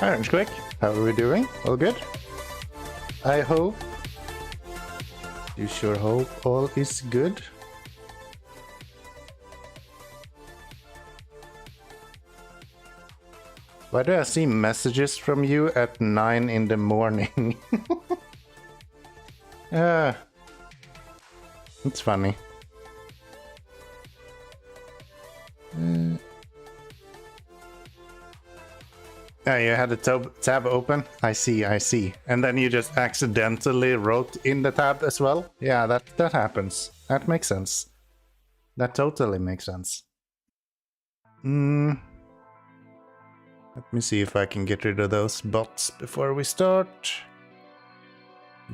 Orange Quick, how are we doing? All good? I hope. You sure hope all is good? Why do I see messages from you at 9 in the morning? It's funny. Yeah, you had the tab open. I see. And then you just accidentally wrote in the tab as well. Yeah, that happens. That makes sense. That totally makes sense. Let me see if I can get rid of those bots before we start.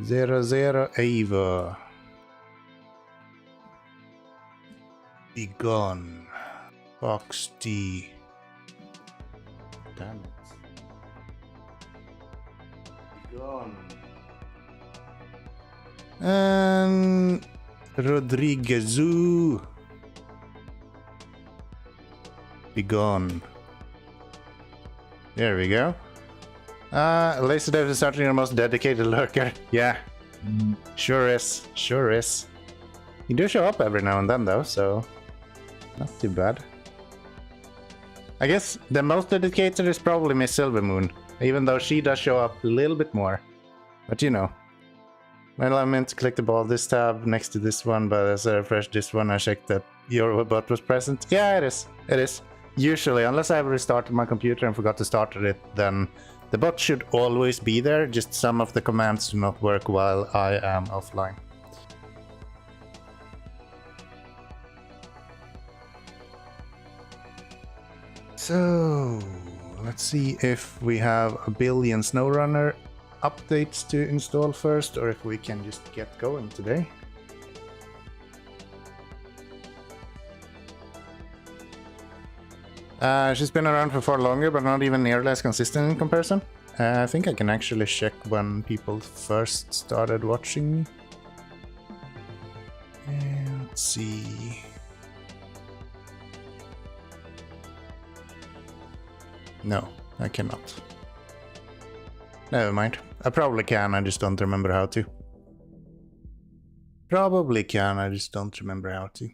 00 Ava. Be gone. Fox D. Damn it. Gone. And Rodriguezu. Be gone. There we go. Laser Dev is certainly your most dedicated lurker. Yeah. Sure is. Sure is. You do show up every now and then though, so not too bad. I guess the most dedicated is probably Miss Silvermoon, even though she does show up a little bit more. But you know. Well, I meant to click the ball this tab next to this one, but as I refreshed this one, I checked that your bot was present. Yeah, it is. It is. Usually, unless I restarted my computer and forgot to start it, then the bot should always be there, just some of the commands do not work while I am offline. So, let's see if we have a billion SnowRunner updates to install first, or if we can just get going today. She's been around for far longer, but not even nearly as consistent in comparison. I think I can actually check when people first started watching. And let's see. No, I cannot. Never mind. I probably can, I just don't remember how to. Probably can, I just don't remember how to.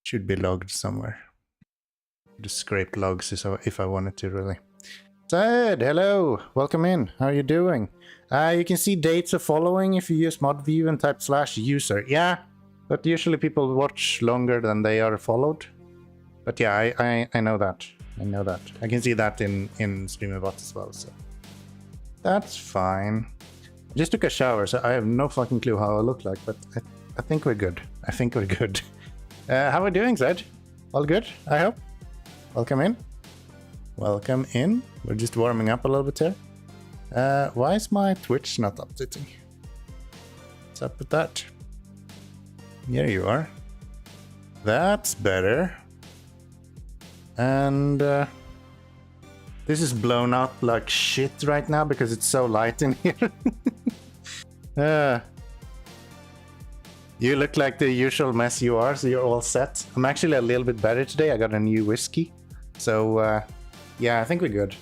Should be logged somewhere. Just scrape logs if I wanted to, really. Ted, hello! Welcome in. How are you doing? You can see dates of following if you use modview and type /user. Yeah, but usually people watch longer than they are followed. But yeah, I know that. I know that. I can see that in StreamerBot as well, so that's fine. I just took a shower, so I have no fucking clue how I look like, but I think we're good. I think we're good. How are we doing, Zed? All good, I hope? Welcome in. Welcome in. We're just warming up a little bit here. Why is my Twitch not updating? What's up with that? Here you are. That's better. And this is blown out like shit right now because it's so light in here. You look like the usual mess you are, so you're all set. I'm actually a little bit better today. I got a new whiskey. So, yeah, I think we're good.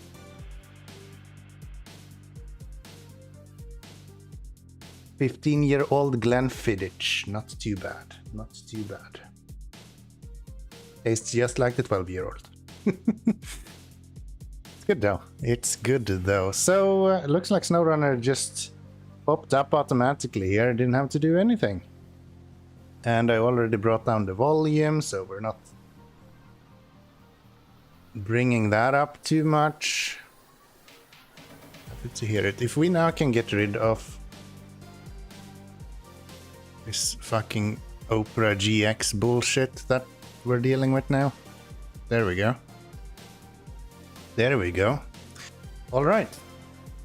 15-year-old Glenfiddich. Not too bad. Not too bad. Tastes just like the 12-year-old. It's good though. It's good though. So looks like SnowRunner just popped up automatically here. Didn't have to do anything. And I already brought down the volume, so we're not bringing that up too much. Happy to hear it. If we now can get rid of this fucking Opera GX bullshit that we're dealing with now. There we go. There we go. All right.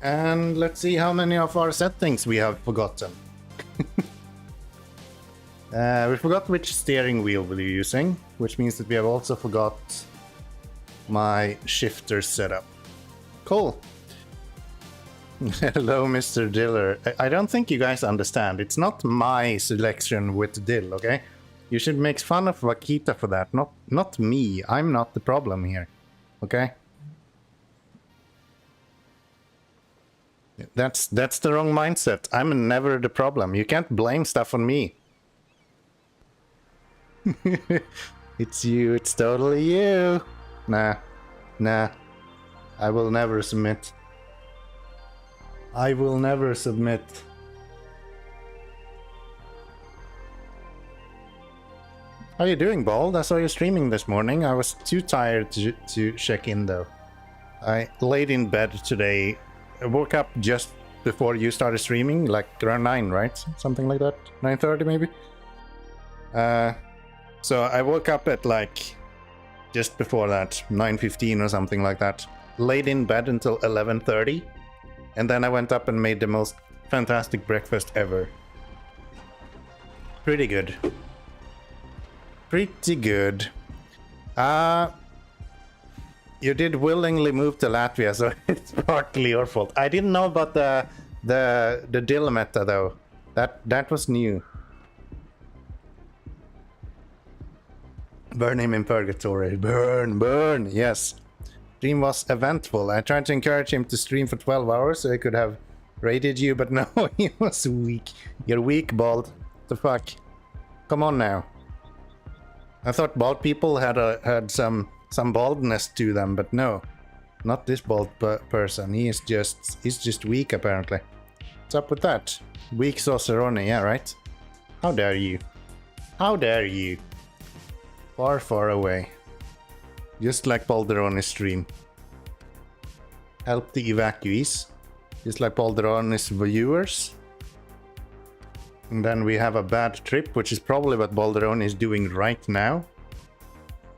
And let's see how many of our settings we have forgotten. We forgot which steering wheel we're using, which means that we have also forgot my shifter setup. Cool. Hello, Mr. Diller. I don't think you guys understand. It's not my selection with Dill, okay? You should make fun of Vakita for that, not me. I'm not the problem here, okay? That's the wrong mindset. I'm never the problem. You can't blame stuff on me. It's you. It's totally you. Nah. I will never submit. I will never submit. How are you doing, Bald? I saw you streaming this morning. I was too tired to check in though. I laid in bed today. I woke up just before you started streaming, like around 9, right? Something like that. 9:30 maybe? So I woke up at like just before that, 9:15 or something like that. Laid in bed until 11:30. And then I went up and made the most fantastic breakfast ever. Pretty good. Pretty good. You did willingly move to Latvia, so it's partly your fault. I didn't know about the Dill meta though. That was new. Burn him in purgatory. Burn, yes. Stream was eventful. I tried to encourage him to stream for 12 hours so he could have raided you, but no, he was weak. You're weak, Bald. What the fuck? Come on now. I thought bald people had some baldness to them, but no. Not this bald person. He's just weak apparently. What's up with that? Weak Sauceroni, yeah, right? How dare you? How dare you? Far, far away. Just like Balderoni's stream. Help the evacuees. Just like Balderoni's viewers. And then we have a bad trip, which is probably what Balderoni is doing right now.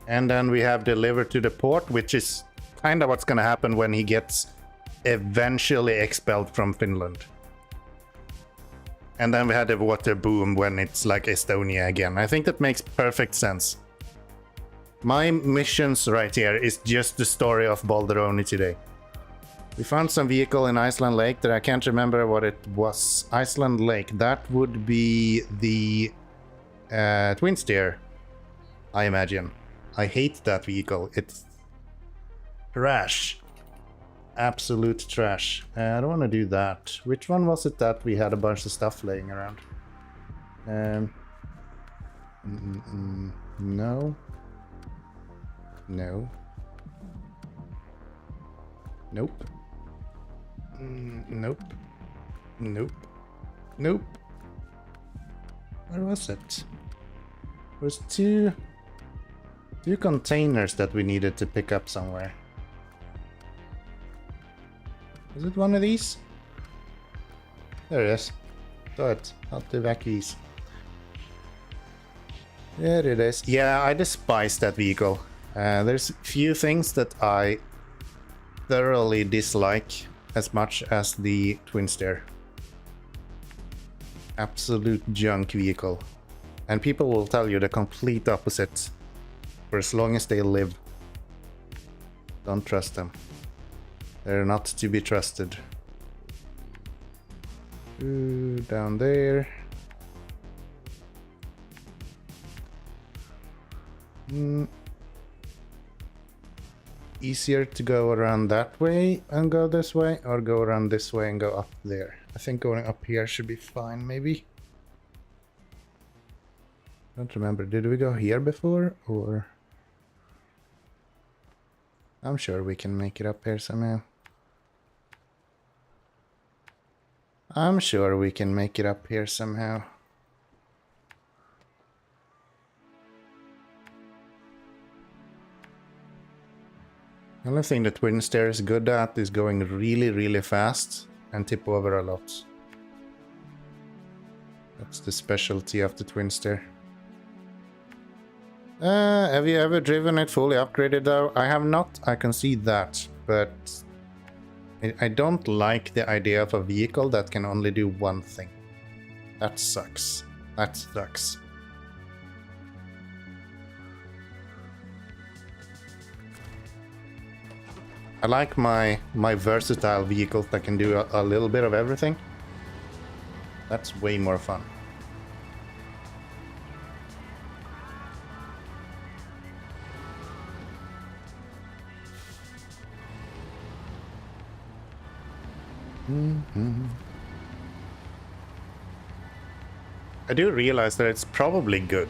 And then we have delivered to the port, which is kind of what's gonna happen when he gets eventually expelled from Finland. And then we had a water boom when it's like Estonia again. I think that makes perfect sense. My missions right here is just the story of Balderoni today. We found some vehicle in Iceland Lake that I can't remember what it was. Iceland Lake, that would be the twin steer, I imagine. I hate that vehicle. It's trash. Absolute trash. I don't want to do that. Which one was it that we had a bunch of stuff laying around? No. No. Nope. Nope. Nope. Nope. Where was it? There's two containers that we needed to pick up somewhere. Is it one of these? There it is. Saw it. Out the evacuees. There it is. Yeah, I despise that vehicle. There's few things that I thoroughly dislike as much as the twin steer. Absolute junk vehicle. And people will tell you the complete opposite for as long as they live. Don't trust them. They're not to be trusted. Ooh, down there. easier to go around that way and go this way, or go around this way and go up there? I think going up here should be fine, maybe. Don't remember, did we go here before, or... I'm sure we can make it up here somehow. I'm sure we can make it up here somehow. The only thing the twin stair is good at is going really, really fast and tip over a lot. That's the specialty of the twin stair. Have you ever driven it fully upgraded though? I have not, I can see that, but I don't like the idea of a vehicle that can only do one thing. That sucks. That sucks. I like my versatile vehicles that can do a little bit of everything. That's way more fun. I do realize that it's probably good.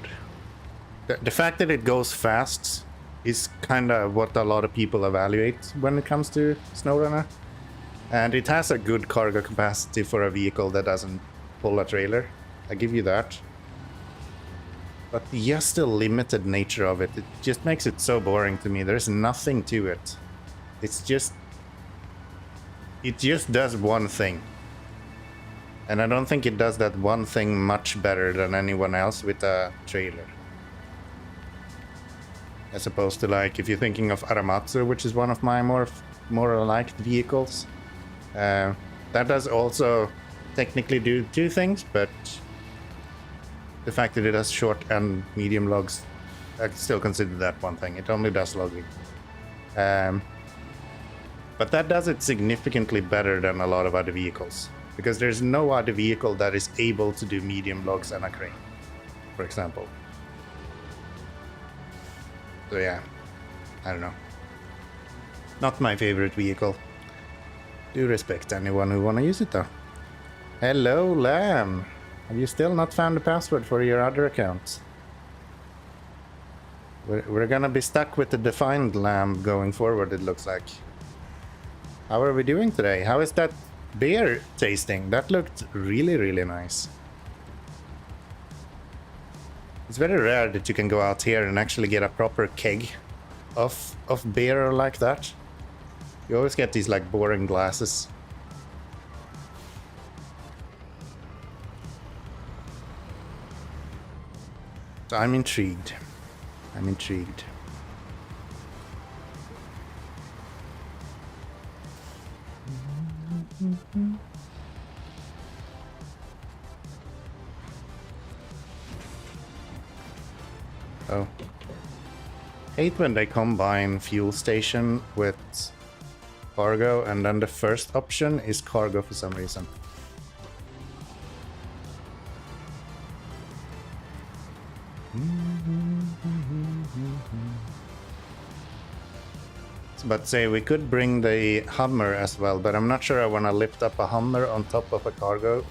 The fact that it goes fast is kind of what a lot of people evaluate when it comes to SnowRunner. And it has a good cargo capacity for a vehicle that doesn't pull a trailer. I give you that. But just the limited nature of it, it just makes it so boring to me. There's nothing to it. It's just... It just does one thing. And I don't think it does that one thing much better than anyone else with a trailer. As opposed to, like, if you're thinking of Aramatsu, which is one of my more liked vehicles. That does also technically do two things, but the fact that it has short and medium logs, I still consider that one thing. It only does logging. But that does it significantly better than a lot of other vehicles. Because there's no other vehicle that is able to do medium logs and a crane, for example. So yeah, I don't know. Not my favorite vehicle. Do respect anyone who wanna use it though. Hello, Lamb. Have you still not found the password for your other account? We're gonna be stuck with the defined Lamb going forward, it looks like. How are we doing today? How is that beer tasting? That looked really, really nice. It's very rare that you can go out here and actually get a proper keg of beer like that. You always get these like boring glasses. So I'm intrigued. I'm intrigued. Oh. Hate when they combine fuel station with cargo and then the first option is cargo for some reason. But say we could bring the Hummer as well, but I'm not sure I want to lift up a Hummer on top of a cargo.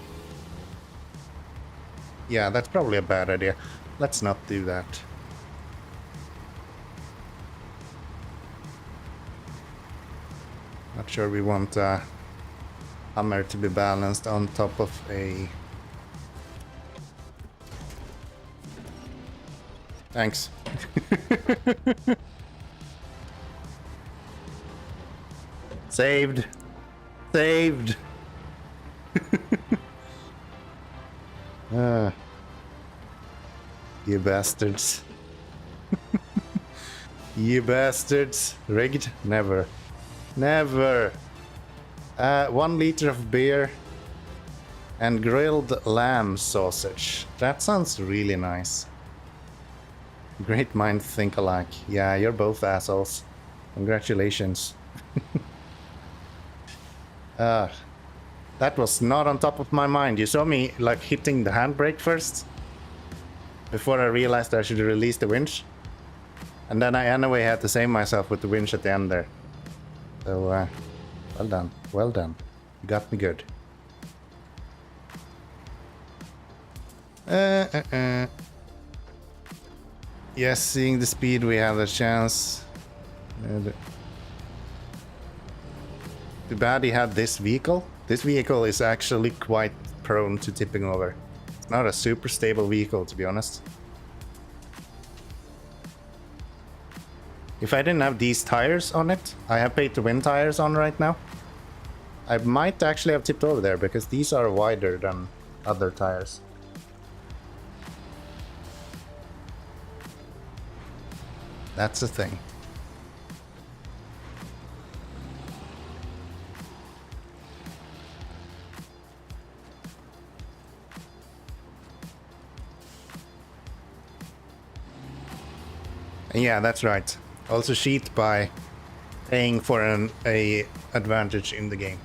Yeah, that's probably a bad idea. Let's not do that. Not sure we want a Hummer to be balanced on top of a... Thanks. Saved. Saved. You bastards. You bastards. Rigged? Never. Never. 1 liter of beer and grilled lamb sausage. That sounds really nice. Great minds think alike. Yeah, you're both assholes. Congratulations. That was not on top of my mind. You saw me like hitting the handbrake first before I realized I should release the winch. And then I anyway had to save myself with the winch at the end there. So, well done. Well done. You got me good. Yes, seeing the speed, we have a chance. Too bad he had this vehicle. This vehicle is actually quite prone to tipping over. It's not a super stable vehicle, to be honest. If I didn't have these tires on it, I have pay to win tires on right now, I might actually have tipped over there because these are wider than other tires. That's the thing. Yeah, that's right. Also cheat by paying for a advantage in the game.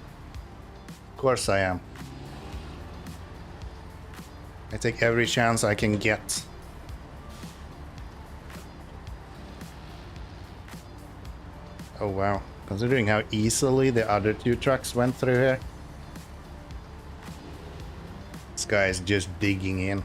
Of course I am. I take every chance I can get. Oh wow, considering how easily the other two trucks went through here. This guy is just digging in.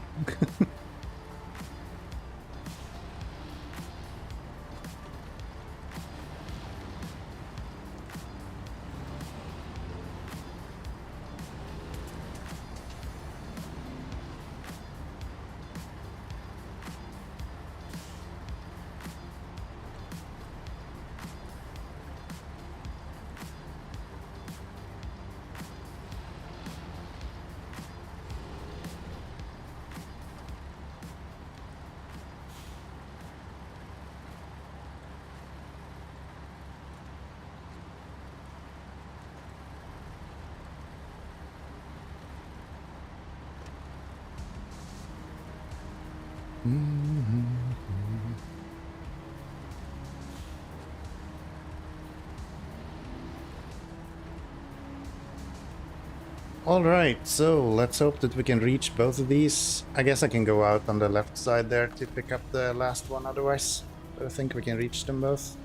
Alright, so let's hope that we can reach both of these. I guess I can go out on the left side there to pick up the last one otherwise. But I think we can reach them both.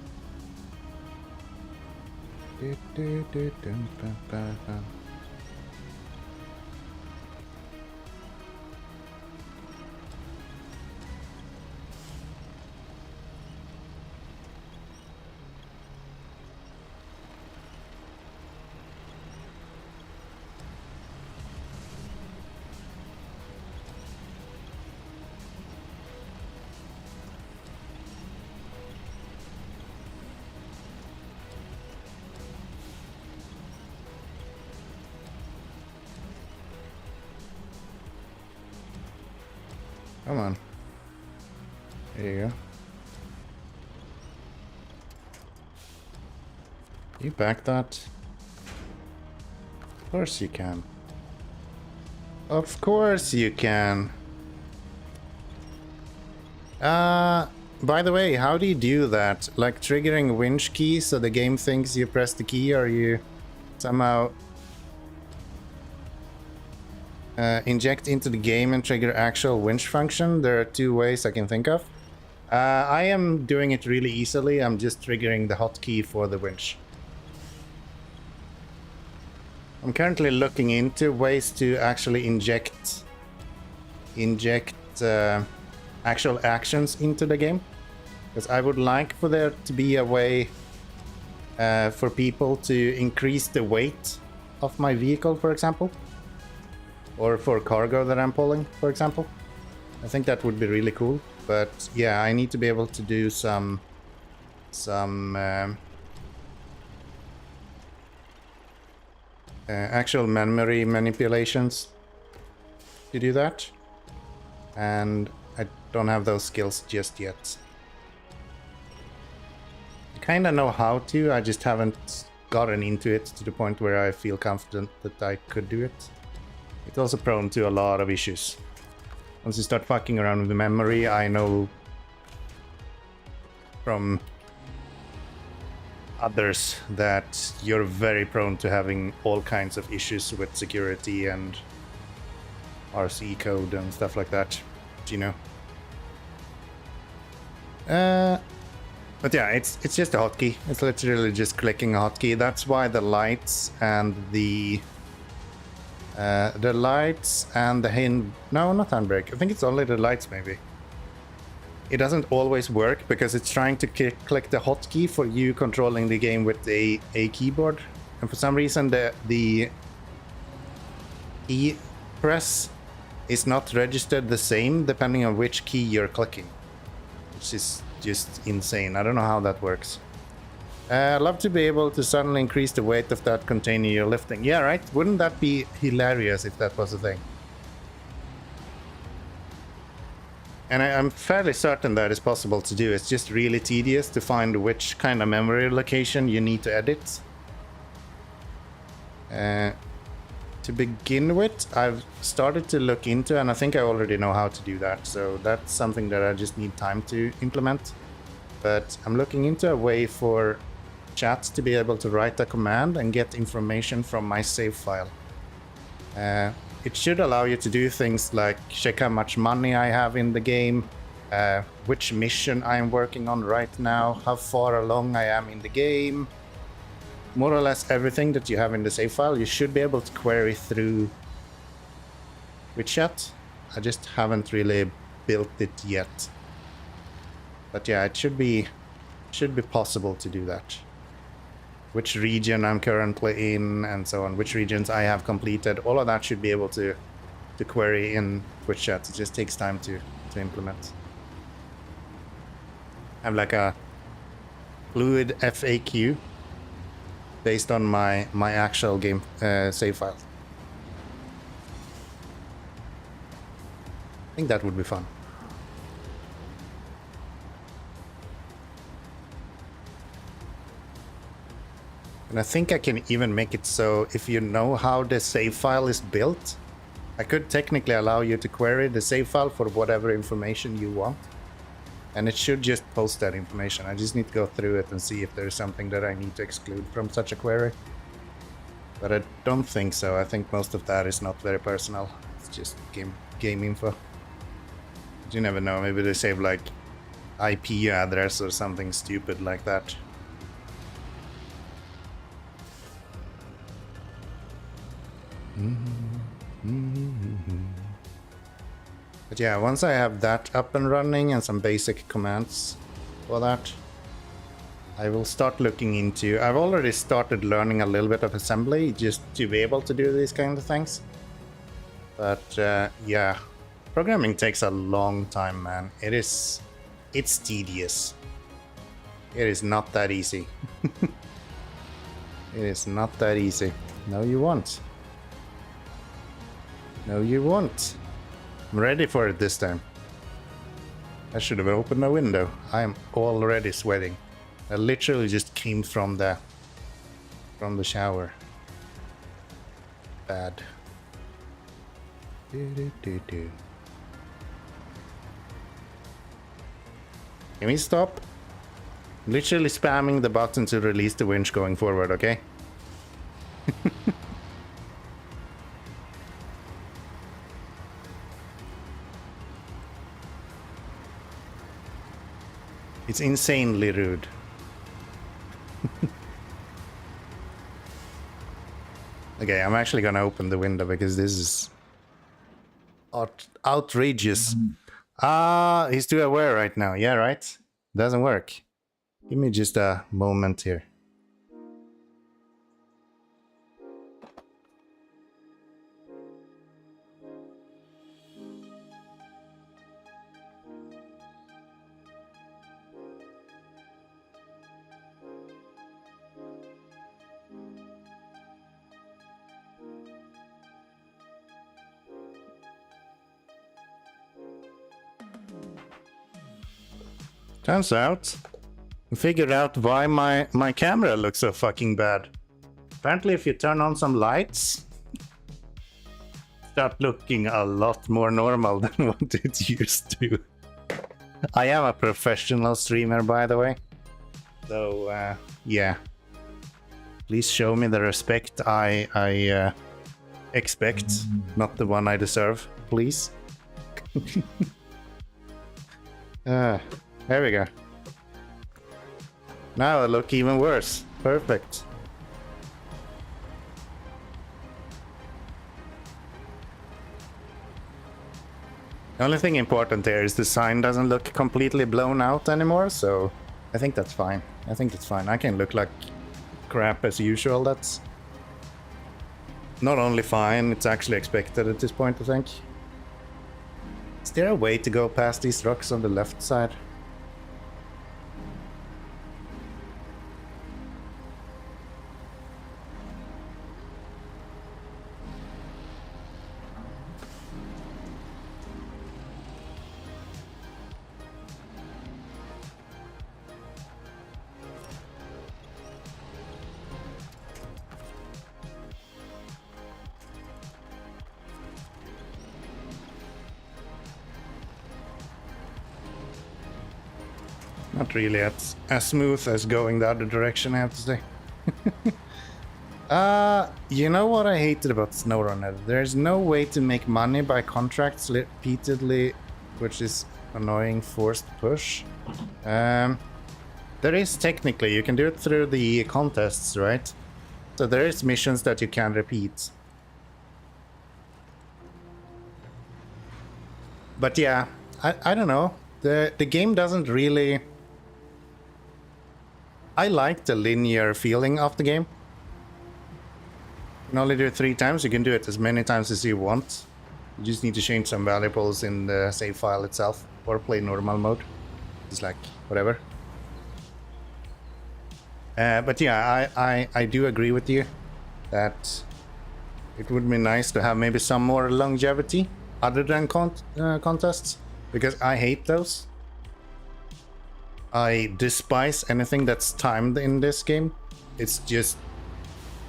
Come on. There you go. You back that? Of course you can. Of course you can. By the way, how do you do that? Like triggering winch key so the game thinks you press the key, or you somehow inject into the game and trigger actual winch function? There are two ways I can think of. I am doing it really easily. I'm just triggering the hotkey for the winch. I'm currently looking into ways to actually inject actual actions into the game, because I would like for there to be a way for people to increase the weight of my vehicle, for example. Or for cargo that I'm pulling, for example. I think that would be really cool. But yeah, I need to be able to do some actual memory manipulations to do that. And I don't have those skills just yet. I kind of know how to, I just haven't gotten into it to the point where I feel confident that I could do it. It's also prone to a lot of issues. Once you start fucking around with the memory, I know from others that you're very prone to having all kinds of issues with security and RC code and stuff like that, you know. But yeah, it's just a hotkey. It's literally just clicking a hotkey. That's why the lights and the hand... No, not handbrake. I think it's only the lights, maybe. It doesn't always work because it's trying to click the hotkey for you controlling the game with a keyboard. And for some reason, the key press is not registered the same depending on which key you're clicking. Which is just insane. I don't know how that works. I'd love to be able to suddenly increase the weight of that container you're lifting. Yeah, right? Wouldn't that be hilarious if that was a thing? And I'm fairly certain that is possible to do. It's just really tedious to find which kind of memory location you need to edit. To begin with, I've started to look into, and I think I already know how to do that. So that's something that I just need time to implement. But I'm looking into a way for chat to be able to write a command and get information from my save file. It should allow you to do things like check how much money I have in the game, which mission I'm working on right now, how far along I am in the game. More or less everything that you have in the save file, you should be able to query through with chat. I just haven't really built it yet. But yeah, it should be possible to do that. Which region I'm currently in and so on, which regions I have completed, all of that should be able to query in Twitch chat. It just takes time to implement. I have like a fluid FAQ based on my actual game save file. I think that would be fun. And I think I can even make it so if you know how the save file is built, I could technically allow you to query the save file for whatever information you want. And it should just post that information. I just need to go through it and see if there's something that I need to exclude from such a query. But I don't think so. I think most of that is not very personal. It's just game info. But you never know. Maybe they save like IP address or something stupid like that. But yeah, once I have that up and running and some basic commands for that, I will start looking into... I've already started learning a little bit of assembly just to be able to do these kind of things. But yeah, programming takes a long time, man. It's tedious. It is not that easy. It is not that easy. No, you won't. No, you won't. I'm ready for it this time. I should have opened a window. I am already sweating. I literally just came from the shower. Bad. Can we stop? Literally spamming the button to release the winch going forward, okay? It's insanely rude. Okay, I'm actually gonna open the window because this is outrageous. He's too aware right now. Yeah, right? Doesn't work. Give me just a moment here. Turns out, I figured out why my camera looks so fucking bad. Apparently if you turn on some lights, start looking a lot more normal than what it used to. I am a professional streamer, by the way. So, yeah. Please show me the respect I expect, not the one I deserve, please. There we go. Now I look even worse. Perfect. The only thing important here is the sign doesn't look completely blown out anymore, so I think that's fine. I think it's fine. I can look like crap as usual. That's not only fine, it's actually expected at this point, I think. Is there a way to go past these rocks on the left side? Not really as smooth as going the other direction, I have to say. You know what I hated about SnowRunner? There's no way to make money by contracts repeatedly, which is annoying forced push. There is technically, you can do it through the contests, right? So there is missions that you can repeat. But yeah, I don't know. The game doesn't really... I like the linear feeling of the game. You can only do it 3 times. You can do it as many times as you want. You just need to change some variables in the save file itself, or play normal mode. It's like whatever. But yeah, I do agree with you that it would be nice to have maybe some more longevity other than contests, because I hate those. I despise anything that's timed in this game. It's just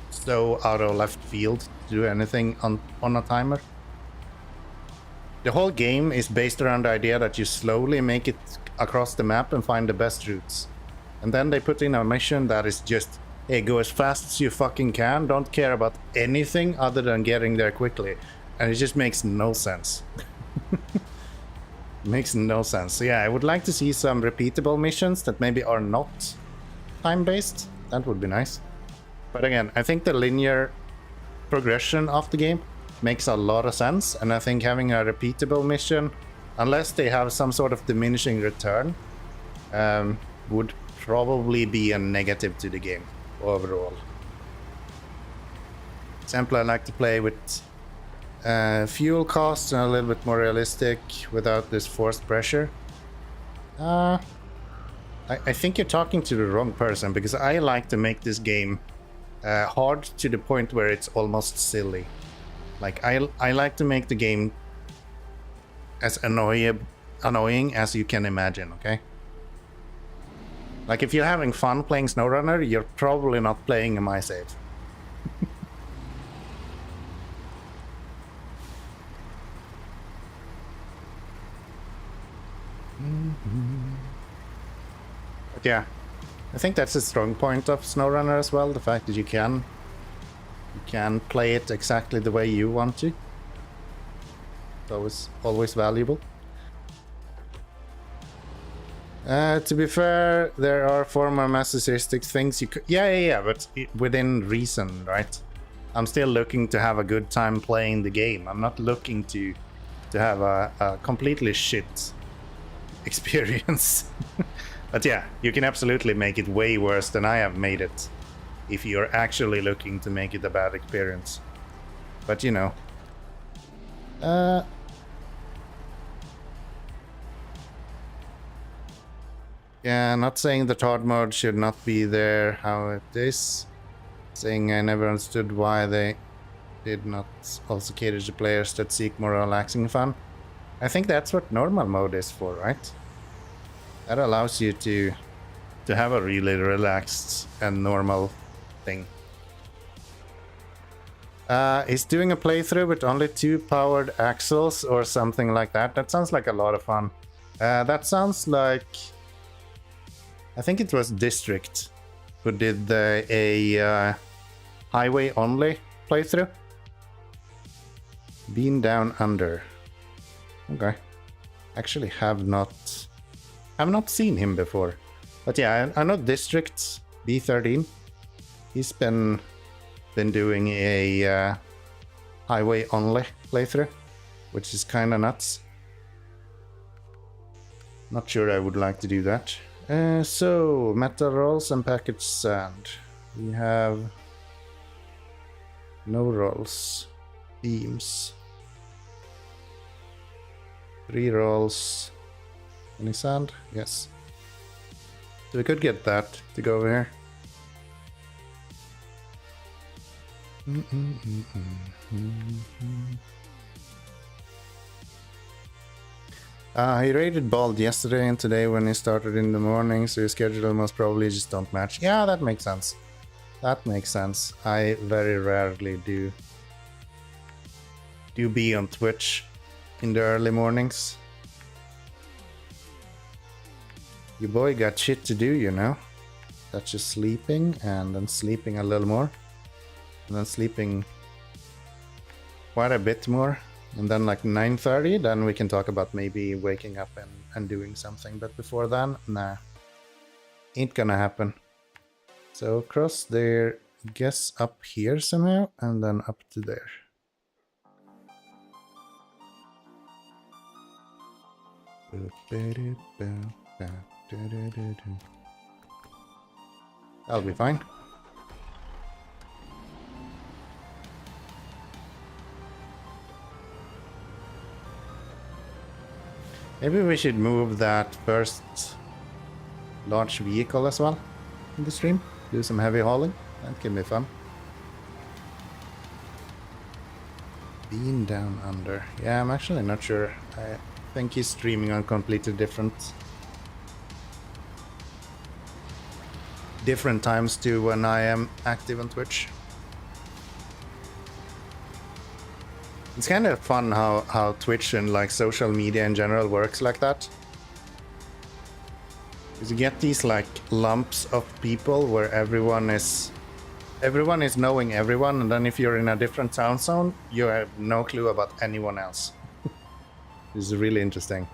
so out of left field to do anything on a timer. The whole game is based around the idea that you slowly make it across the map and find the best routes. And then they put in a mission that is just, hey, go as fast as you fucking can, don't care about anything other than getting there quickly. And it just makes no sense. Makes no sense. So yeah, I would like to see some repeatable missions that maybe are not time-based. That would be nice. But again, I think the linear progression of the game makes a lot of sense, and I think having a repeatable mission, unless they have some sort of diminishing return, would probably be a negative to the game overall. Example, I like to play with fuel costs and a little bit more realistic without this forced pressure. I think you're talking to the wrong person, because I like to make this game hard to the point where it's almost silly. Like I like to make the game as annoying as you can imagine, okay? Like if you're having fun playing SnowRunner, you're probably not playing a my save. But yeah, I think that's a strong point of SnowRunner as well, the fact that you can play it exactly the way you want to. It's always valuable. To be fair, there are former masochistic things you could... Yeah, but within reason, right? I'm still looking to have a good time playing the game. I'm not looking to have a completely shit experience. But yeah, you can absolutely make it way worse than I have made it, if you're actually looking to make it a bad experience. But you know, yeah, not saying that hard mode should not be there how it is. Saying I never understood why they did not also cater to players that seek more relaxing fun. I think that's what normal mode is for, right? That allows you to have a really relaxed and normal thing. Is doing a playthrough with only 2 powered axles or something like that. That sounds like a lot of fun. That sounds like... I think it was District who did a highway only playthrough. Been Down Under. Okay. Actually have not seen him before. But yeah, I know District B13. He's been doing a highway only playthrough, which is kind of nuts. Not sure I would like to do that. So metal rolls and packaged sand. We have no rolls, beams, 3 rolls. Any sand? Yes. So we could get that to go over here. He raided Bald yesterday and today when he started in the morning, so his schedule most probably just don't match. Yeah, that makes sense. That makes sense. I very rarely do be on Twitch in the early mornings. Your boy got shit to do, you know. That's just sleeping and then sleeping a little more. And then sleeping quite a bit more. And then like 9:30, then we can talk about maybe waking up and doing something. But before then, nah. Ain't gonna happen. So cross there, guess up here somehow, and then up to there. That'll be fine. Maybe we should move that first large vehicle as well in the stream. Do some heavy hauling. That can be fun. Bean down under. Yeah, I'm actually not sure. I think he's streaming on completely different times to when I am active on Twitch. It's kind of fun how Twitch and like social media in general works like that. Because you get these like lumps of people where everyone is knowing everyone, and then if you're in a different time zone, you have no clue about anyone else. This is really interesting.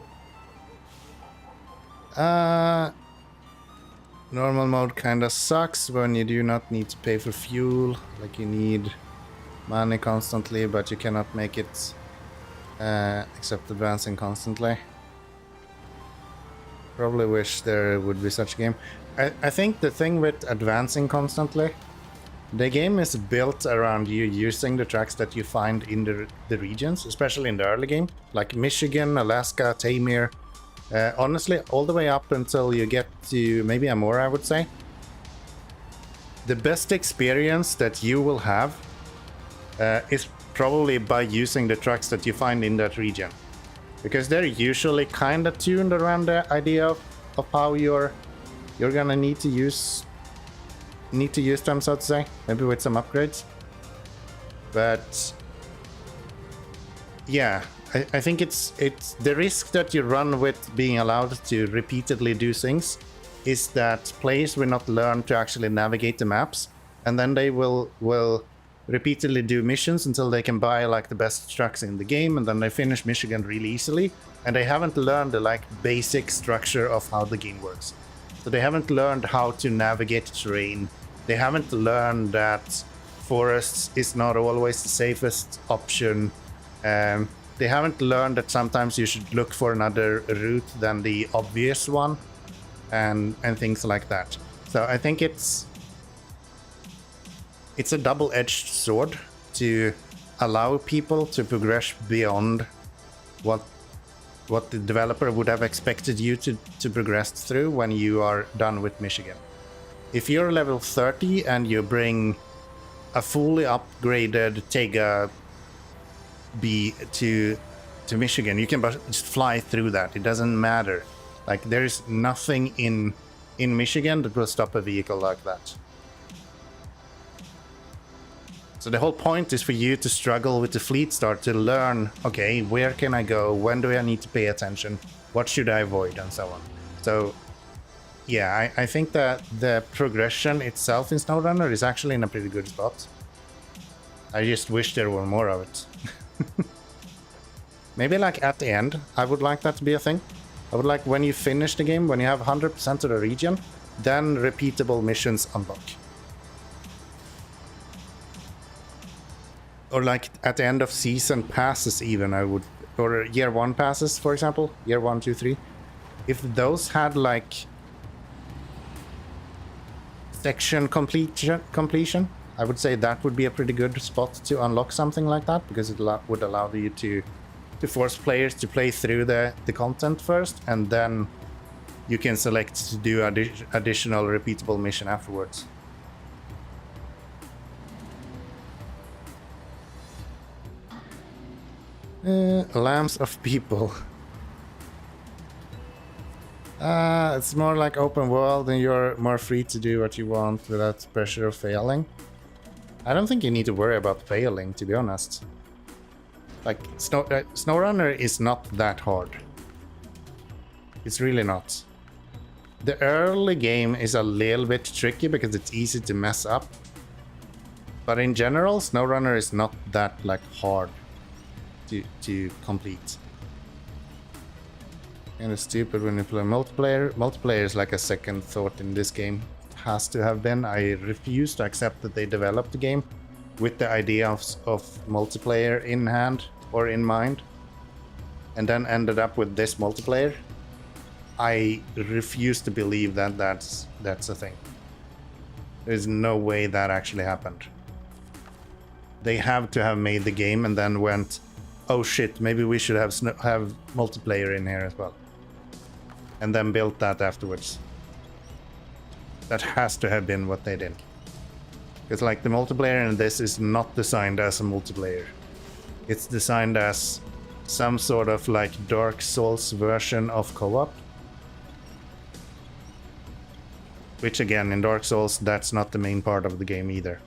Normal mode kinda sucks when you do not need to pay for fuel, like you need money constantly, but you cannot make it except advancing constantly. Probably wish there would be such a game. I think the thing with advancing constantly, the game is built around you using the tracks that you find in the regions, especially in the early game, like Michigan, Alaska, Tamir. Honestly, all the way up until you get to maybe Amora, I would say. The best experience that you will have is probably by using the trucks that you find in that region, because they're usually kind of tuned around the idea of how you're gonna need to use them, so to say, maybe with some upgrades. But yeah, I think it's the risk that you run with being allowed to repeatedly do things is that players will not learn to actually navigate the maps, and then they will repeatedly do missions until they can buy like the best trucks in the game, and then they finish Michigan really easily, and they haven't learned the like basic structure of how the game works. So they haven't learned how to navigate terrain. They haven't learned that forests is not always the safest option. They haven't learned that sometimes you should look for another route than the obvious one, and things like that. So I think it's a double-edged sword to allow people to progress beyond what the developer would have expected you to progress through when you are done with Michigan. If you're level 30 and you bring a fully upgraded Tega B to Michigan, you can just fly through that. It doesn't matter. Like, there is nothing in Michigan that will stop a vehicle like that. So the whole point is for you to struggle with the fleet start, to learn, okay, where can I go? When do I need to pay attention? What should I avoid? And so on. So yeah, I think that the progression itself in SnowRunner is actually in a pretty good spot. I just wish there were more of it. Maybe like at the end, I would like that to be a thing. I would like when you finish the game, when you have 100% of the region, then repeatable missions unlock. Or like at the end of season passes even, I would, or year 1 passes, for example, year 1, 2, 3. If those had like section completion, I would say that would be a pretty good spot to unlock something like that, because it would allow you to force players to play through the content first, and then you can select to do additional repeatable mission afterwards. Lambs of people. It's more like open world and you're more free to do what you want without pressure of failing. I don't think you need to worry about failing, to be honest. Like, SnowRunner is not that hard. It's really not. The early game is a little bit tricky because it's easy to mess up. But in general, SnowRunner is not that like hard to complete. And it's stupid when you play multiplayer. Multiplayer is like a second thought in this game. It has to have been. I refuse to accept that they developed the game with the idea of multiplayer in hand or in mind, and then ended up with this multiplayer. I refuse to believe that that's a thing. There's no way that actually happened. They have to have made the game and then went, oh shit, maybe we should have multiplayer in here as well. And then built that afterwards. That has to have been what they did. It's like the multiplayer in this is not designed as a multiplayer. It's designed as some sort of like Dark Souls version of co-op. Which again, in Dark Souls, that's not the main part of the game either.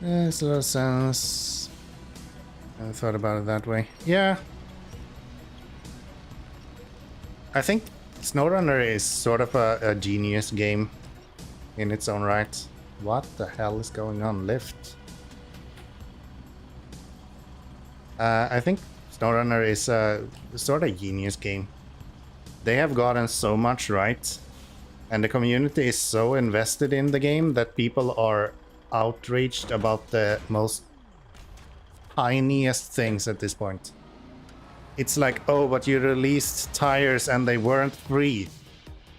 Makes a lot of sense. I thought about it that way. Yeah. I think SnowRunner is sort of a genius game in its own right. What the hell is going on? Lift. I think SnowRunner is a sort of genius game. They have gotten so much right, and the community is so invested in the game that people are outraged about the most tiniest things at this point. It's like, oh, but you released tires and they weren't free.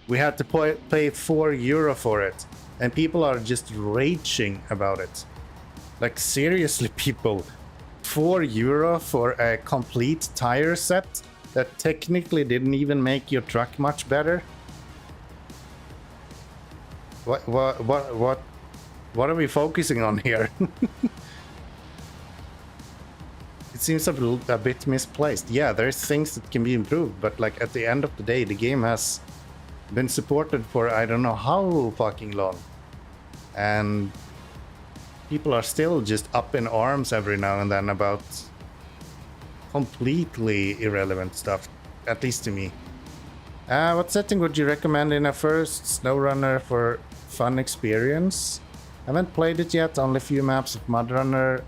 We had to pay €4 for it. And people are just raging about it. Like, seriously, people. €4 for a complete tire set that technically didn't even make your truck much better? What are we focusing on here? It seems a bit misplaced. Yeah, there's things that can be improved, but like at the end of the day, the game has been supported for I don't know how fucking long. And people are still just up in arms every now and then about completely irrelevant stuff, at least to me. What setting would you recommend in a first SnowRunner for fun experience? I haven't played it yet, only a few maps of MudRunner,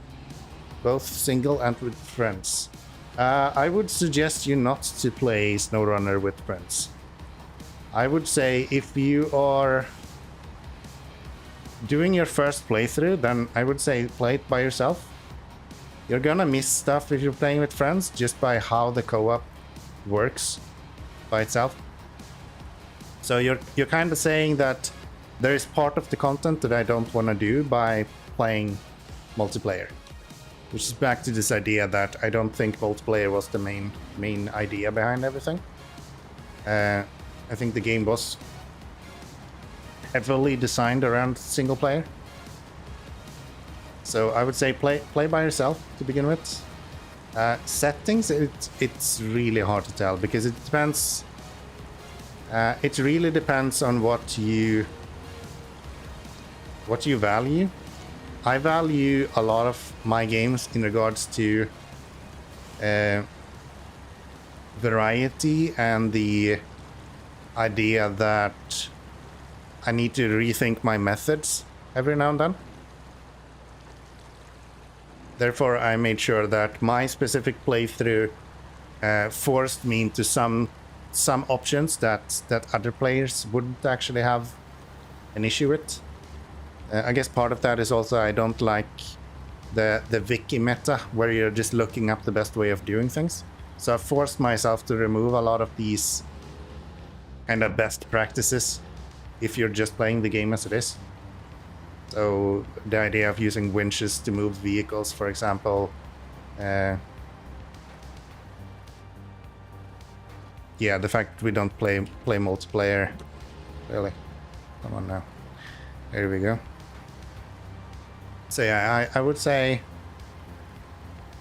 both single and with friends. I would suggest you not to play SnowRunner with friends. I would say if you are doing your first playthrough, then I would say play it by yourself. You're gonna miss stuff if you're playing with friends just by how the co-op works by itself. So you're kind of saying that there is part of the content that I don't want to do by playing multiplayer. Which is back to this idea that I don't think multiplayer was the main idea behind everything. I think the game was heavily designed around single player. So I would say play by yourself to begin with. Settings, it's really hard to tell because it depends. It really depends on what you value. I value a lot of my games in regards to variety and the idea that I need to rethink my methods every now and then. Therefore, I made sure that my specific playthrough forced me into some options that other players wouldn't actually have an issue with. I guess part of that is also I don't like the wiki meta where you're just looking up the best way of doing things. So I forced myself to remove a lot of these kind of best practices if you're just playing the game as it is. So the idea of using winches to move vehicles, for example. Yeah, the fact we don't play multiplayer. Really. Come on now. There we go. So yeah, I would say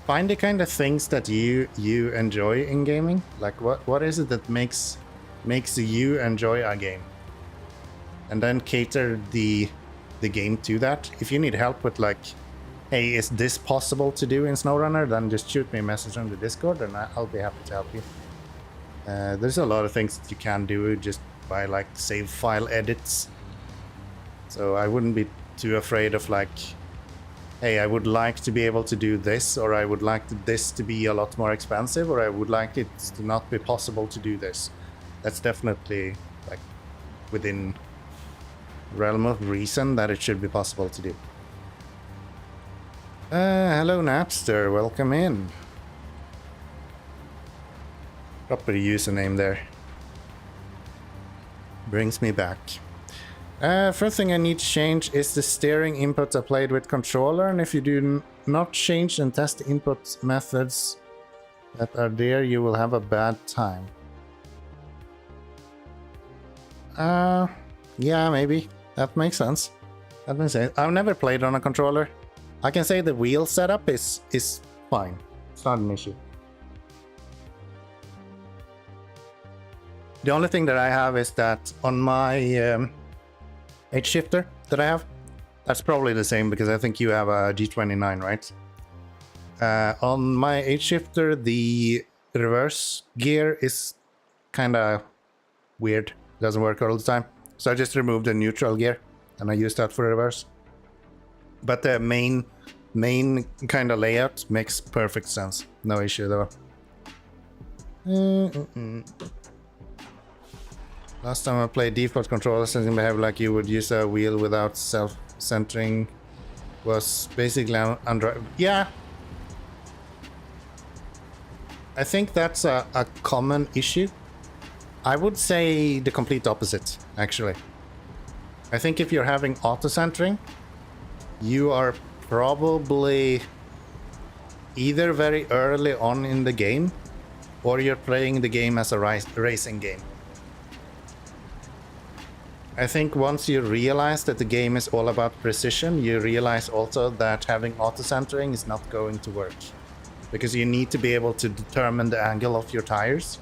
find the kind of things that you enjoy in gaming. Like what is it that makes you enjoy a game? And then cater the game to that. If you need help with like, hey, is this possible to do in SnowRunner? Then just shoot me a message on the Discord and I'll be happy to help you. There's a lot of things that you can do just by like save file edits. So I wouldn't be too afraid of like, hey, I would like to be able to do this, or I would like this to be a lot more expensive, or I would like it to not be possible to do this. That's definitely like within realm of reason that it should be possible to do. Hello Napster, welcome in. Proper username there. Brings me back. First thing I need to change is the steering input applied with controller, and if you do not change and test the input methods that are there, you will have a bad time. Yeah, maybe. That makes sense. That makes sense. I've never played on a controller. I can say the wheel setup is fine. It's not an issue. The only thing that I have is that on my H shifter that I have, that's probably the same because I think you have a G29, right? On my H shifter, the reverse gear is kind of weird. It doesn't work all the time. So I just removed the neutral gear and I use that for reverse. But the main kind of layout makes perfect sense. No issue though. Last time I played default controller setting behave like you would use a wheel without self-centering was basically under. Yeah. I think that's a common issue. I would say the complete opposite, actually. I think if you're having auto-centering, you are probably either very early on in the game or you're playing the game as a racing game. I think once you realize that the game is all about precision, you realize also that having auto-centering is not going to work. Because you need to be able to determine the angle of your tires.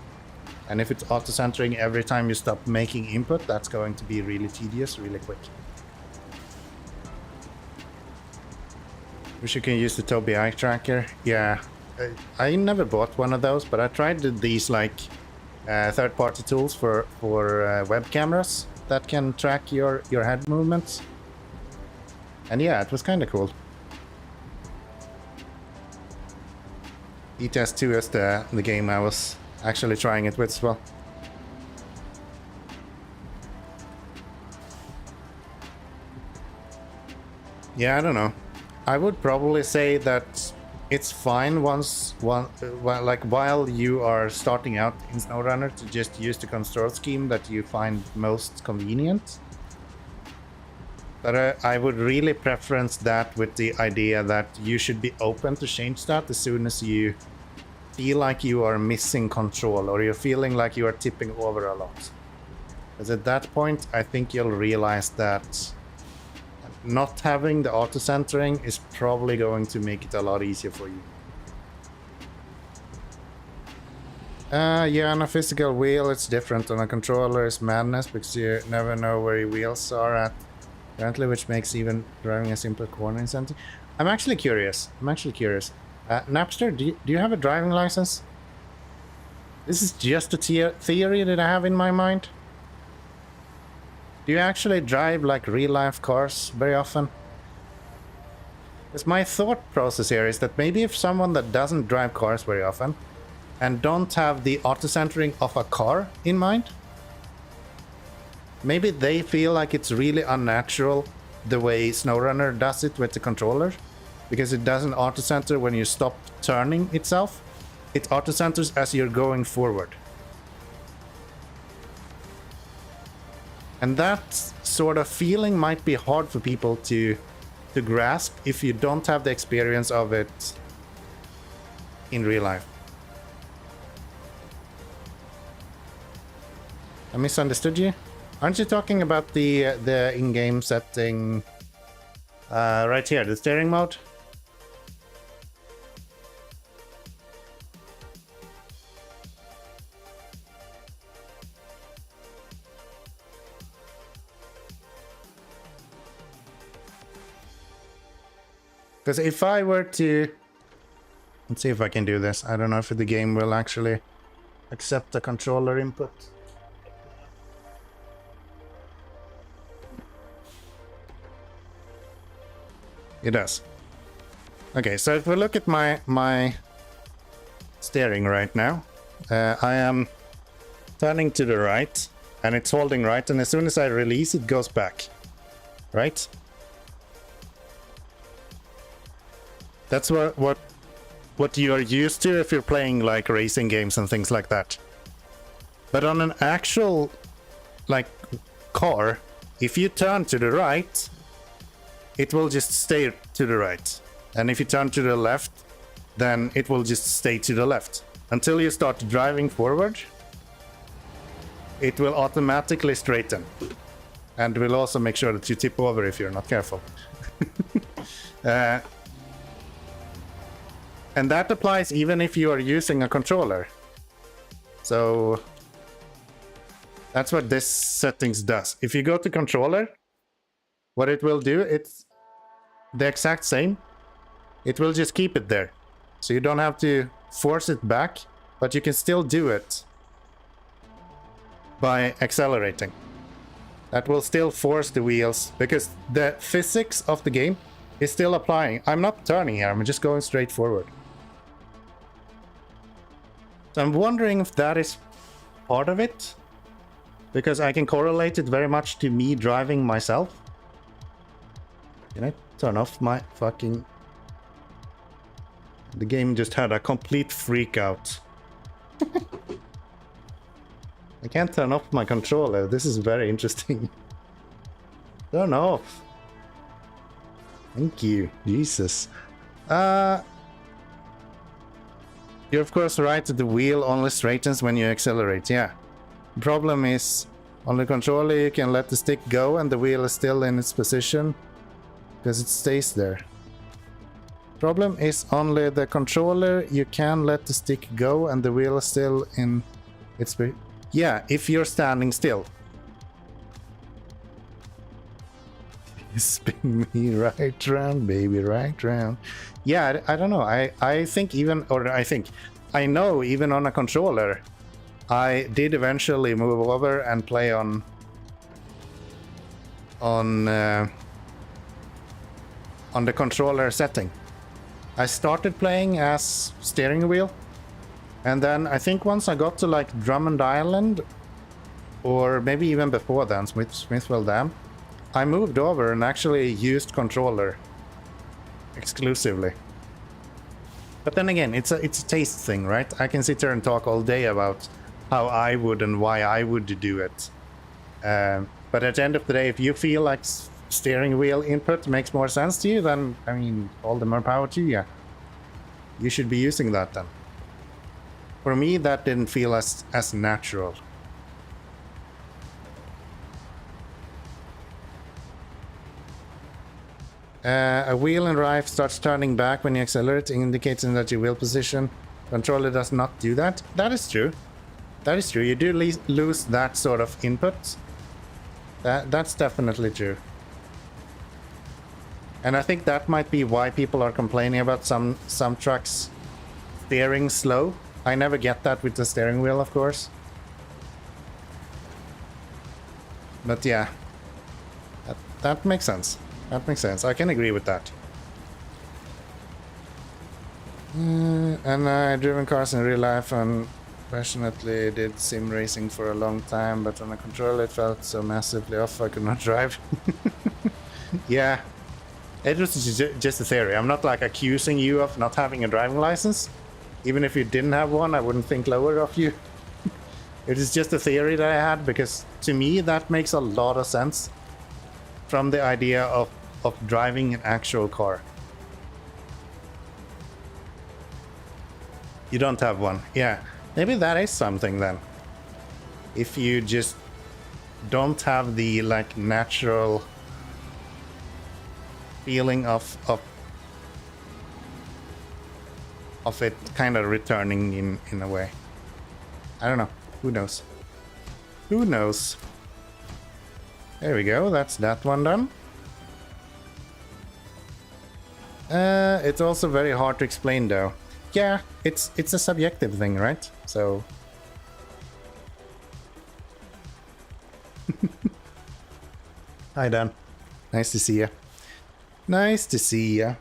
And if it's auto-centering every time you stop making input, that's going to be really tedious, really quick. Wish you can use the Tobii Eye Tracker. Yeah, I never bought one of those, but I tried these like third-party tools for web cameras that can track your head movements. And yeah, it was kind of cool. ETS 2 is the game I was actually trying it with as well. Yeah, I don't know. I would probably say that it's fine while you are starting out in SnowRunner to just use the control scheme that you find most convenient. But I would really preference that with the idea that you should be open to change that as soon as you feel like you are missing control or you're feeling like you are tipping over a lot. Because at that point, I think you'll realize that not having the auto-centering is probably going to make it a lot easier for you. Yeah, on a physical wheel it's different. On a controller it's madness because you never know where your wheels are at currently, which makes even driving a simpler cornering something. I'm actually curious. Napster, do you have a driving license? This is just a theory that I have in my mind. Do you actually drive like real-life cars very often? Because my thought process here is that maybe if someone that doesn't drive cars very often and don't have the auto-centering of a car in mind. Maybe they feel like it's really unnatural the way SnowRunner does it with the controller, because it doesn't auto-center when you stop turning itself. It auto-centers as you're going forward. And that sort of feeling might be hard for people to grasp if you don't have the experience of it in real life. I misunderstood you. Aren't you talking about the in-game setting right here, the steering mode? Because if I were to... Let's see if I can do this. I don't know if the game will actually accept the controller input. It does. Okay, so if we look at my steering right now, I am turning to the right, and it's holding right, and as soon as I release, it goes back. Right? That's what you are used to if you're playing like racing games and things like that. But on an actual like car, if you turn to the right, it will just stay to the right. And if you turn to the left, then it will just stay to the left. Until you start driving forward, it will automatically straighten. And will also make sure that you tip over if you're not careful. And that applies even if you are using a controller. So that's what this settings does. If you go to controller, what it will do, it's the exact same. It will just keep it there. So you don't have to force it back, but you can still do it by accelerating. That will still force the wheels, because the physics of the game is still applying. I'm not turning here, I'm just going straight forward. So I'm wondering if that is part of it, because I can correlate it very much to me driving myself. Can I turn off my fucking... The game just had a complete freak out. I can't turn off my controller. This is very interesting. Turn off. Thank you. Jesus. You're of course right that the wheel only straightens when you accelerate. Yeah. The problem is, on the controller you can let the stick go and the wheel is still in its position, because it stays there. Problem is, only the controller you can let the stick go and the wheel is still in its... Yeah, if you're standing still. Spin me right round, baby, right round. Yeah, I don't know. I think even, or I know even on a controller, I did eventually move over and play on the controller setting. I started playing as steering wheel, and then I think once I got to like Drummond Island, or maybe even before then, Smithville Dam, I moved over and actually used controller exclusively. But then again, it's a taste thing, right? I can sit here and talk all day about how I would and why I would do it. But at the end of the day, if you feel like steering wheel input makes more sense to you, then, I mean, all the more power to you. Yeah. You should be using that then. For me, that didn't feel as natural. A wheel and drive starts turning back when you accelerate, indicating that your wheel position. Controller does not do that. That is true. That is true. You do lose that sort of input. That's definitely true. And I think that might be why people are complaining about some trucks steering slow. I never get that with the steering wheel, of course. But yeah, that makes sense. That makes sense. I can agree with that. And I've driven cars in real life and passionately did sim racing for a long time, but on a controller it felt so massively off I could not drive. Yeah, it was just a theory. I'm not like accusing you of not having a driving license. Even if you didn't have one, I wouldn't think lower of you. It is just a theory that I had, because to me that makes a lot of sense from the idea of driving an actual car. You don't have one. Yeah, maybe that is something then. If you just don't have the like natural feeling of it kind of returning in a way. I don't know. Who knows? Who knows? There we go. That's that one done. It's also very hard to explain though. Yeah, it's a subjective thing, right? So hi Dan. Nice to see you. Nice to see you.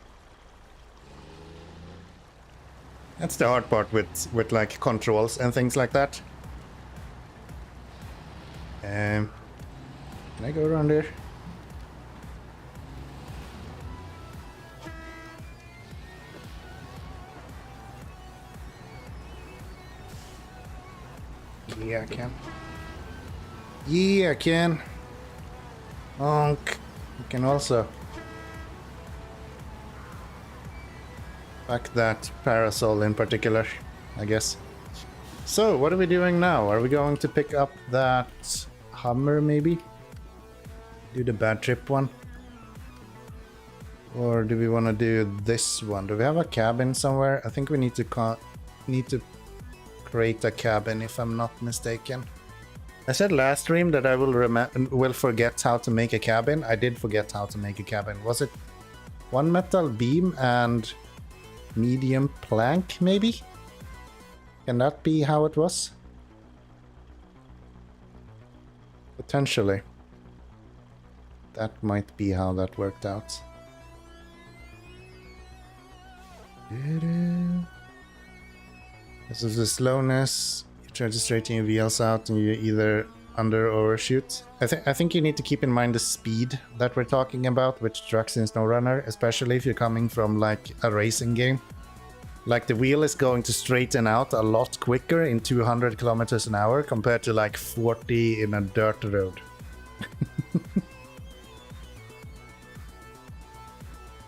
That's the hard part with like controls and things like that. Can I go around there? Yeah, I can. Yeah, I can. Honk. You can also back that parasol in particular, I guess. So, what are we doing now? Are we going to pick up that Hummer, maybe? Do the bad trip one? Or do we want to do this one? Do we have a cabin somewhere? I think we need to create a cabin, if I'm not mistaken. I said last stream that I will forget how to make a cabin. I did forget how to make a cabin. Was it one metal beam and medium plank, maybe? Can that be how it was? Potentially. That might be how that worked out. This is the slowness. You try to straighten your wheels out and you either under or overshoot. I think you need to keep in mind the speed that we're talking about with trucks in SnowRunner, especially if you're coming from like a racing game. Like the wheel is going to straighten out a lot quicker in 200 kilometers an hour compared to like 40 in a dirt road.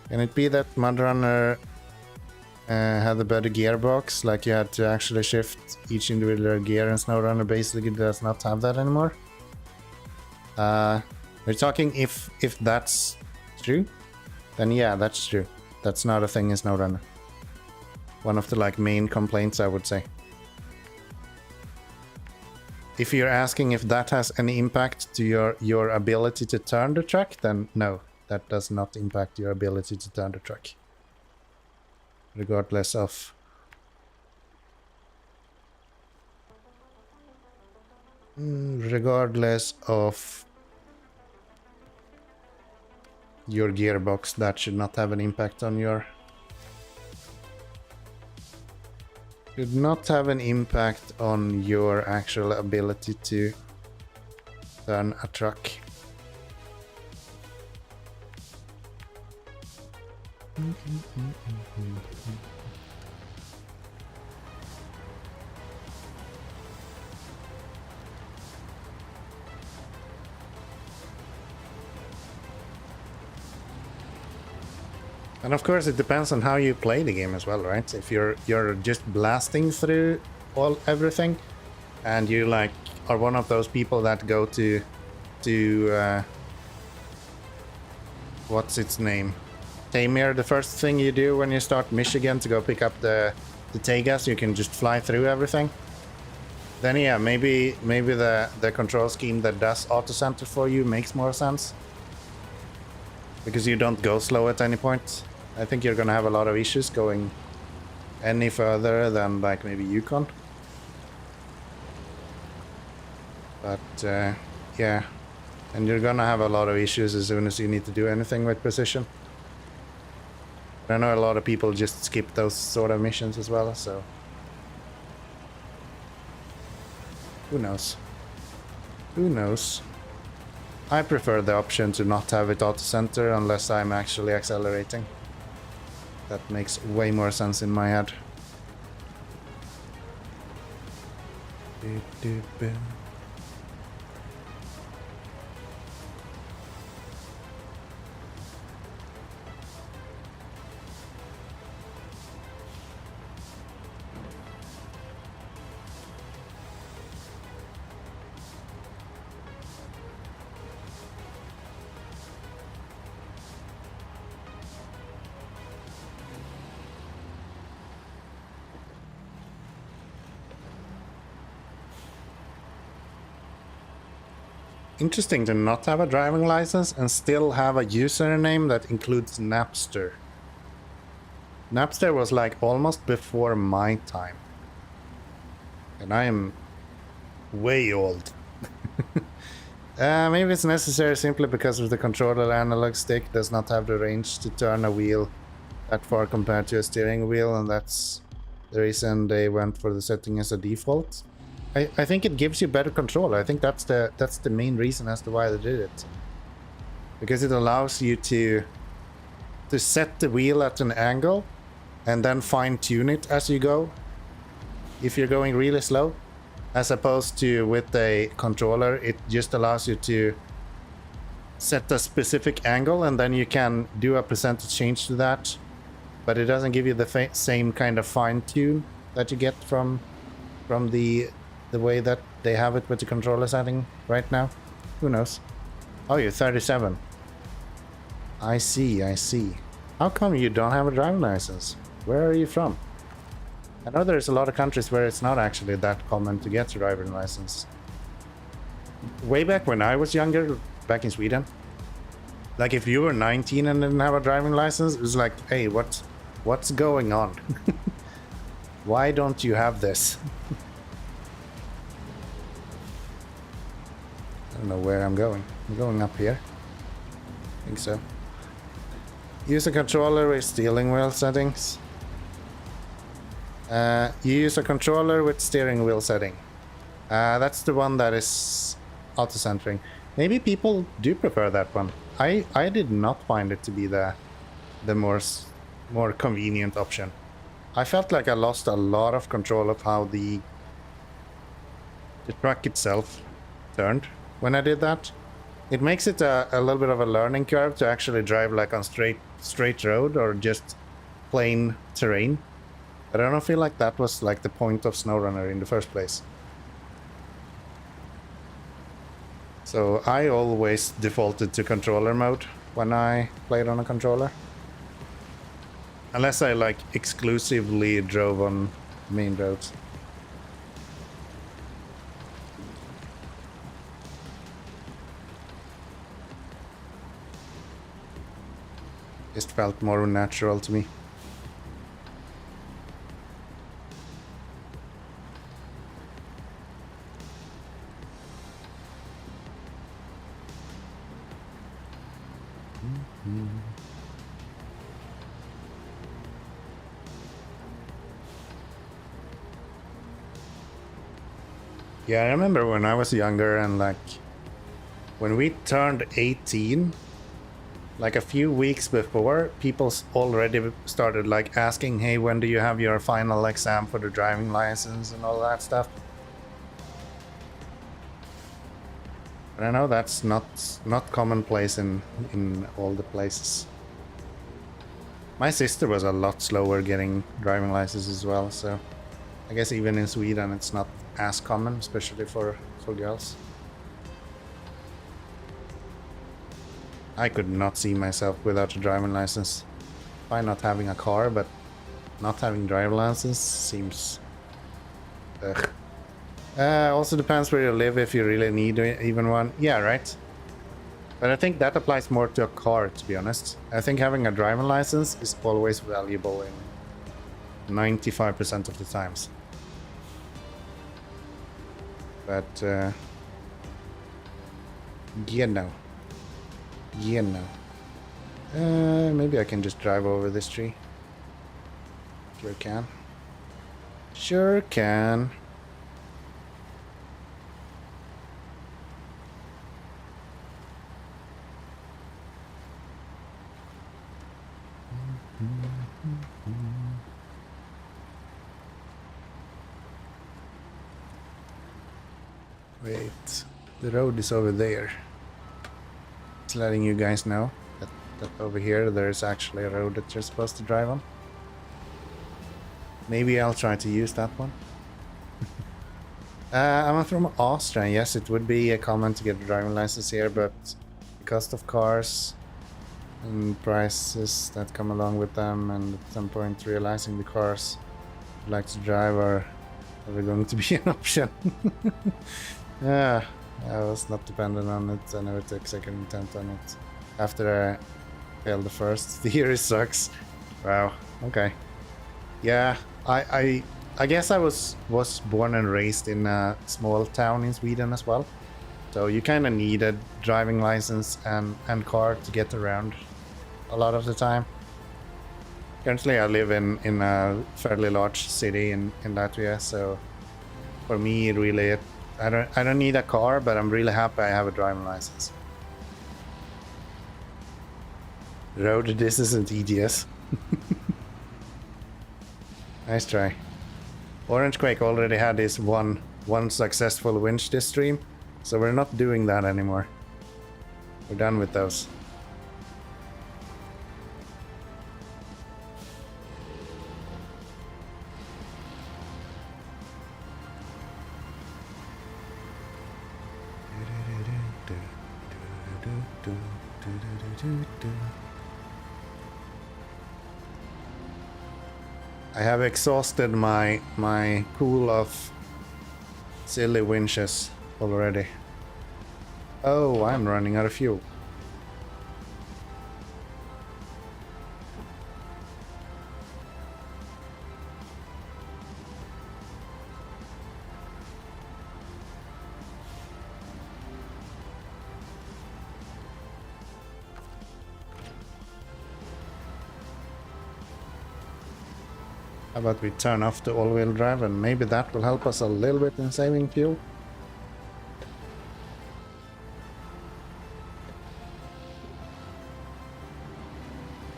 Can it be that Mudrunner had a better gearbox, like you had to actually shift each individual gear, and SnowRunner basically does not have that anymore? We're talking if that's true, then yeah, that's true. That's not a thing in SnowRunner. One of the like main complaints, I would say. If you're asking if that has any impact to your ability to turn the truck, then no, that does not impact your ability to turn the truck. Regardless of your gearbox, that should not have an impact on your actual ability to turn a truck. And of course it depends on how you play the game as well, right? If you're just blasting through everything and you like are one of those people that go to what's its name? Tamir, the first thing you do when you start Michigan to go pick up the Tegas, you can just fly through everything. Then yeah, maybe the control scheme that does auto center for you makes more sense. Because you don't go slow at any point. I think you're gonna have a lot of issues going any further than like maybe Yukon. But yeah, and you're gonna have a lot of issues as soon as you need to do anything with precision. I know a lot of people just skip those sort of missions as well, so who knows? Who knows? I prefer the option to not have it auto-center unless I'm actually accelerating. That makes way more sense in my head. Interesting to not have a driving license and still have a username that includes Napster. Napster was like almost before my time. And I am way old. Maybe it's necessary simply because of the controller analog stick does not have the range to turn a wheel that far compared to a steering wheel, and that's the reason they went for the setting as a default. I think it gives you better control. I think that's the main reason as to why they did it. Because it allows you to set the wheel at an angle and then fine-tune it as you go. If you're going really slow, as opposed to with a controller, it just allows you to set a specific angle and then you can do a percentage change to that. But it doesn't give you the same kind of fine-tune that you get from the way that they have it with the controller setting right now. Who knows? Oh, you're 37. I see, I see. How come you don't have a driving license? Where are you from? I know there's a lot of countries where it's not actually that common to get a driving license. Way back when I was younger, back in Sweden, like if you were 19 and didn't have a driving license, it was like, hey, what's going on? Why don't you have this? I don't know where I'm going. I'm going up here. I think so. Use a controller with steering wheel settings. You use a controller with steering wheel setting. That's the one that is auto-centering. Maybe people do prefer that one. I did not find it to be the more convenient option. I felt like I lost a lot of control of how the truck itself turned when I did that. It makes it a little bit of a learning curve to actually drive like on straight road or just plain terrain. But I don't feel like that was like the point of SnowRunner in the first place. So I always defaulted to controller mode when I played on a controller. Unless I like exclusively drove on main roads. Just felt more natural to me. Yeah, I remember when I was younger and like when we turned 18, like a few weeks before, people already started like asking, hey, when do you have your final exam for the driving license and all that stuff? But I know that's not commonplace in all the places. My sister was a lot slower getting driving license as well, so I guess even in Sweden it's not as common, especially for girls. I could not see myself without a driving license. Fine not having a car, but not having driving license seems... Ugh. Also depends where you live, if you really need even one. Yeah, right? But I think that applies more to a car, to be honest. I think having a driving license is always valuable in 95% of the times. But, you know. Maybe I can just drive over this tree. Sure can. Sure can. Wait, the road is over there. It's letting you guys know that over here there's actually a road that you're supposed to drive on. Maybe I'll try to use that one. I'm from Austria. Yes, it would be common to get a driving license here, but the cost of cars and prices that come along with them, and at some point realizing the cars I'd like to drive are never going to be an option. Yeah, I was not dependent on it. I never took second intent on it. After I failed the first, the year sucks. Wow. Okay. Yeah, I guess I was born and raised in a small town in Sweden as well. So you kind of need a driving license and car to get around a lot of the time. Currently I live in a fairly large city in Latvia, so for me really I don't need a car, but I'm really happy I have a driving license. Road, this isn't EGS. Nice try. Orange Quake already had this one successful winch this stream, so we're not doing that anymore. We're done with those. I have exhausted my pool of silly winches already. Oh, I'm running out of fuel. How about we turn off the all-wheel drive, and maybe that will help us a little bit in saving fuel?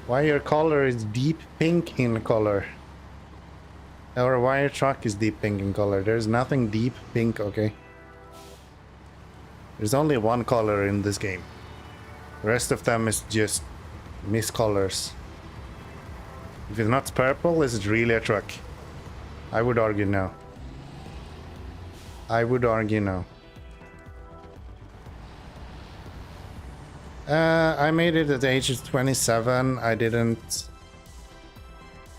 Why your color is deep pink in color? Or why your truck is deep pink in color? There's nothing deep pink, okay? There's only one color in this game. The rest of them is just miscolors. If it's not purple, is it really a truck? I would argue no. I would argue no. I made it at the age of 27. I didn't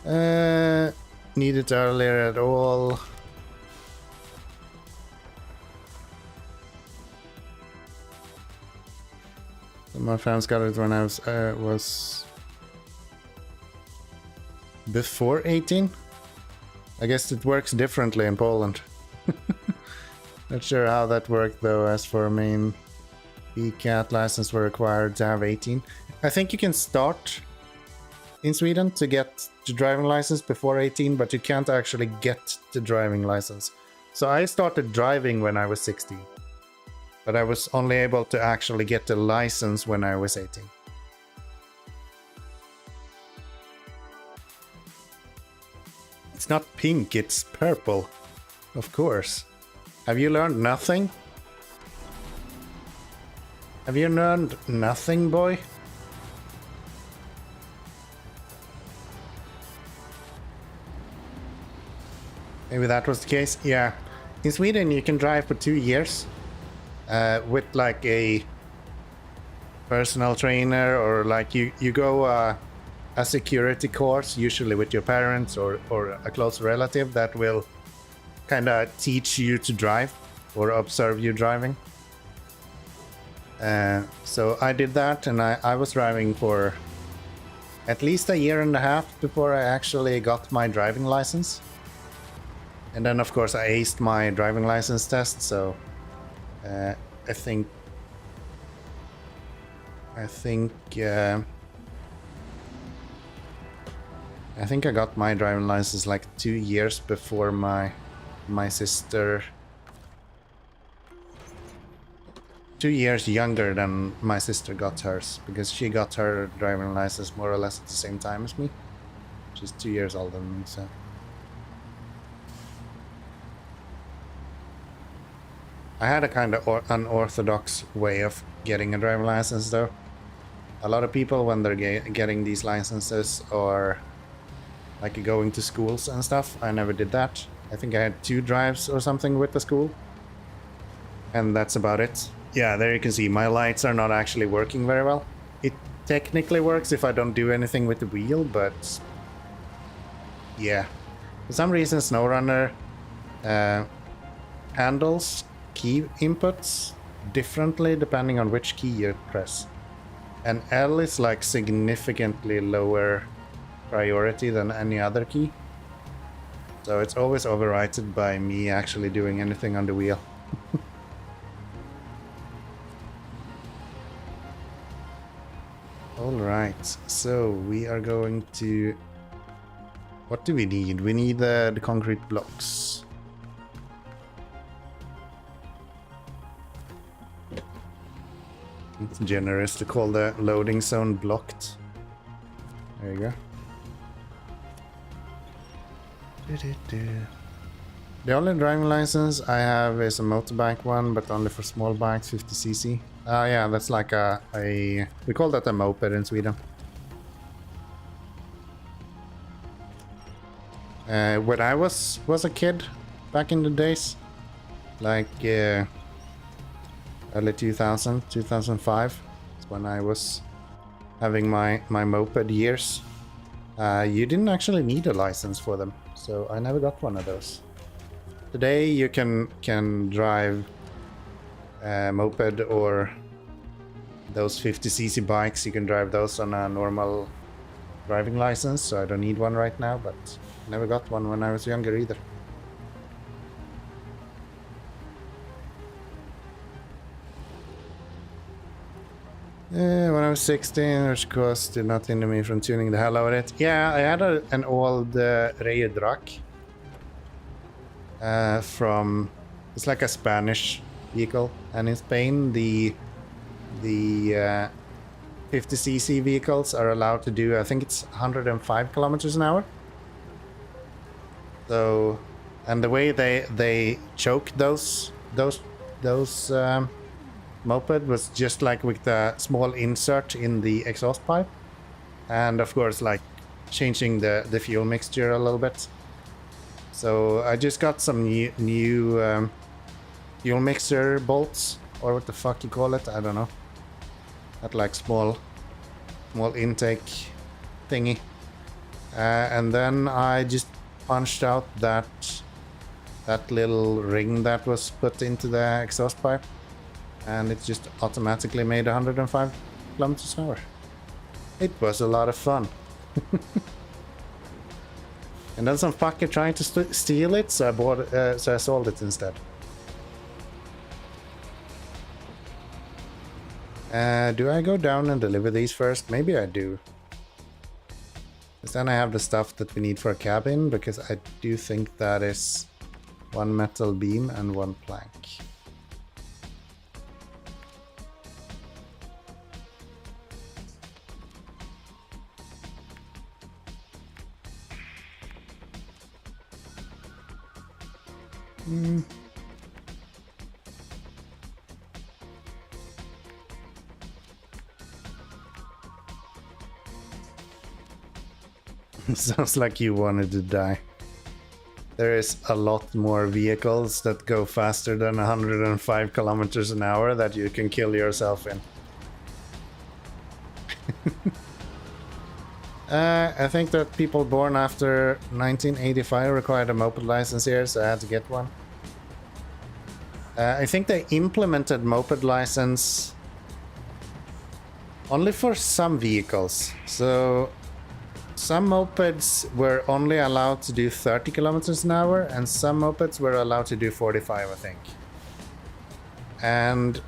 need it earlier at all. My friends got it when I was before 18. I guess it works differently in Poland. Not sure how that worked though. As for main PCAT license were required to have 18. I think you can start in Sweden to get the driving license before 18, but you can't actually get the driving license. So I started driving when I was 16, but I was only able to actually get the license when I was 18. It's not pink, it's purple. Of course. Have you learned nothing? Have you learned nothing, boy? Maybe that was the case. Yeah. In Sweden, you can drive for 2 years with like a personal trainer, or like you go a security course, usually with your parents or a close relative that will kind of teach you to drive or observe you driving. So I did that, and I was driving for at least a year and a half before I actually got my driving license. And then of course I aced my driving license test, so I think I think I got my driving license like 2 years before my sister. 2 years younger than my sister got hers, because she got her driving license more or less at the same time as me. She's 2 years older than me, so. I had a kind of unorthodox way of getting a driving license though. A lot of people, when they're getting these licenses or like going to schools and stuff, I never did that. I think I had 2 drives or something with the school. And that's about it. Yeah, there you can see my lights are not actually working very well. It technically works if I don't do anything with the wheel, but yeah. For some reason SnowRunner handles key inputs differently depending on which key you press. And L is like significantly lower priority than any other key. So it's always overridden by me actually doing anything on the wheel. Alright, so we are going to... What do we need? We need the concrete blocks. It's generous to call the loading zone blocked. There you go. The only driving license I have is a motorbike one, but only for small bikes, 50cc. Yeah, that's like we call that a moped in Sweden. When I was a kid back in the days, like early 2000, 2005, is when I was having my moped years. You didn't actually need a license for them, so I never got one of those. Today you can drive a moped or those 50cc bikes. You can drive those on a normal driving license, so I don't need one right now, but never got one when I was younger either. When I was 16, which course did not hinder me from tuning the hell out of it. Yeah, I had an old Reyedrak from... It's like a Spanish vehicle, and in Spain the 50cc vehicles are allowed to do, I think it's 105 kilometers an hour. So, and the way they choke those moped was just like with the small insert in the exhaust pipe, and of course like changing the fuel mixture a little bit. So I just got some new fuel mixer bolts, or what the fuck you call it, I don't know. That like small intake thingy, and then I just punched out that little ring that was put into the exhaust pipe, and it just automatically made 105 kilometers an hour. It was a lot of fun. And then some fucker tried to steal it, so I sold it instead. Do I go down and deliver these first? Maybe I do. Because then I have the stuff that we need for a cabin, because I do think that is 1 metal beam and 1 plank. Sounds like you wanted to die. There is a lot more vehicles that go faster than 105 kilometers an hour that you can kill yourself in. I think that people born after 1985 required a moped license here, so I had to get one. I think they implemented moped license only for some vehicles. So some mopeds were only allowed to do 30 kilometers an hour, and some mopeds were allowed to do 45, I think. And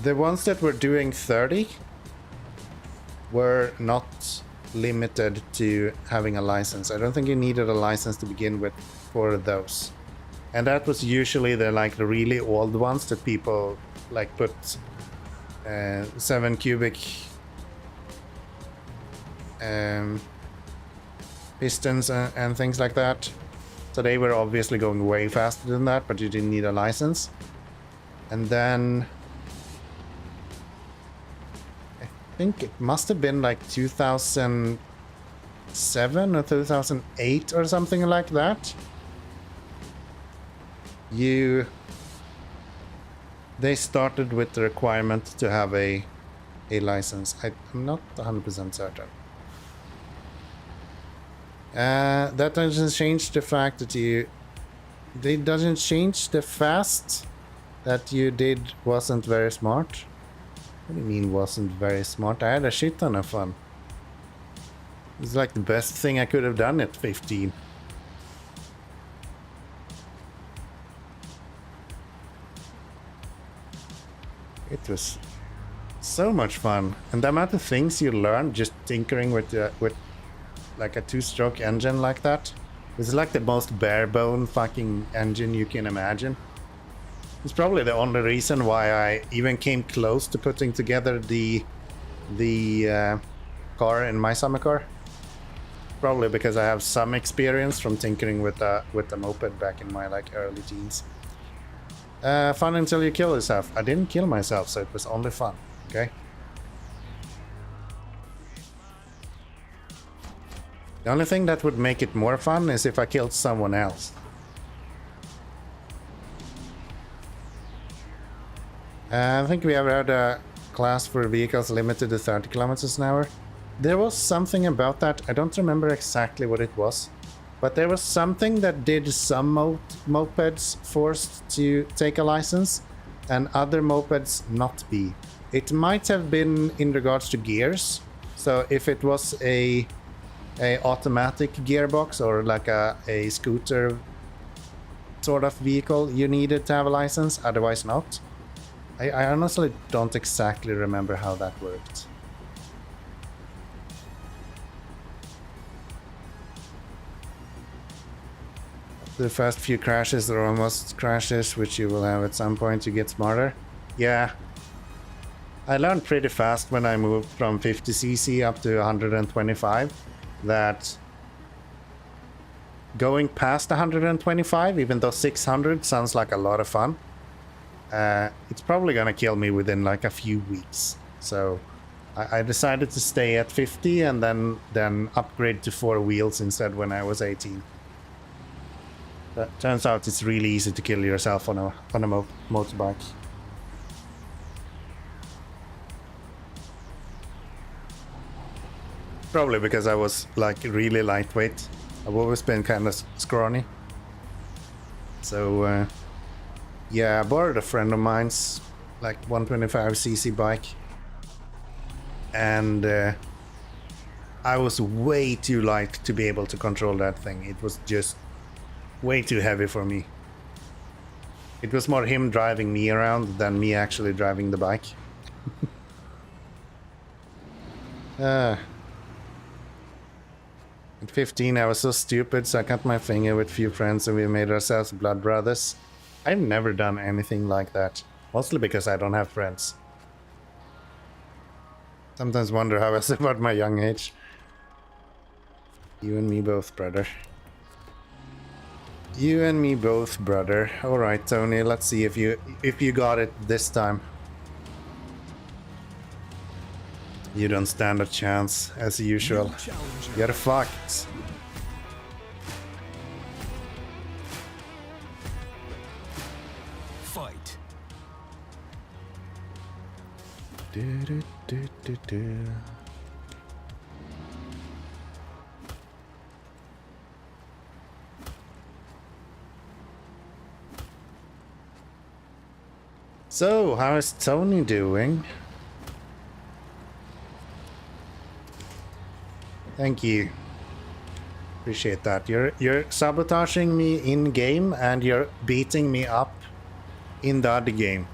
the ones that were doing 30 were not limited to having a license. I don't think you needed a license to begin with for those. And that was usually the really old ones that people like put 7 cubic pistons and things like that. So they were obviously going way faster than that, but you didn't need a license. And then I think it must have been like 2007 or 2008 or something like that. They started with the requirement to have a license. I'm not 100% certain. That doesn't change the fact that it doesn't change the fast that you did wasn't very smart. What do you mean wasn't very smart? I had a shit ton of fun. It's like the best thing I could have done at 15. It was so much fun, and the amount of things you learn just tinkering with like a 2-stroke engine like that. It's like the most bare bone fucking engine you can imagine. It's probably the only reason why I even came close to putting together the car in my summer car. Probably because I have some experience from tinkering with the moped back in my early teens. Fun until you kill yourself. I didn't kill myself, so it was only fun. Okay. The only thing that would make it more fun is if I killed someone else. I think we ever had a class for vehicles limited to 30 kilometers an hour. There was something about that. I don't remember exactly what it was. But there was something that did some mopeds forced to take a license and other mopeds not be. It might have been in regards to gears. So if it was a automatic gearbox or like a scooter sort of vehicle, you needed to have a license, otherwise not. I honestly don't exactly remember how that worked. The first few crashes are almost crashes, which you will have at some point to get smarter. Yeah. I learned pretty fast when I moved from 50cc up to 125 that going past 125, even though 600 sounds like a lot of fun, it's probably gonna kill me within like a few weeks. So I decided to stay at 50 and then upgrade to 4 wheels instead when I was 18. But turns out it's really easy to kill yourself on a motorbike. Probably because I was like really lightweight. I've always been kind of scrawny. So yeah, I borrowed a friend of mine's like 125cc bike. And I was way too light to be able to control that thing. It was just way too heavy for me. It was more him driving me around than me actually driving the bike. At 15 I was so stupid, so I cut my finger with a few friends and we made ourselves blood brothers. I've never done anything like that, mostly because I don't have friends. Sometimes wonder how I was about my young age. You and me both, brother. You and me both, brother. Alright, Tony, let's see if you got it this time. You don't stand a chance, as usual. You're fucked. Fight. So, how is Tony doing? Thank you. Appreciate that. You're sabotaging me in game and you're beating me up in the other game.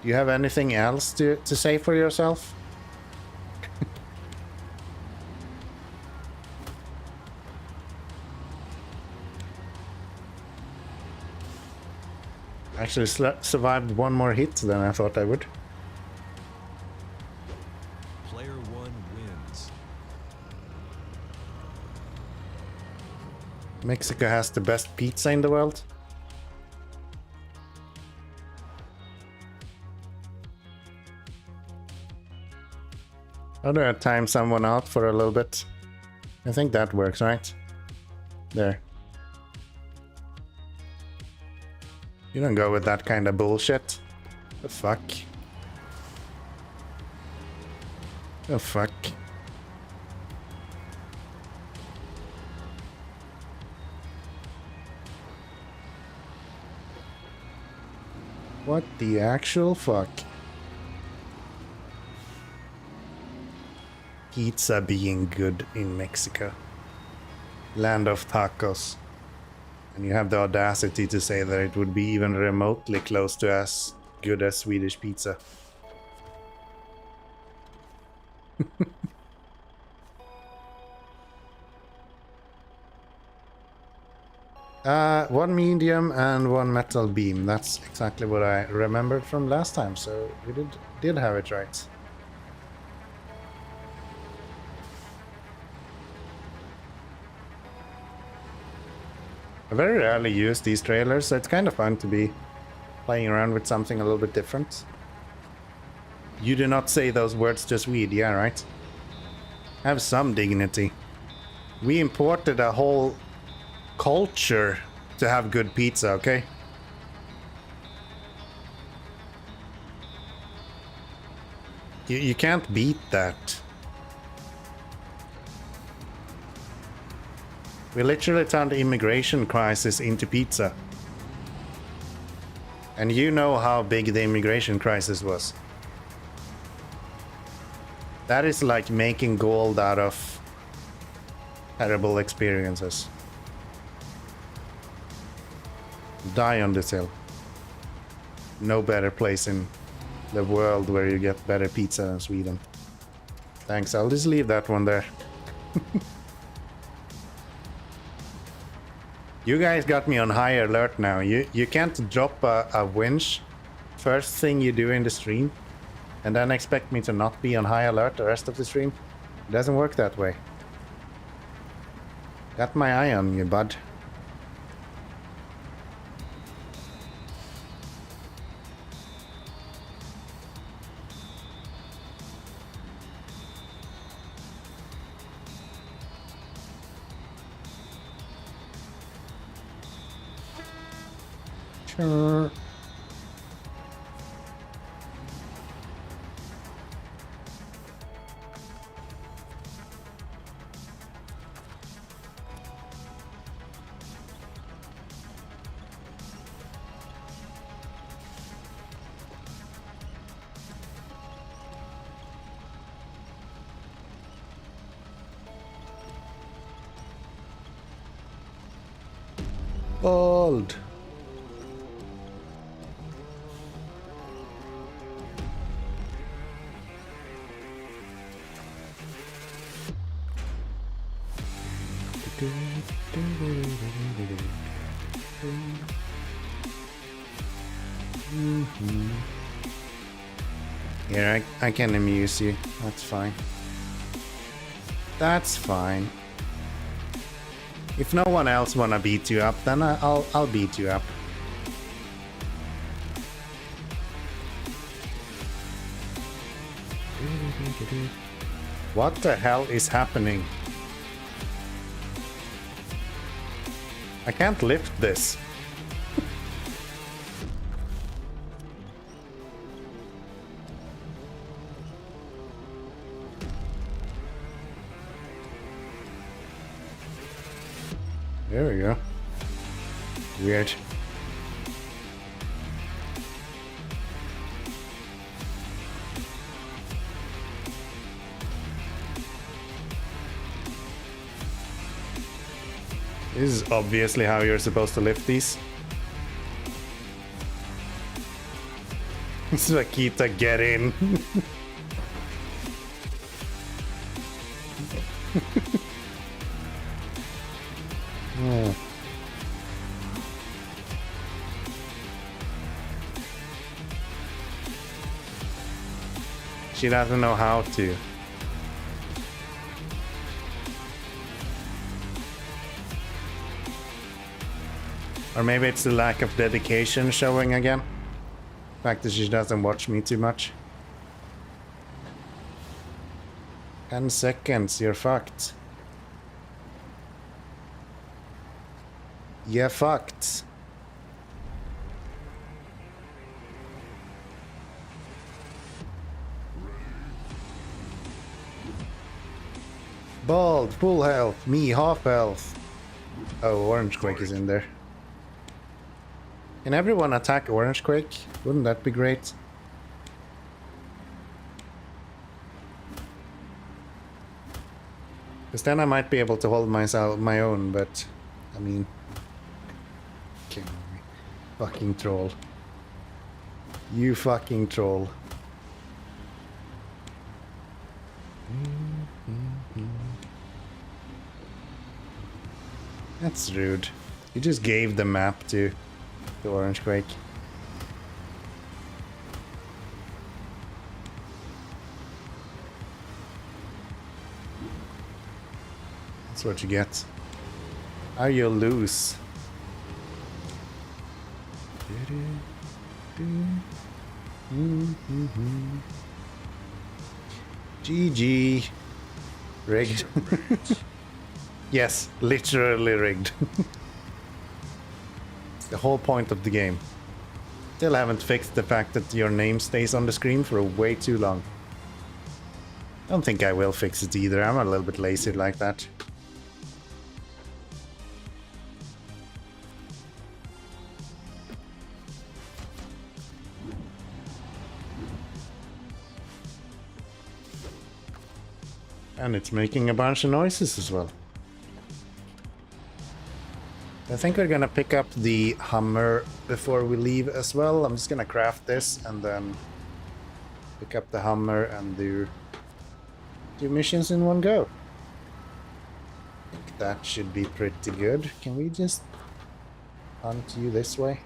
Do you have anything else to say for yourself? Actually survived one more hit than I thought I would. Player 1 wins. Mexico has the best pizza in the world. How do I time someone out for a little bit? I think that works, right? There. You don't go with that kind of bullshit. The fuck? The fuck? What the actual fuck? Pizza being good in Mexico. Land of tacos. And you have the audacity to say that it would be even remotely close to as good as Swedish pizza. One medium and one metal beam. That's exactly what I remembered from last time, so we did have it right. I very rarely use these trailers, so it's kind of fun to be playing around with something a little bit different. You do not say those words to Swede, yeah, right? Have some dignity. We imported a whole culture to have good pizza, okay? You can't beat that. We literally turned the immigration crisis into pizza. And you know how big the immigration crisis was. That is like making gold out of terrible experiences. Die on this hill. No better place in the world where you get better pizza than Sweden. Thanks, I'll just leave that one there. You guys got me on high alert now. You can't drop a winch first thing you do in the stream and then expect me to not be on high alert the rest of the stream. It doesn't work that way. Got my eye on you, bud. Sure. Old. Yeah, I can amuse you. That's fine. That's fine. If no one else wanna beat you up, then I'll beat you up. What the hell is happening? I can't lift this. There we go. Weird. This is obviously how you're supposed to lift these. Svakita, get in. She doesn't know how to. Or maybe it's the lack of dedication showing again. The fact that she doesn't watch me too much. 10 seconds, you're fucked. You're fucked. Bald, full health, me half health. Oh, Orange Quake is in there. Can everyone attack Orange Quake? Wouldn't that be great? Because then I might be able to hold my own, but I mean, kill me. Fucking troll. You fucking troll. That's rude. You just gave the map to the Orange Quake. That's what you get. How you lose. GG. Rigged. Yes, literally rigged. It's the whole point of the game. Still haven't fixed the fact that your name stays on the screen for way too long. Don't think I will fix it either. I'm a little bit lazy like that. And it's making a bunch of noises as well. I think we're gonna pick up the Hummer before we leave as well. I'm just gonna craft this and then pick up the Hummer and do 2 missions in one go. I think that should be pretty good. Can we just hunt you this way?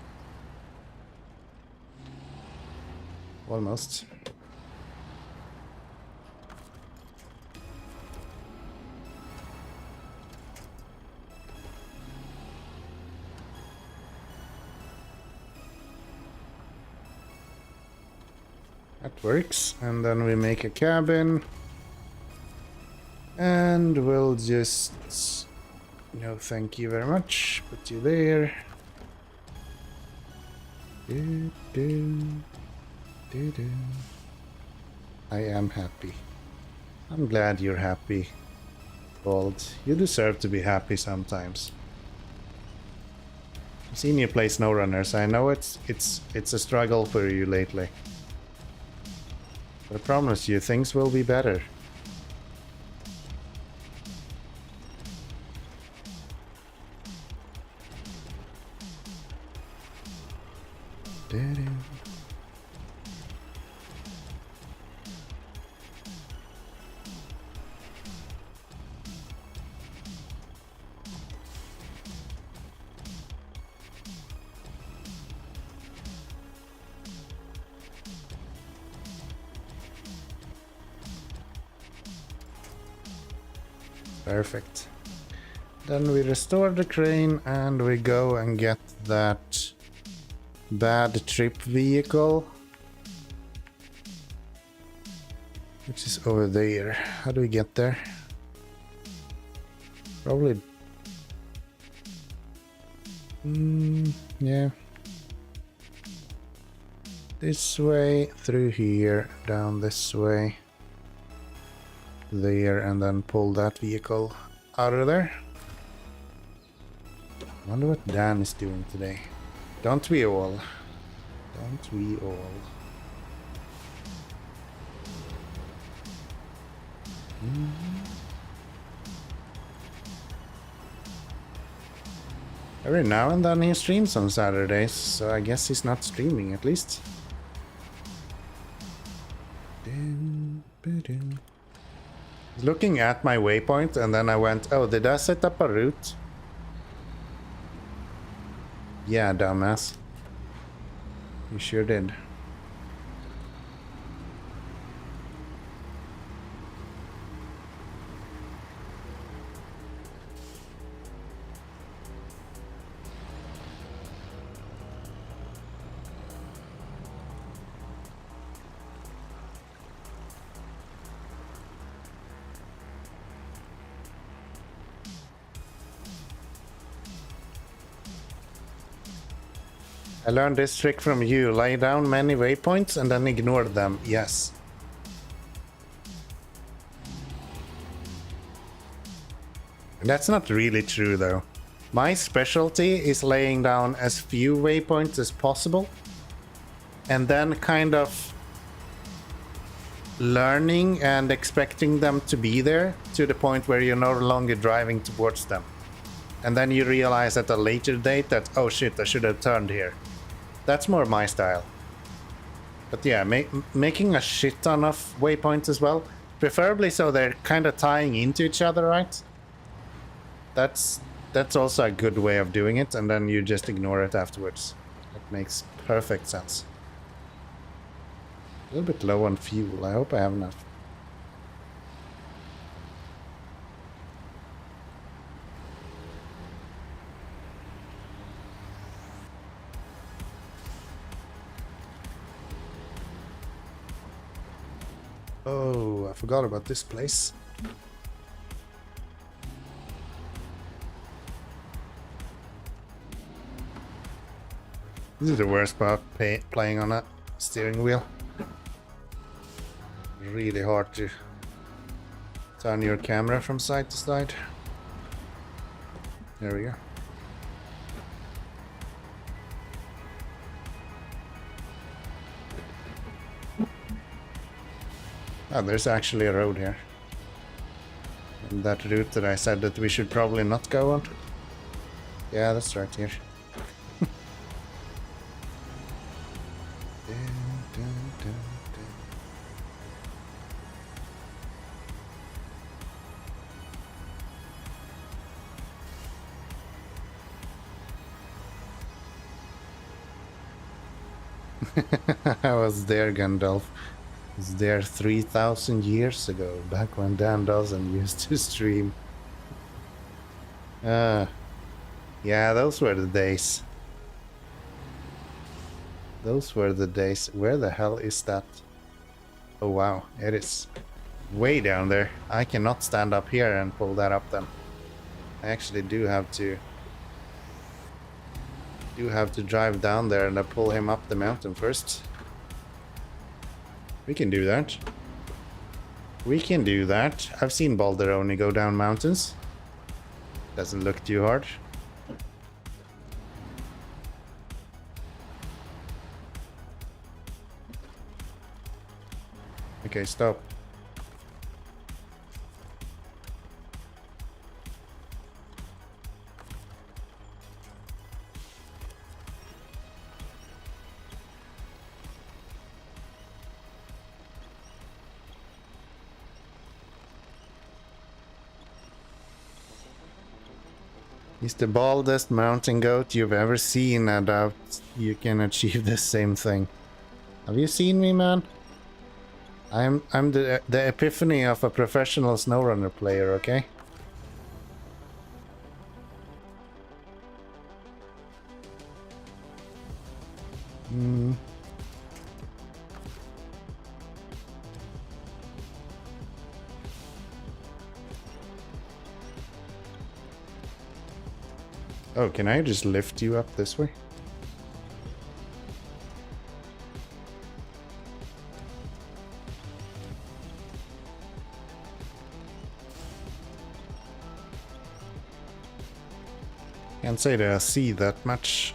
Almost. That works, and then we make a cabin, and we'll just, no thank you very much, put you there. I am happy. I'm glad you're happy, Bald. You deserve to be happy sometimes. I've seen you play SnowRunner, so I know it's a struggle for you lately. But I promise you, things will be better. Perfect. Then we restore the crane and we go and get that bad trip vehicle, which is over there. How do we get there? Probably. Yeah. This way, through here, down this way. There, and then pull that vehicle out of there. Wonder what Dan is doing today. Don't we all? Don't we all? Every now and then he streams on Saturdays, so I guess he's not streaming at least. Looking at my waypoint, and then I went, oh, did I set up a route? Yeah, dumbass. You sure did. I learned this trick from you. Lay down many waypoints and then ignore them. Yes. That's not really true though. My specialty is laying down as few waypoints as possible and then kind of learning and expecting them to be there to the point where you're no longer driving towards them. And then you realize at a later date that, oh shit, I should have turned here. That's more my style. But yeah, making a shit ton of waypoints as well, preferably so they're kind of tying into each other, right? That's also a good way of doing it, and then you just ignore it afterwards. That makes perfect sense. A little bit low on fuel. I hope I have enough. Oh, I forgot about this place. This is the worst part, playing on a steering wheel. Really hard to turn your camera from side to side. There we go. Oh, there's actually a road here. And that route that I said that we should probably not go on. Yeah, that's right here. I was there, Gandalf. I was there 3,000 years ago, back when Dan Dawson used to stream. Yeah, those were the days. Those were the days. Where the hell is that? Oh wow, it is way down there. I cannot stand up here and pull that up then. I actually do have to drive down there and pull him up the mountain first. We can do that. We can do that. I've seen Balderoni go down mountains. Doesn't look too hard. Okay, stop. He's the baldest mountain goat you've ever seen. I doubt you can achieve the same thing. Have you seen me, man? I'm the epiphany of a professional SnowRunner player, okay? Oh, can I just lift you up this way? Can't say that I see that much.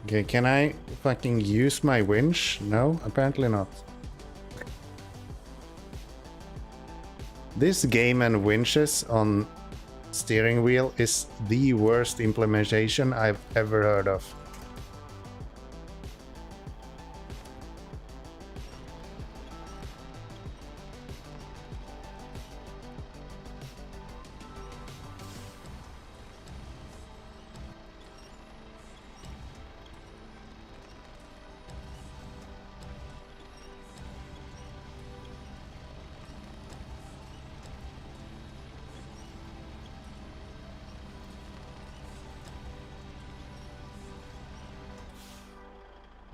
Okay, can I fucking use my winch? No, apparently not. This game and winches on steering wheel is the worst implementation I've ever heard of.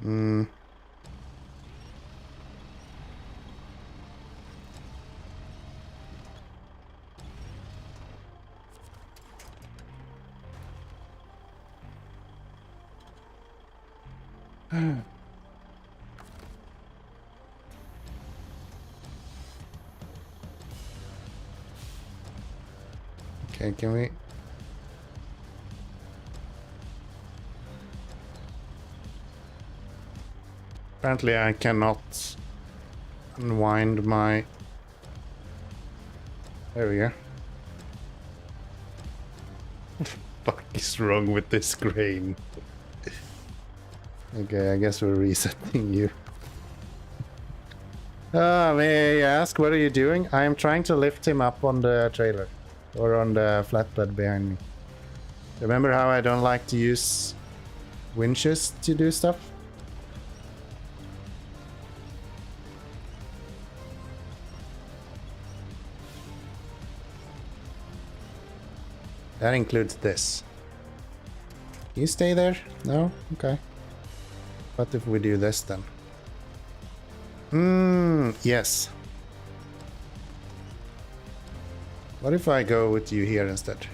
Hmm. Okay, can we... Apparently I cannot unwind my... There we go. What the fuck is wrong with this crane? Okay, I guess we're resetting you. May I ask, what are you doing? I am trying to lift him up on the trailer. Or on the flatbed behind me. Remember how I don't like to use winches to do stuff? That includes this. Can you stay there? No? Okay. What if we do this then? Yes. What if I go with you here instead?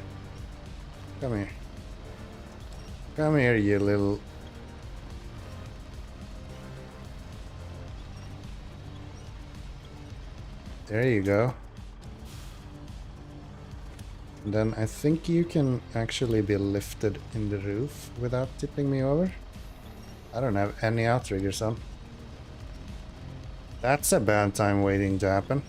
Come here. Come here, you little... There you go. And then I think you can actually be lifted in the roof without tipping me over. I don't have any outriggers on. That's a bad time waiting to happen.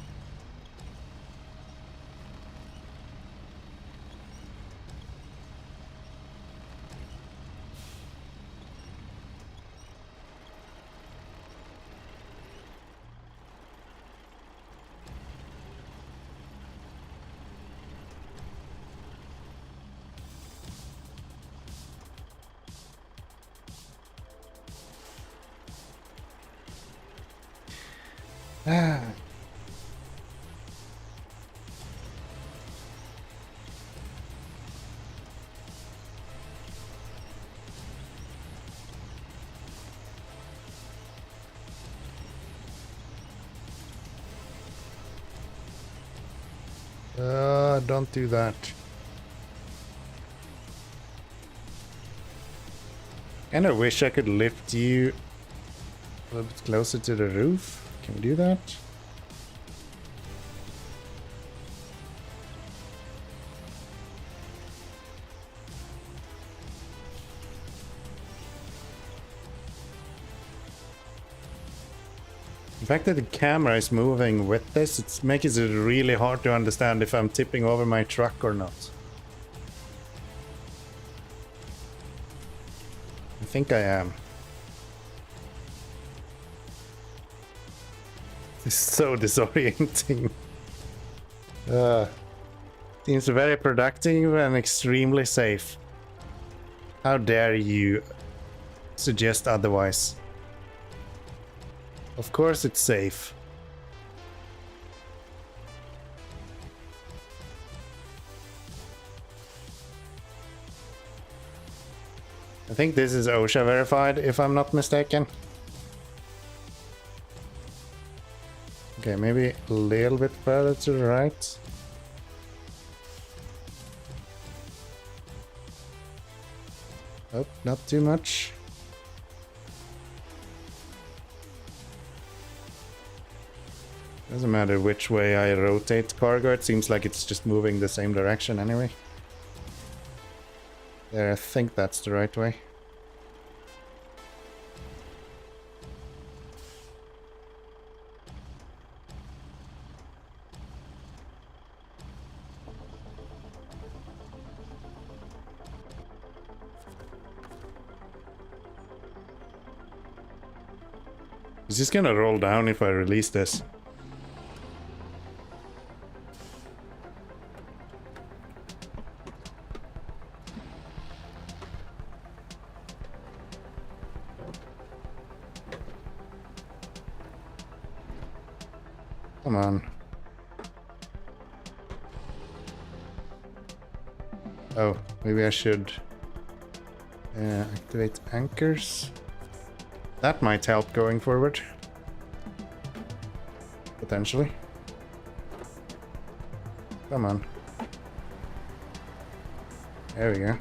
Don't do that. Kinda wish I could lift you a little bit closer to the roof. Can we do that? The fact that the camera is moving with this, it makes it really hard to understand if I'm tipping over my truck or not. I think I am. This is so disorienting. Seems very productive and extremely safe. How dare you suggest otherwise? Of course it's safe. I think this is OSHA verified, if I'm not mistaken. Okay, maybe a little bit further to the right. Oh, not too much. Doesn't matter which way I rotate cargo, it seems like it's just moving the same direction anyway. There, I think that's the right way. Is this gonna roll down if I release this? Come on. Oh, maybe I should activate anchors. That might help going forward. Potentially. Come on. There we go.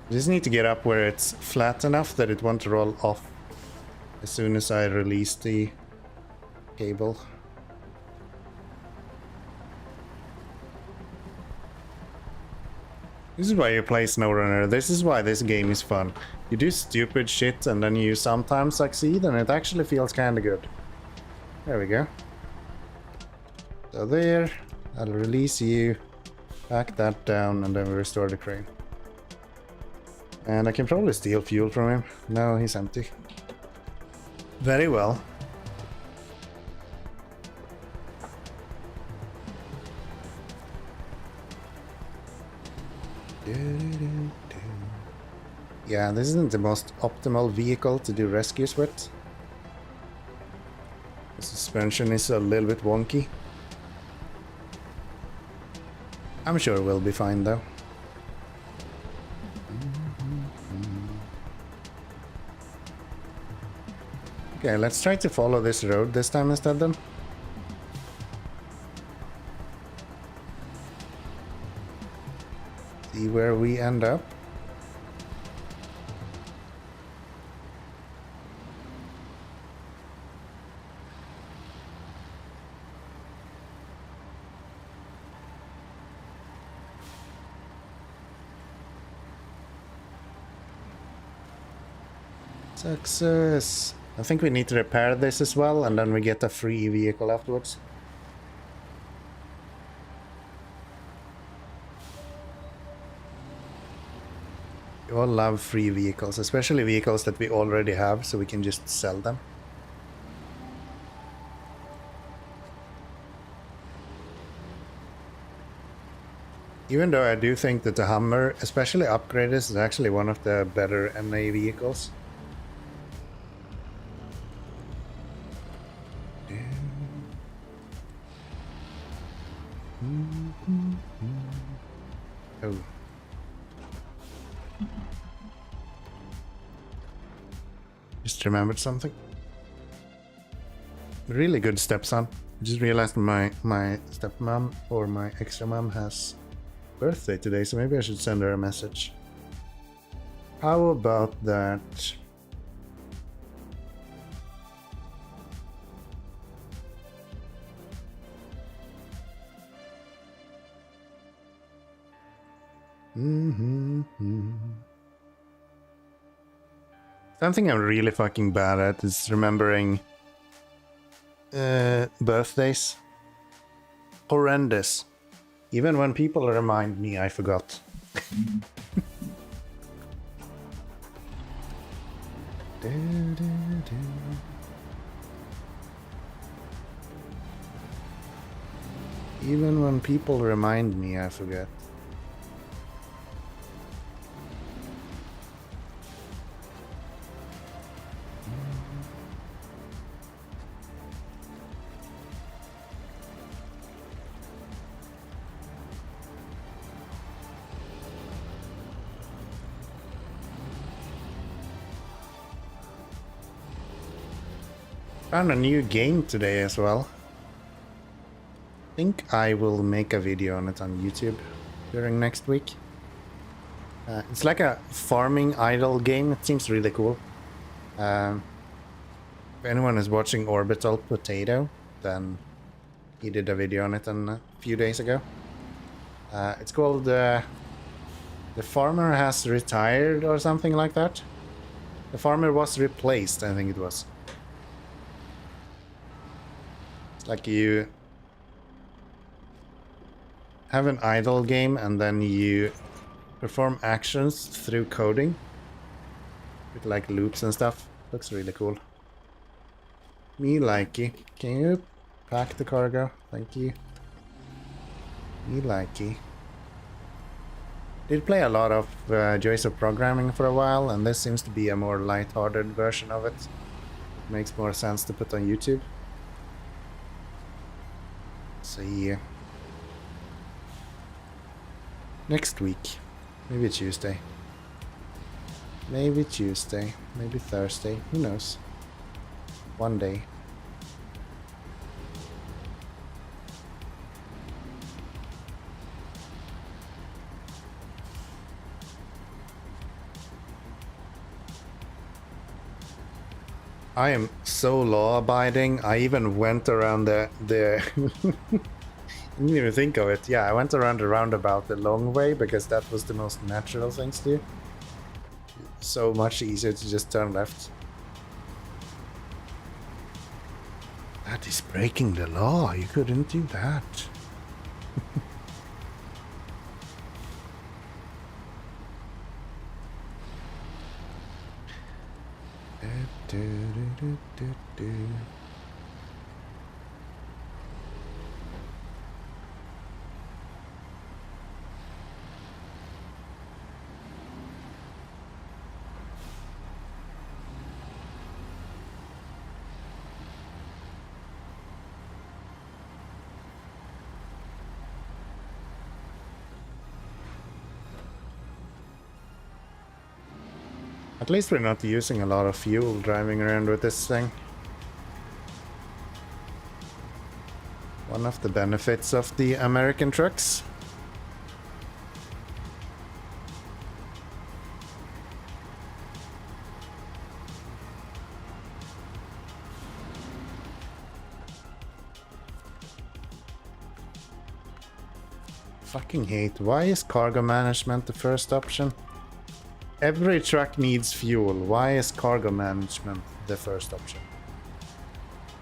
Just need to get up where it's flat enough that it won't roll off as soon as I release the cable. This is why you play SnowRunner. This is why this game is fun. You do stupid shit and then you sometimes succeed and it actually feels kinda good. There we go. So there, I'll release you, back that down, and then we restore the crane. And I can probably steal fuel from him. No, he's empty. Very well. Yeah, this isn't the most optimal vehicle to do rescues with. The suspension is a little bit wonky. I'm sure we'll be fine though. Okay, let's try to follow this road this time instead then. See where we end up. Success! I think we need to repair this as well, and then we get a free vehicle afterwards. We all love free vehicles, especially vehicles that we already have, so we can just sell them. Even though I do think that the Hummer, especially upgraded, is actually one of the better NA vehicles. Oh. Just remembered something. Really good stepson. I just realized my stepmom or my extra mom has birthday today, so maybe I should send her a message. How about that? Something I'm really fucking bad at is remembering birthdays. Horrendous. Even when people remind me, I forgot. Even when people remind me, I forget. Found a new game today as well. I think I will make a video on it on YouTube during next week. It's like a farming idle game. It seems really cool. If anyone is watching Orbital Potato, then he did a video on it a few days ago. It's called The Farmer Has Retired or something like that. The farmer was replaced, I think it was. It's like you have an idle game and then you perform actions through coding with like loops and stuff. Looks really cool. Me likey. Can you pack the cargo? Thank you. Me likey. Did play a lot of Joys of Programming for a while, and this seems to be a more light-hearted version of it. Makes more sense to put on YouTube. So yeah. Next week. Maybe Tuesday. Maybe Tuesday. Maybe Thursday. Who knows? One day. I am so law-abiding. I even went around the I didn't even think of it. Yeah, I went around the roundabout the long way because that was the most natural thing to do. So much easier to just turn left. That is breaking the law. You couldn't do that. At least we're not using a lot of fuel driving around with this thing. One of the benefits of the American trucks. Fucking hate. Why is cargo management the first option? Every truck needs fuel. Why is cargo management the first option?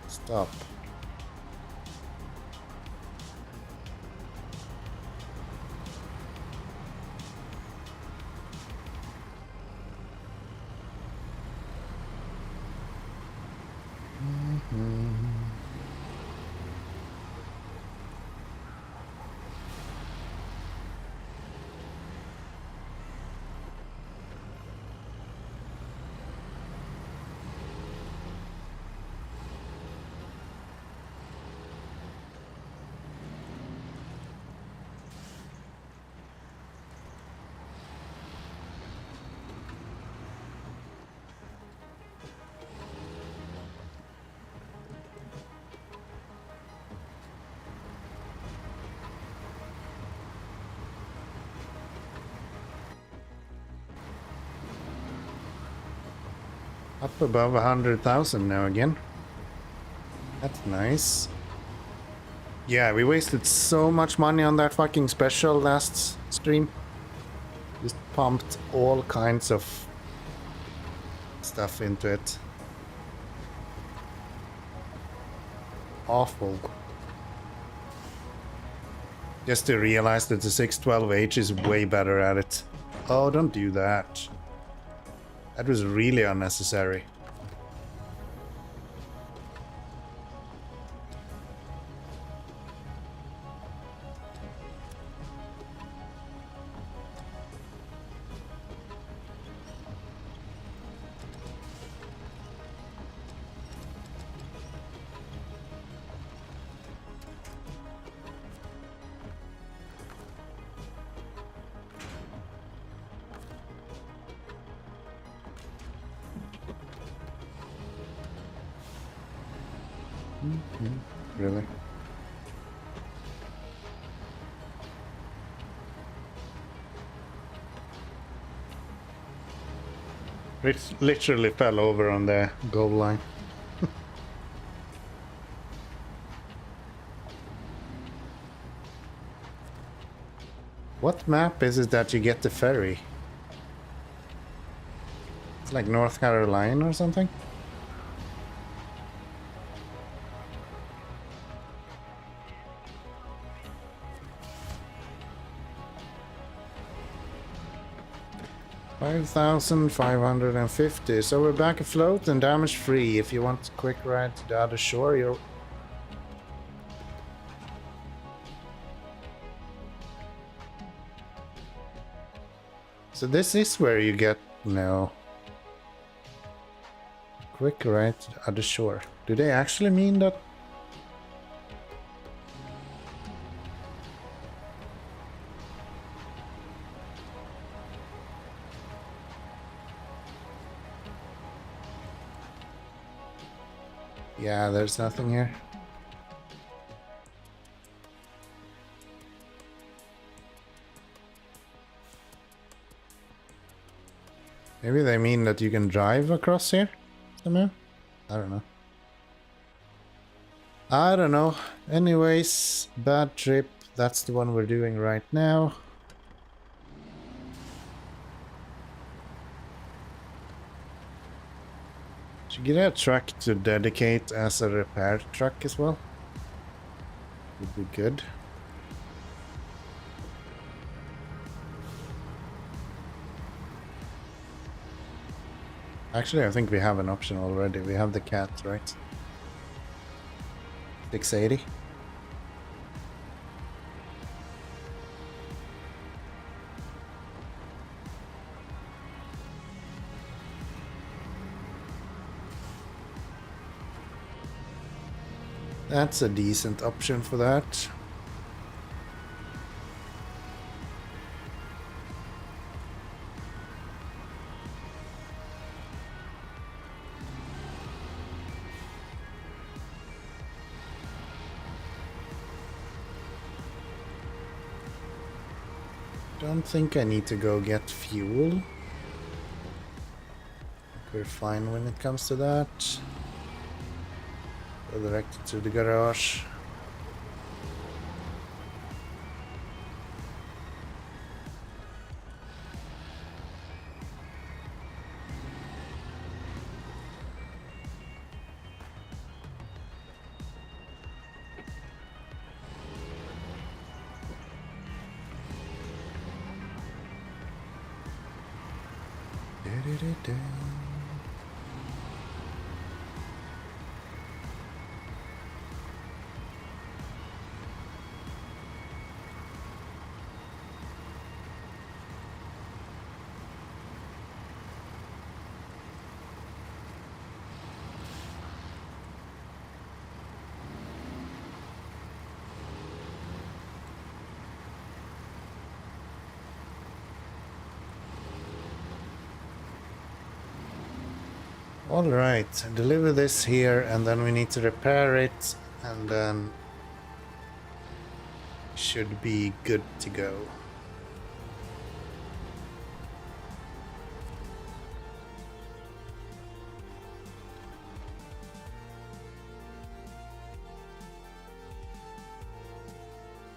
Stop. Up above 100,000 now again. That's nice. Yeah, we wasted so much money on that fucking special last stream. Just pumped all kinds of stuff into it. Awful. Just to realize that the 612H is way better at it. Oh, don't do that. That was really unnecessary. Really? It literally fell over on the goal line. What map is it that you get the ferry? It's like North Carolina or something? $5,550. So we're back afloat and damage free. If you want a quick ride to the other shore, you're... So this is where you get... No. Quick ride to the other shore. Do they actually mean that? Yeah, there's nothing here. Maybe they mean that you can drive across here somehow? I don't know. I don't know. Anyways, bad trip. That's the one we're doing right now. Should get a truck to dedicate as a repair truck as well. Would be good. Actually, I think we have an option already. We have the cat, right? 680. That's a decent option for that. Don't think I need to go get fuel. We're fine when it comes to that. Go direct to the garage. Alright, deliver this here and then we need to repair it and then should be good to go.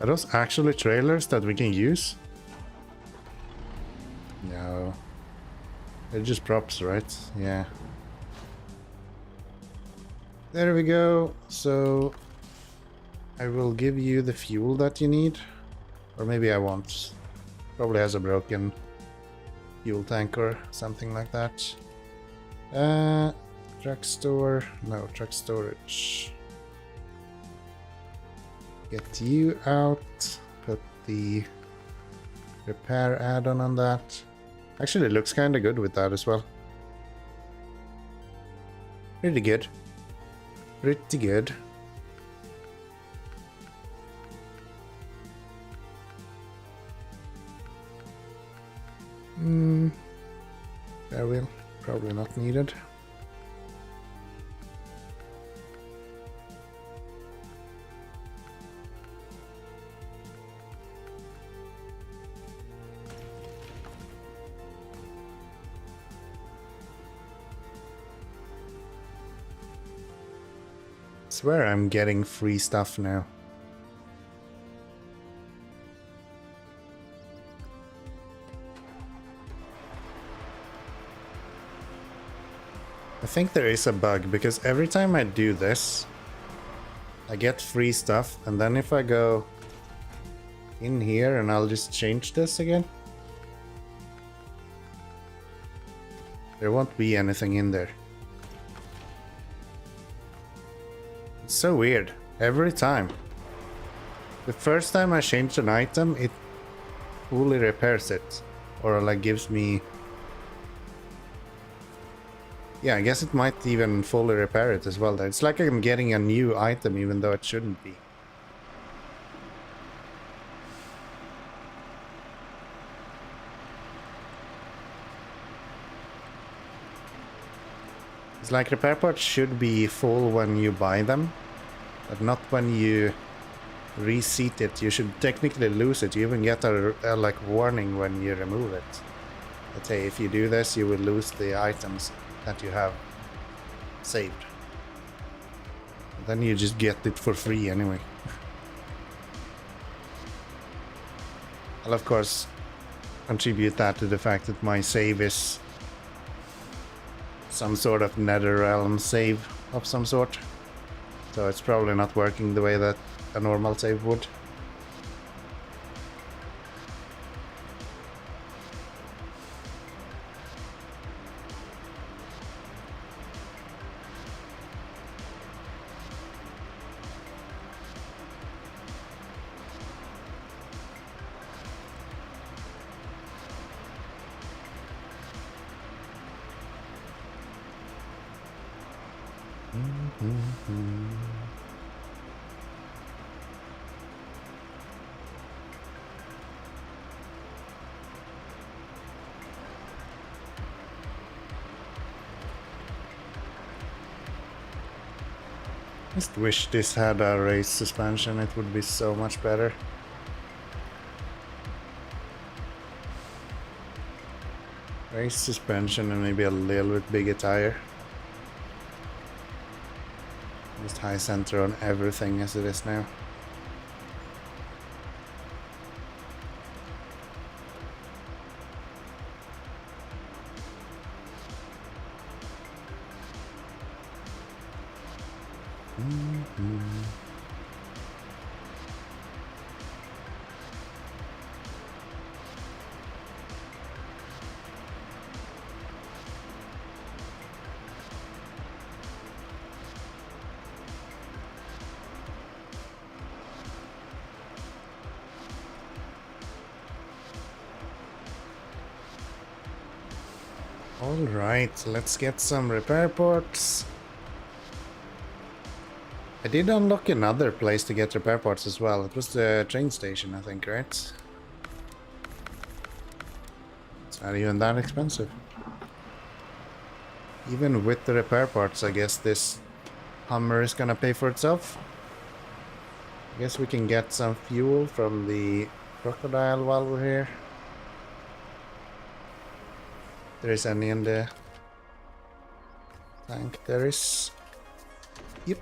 Are those actually trailers that we can use? No. They're just props, right? Yeah. There we go. So I will give you the fuel that you need. Or maybe I won't. Probably has a broken fuel tank or something like that. Truck store. No, truck storage. Get you out. Put the repair add-on on that. Actually, it looks kind of good with that as well. Pretty good. Pretty good. There will. Probably not needed. I swear I'm getting free stuff now. I think there is a bug because every time I do this, I get free stuff, and then if I go in here and I'll just change this again, there won't be anything in there. It's so weird. Every time. The first time I change an item, it fully repairs it. Or like gives me... Yeah, I guess it might even fully repair it as well. It's like I'm getting a new item even though it shouldn't be. It's like repair parts should be full when you buy them, but not when you reseat it. You should technically lose it. You even get a like warning when you remove it. Let's say if you do this, you will lose the items that you have saved. Then you just get it for free anyway. I'll of course contribute that to the fact that my save is some sort of nether realm save of some sort. So it's probably not working the way that a normal save would. Just wish this had a race suspension, it would be so much better. Race suspension and maybe a little bit bigger tire. Just high center on everything as it is now. Alright, let's get some repair parts. I did unlock another place to get repair parts as well. It was the train station, I think, right? It's not even that expensive. Even with the repair parts, I guess this Hummer is gonna pay for itself. I guess we can get some fuel from the crocodile while we're here. There is any in the tank. There is. Yep.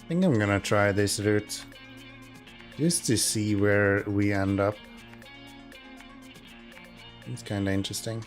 I think I'm gonna try this route just to see where we end up. It's kind of interesting.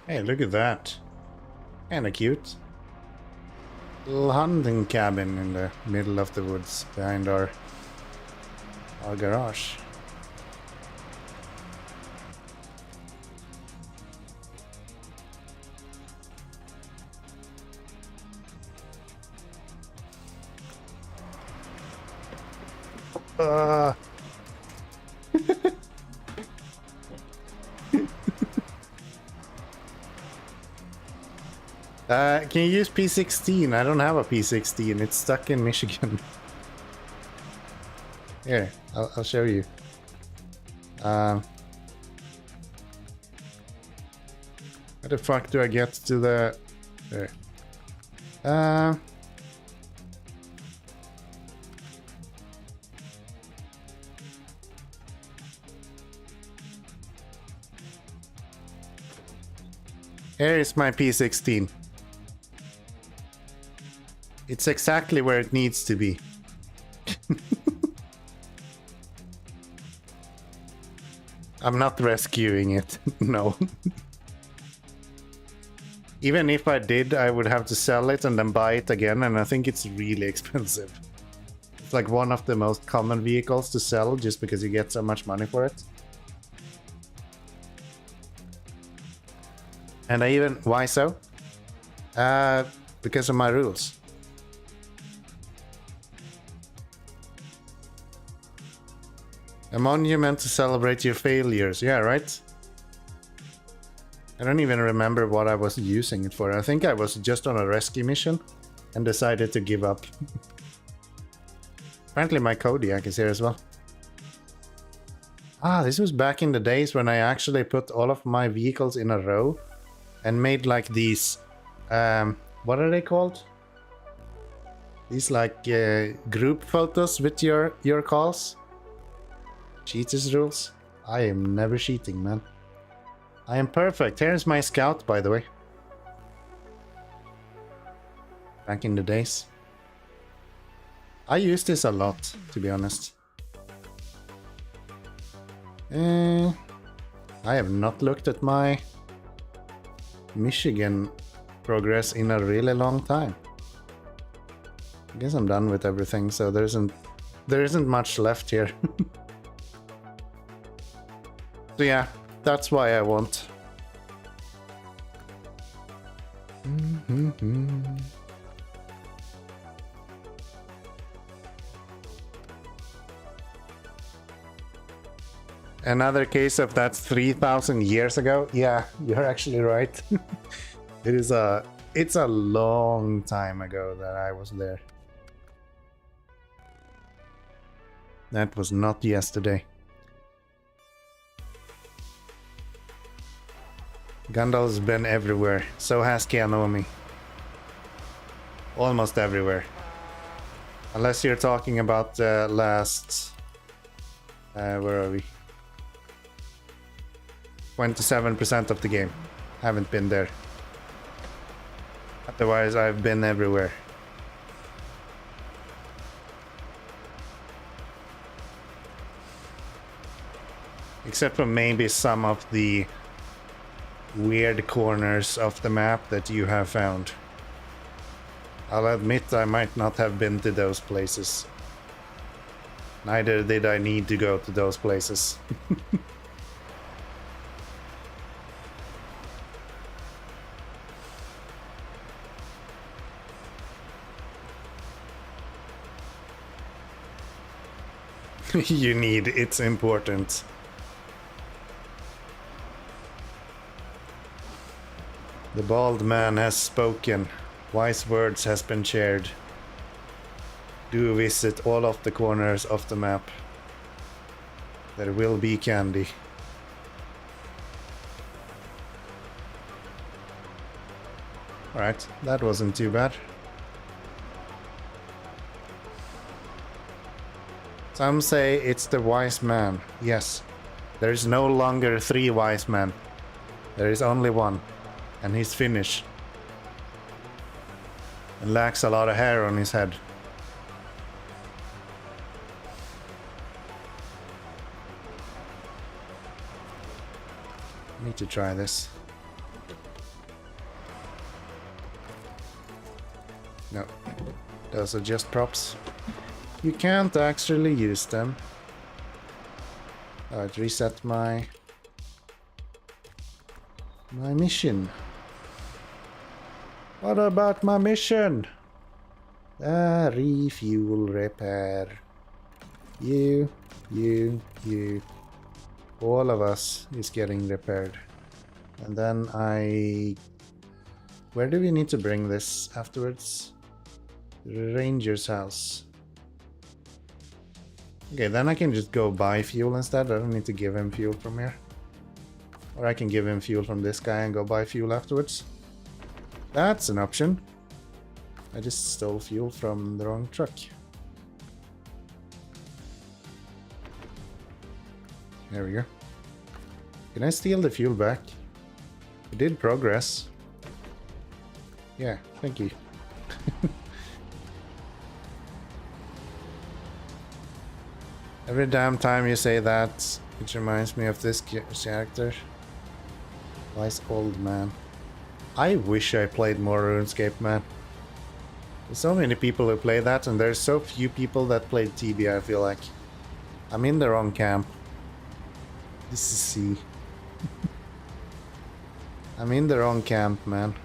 Hey, look at that. Kinda cute. Little hunting cabin in the middle of the woods behind our garage. Can you use P16? I don't have a P16. It's stuck in Michigan. Here, I'll show you. How the fuck do I get to the... There. Here is my P16. It's exactly where it needs to be. I'm not rescuing it, no. Even if I did, I would have to sell it and then buy it again, and I think it's really expensive. It's like one of the most common vehicles to sell just because you get so much money for it. And I even... Why so? Because of my rules. A monument to celebrate your failures. Yeah, right? I don't even remember what I was using it for. I think I was just on a rescue mission and decided to give up. Apparently my Kodiak is here as well. Ah, this was back in the days when I actually put all of my vehicles in a row and made like these... what are they called? These like group photos with your calls. Cheaters rules. I am never cheating, man. I am perfect. Here's my scout, by the way. Back in the days. I use this a lot, to be honest. I have not looked at my Michigan progress in a really long time. I guess I'm done with everything, so there isn't much left here. So yeah, that's why I want. Another case of that's 3,000 years ago. Yeah, you're actually right. It's a long time ago that I was there. That was not yesterday. Gandalf's been everywhere. So has Kianomi. Almost everywhere. Unless you're talking about the last... where are we? 27% of the game. Haven't been there. Otherwise, I've been everywhere. Except for maybe some of the weird corners of the map that you have found. I'll admit I might not have been to those places. Neither did I need to go to those places. You need, it's important. The bald man has spoken. Wise words has been shared. Do visit all of the corners of the map. There will be candy. Alright, that wasn't too bad. Some say it's the wise man. Yes, there is no longer 3 wise men. There is only one. And he's Finnish. And lacks a lot of hair on his head. Need to try this. No, those are just props. You can't actually use them. Alright, reset my mission. What about my mission? Refuel repair. You. All of us is getting repaired. And then where do we need to bring this afterwards? Ranger's house. Okay, then I can just go buy fuel instead. I don't need to give him fuel from here. Or I can give him fuel from this guy and go buy fuel afterwards. That's an option. I just stole fuel from the wrong truck. There we go. Can I steal the fuel back? We did progress. Yeah, thank you. Every damn time you say that, it reminds me of this character. Wise old man. I wish I played more RuneScape, man. There's so many people who play that, and there's so few people that played TB, I feel like. I'm in the wrong camp. This is C. I'm in the wrong camp, man.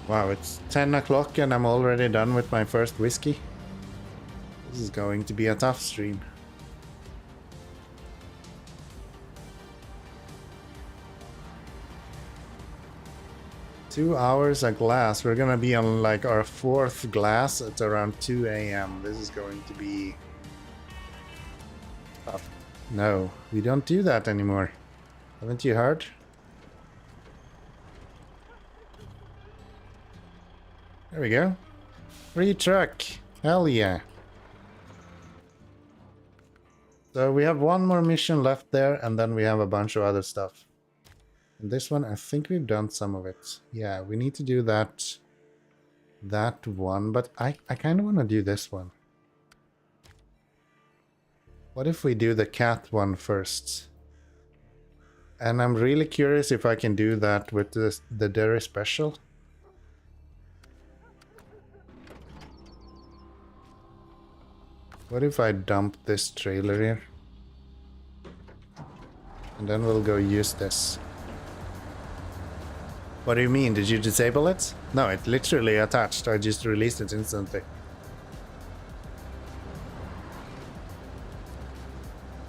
Wow, it's 10 o'clock and I'm already done with my first whiskey. This is going to be a tough stream. Two hours a glass. We're gonna be on like our fourth glass at around 2 a.m. This is going to be tough. No, we don't do that anymore. Haven't you heard? There we go. Free truck. Hell yeah. So we have one more mission left there, and then we have a bunch of other stuff. And this one, I think we've done some of it. Yeah, we need to do that one, but I kind of want to do this one. What if we do the cat one first? And I'm really curious if I can do that with the dairy special. What if I dump this trailer here? And then we'll go use this. What do you mean? Did you disable it? No, it literally attached. I just released it instantly.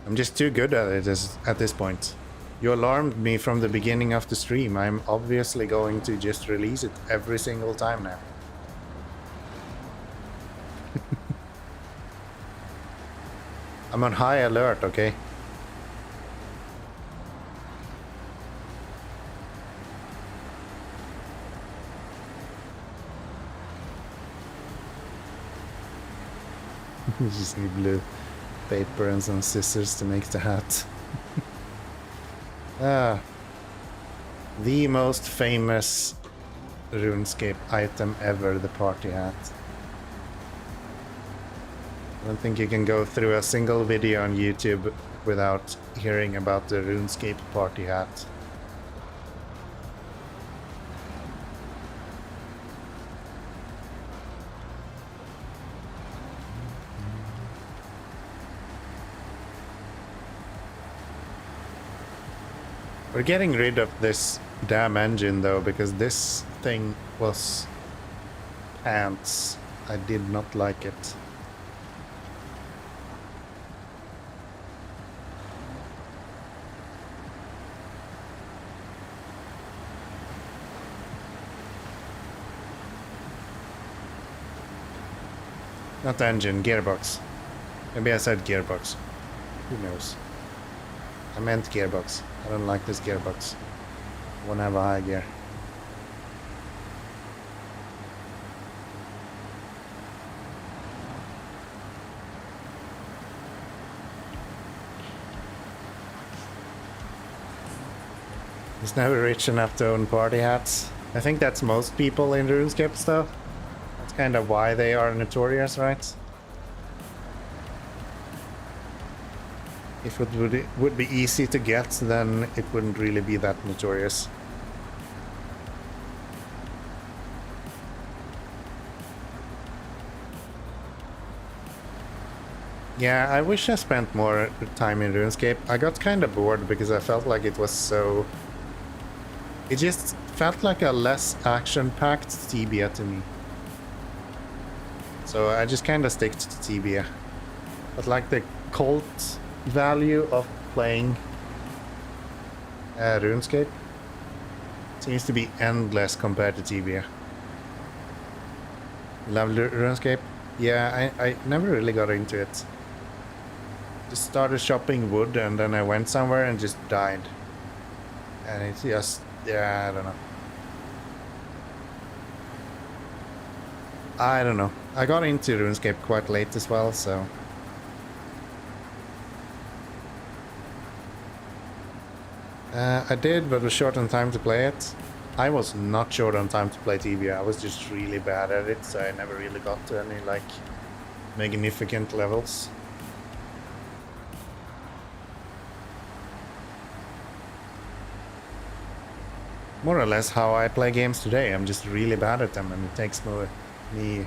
I'm just too good at it at this point. You alarmed me from the beginning of the stream. I'm obviously going to just release it every single time now. I'm on high alert, okay? You just need blue paper and some scissors to make the hat. The most famous RuneScape item ever, the party hat. I don't think you can go through a single video on YouTube without hearing about the RuneScape party hat. We're getting rid of this damn engine though, because this thing was pants. I did not like it. Not engine, gearbox. Maybe I said gearbox. Who knows? I meant gearbox. I don't like this gearbox. I want to have a high gear. He's never rich enough to own party hats. I think that's most people in RuneScape stuff. That's kind of why they are notorious, right? If it would be easy to get, then it wouldn't really be that notorious. Yeah, I wish I spent more time in RuneScape. I got kind of bored because I felt like it was so... It just felt like a less action-packed Tibia to me. So I just kind of stick to Tibia. But like the cult value of playing RuneScape seems to be endless compared to Tibia. Love RuneScape? Yeah, I never really got into it. Just started shopping wood and then I went somewhere and just died. And it's just, yeah, I don't know. I got into RuneScape quite late as well, so... I did, but was short on time to play it. I was not short on time to play Tibia. I was just really bad at it, so I never really got to any, like, magnificent levels. More or less how I play games today. I'm just really bad at them, and it takes me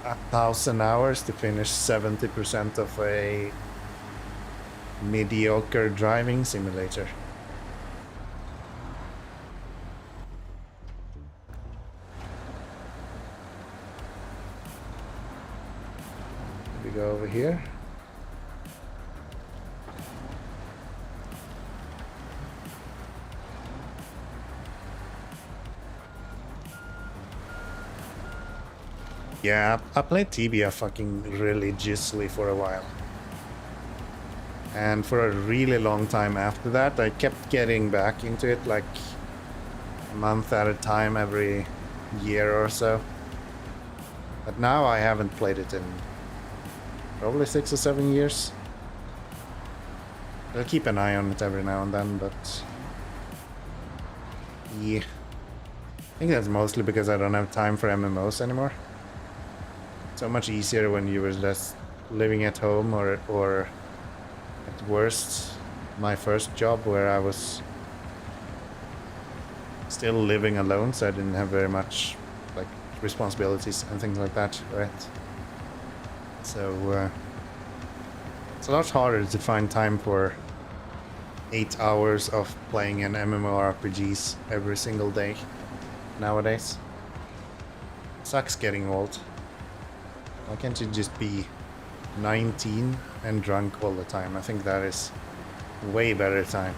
1,000 hours to finish 70% of a mediocre driving simulator. We go over here. Yeah, I played Tibia fucking religiously for a while. And for a really long time after that, I kept getting back into it like a month at a time every year or so. But now I haven't played it in probably 6 or 7 years. I'll keep an eye on it every now and then, but... yeah. I think that's mostly because I don't have time for MMOs anymore. So much easier when you were just living at home or at worst my first job where I was still living alone, so I didn't have very much like responsibilities and things like that, right? So it's a lot harder to find time for 8 hours of playing an MMORPGs every single day nowadays. Sucks getting old. Why can't you just be 19 and drunk all the time? I think that is way better time.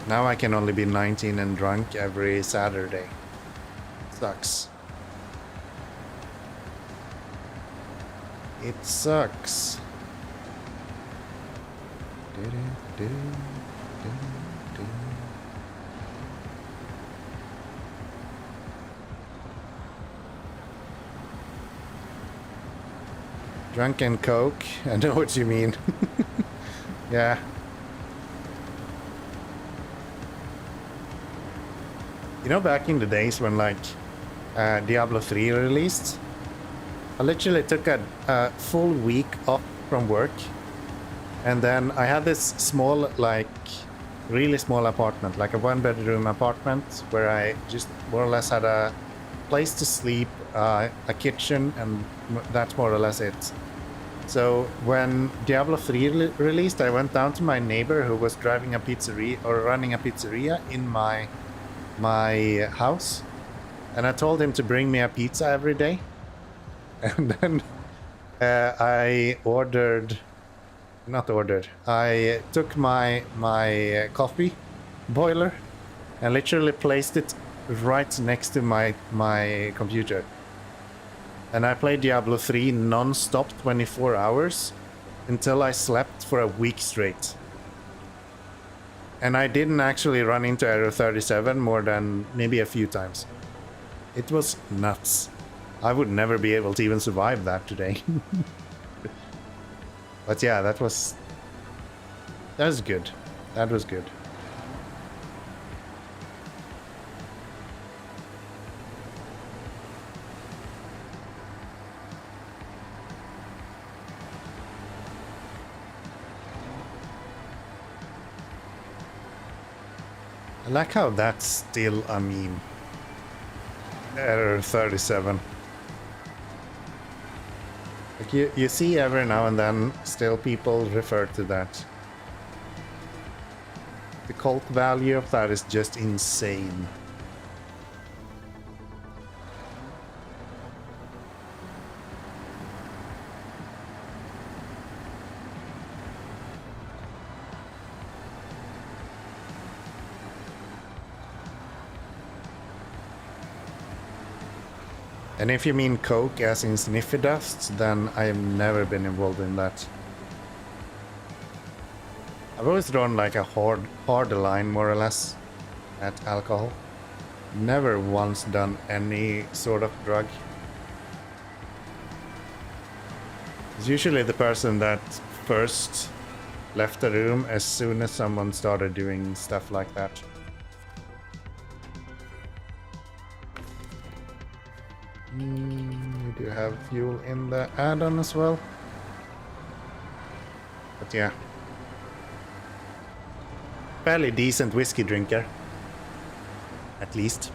Now I can only be 19 and drunk every Saturday. Sucks. It sucks. Drunk and coke, I know what you mean. Yeah. You know, back in the days when like Diablo 3 released, I literally took a full week off from work, and then I had this small, like really small apartment, like a 1-bedroom apartment where I just more or less had a place to sleep, a kitchen, and that's more or less it. So when Diablo 3 released, I went down to my neighbor who was driving a pizzeria or running a pizzeria in my house, and I told him to bring me a pizza every day. And then I took my coffee boiler and literally placed it right next to my computer. And I played Diablo 3 non-stop 24 hours until I slept for a week straight. And I didn't actually run into Error 37 more than maybe a few times. It was nuts. I would never be able to even survive that today. But yeah, that was good. That was good. I like how that's still a meme. Error 37. Like you see every now and then still people refer to that. The cult value of that is just insane. And if you mean coke as in sniffy dust, then I have never been involved in that. I've always drawn like a hard line, more or less, at alcohol. Never once done any sort of drug. It's usually the person that first left the room as soon as someone started doing stuff like that. We do have fuel in the add-on as well. But yeah. Fairly decent whiskey drinker. At least.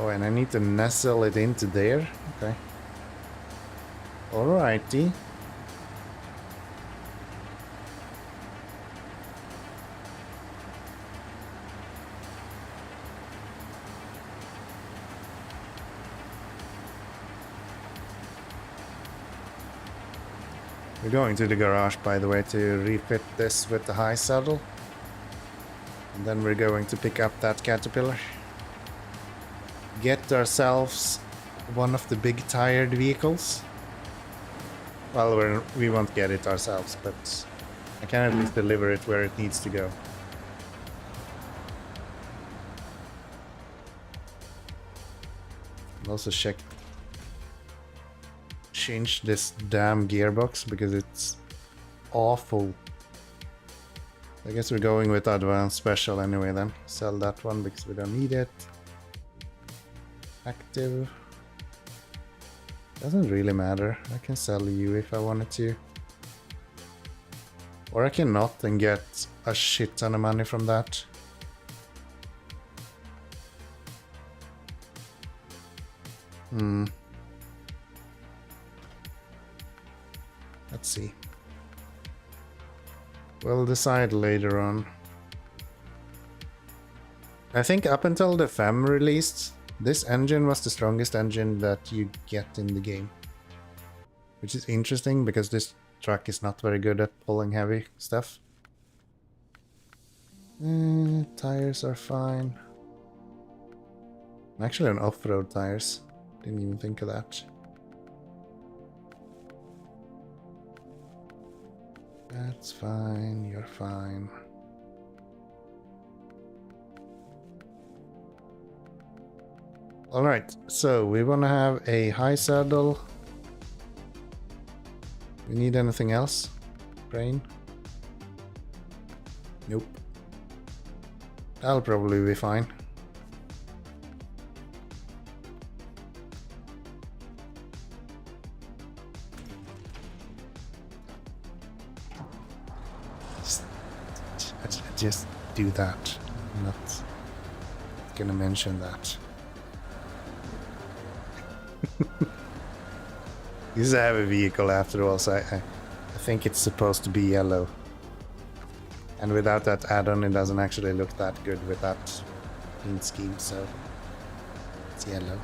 Oh, and I need to nestle it into there? Okay. Alrighty. We're going to the garage, by the way, to refit this with the high saddle. And then we're going to pick up that caterpillar. Get ourselves one of the big tired vehicles. Well, we won't get it ourselves, but I can at least deliver it where it needs to go. I'll also change this damn gearbox because it's awful. I guess we're going with advanced special anyway then. Sell that one because we don't need it. Active. Doesn't really matter. I can sell you if I wanted to. Or I can not and get a shit ton of money from that. Let's see. We'll decide later on. I think up until the FEM released, this engine was the strongest engine that you get in the game. Which is interesting because this truck is not very good at pulling heavy stuff. Tires are fine. I'm actually on off-road tires. Didn't even think of that. That's fine, you're fine. Alright, so we want to have a high saddle. We need anything else? Crane? Nope. That'll probably be fine. Just do that. I'm not gonna mention that. This is a heavy vehicle after all, so I think it's supposed to be yellow. And without that add-on, it doesn't actually look that good with that paint scheme, so it's yellow.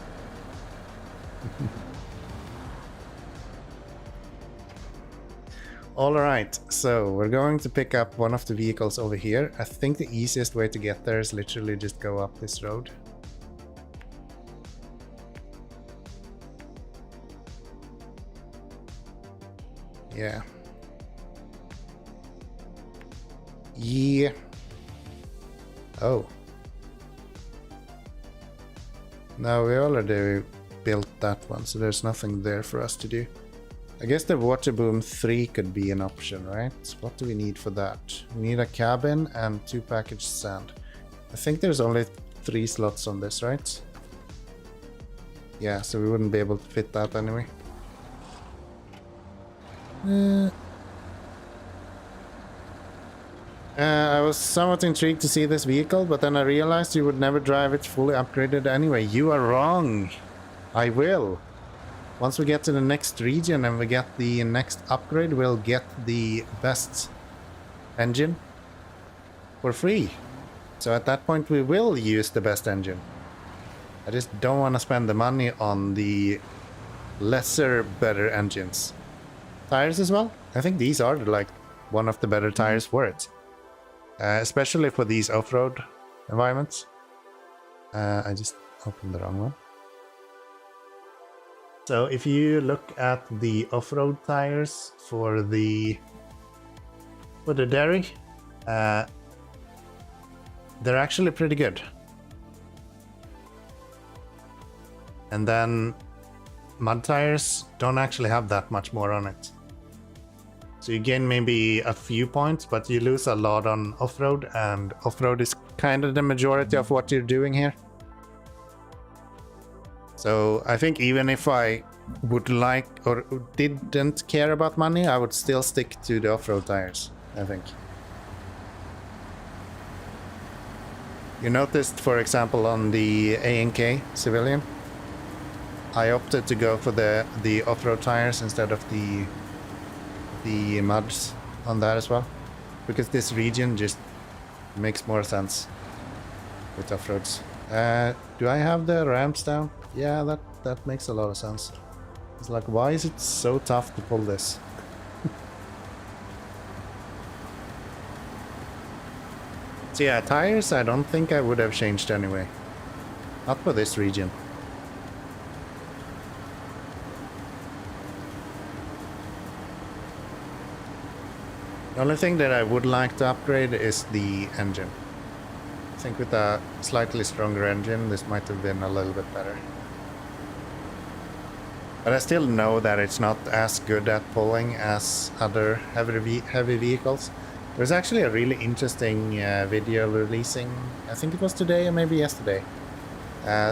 Alright, so we're going to pick up one of the vehicles over here. I think the easiest way to get there is literally just go up this road. Yeah. Yeah. Oh. No, we already built that one, so there's nothing there for us to do. I guess the water boom 3 could be an option, right? What do we need for that? We need a cabin and 2 packaged sand. I think there's only 3 slots on this, right? Yeah, so we wouldn't be able to fit that anyway. I was somewhat intrigued to see this vehicle, but then I realized you would never drive it fully upgraded anyway. You are wrong. I will. Once we get to the next region and we get the next upgrade, we'll get the best engine for free. So at that point we will use the best engine. I just don't want to spend the money on the lesser better engines. Tires as well? I think these are like one of the better tires for it. Especially for these off-road environments. I just opened the wrong one. So if you look at the off-road tires for the dairy, they're actually pretty good. And then mud tires don't actually have that much more on it. So you gain maybe a few points, but you lose a lot on off-road, and off-road is kind of the majority of what you're doing here. So I think even if I would like or didn't care about money, I would still stick to the off-road tires, I think. You noticed, for example, on the A&K Civilian, I opted to go for the off-road tires instead of the muds on that as well, because this region just makes more sense with off-roads. Do I have the ramps down? Yeah, that makes a lot of sense. It's like, why is it so tough to pull this? So yeah, tires I don't think I would have changed anyway. Not for this region. The only thing that I would like to upgrade is the engine. I think with a slightly stronger engine, this might have been a little bit better. But I still know that it's not as good at pulling as other heavy vehicles. There's actually a really interesting video releasing, I think it was today or maybe yesterday.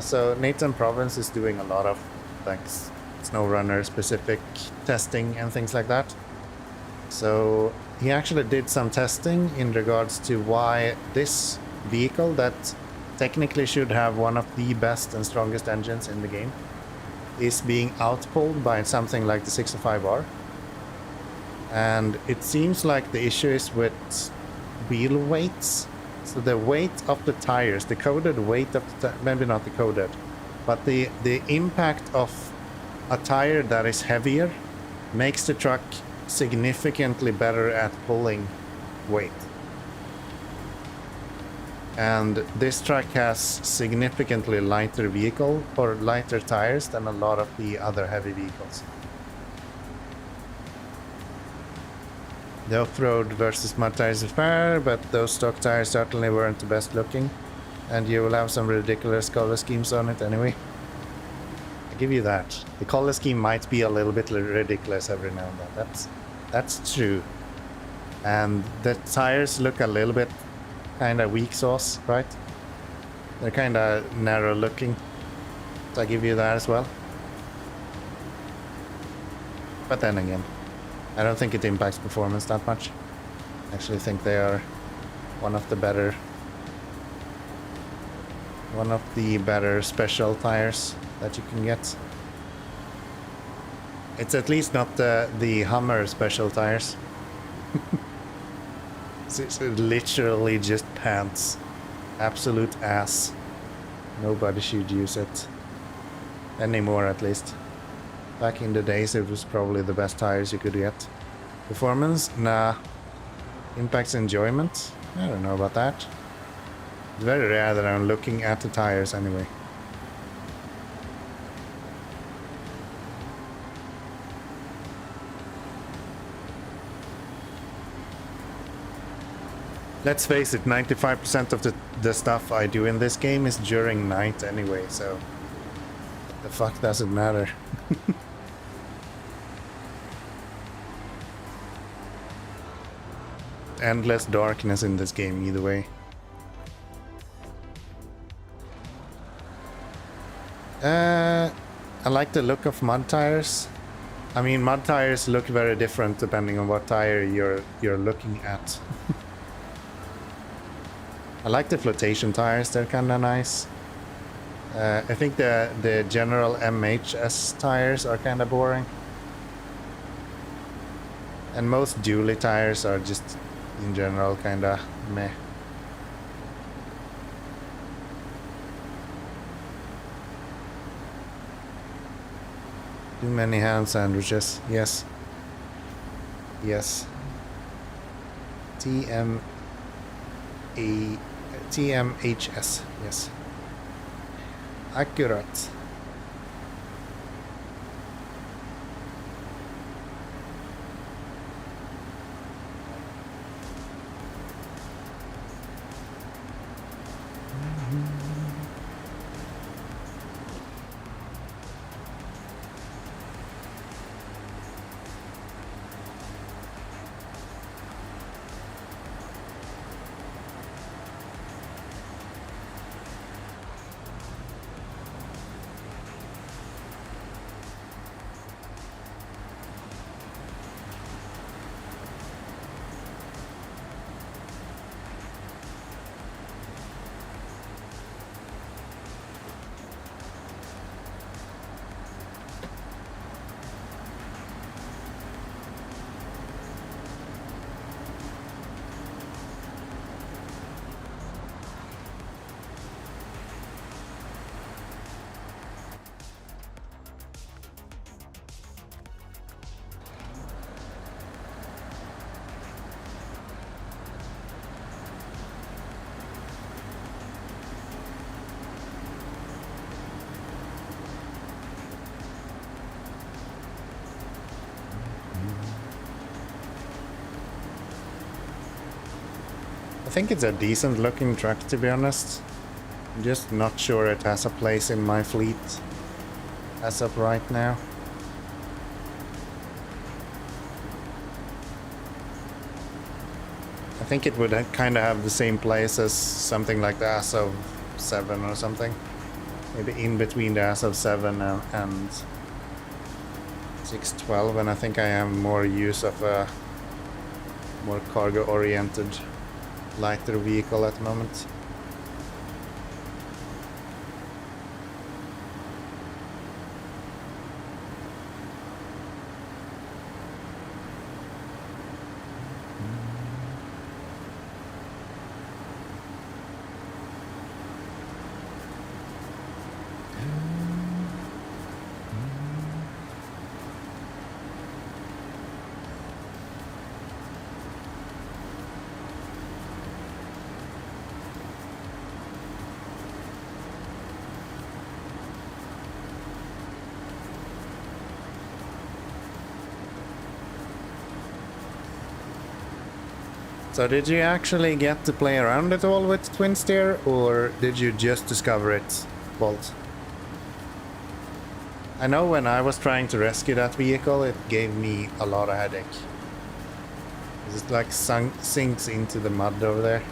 So Nathan Province is doing a lot of like SnowRunner specific testing and things like that. So he actually did some testing in regards to why this vehicle that technically should have one of the best and strongest engines in the game is being outpulled by something like the 605R. And it seems like the issue is with wheel weights. So the weight of the tires, the coded weight of the maybe not the coded, but the impact of a tire that is heavier makes the truck significantly better at pulling weight. And this truck has significantly lighter vehicle or lighter tires than a lot of the other heavy vehicles. The off-road versus mud tires is fair, but those stock tires certainly weren't the best looking, and you will have some ridiculous color schemes on it anyway. I give you that. The color scheme might be a little bit ridiculous every now and then. That's true. And the tires look a little bit kind of weak sauce, right? They're kind of narrow looking. So I give you that as well. But then again, I don't think it impacts performance that much. I actually think they are one of the better special tires that you can get. It's at least not the Hummer special tires. It's literally just pants. Absolute ass. Nobody should use it. Anymore, at least. Back in the days, it was probably the best tires you could get. Performance? Nah. Impacts enjoyment? I don't know about that. It's very rare that I'm looking at the tires anyway. Let's face it, 95% of the stuff I do in this game is during night anyway, so the fuck doesn't matter. Endless darkness in this game either way. I like the look of mud tires. I mean, mud tires look very different depending on what tire you're looking at. I like the flotation tires, they're kinda nice. I think the general MHS tires are kinda boring. And most dually tires are just, in general, kinda meh. Too many ham sandwiches, yes. Yes. TMHS, yes. Accurate. I think it's a decent looking truck, to be honest. I'm just not sure it has a place in my fleet as of right now. I think it would kind of have the same place as something like the Asov 7 or something. Maybe in between the Asov 7 and 612, and I think I have more use of a more cargo oriented lighter vehicle at the moment. So did you actually get to play around at all with Twin Steer, or did you just discover it, Bolt? I know when I was trying to rescue that vehicle, it gave me a lot of headache. It like sinks into the mud over there.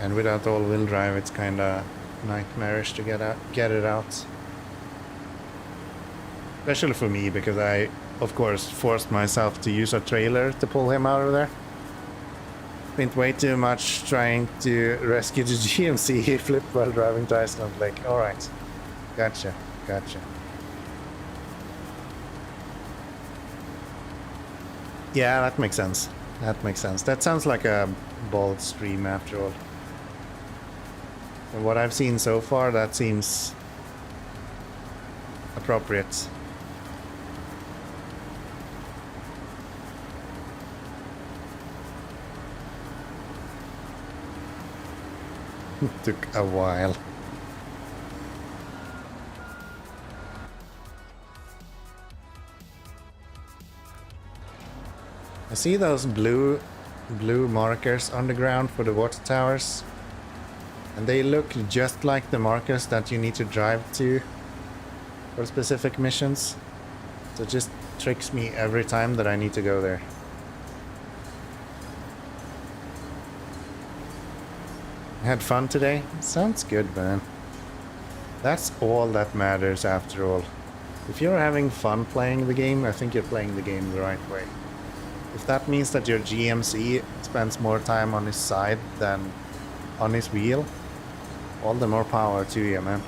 And without all-wheel drive, it's kinda nightmarish to get it out. Especially for me, because I, of course, forced myself to use a trailer to pull him out of there. Spent way too much trying to rescue the GMC. He flipped while driving to Iceland. Like, alright. Gotcha. Yeah, that makes sense. That sounds like a bold stream after all. And what I've seen so far, that seems appropriate. Took a while. I see those blue markers on the ground for the water towers. And they look just like the markers that you need to drive to for specific missions. So it just tricks me every time that I need to go there. I had fun today? Sounds good, man. That's all that matters after all. If you're having fun playing the game, I think you're playing the game the right way. If that means that your GMC spends more time on his side than on his wheel, all the more power to you, man.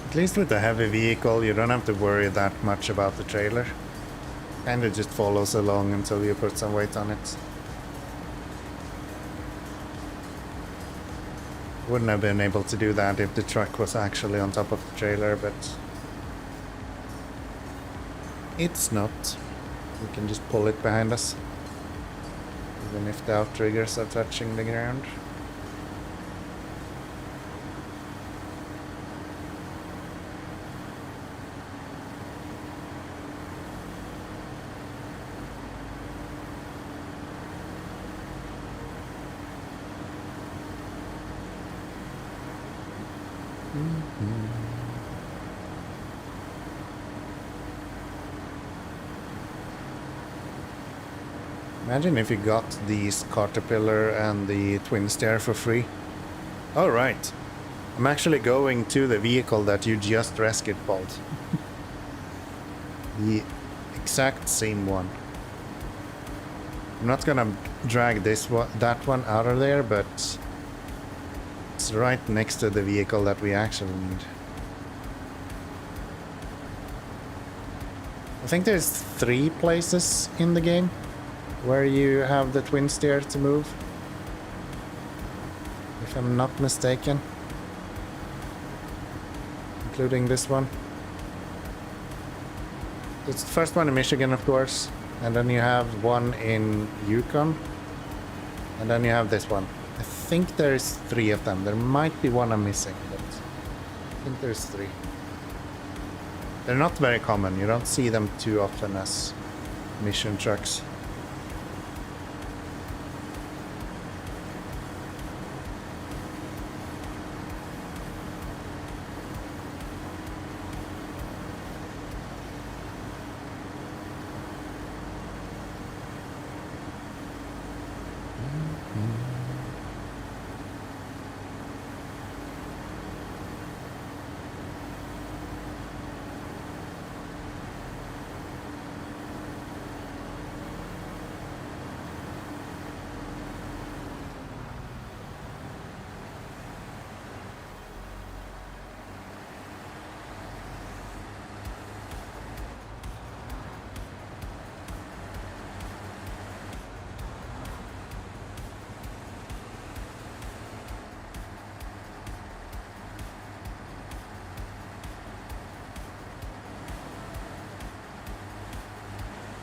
At least with the heavy vehicle, you don't have to worry that much about the trailer. Kinda just follows along until you put some weight on it. Wouldn't have been able to do that if the truck was actually on top of the trailer, but it's not. We can just pull it behind us, even if the outriggers are touching the ground. Imagine if you got these Caterpillar and the Twin Stair for free. Oh right, I'm actually going to the vehicle that you just rescued, Bolt. The exact same one. I'm not gonna drag that one out of there, but it's right next to the vehicle that we actually need. I think there's 3 places in the game where you have the twin steer to move, if I'm not mistaken, including this one. It's the first one in Michigan, of course, and then you have one in Yukon, and then you have this one. I think there's 3 of them. There might be one I'm missing, but I think there's 3. They're not very common. You don't see them too often as mission trucks.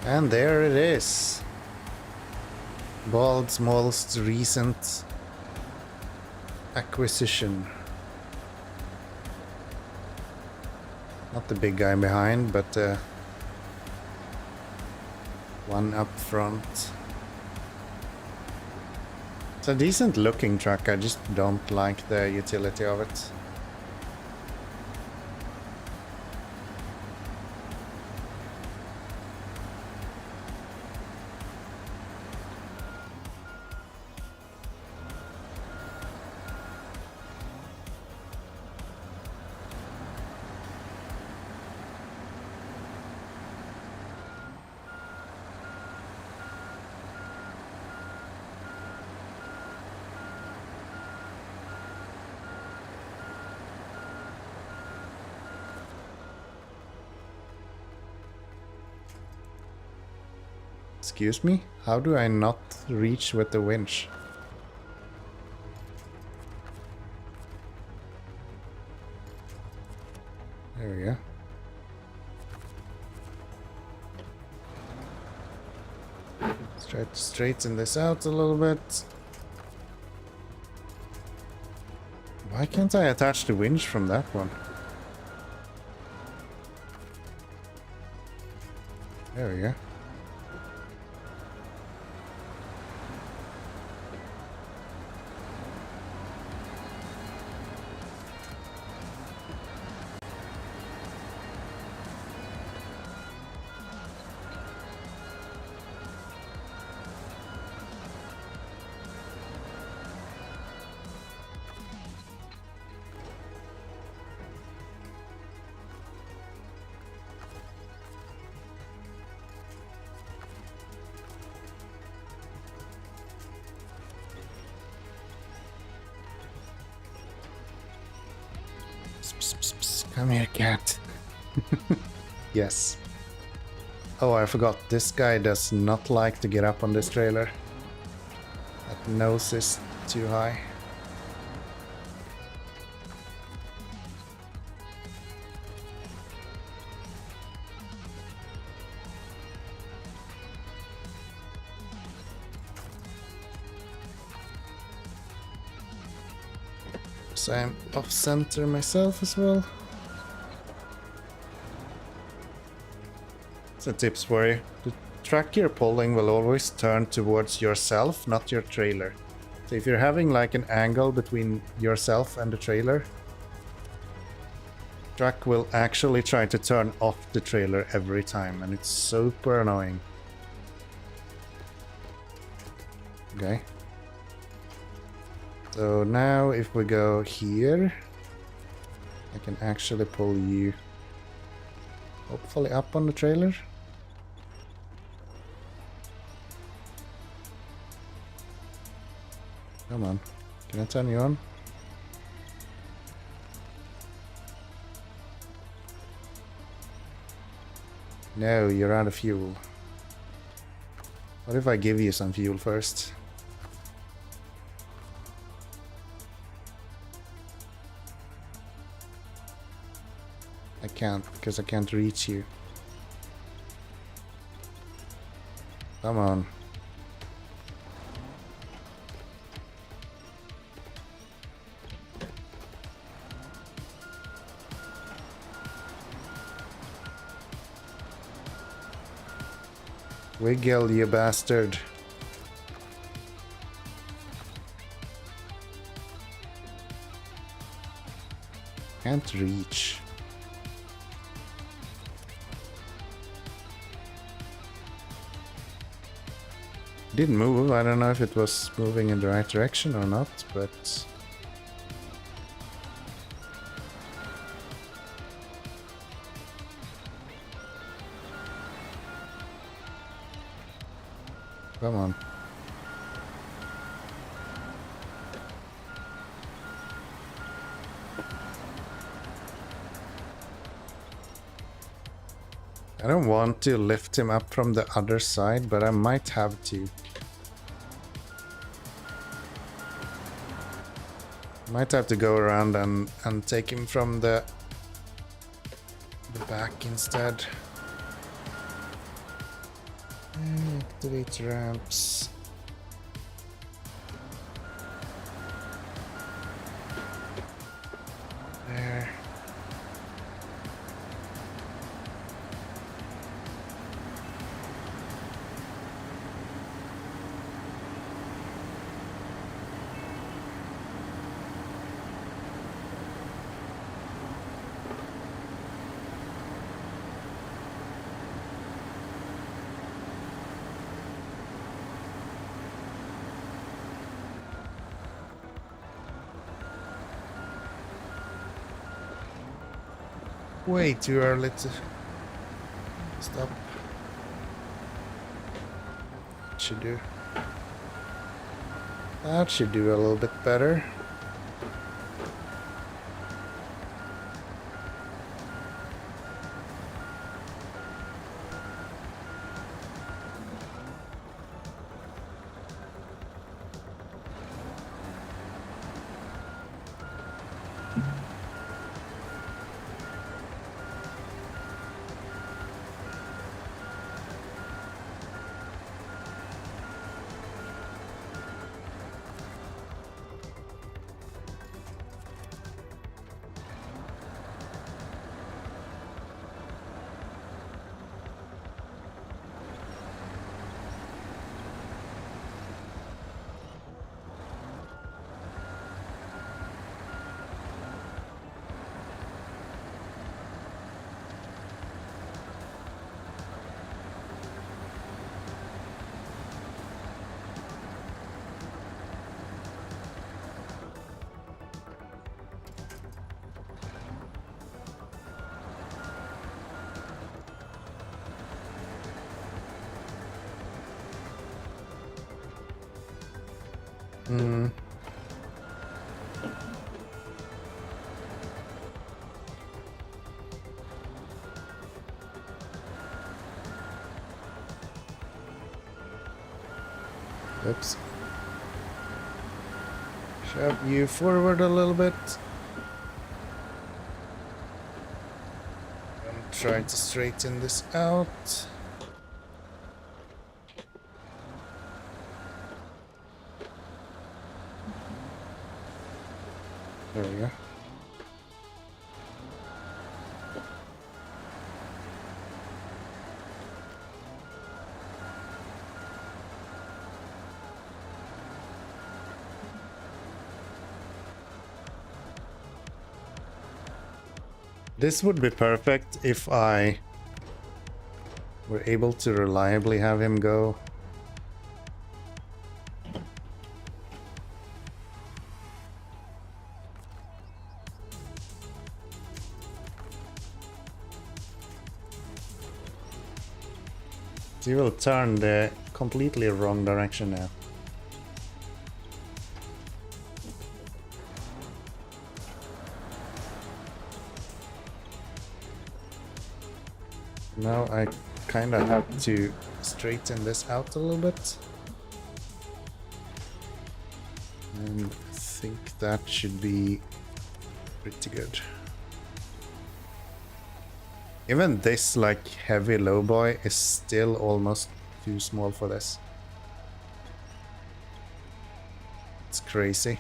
And there it is. Bald's most recent acquisition. Not the big guy behind, but one up front. It's a decent looking truck, I just don't like the utility of it. Excuse me? How do I not reach with the winch? There we go. Let's try to straighten this out a little bit. Why can't I attach the winch from that one? There we go. Come here, cat. Yes. Oh, I forgot. This guy does not like to get up on this trailer. That nose is too high. So I'm off center myself as well. So tips for you. The track you're pulling will always turn towards yourself, not your trailer. So if you're having like an angle between yourself and the trailer, the track will actually try to turn off the trailer every time, and it's super annoying. Okay. So now if we go here, I can actually pull you hopefully up on the trailer. Come on, can I turn you on? No, you're out of fuel. What if I give you some fuel first? I can't, because I can't reach you. Come on. Wiggle, you bastard. Can't reach. Didn't move. I don't know if it was moving in the right direction or not, but come on. I don't want to lift him up from the other side, but I might have to. Might have to go around and take him from the back instead. Activate ramps. There. Way too early to stop. Should do. That should do a little bit better. Hmm. Oops. Shove you forward a little bit. And try to straighten this out. There we go. This would be perfect if I were able to reliably have him go. He will turn the completely wrong direction now. Now I kind of have to straighten this out a little bit. And I think that should be pretty good. Even this like heavy lowboy is still almost too small for this. It's crazy.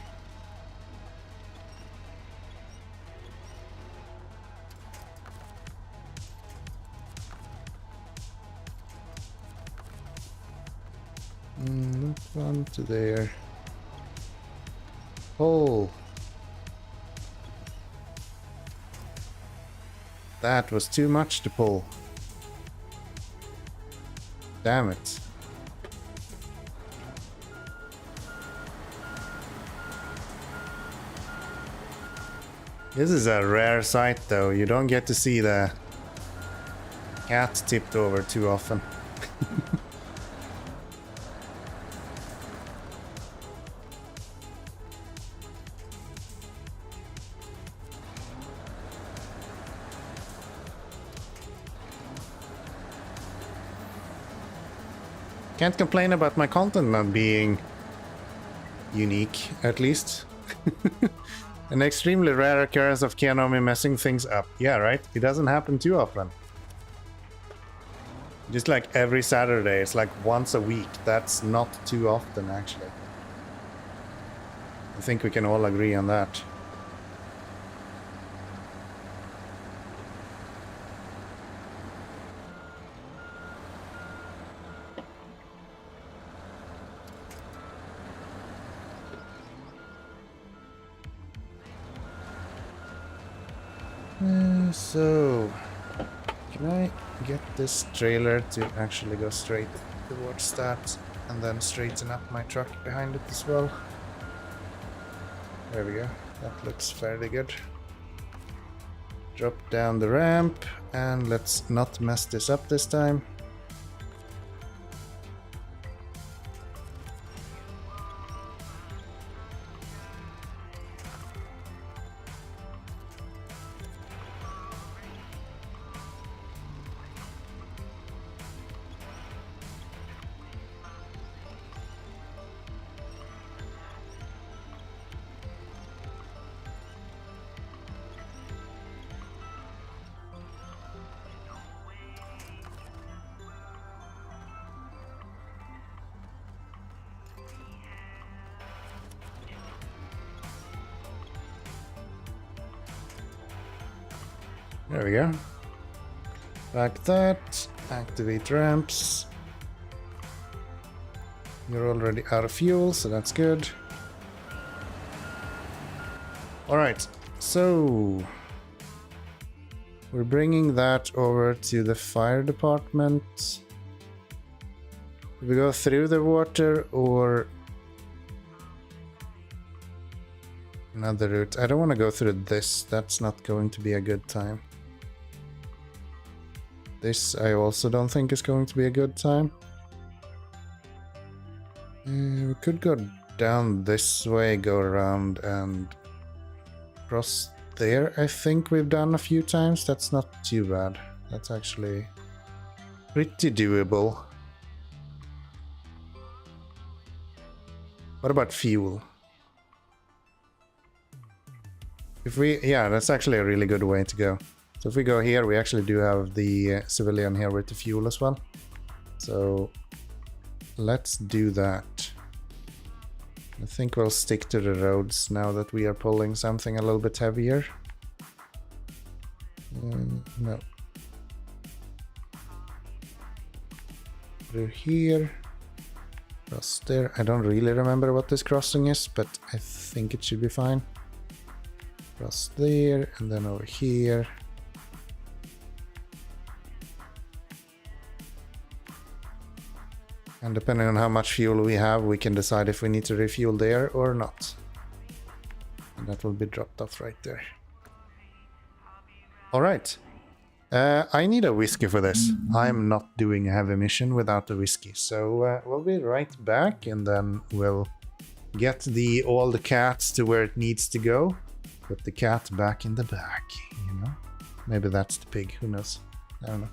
That one to there. Oh. That was too much to pull. Damn it. This is a rare sight though. You don't get to see the cat tipped over too often. Can't complain about my content not being unique, at least. An extremely rare occurrence of Kianomi messing things up. Yeah, right? It doesn't happen too often. Just like every Saturday, it's like once a week. That's not too often, actually. I think we can all agree on that. So, can I get this trailer to actually go straight towards that and then straighten up my truck behind it as well? There we go. That looks fairly good. Drop down the ramp and let's not mess this up this time. There we go. Like that. Activate ramps. You're already out of fuel, so that's good. Alright, so we're bringing that over to the fire department. Do we go through the water or another route? I don't want to go through this. That's not going to be a good time. This I also don't think is going to be a good time. We could go down this way, go around and cross there. I think we've done a few times. That's not too bad. That's actually pretty doable. What about fuel? Yeah, that's actually a really good way to go. So if we go here, we actually do have the civilian here with the fuel as well. So let's do that. I think we'll stick to the roads now that we are pulling something a little bit heavier. No. Through here. Cross there. I don't really remember what this crossing is, but I think it should be fine. Cross there, and then over here. And depending on how much fuel we have, we can decide if we need to refuel there or not. And that will be dropped off right there. Alright. I need a whiskey for this. I'm not doing a heavy mission without a whiskey. So we'll be right back and then we'll get all the cats to where it needs to go. Put the cat back in the bag, you know? Maybe that's the pig, who knows? I don't know.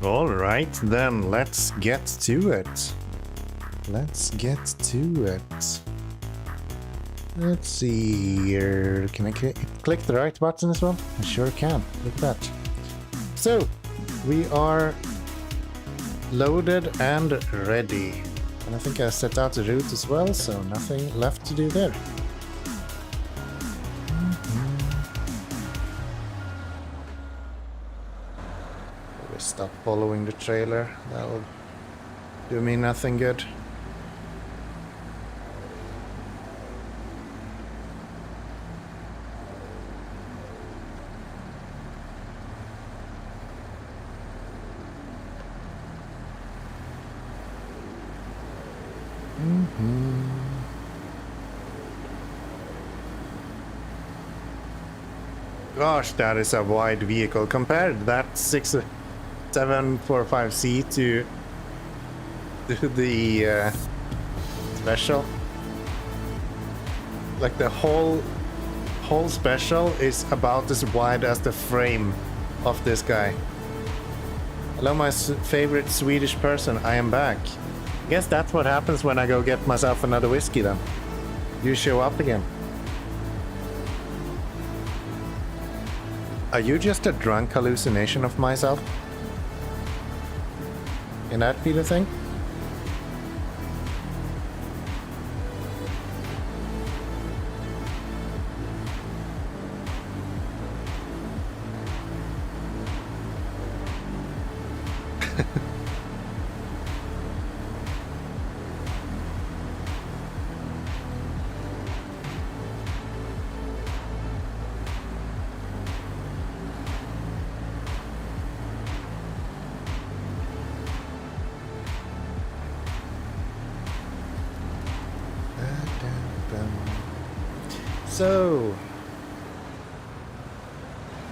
All right, then let's get to it. Let's get to it. Let's see here. Can I click the right button as well? I sure can. Look at that. So, we are loaded and ready. And I think I set out the route as well, so nothing left to do there. Stop following the trailer. That will do me nothing good. Gosh, that is a wide vehicle. Compared that 745C to the special. Like the whole special is about as wide as the frame of this guy. Hello, my favorite Swedish person. I am back. Guess that's what happens when I go get myself another whiskey then. You show up again. Are you just a drunk hallucination of myself? Can that be the thing? So,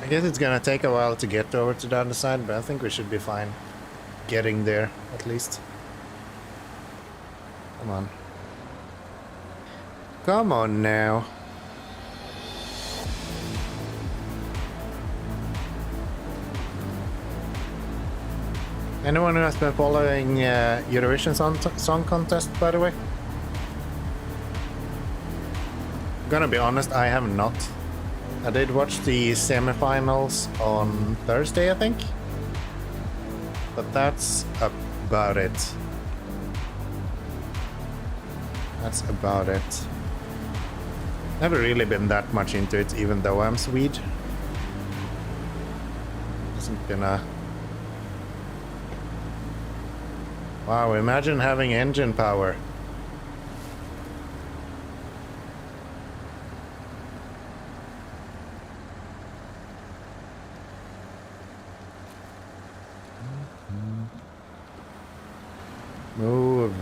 I guess it's gonna take a while to get over to the other side, but I think we should be fine getting there, at least. Come on. Come on now. Anyone who has been following Eurovision Song Contest, by the way? Gonna be honest, I have not. I did watch the semifinals on Thursday, I think. But that's about it. That's about it. Never really been that much into it, even though I'm Swede. Hasn't been a... Wow, imagine having engine power. Move.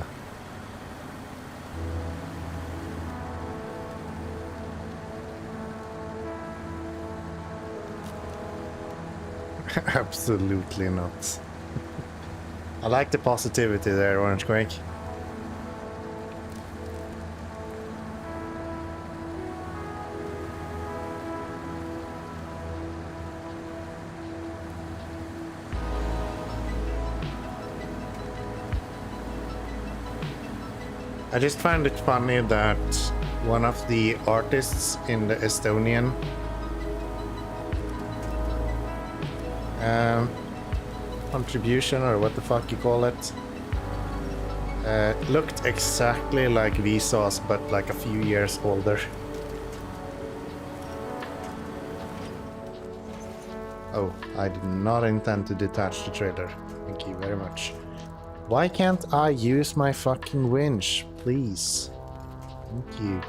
Absolutely not. I like the positivity there, Orange Quake. I just find it funny that one of the artists in the Estonian contribution, or what the fuck you call it, looked exactly like Vsauce, but like a few years older. Oh, I did not intend to detach the trailer. Thank you very much. Why can't I use my fucking winch, please? Thank you.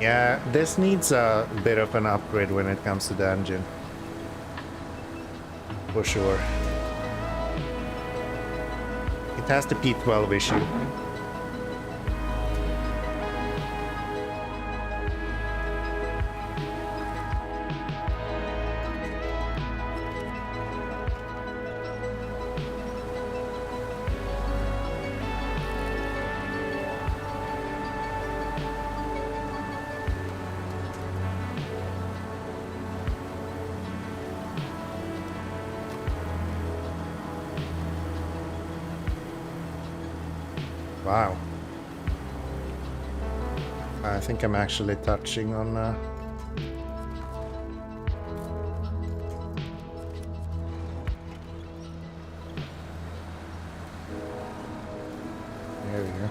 Yeah, this needs a bit of an upgrade when it comes to the engine. For sure. It has the P12 issue. Wow. I think I'm actually touching on... There we go.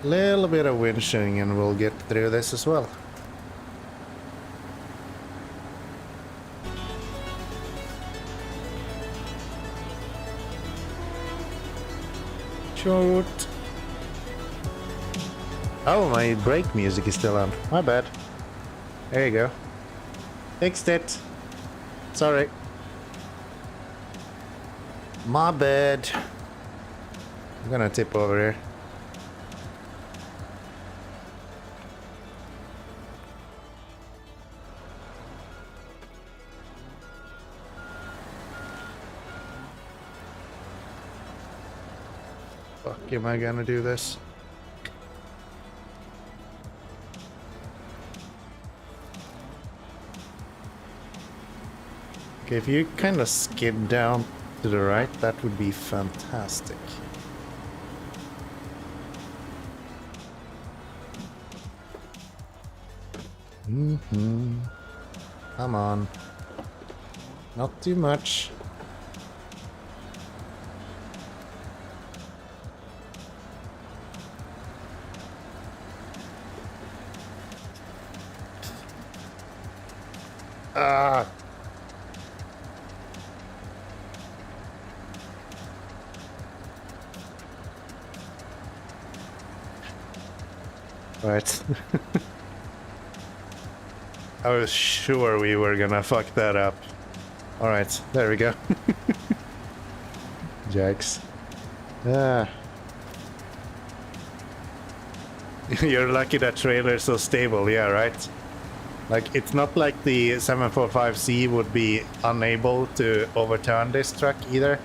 Little bit of winching and we'll get through this as well. Short. Oh, my brake music is still on. My bad. There you go. Fixed it. Sorry. My bad. I'm gonna tip over here. Fuck, am I gonna do this? Okay, if you kind of skid down to the right, that would be fantastic. Come on. Not too much. Ah. Right. I was sure we were gonna fuck that up. Alright, there we go. Jacks. Ah. You're lucky that trailer's so stable, yeah, right? Like, it's not like the 745C would be unable to overturn this truck either.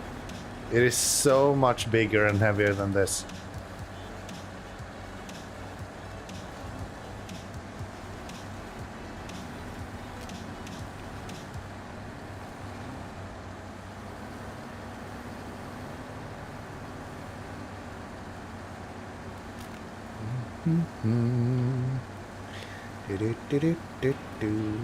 It is so much bigger and heavier than this. Do-do-do-do-do-do.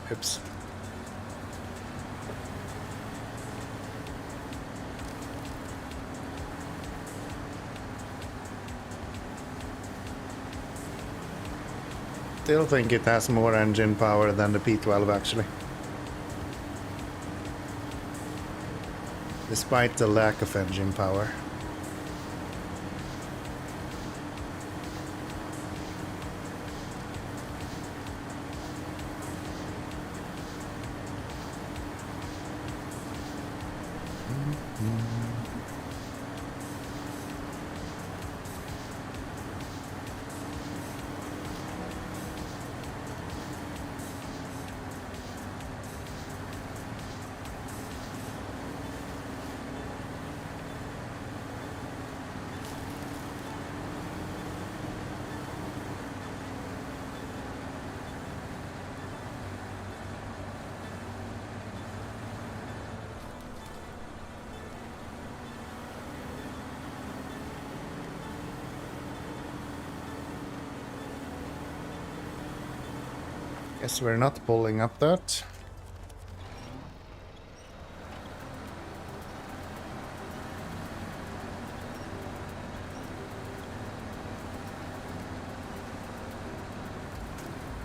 Oops. Still think it has more engine power than the P12 actually. Despite the lack of engine power. Guess we're not pulling up that.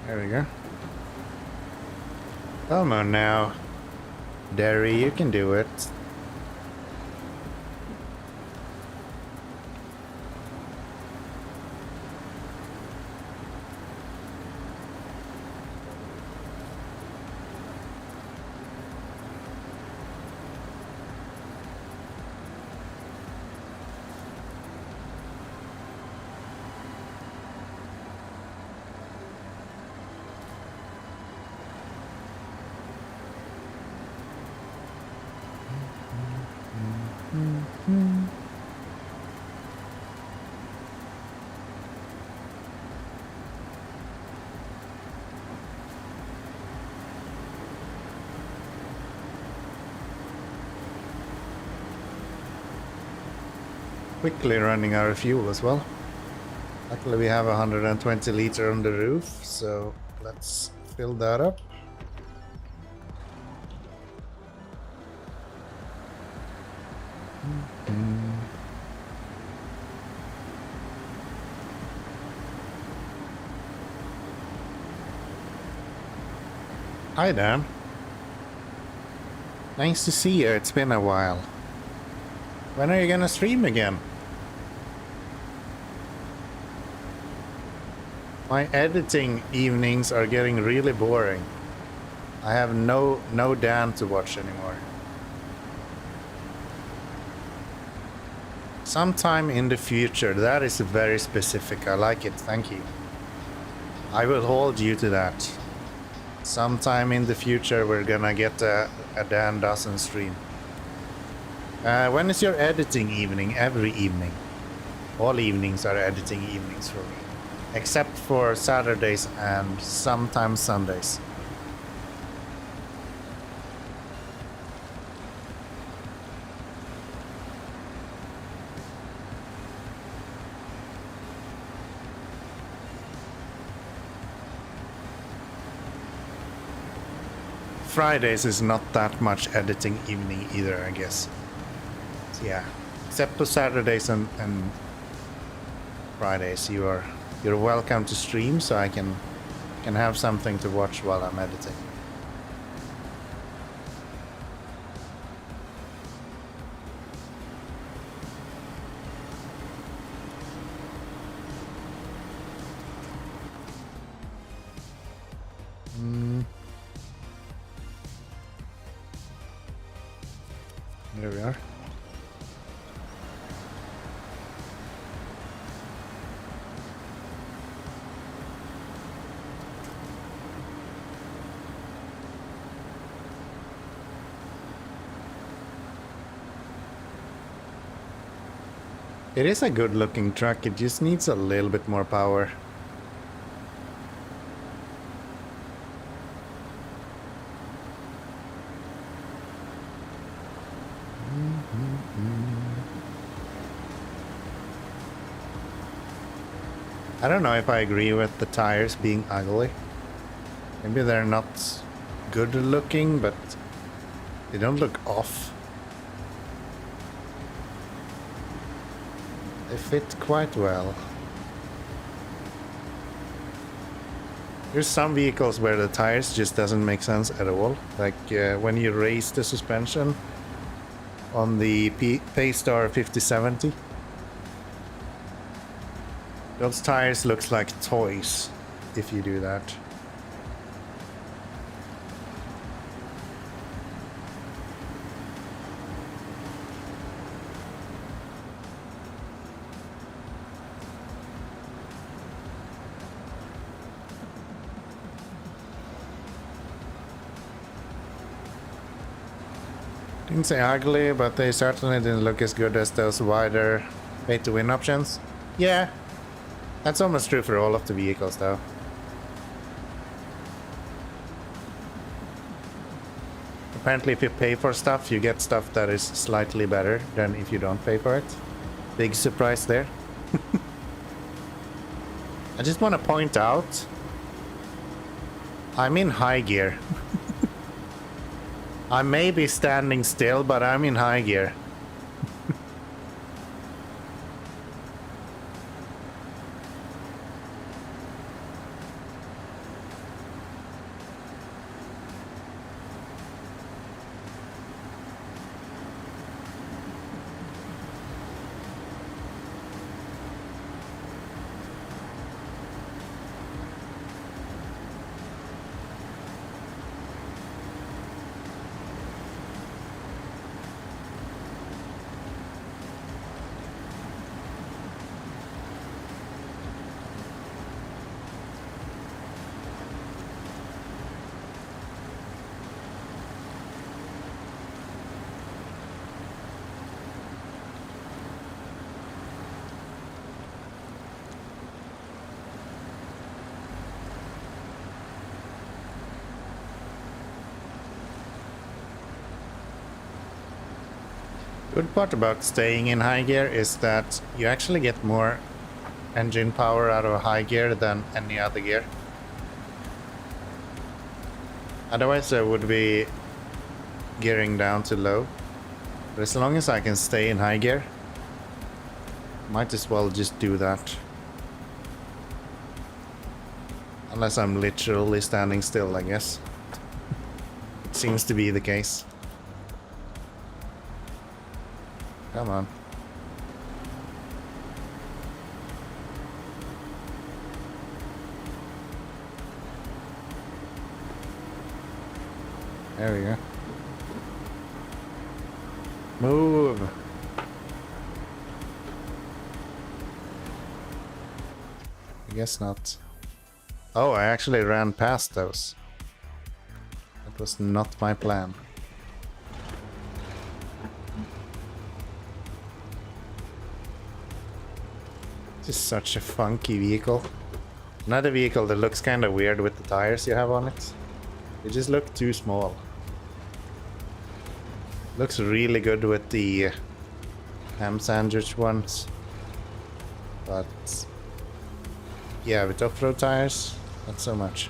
There we go. Come on now. Derry, you can do it. quickly running out of fuel as well. Luckily we have 120 liter on the roof, so let's fill that up. Hi Dan. Nice to see you, it's been a while. When are you gonna stream again? My editing evenings are getting really boring. I have no Dan to watch anymore. Sometime in the future, that is very specific. I like it, thank you. I will hold you to that. Sometime in the future we're gonna get a Dan doesn't stream. When is your editing evening? Every evening. All evenings are editing evenings for me. Except for Saturdays and sometimes Sundays. Fridays is not that much editing evening either, I guess. So yeah, except for Saturdays and Fridays, you're welcome to stream, so I can have something to watch while I'm editing. There we are. It is a good looking truck, it just needs a little bit more power. I don't know if I agree with the tires being ugly. Maybe they're not good looking, but they don't look off. They fit quite well. There's some vehicles where the tires just doesn't make sense at all. Like when you raise the suspension on the Paystar 5070. Those tires looks like toys if you do that. Didn't say ugly, but they certainly didn't look as good as those wider pay-to-win options. Yeah, that's almost true for all of the vehicles, though. Apparently, if you pay for stuff, you get stuff that is slightly better than if you don't pay for it. Big surprise there. I just want to point out, I'm in high gear. I may be standing still, but I'm in high gear. Good part about staying in high gear is that you actually get more engine power out of high gear than any other gear. Otherwise I would be gearing down to low. But as long as I can stay in high gear, might as well just do that. Unless I'm literally standing still, I guess. It seems to be the case. Come on. There we go. Move. I guess not. Oh, I actually ran past those. That was not my plan. This is such a funky vehicle. Another vehicle that looks kind of weird with the tires you have on it. They just look too small. Looks really good with the ham sandwich ones. But yeah, with off-road tires, not so much.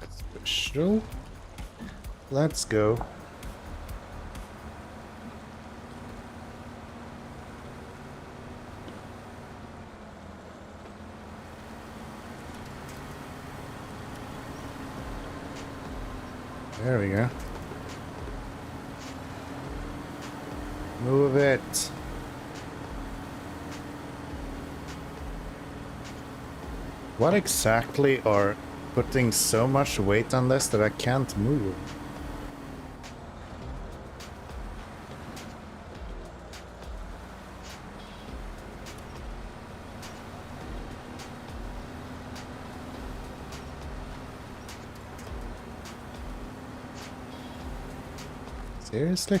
Special. Let's go. There we go. Move it. What exactly are putting so much weight on this that I can't move? Seriously?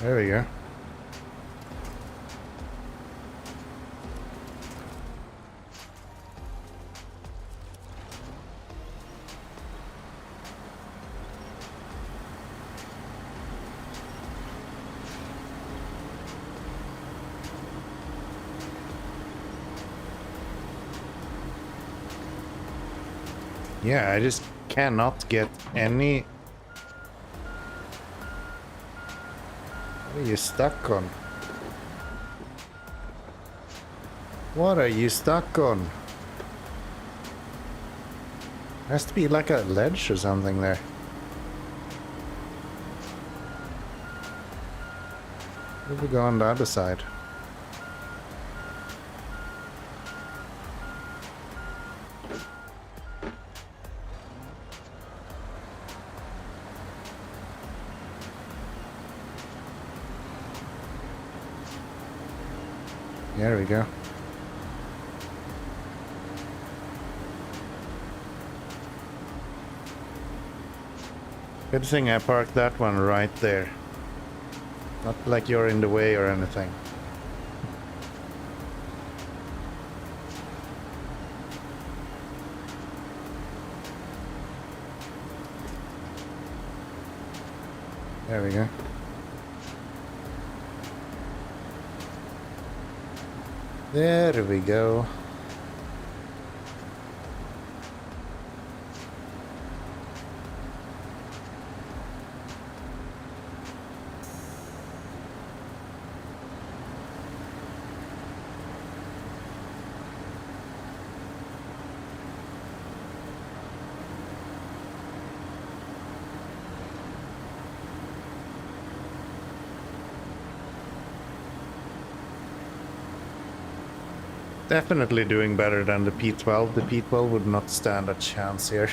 There we go. Yeah, I just cannot get any. What are you stuck on? What are you stuck on? There has to be like a ledge or something there. Maybe go on the other side. There we go. Good thing I parked that one right there. Not like you're in the way or anything. There we go. There we go. Definitely doing better than the P12. The P12 would not stand a chance here.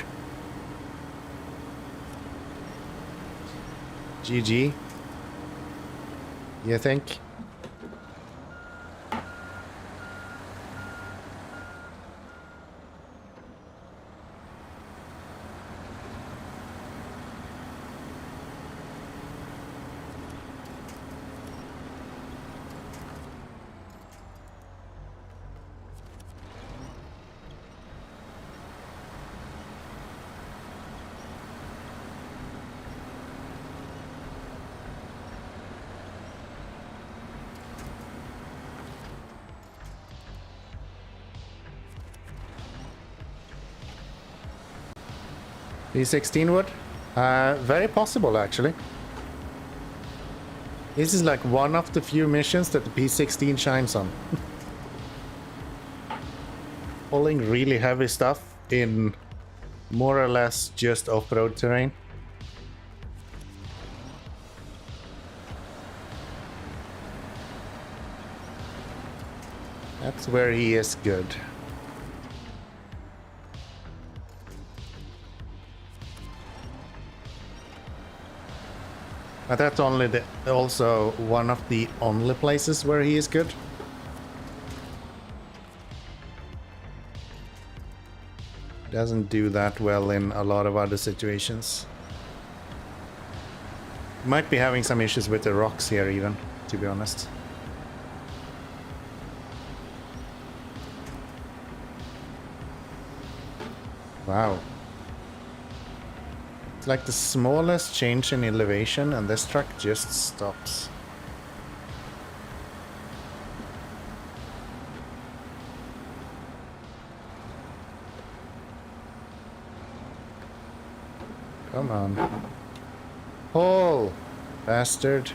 GG. You think? P16 would? Very possible, actually. This is like one of the few missions that the P16 shines on. Pulling really heavy stuff in more or less just off-road terrain. That's where he is good. But that's only also one of the only places where he is good. Doesn't do that well in a lot of other situations. Might be having some issues with the rocks here even, to be honest. Wow. It's like the smallest change in elevation and this truck just stops. Come on. Pull, bastard.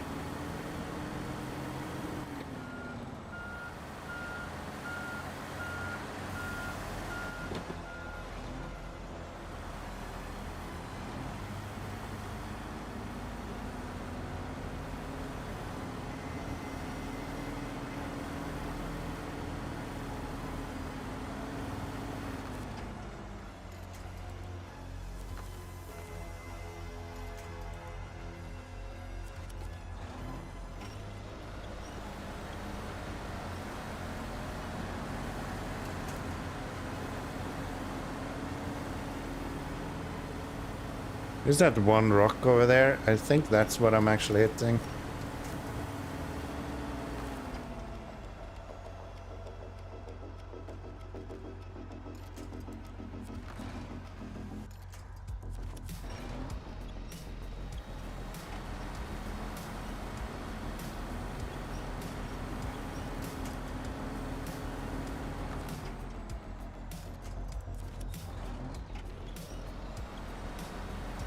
Is that one rock over there? I think that's what I'm actually hitting.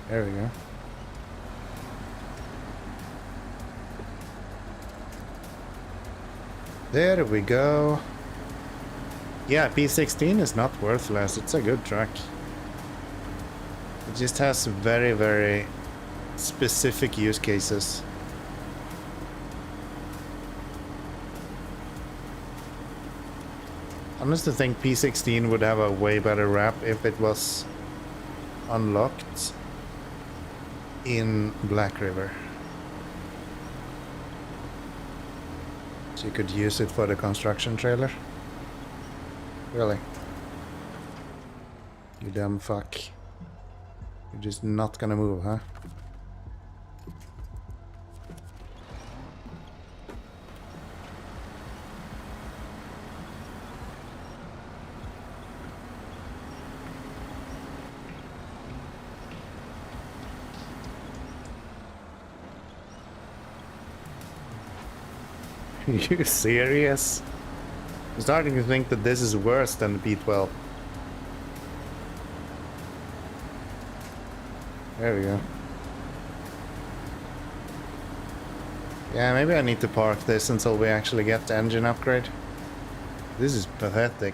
There we go. There we go. Yeah, P16 is not worthless. It's a good truck. It just has very, very specific use cases. I honestly think P16 would have a way better rap if it was unlocked in Black River. So you could use it for the construction trailer. Really? You dumb fuck. You're just not gonna move, huh? You serious? I'm starting to think that this is worse than the P12. There we go. Yeah, maybe I need to park this until we actually get the engine upgrade. This is pathetic.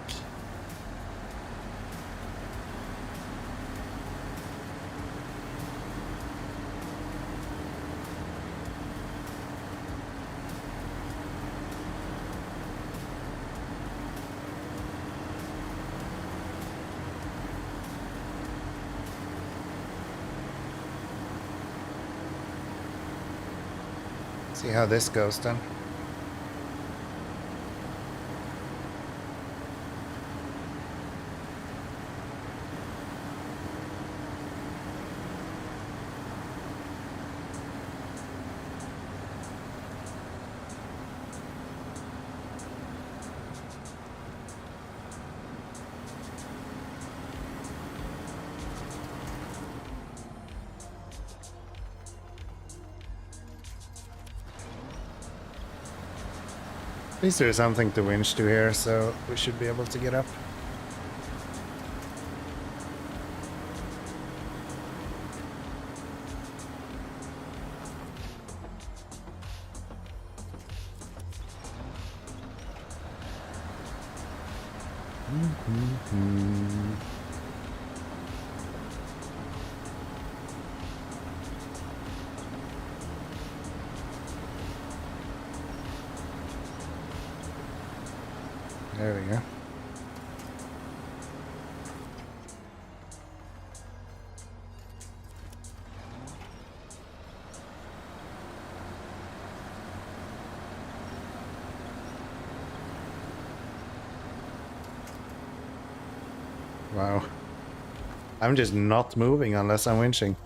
See how this goes then. At least there's something to winch to here, so we should be able to get up. There we go. Wow. I'm just not moving unless I'm winching.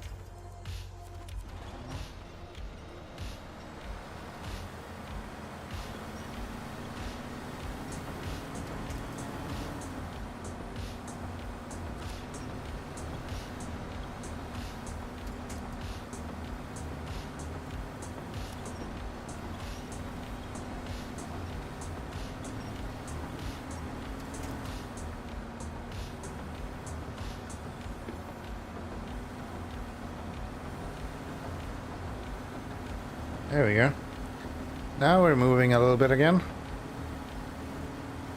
There we go. Now we're moving a little bit again.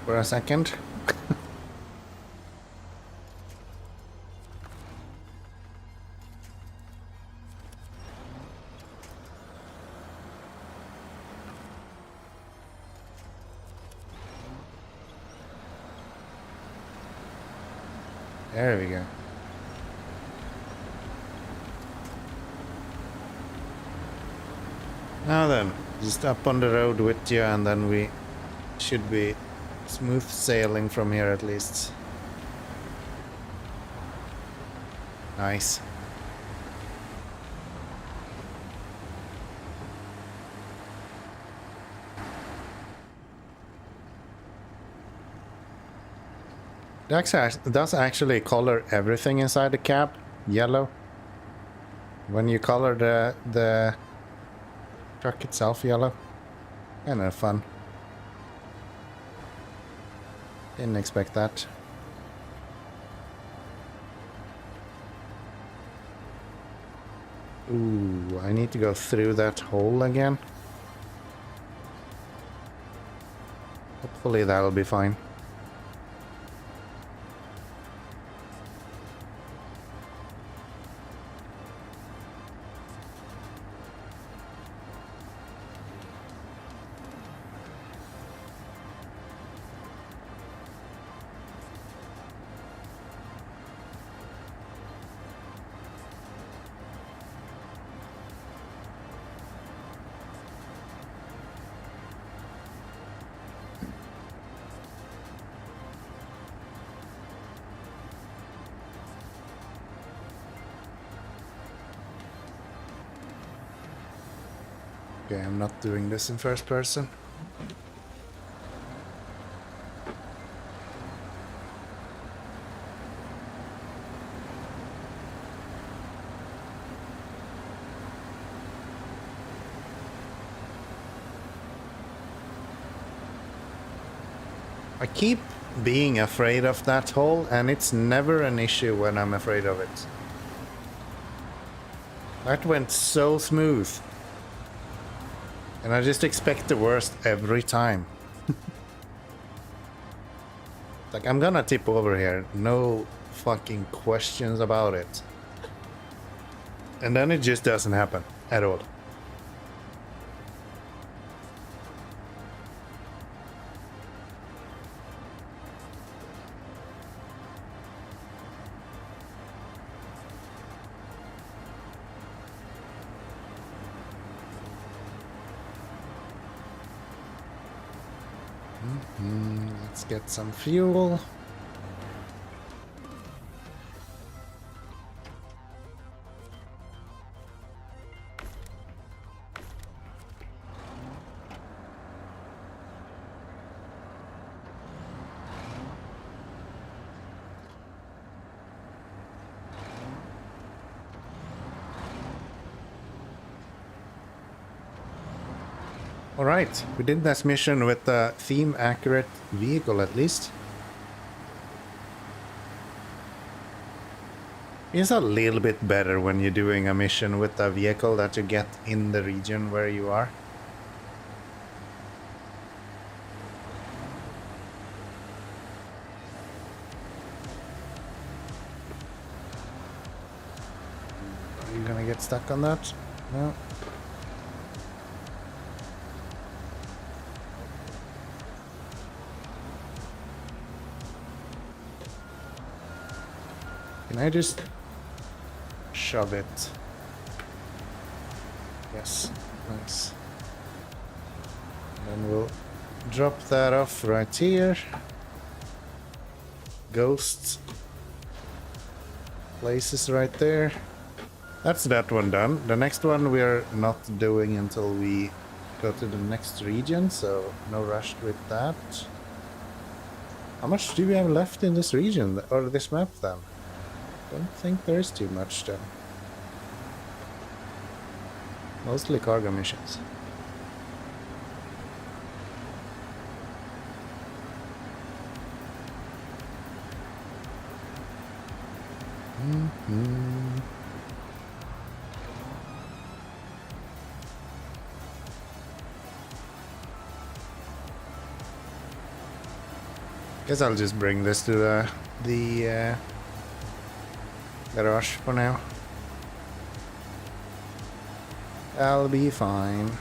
For a second. There we go. Now then, just up on the road with you, and then we should be smooth sailing from here at least. Nice. Does actually color everything inside the cab yellow when you color the truck itself yellow. Kind of fun. Didn't expect that. Ooh, I need to go through that hole again. Hopefully that'll be fine. Okay, I'm not doing this in first person. I keep being afraid of that hole, and it's never an issue when I'm afraid of it. That went so smooth. And I just expect the worst every time. Like, I'm gonna tip over here. No fucking questions about it. And then it just doesn't happen at all. Let's get some fuel. Alright, we did this mission with a theme-accurate vehicle at least. It's a little bit better when you're doing a mission with a vehicle that you get in the region where you are. Are you gonna get stuck on that? No. Can I just shove it? Yes, nice. And then we'll drop that off right here. Ghost places right there. That's that one done. The next one we're not doing until we go to the next region, so no rush with that. How much do we have left in this region, or this map then? Don't think there is too much then. Mostly cargo missions. Guess I'll just bring this to the garage for now. I'll be fine.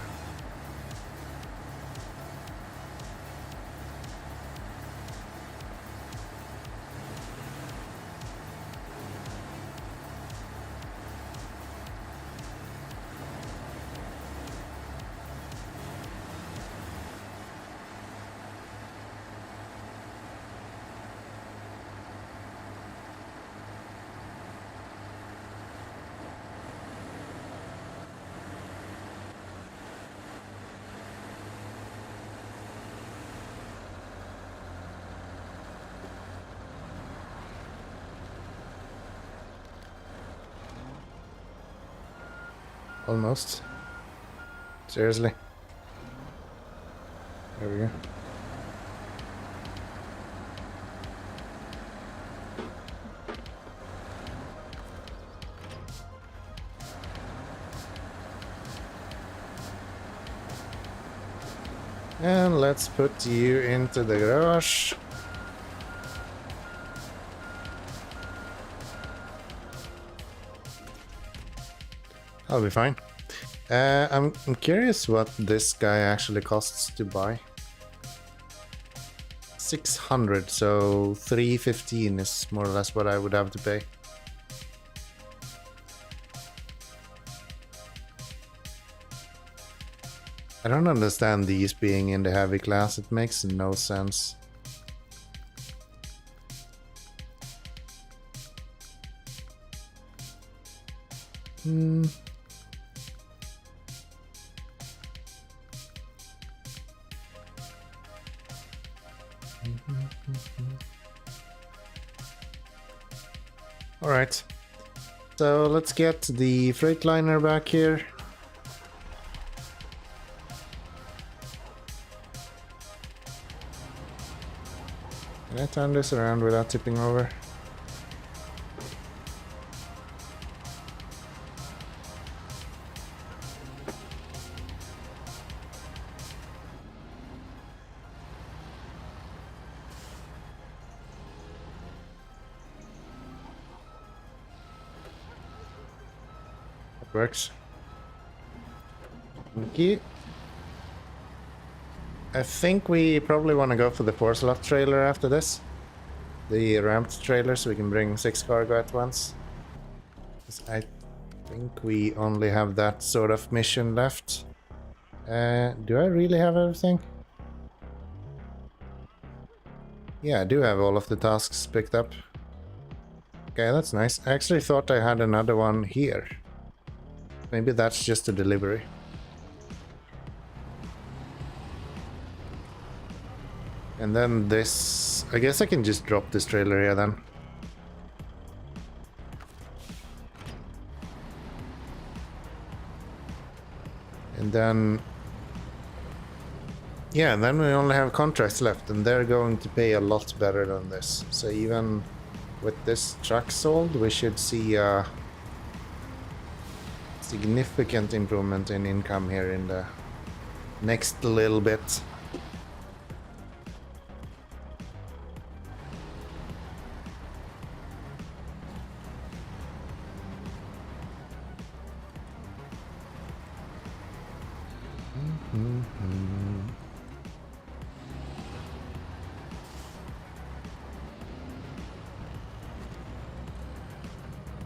Almost. Seriously. There we go. And let's put you into the garage. I'll be fine. I'm curious what this guy actually costs to buy. 600, so 315 is more or less what I would have to pay. I don't understand these being in the heavy class, it makes no sense. Alright, so let's get the Freightliner back here. Can I turn this around without tipping over? That works. Thank you. I think we probably want to go for the 4-slot trailer after this. The ramped trailer, so we can bring 6 cargo at once. 'Cause I think we only have that sort of mission left. Do I really have everything? Yeah, I do have all of the tasks picked up. Okay, that's nice. I actually thought I had another one here. Maybe that's just a delivery. And then this... I guess I can just drop this trailer here then. And then... yeah, and then we only have contracts left, and they're going to pay a lot better than this. So even with this truck sold, we should see a significant improvement in income here in the next little bit.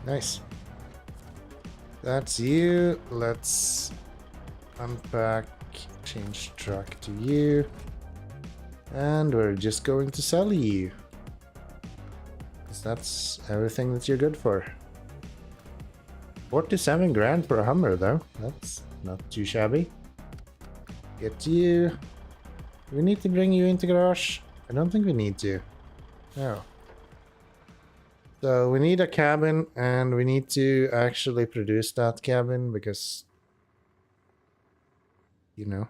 Nice. That's you. Let's unpack, change truck to you. And we're just going to sell you. Because that's everything that you're good for. 47 grand per Hummer though. That's not too shabby. Get you. Do we need to bring you into garage? I don't think we need to. No. So we need a cabin, and we need to actually produce that cabin because, you know.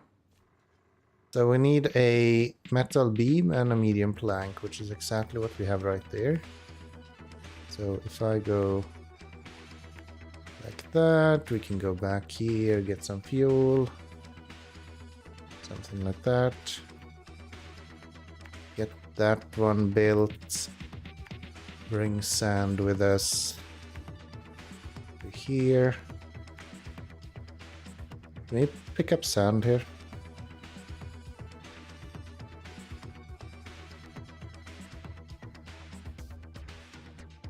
So we need a metal beam and a medium plank, which is exactly what we have right there. So if I go like that, we can go back here, get some fuel. Something like that. Get that one built. Bring sand with us to here. Can we pick up sand here?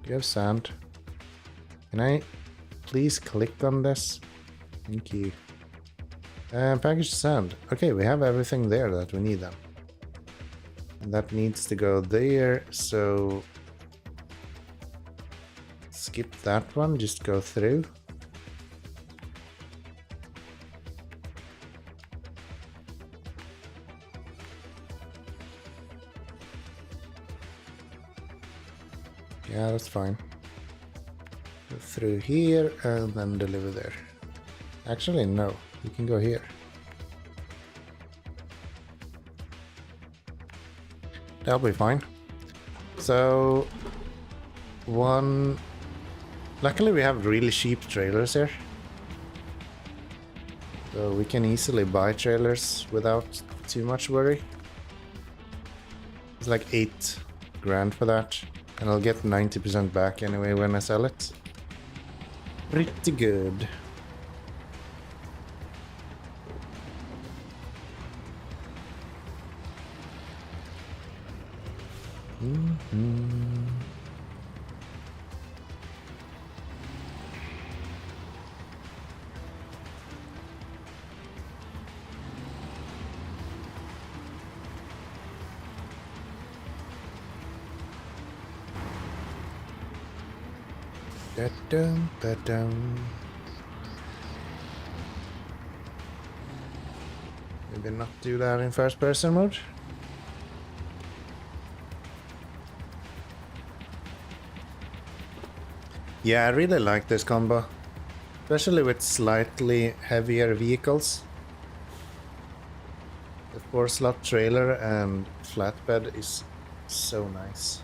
Do you have sand? Can I please click on this? Thank you. Package sand. Okay, we have everything there that we need then. And that needs to go there, so skip that one, just go through. Yeah, that's fine. Go through here and then deliver there. Actually, no, you can go here. That'll be fine. So, luckily we have really cheap trailers here. So we can easily buy trailers without too much worry. It's like 8 grand for that. And I'll get 90% back anyway when I sell it. Pretty good. Da-dum, da-dum. Maybe not do that in first person mode. Yeah, I really like this combo, especially with slightly heavier vehicles. The 4-slot trailer and flatbed is So nice.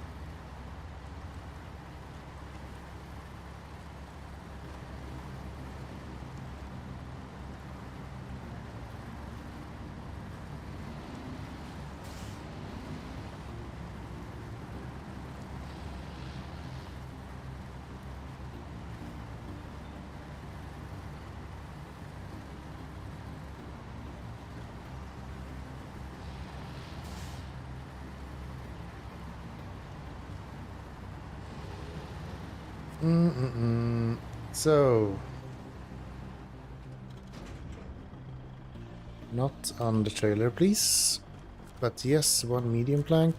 So, not on the trailer, please. But yes, one medium plank.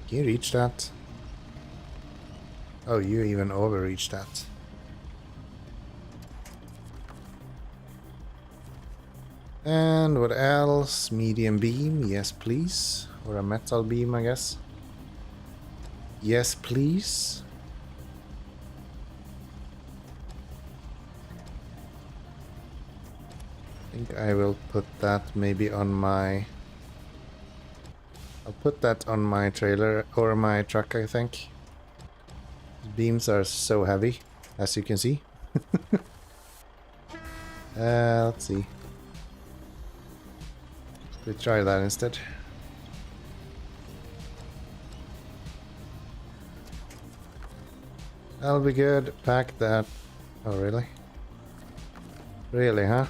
Can you reach that? Oh, you even overreached that. And what else? Medium beam, yes please. Or a metal beam, I guess. Yes please. I think I will put that maybe on my... I'll put that on my trailer or my truck, I think. Beams are so heavy, as you can see. Let's see. We try that instead. That'll be good. Pack that. Oh, really? Really, huh?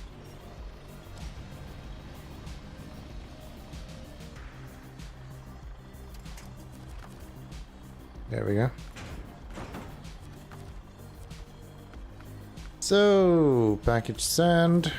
There we go. So, package sand.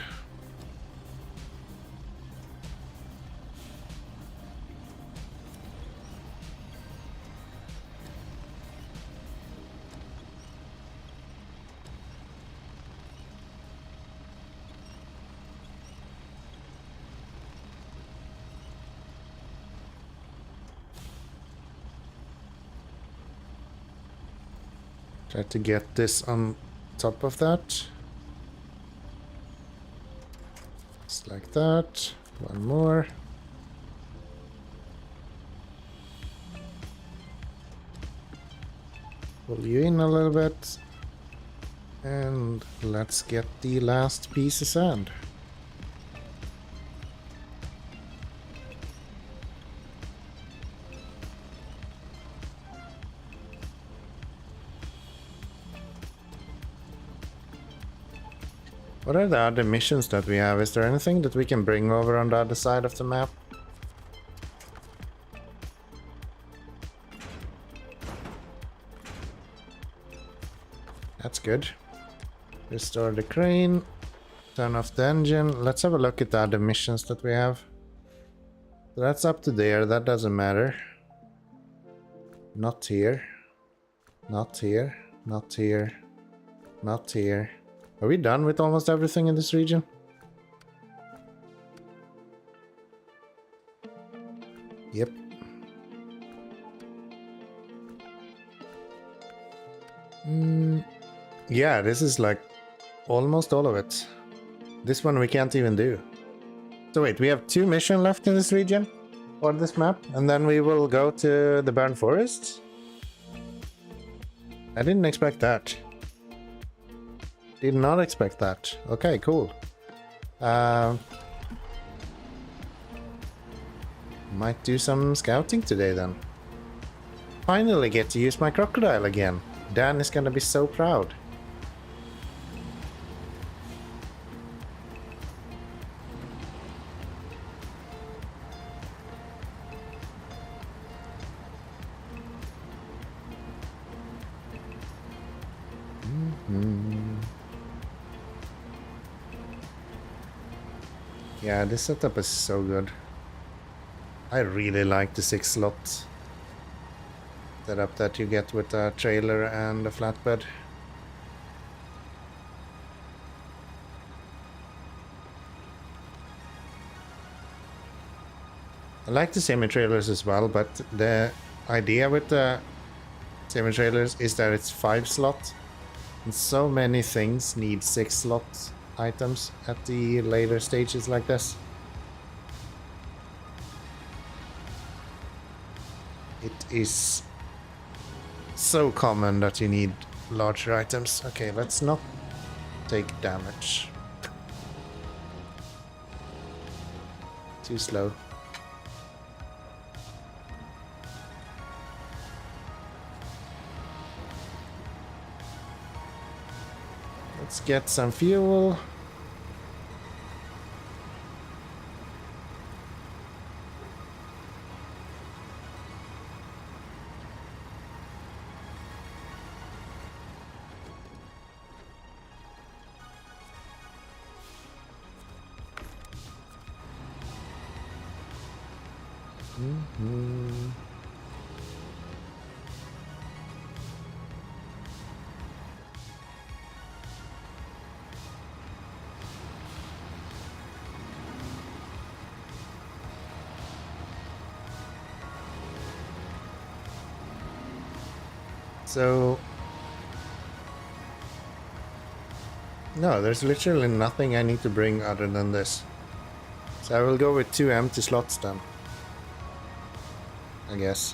Try to get this on top of that. Just like that. One more. Pull you in a little bit. And let's get the last piece of sand. What are the other missions that we have? Is there anything that we can bring over on the other side of the map? That's good. Restore the crane. Turn off the engine. Let's have a look at the other missions that we have. So that's up to there. That doesn't matter. Not here. Not here. Not here. Not here. Are we done with almost everything in this region? Yep. Yeah, this is like almost all of it. This one we can't even do. So wait, we have 2 missions left in this region? Or this map? And then we will go to the Barren Forest? I didn't expect that. Did not expect that. Okay, cool. Might do some scouting today then. Finally get to use my crocodile again. Dan is gonna be so proud. Yeah, this setup is so good. I really like the 6-slot setup that you get with a trailer and a flatbed. I like the semi-trailers as well, but the idea with the semi-trailers is that it's 5 slot, and so many things need 6 slot items at the later stages like this. It is so common that you need larger items. Okay, let's not take damage. Too slow. Let's get some fuel. So, no, there's literally nothing I need to bring other than this. So I will go with 2 empty slots then, I guess.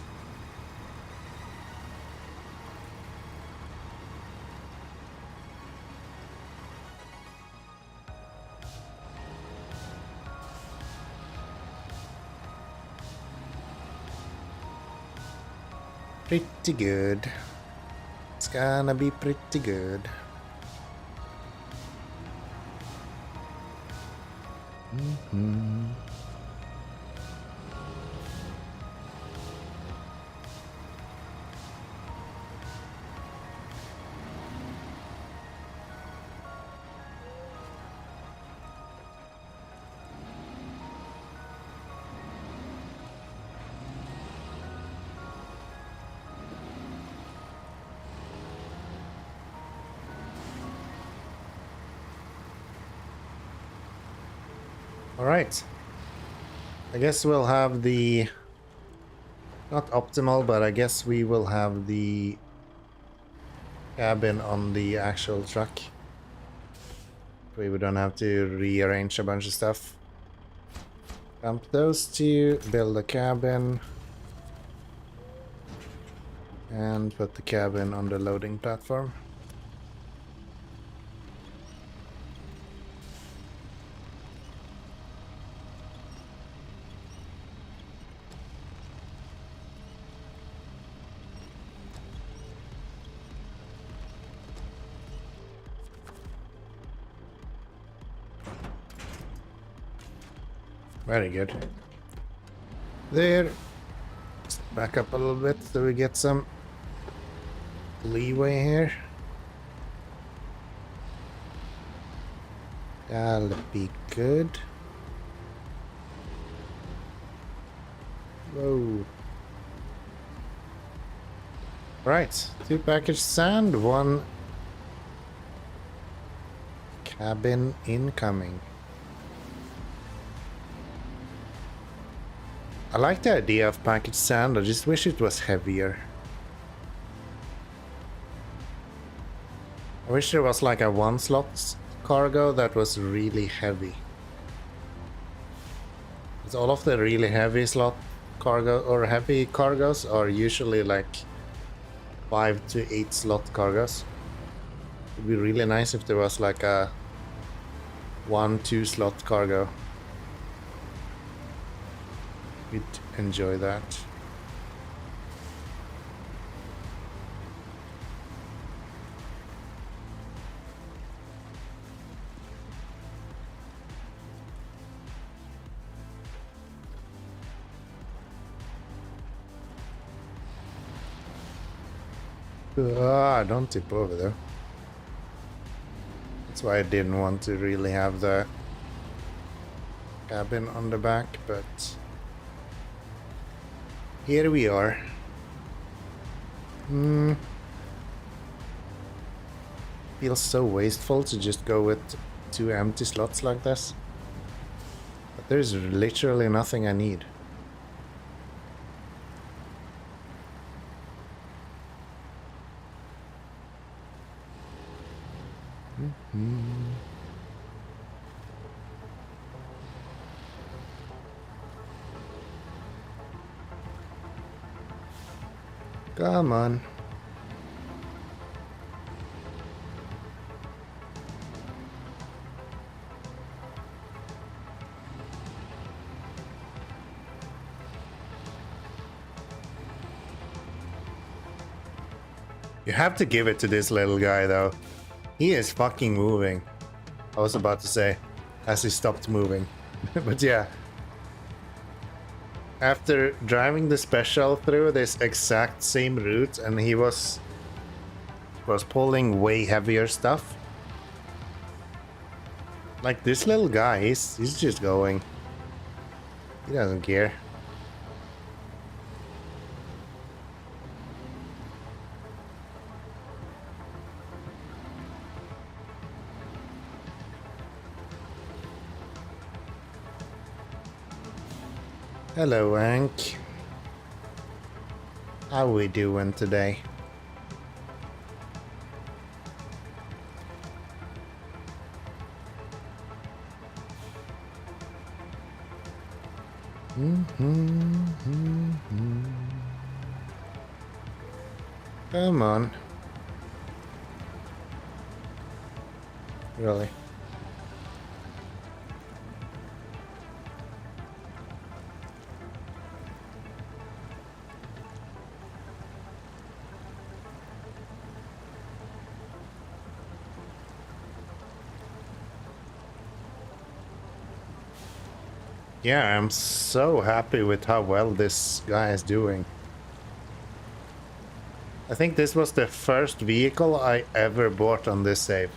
Pretty good. It's gonna be pretty good. Alright. I guess we'll have the... not optimal, but I guess we will have the cabin on the actual truck. We don't have to rearrange a bunch of stuff. Dump those two, build a cabin, and put the cabin on the loading platform. Very good. There. Let's back up a little bit so we get some leeway here. That'll be good. Whoa. Right. 2 packaged sand, 1 cabin incoming. I like the idea of packaged sand, I just wish it was heavier. I wish there was like a 1 slot cargo that was really heavy. Because all of the really heavy slot cargo or heavy cargos are usually like 5 to 8 slot cargos. It'd be really nice if there was like a 1-2 slot cargo. We'd enjoy that. Don't tip over there. That's why I didn't want to really have the cabin on the back, but here we are. Feels so wasteful to just go with 2 empty slots like this. But there's literally nothing I need. Come on. You have to give it to this little guy, though. He is fucking moving. I was about to say, as he stopped moving. But yeah. After driving the special through this exact same route, and he was pulling way heavier stuff. Like this little guy, he's just going. He doesn't care. Hello, Hank. How we doing today? Come on. Really? Yeah, I'm so happy with how well this guy is doing. I think this was the first vehicle I ever bought on this save.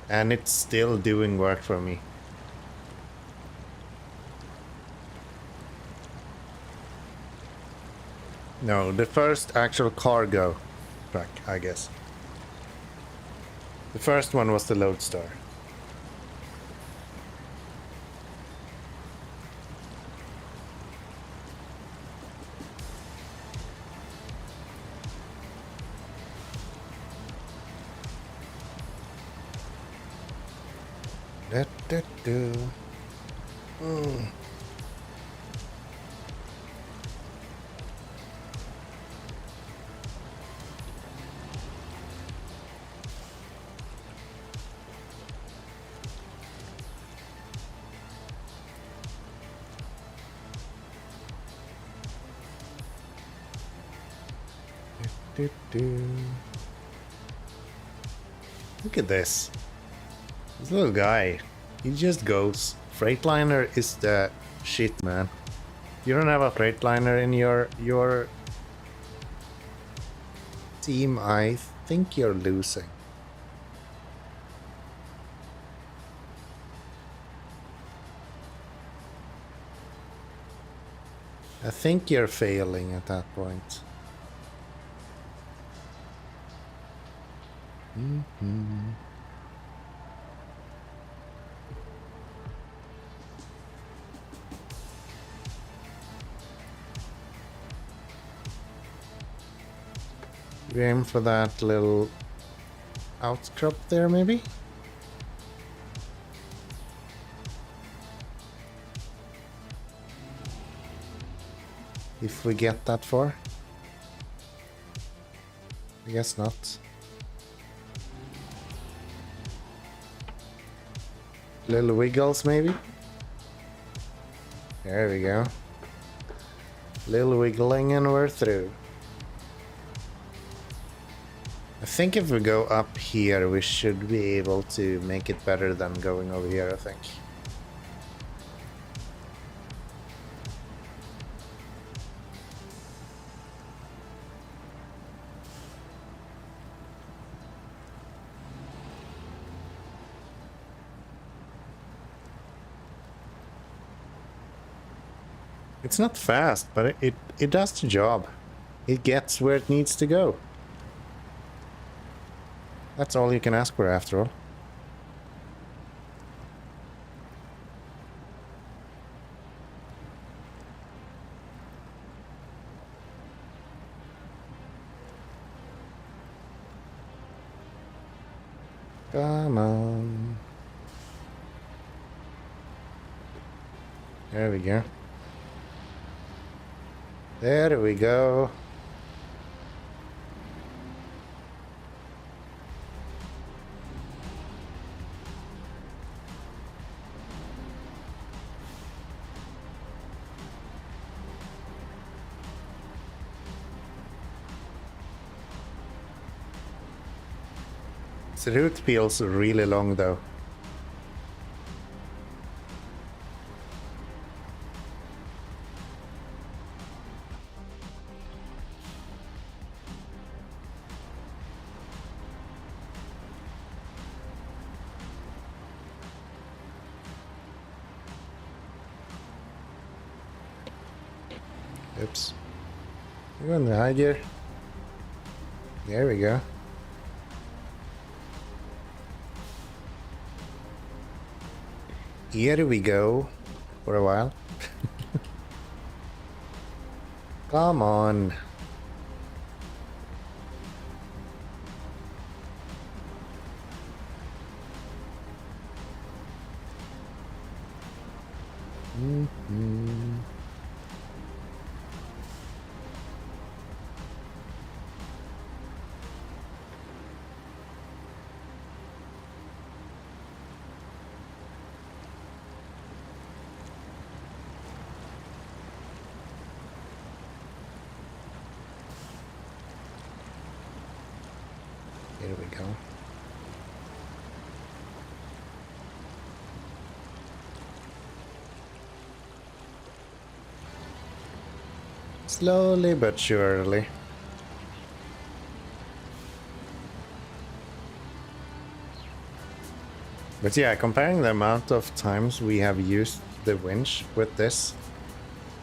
And it's still doing work for me. No, the first actual cargo truck, I guess. The first one was the Lodestar. Look at this. This little guy. He just goes. Freightliner is the shit, man. You don't have a Freightliner in your team, I think you're losing. I think you're failing at that point. We aim for that little outcrop there, maybe? If we get that far. I guess not. Little wiggles, maybe? There we go. Little wiggling and we're through. I think if we go up here, we should be able to make it better than going over here, I think. It's not fast, but it does the job. It gets where it needs to go. That's all you can ask for, after all. Come on. There we go. There we go. The route feels really long though. Oops. We're going to hide here. There we go. Here we go. For a while. Come on. Here we go. Slowly but surely. But yeah, comparing the amount of times we have used the winch with this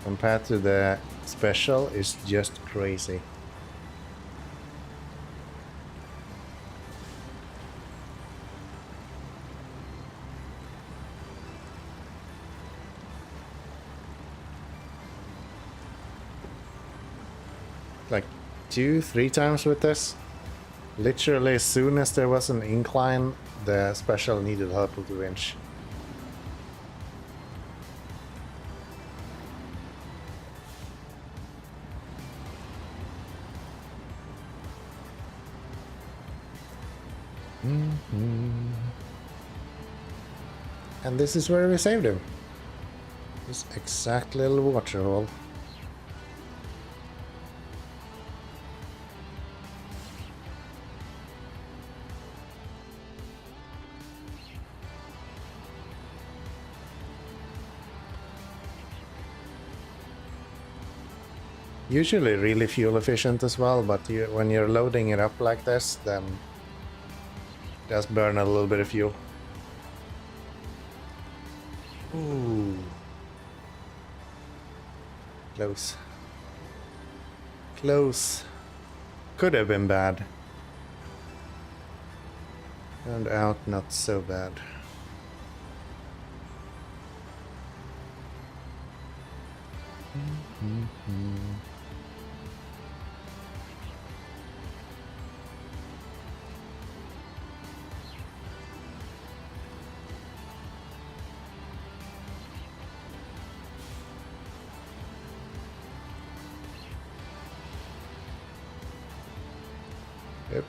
compared to the special is just crazy. Like 2-3 times with this. Literally as soon as there was an incline, the special needed help with the winch. And this is where we saved him. This exact little water hole. Usually really fuel efficient as well, but when you're loading it up like this, then it does burn a little bit of fuel. Ooh. Close. Close. Could have been bad. Turned out not so bad. Yep.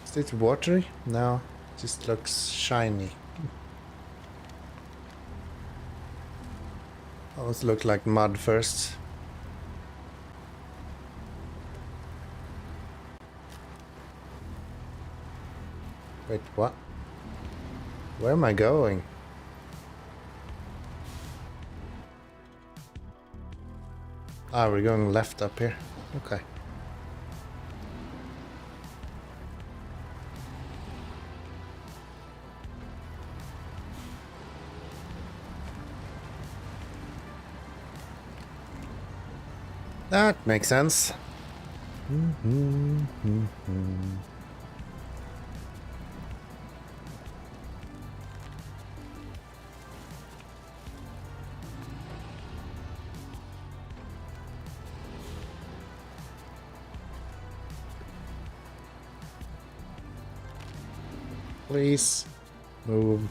Is it watery? No, it just looks shiny. Almost looked like mud first. Wait, what? Where am I going? Ah, we're going left up here. Okay. That makes sense. Please move.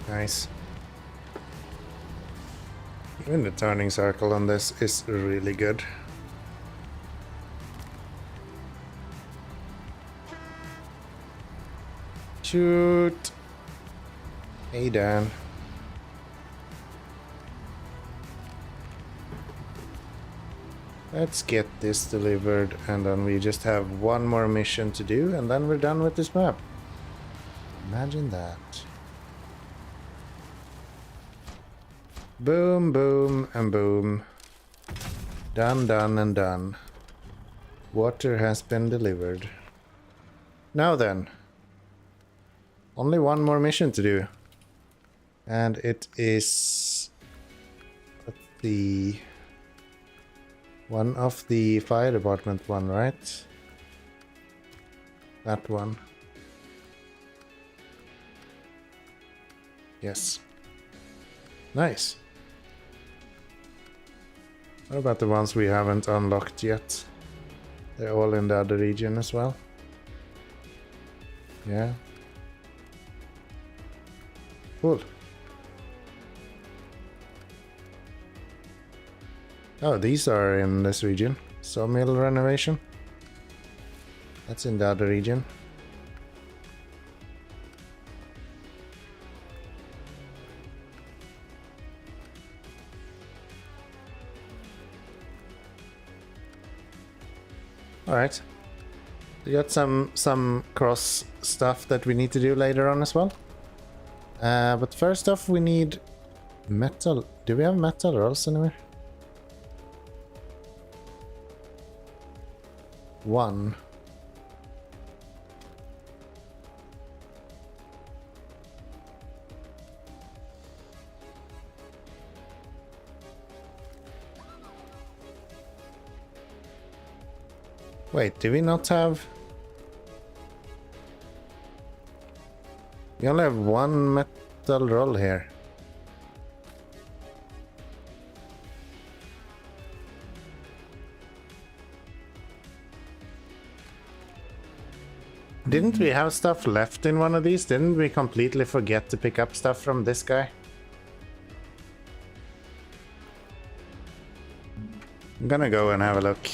Nice. Even the turning circle on this is really good. Shoot! Hey, Dan. Let's get this delivered, and then we just have one more mission to do, and then we're done with this map. Imagine that. Boom, boom, and boom. Done, done, and done. Water has been delivered. Now then. Only one more mission to do. And it is... the... one of the fire department one, right? That one. Yes. Nice. What about the ones we haven't unlocked yet? They're all in the other region as well. Yeah. Cool. Oh, these are in this region. Sawmill renovation. That's in the other region. Alright. We got some cross stuff that we need to do later on as well. But first off we need metal. Do we have metal rolls anywhere? One. Wait, do we not have... We only have one metal roll here. Didn't we have stuff left in one of these? Didn't we completely forget to pick up stuff from this guy? I'm gonna go and have a look.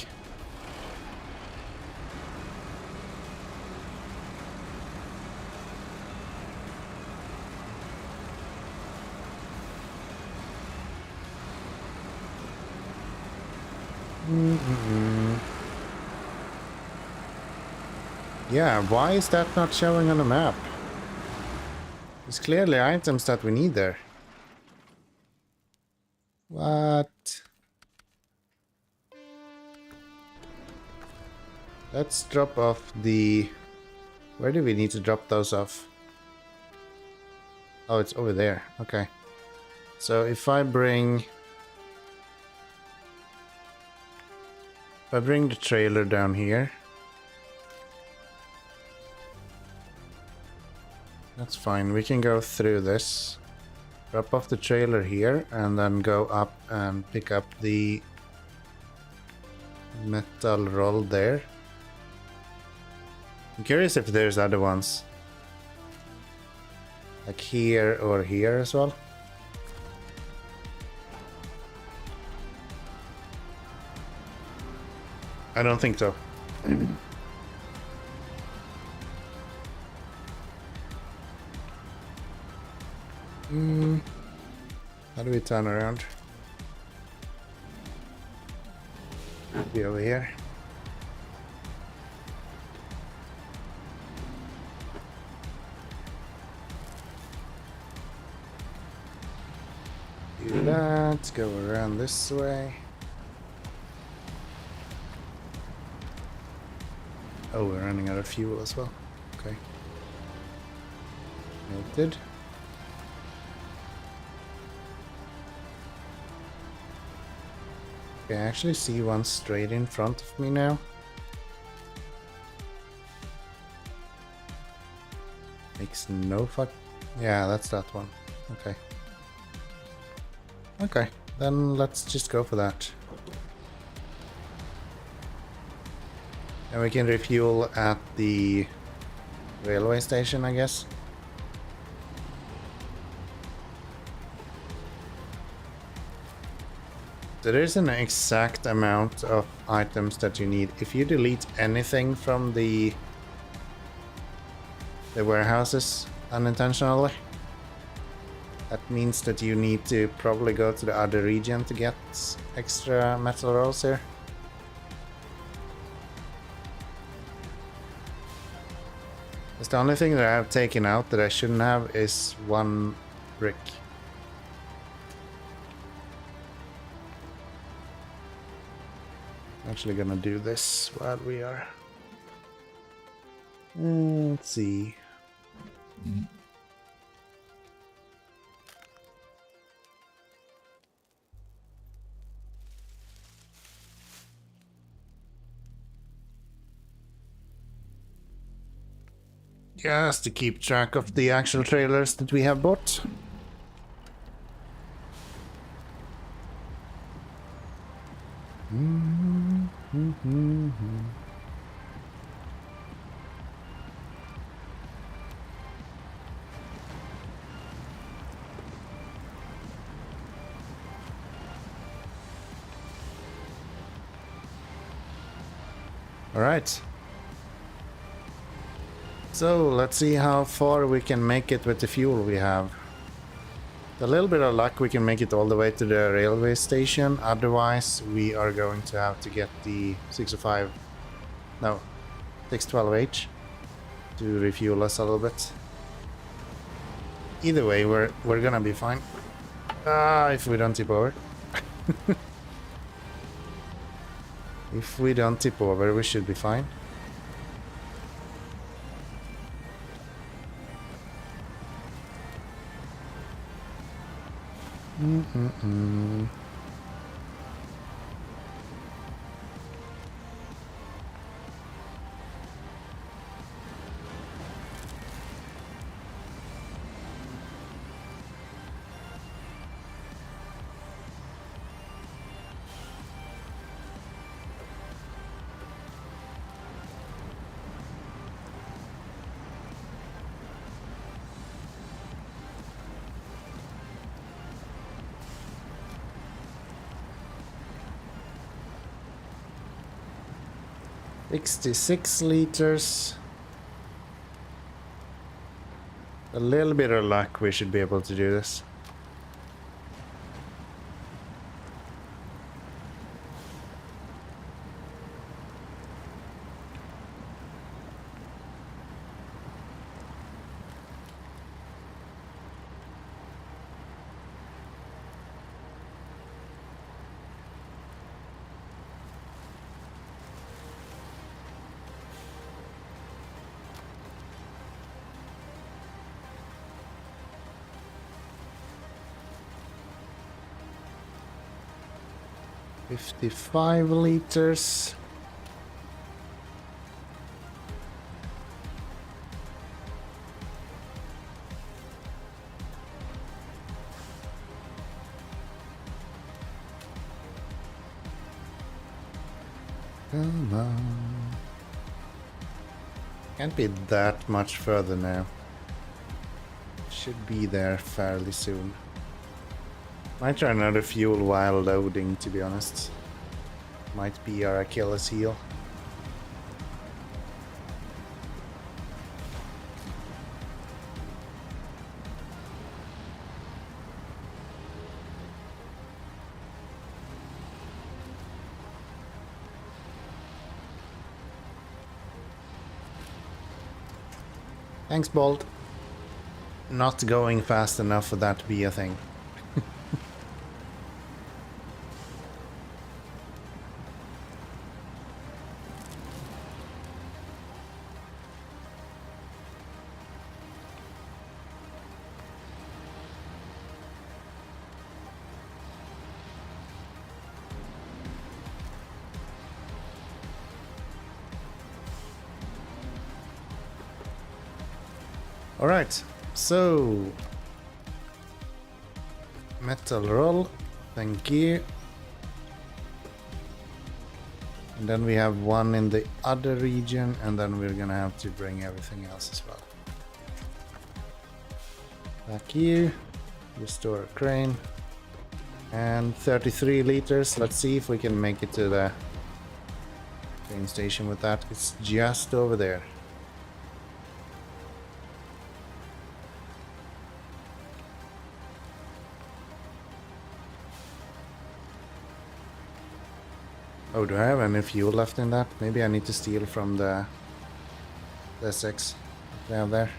Yeah, why is that not showing on the map? There's clearly items that we need there. What? Let's drop off the... Where do we need to drop those off? Oh, it's over there. Okay. So if I bring... If I bring the trailer down here... That's fine, we can go through this. Drop off the trailer here and then go up and pick up the metal roll there. I'm curious if there's other ones. Like here or here as well. I don't think so. How do we turn around? Should be over here. Do that, go around this way. Oh, we're running out of fuel as well. Okay. Noted. Okay, I actually see one straight in front of me now. Makes no fuck. Yeah, that's that one. Okay. Okay, then let's just go for that. And we can refuel at the railway station, I guess. So there's an exact amount of items that you need. If you delete anything from the warehouses unintentionally, that means that you need to probably go to the other region to get extra metal rolls here. It's the only thing that I have taken out that I shouldn't have is one brick. I'm actually gonna do this while we are. Let's see. Just to keep track of the actual trailers that we have bought. All right. So let's see how far we can make it with the fuel we have. With a little bit of luck we can make it all the way to the railway station, otherwise we are going to have to get the 612H to refuel us a little bit. Either way we're gonna be fine. If we don't tip over. If we don't tip over we should be fine. Mm-mm-mm. 66 liters. A little bit of luck, we should be able to do this. $55 liters. Come on. Can't be that much further now. Should be there fairly soon. Might try another fuel while loading, to be honest. Might be our Achilles heel. Thanks, Bolt. Not going fast enough for that to be a thing. Alright, so metal roll, thank you. And then we have one in the other region, and then we're gonna have to bring everything else as well. Back you, restore crane, and 33 liters. Let's see if we can make it to the train station with that. It's just over there. Oh, do I have any fuel left in that? Maybe I need to steal from the S6 down there.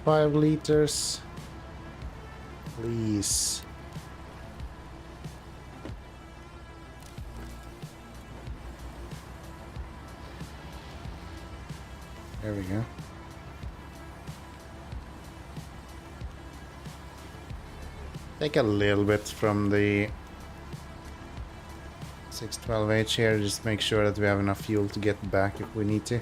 $25 liters, please. There we go. Take a little bit from the 612H here, just make sure that we have enough fuel to get back if we need to.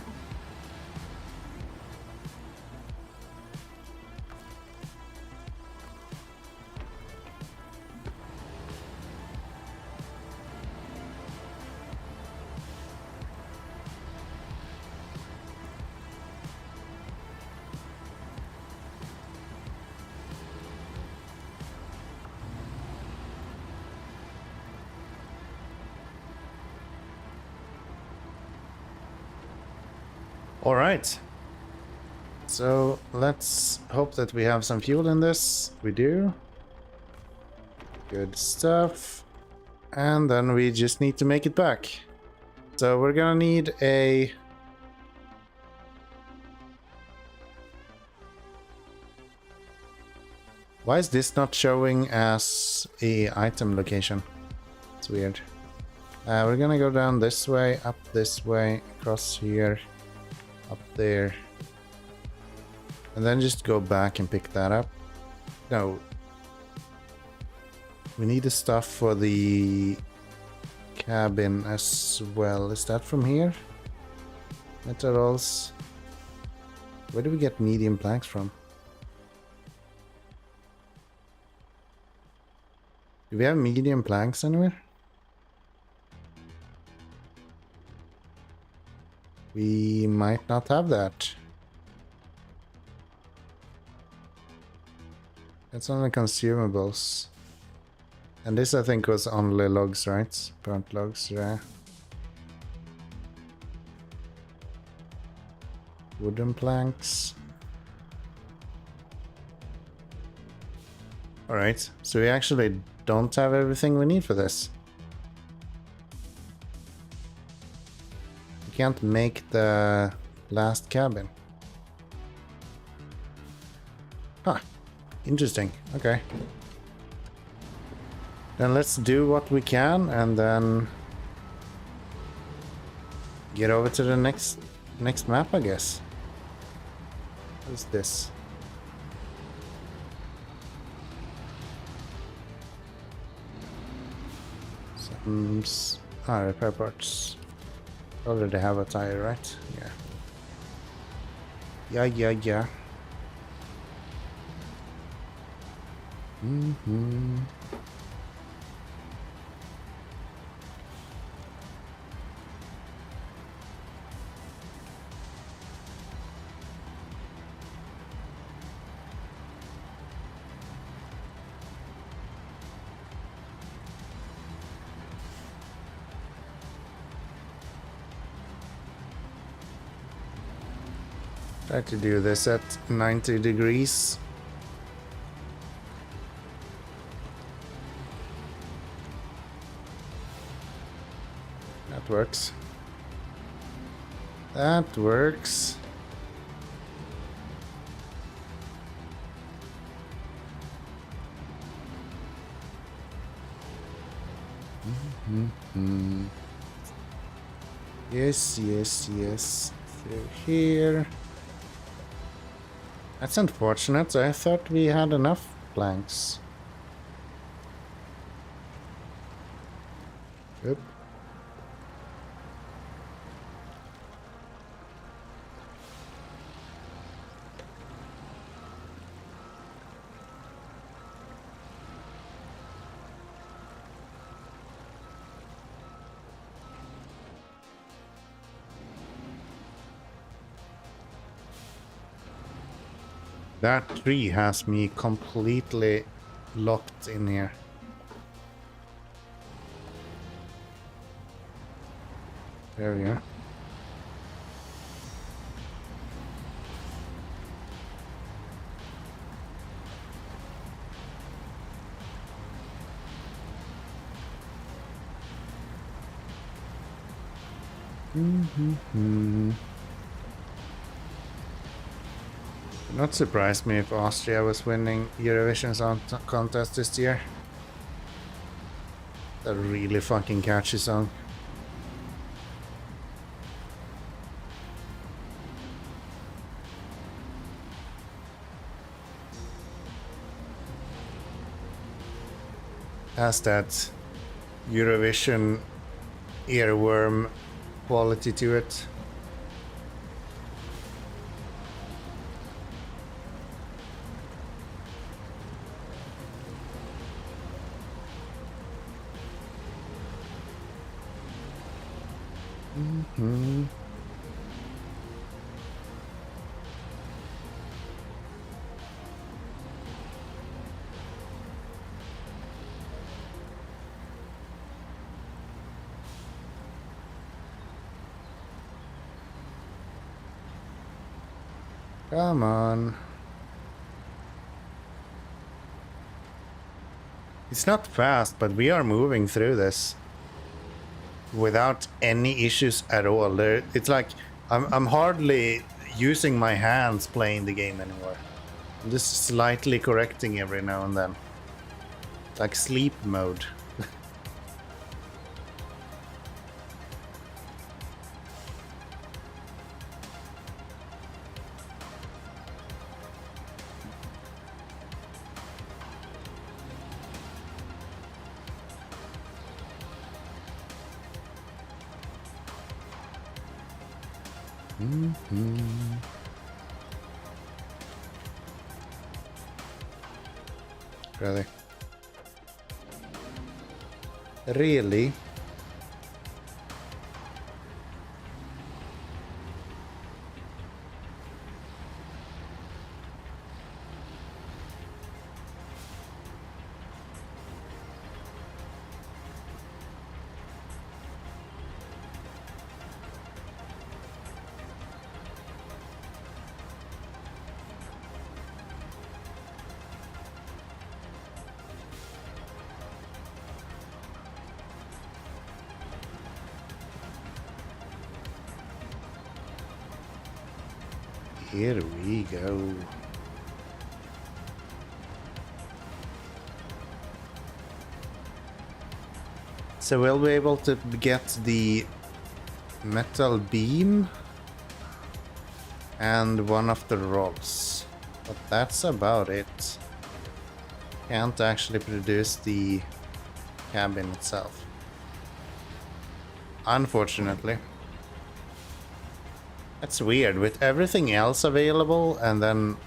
All right, so let's hope that we have some fuel in this. We do. Good stuff. And then we just need to make it back. So we're gonna need a... Why is this not showing as a item location? It's weird. We're gonna go down this way, up this way, across here, up there, and then just go back and pick that up. No, we need the stuff for the cabin as well. Is that from here? Metals. Where do we get medium planks from? Do we have medium planks anywhere? We might not have that. It's on the consumables. And this I think was only logs, right? Burnt logs, yeah. Wooden planks. Alright, so we actually don't have everything we need for this. Can't make the last cabin. Huh. Interesting. Okay. Then let's do what we can and then get over to the next map, I guess. What is this? Some repair parts. Already have a tire, right? Yeah. Yeah. Try to do this at 90 degrees. That works. That works. Yes, yes, yes. Through here. That's unfortunate. I thought we had enough planks. Yep. That tree has me completely locked in here. There we are. Not surprised me if Austria was winning Eurovision Song Contest this year. A really fucking catchy song. Has that Eurovision earworm quality to it. Come on. It's not fast, but we are moving through this without any issues at all. It's like I'm hardly using my hands playing the game anymore. I'm just slightly correcting every now and then. Like sleep mode. Really? Really? Here we go. So we'll be able to get the metal beam and one of the rolls. But that's about it. Can't actually produce the cabin itself. Unfortunately. That's weird, with everything else available and then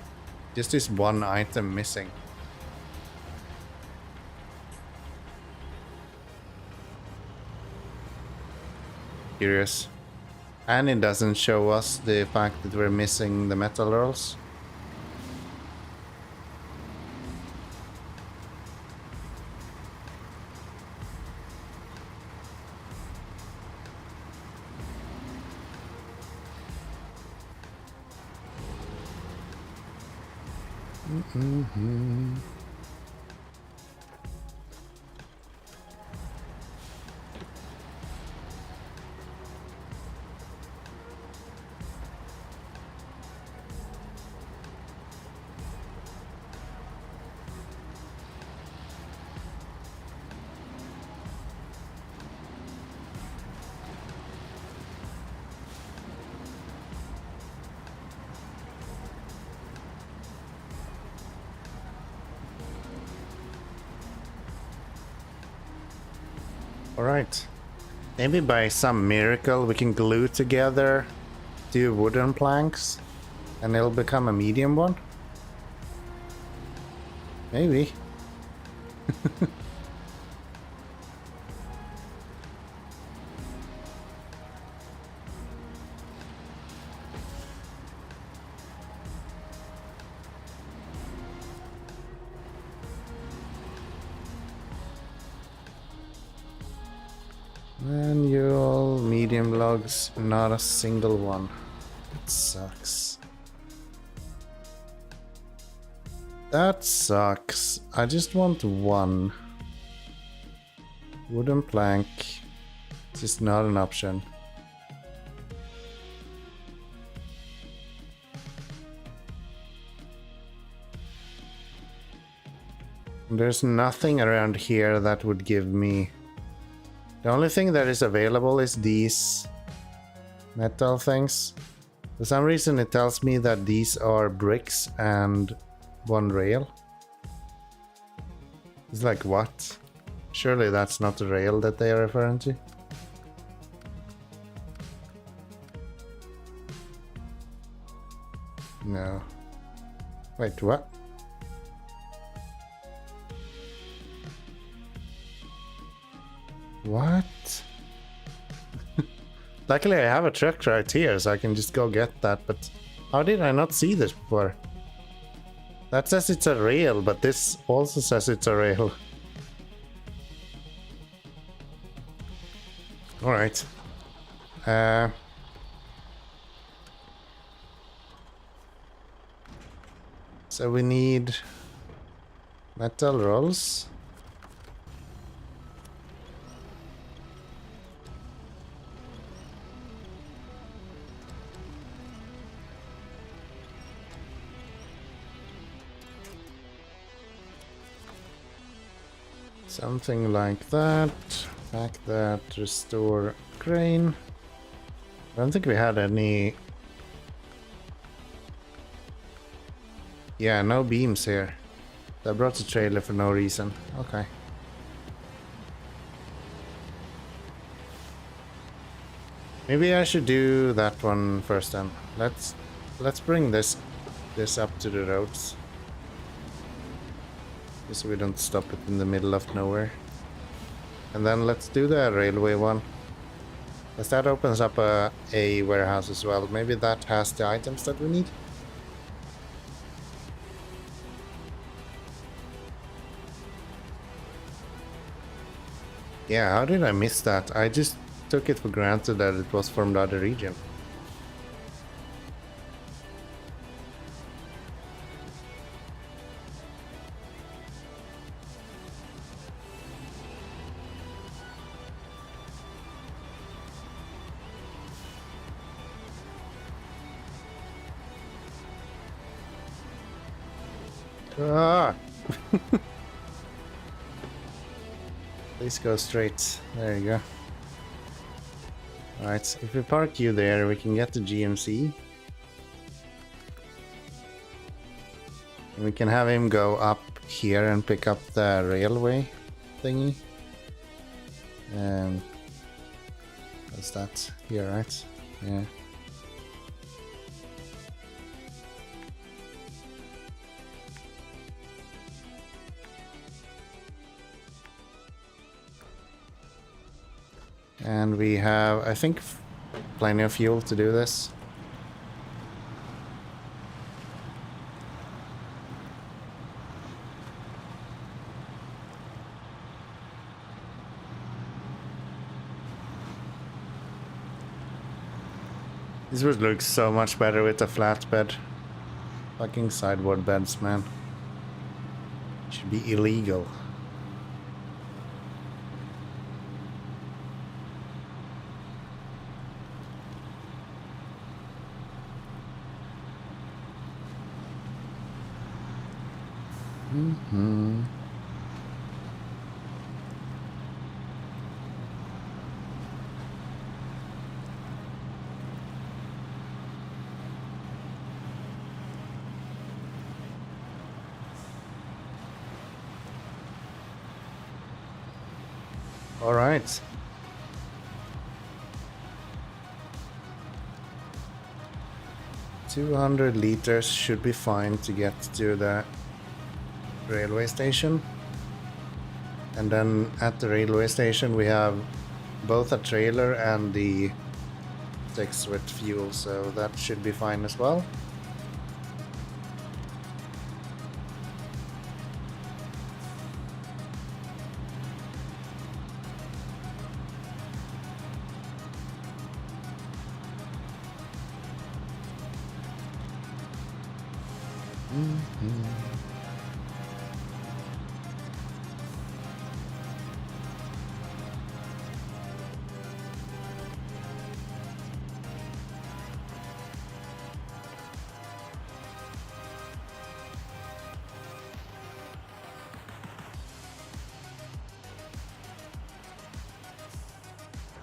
just this one item missing. Curious. And it doesn't show us the fact that we're missing the metal rolls. Mm-hmm. Alright. Maybe by some miracle we can glue together 2 wooden planks and it'll become a medium one? Maybe. Manual medium logs, not a single one. That sucks. That sucks. I just want 1 wooden plank. It's just not an option. There's nothing around here that would give me... The only thing that is available is these metal things. For some reason it tells me that these are bricks and 1 rail. It's like, what? Surely that's not the rail that they are referring to. No. Wait, what? What? Luckily I have a truck right here, so I can just go get that, but how did I not see this before? That says it's a rail, but this also says it's a rail. Alright. So we need metal rolls. Something like that. Pack that, restore crane. I don't think we had any... Yeah, no beams here. I brought the trailer for no reason. Okay. Maybe I should do that one first then. Let's bring this up to the roads. Just so we don't stop it in the middle of nowhere. And then let's do the railway one. Because that opens up a warehouse as well. Maybe that has the items that we need. Yeah, how did I miss that? I just took it for granted that it was from the other region. Ah! Please go straight. There you go. Alright, if we park you there, we can get the GMC. And we can have him go up here and pick up the railway thingy. What's that? Here, right? Yeah. And we have, I think, plenty of fuel to do this. This would look so much better with a flatbed. Fucking sideboard beds, man. Should be illegal. Mm-hmm. All right. $200 should be fine to get to the railway station. And then at the railway station we have both a trailer and the sticks with fuel, so that should be fine as well.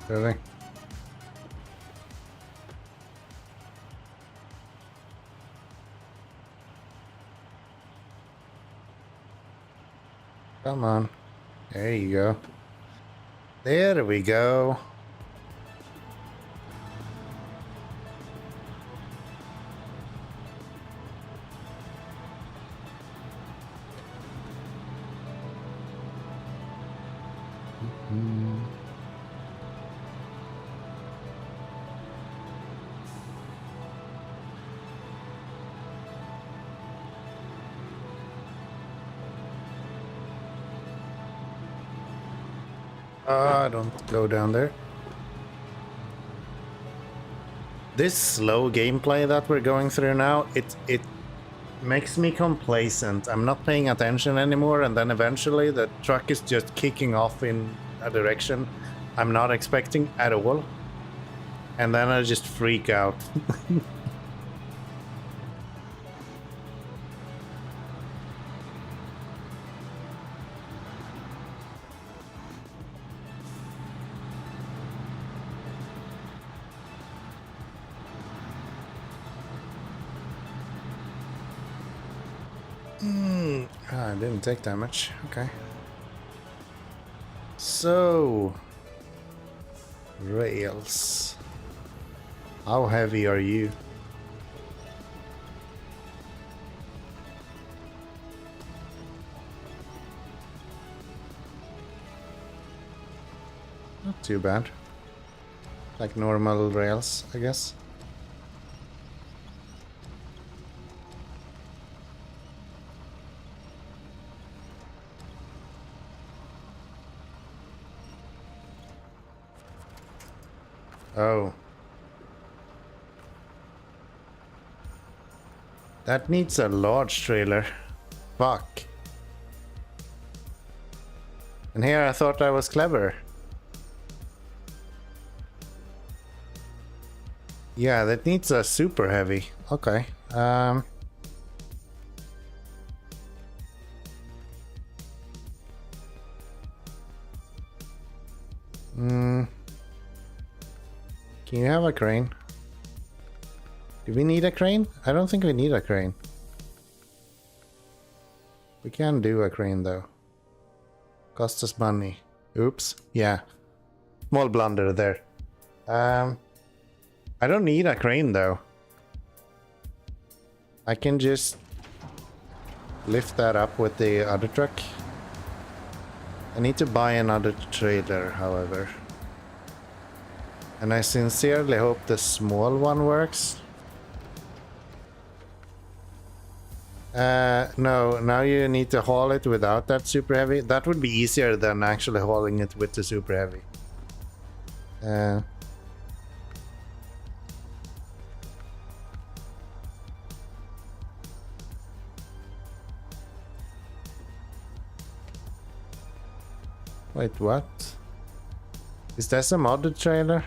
Really? Come on. There you go. There we go. Don't go down there. This slow gameplay that we're going through now, it makes me complacent. I'm not paying attention anymore, and then eventually the truck is just kicking off in a direction I'm not expecting at all. And then I just freak out. I didn't take damage. Okay. So, rails. How heavy are you? Not too bad. Like normal rails, I guess. Oh. That needs a large trailer. Fuck. And here I thought I was clever. Yeah, that needs a super heavy. Okay. Can you have a crane? Do we need a crane? I don't think we need a crane. We can do a crane though. Cost us money. Oops. Yeah. Small blunder there. I don't need a crane though. I can just lift that up with the other truck. I need to buy another trailer, however. And I sincerely hope the small one works. No, now you need to haul it without that super heavy. That would be easier than actually hauling it with the super heavy. Wait, what? Is this a modded trailer?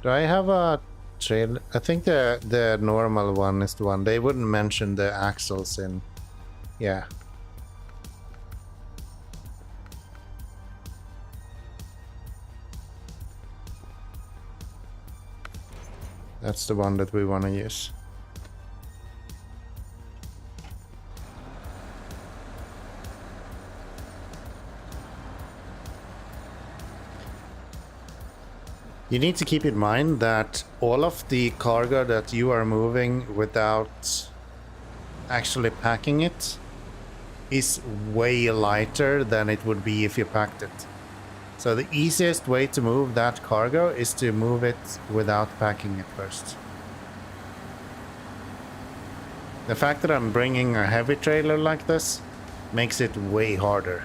Do I have a trailer? I think the normal one is the one. They wouldn't mention the axles in. Yeah. That's the one that we want to use. You need to keep in mind that all of the cargo that you are moving without actually packing it is way lighter than it would be if you packed it. So the easiest way to move that cargo is to move it without packing it first. The fact that I'm bringing a heavy trailer like this makes it way harder.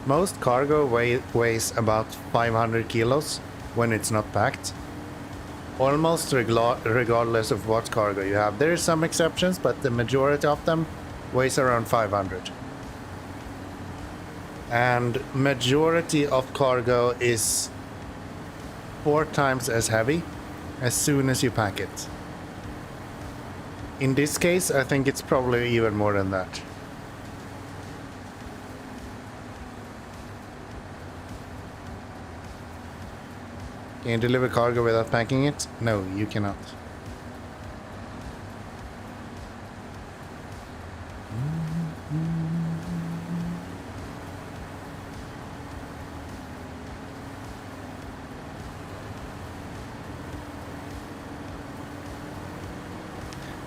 Most cargo weighs about 500 kilos when it's not packed. Almost regardless of what cargo you have. There are some exceptions, but the majority of them weighs around 500. And majority of cargo is 4 times as heavy as soon as you pack it. In this case, I think it's probably even more than that. Can you deliver cargo without packing it? No, you cannot.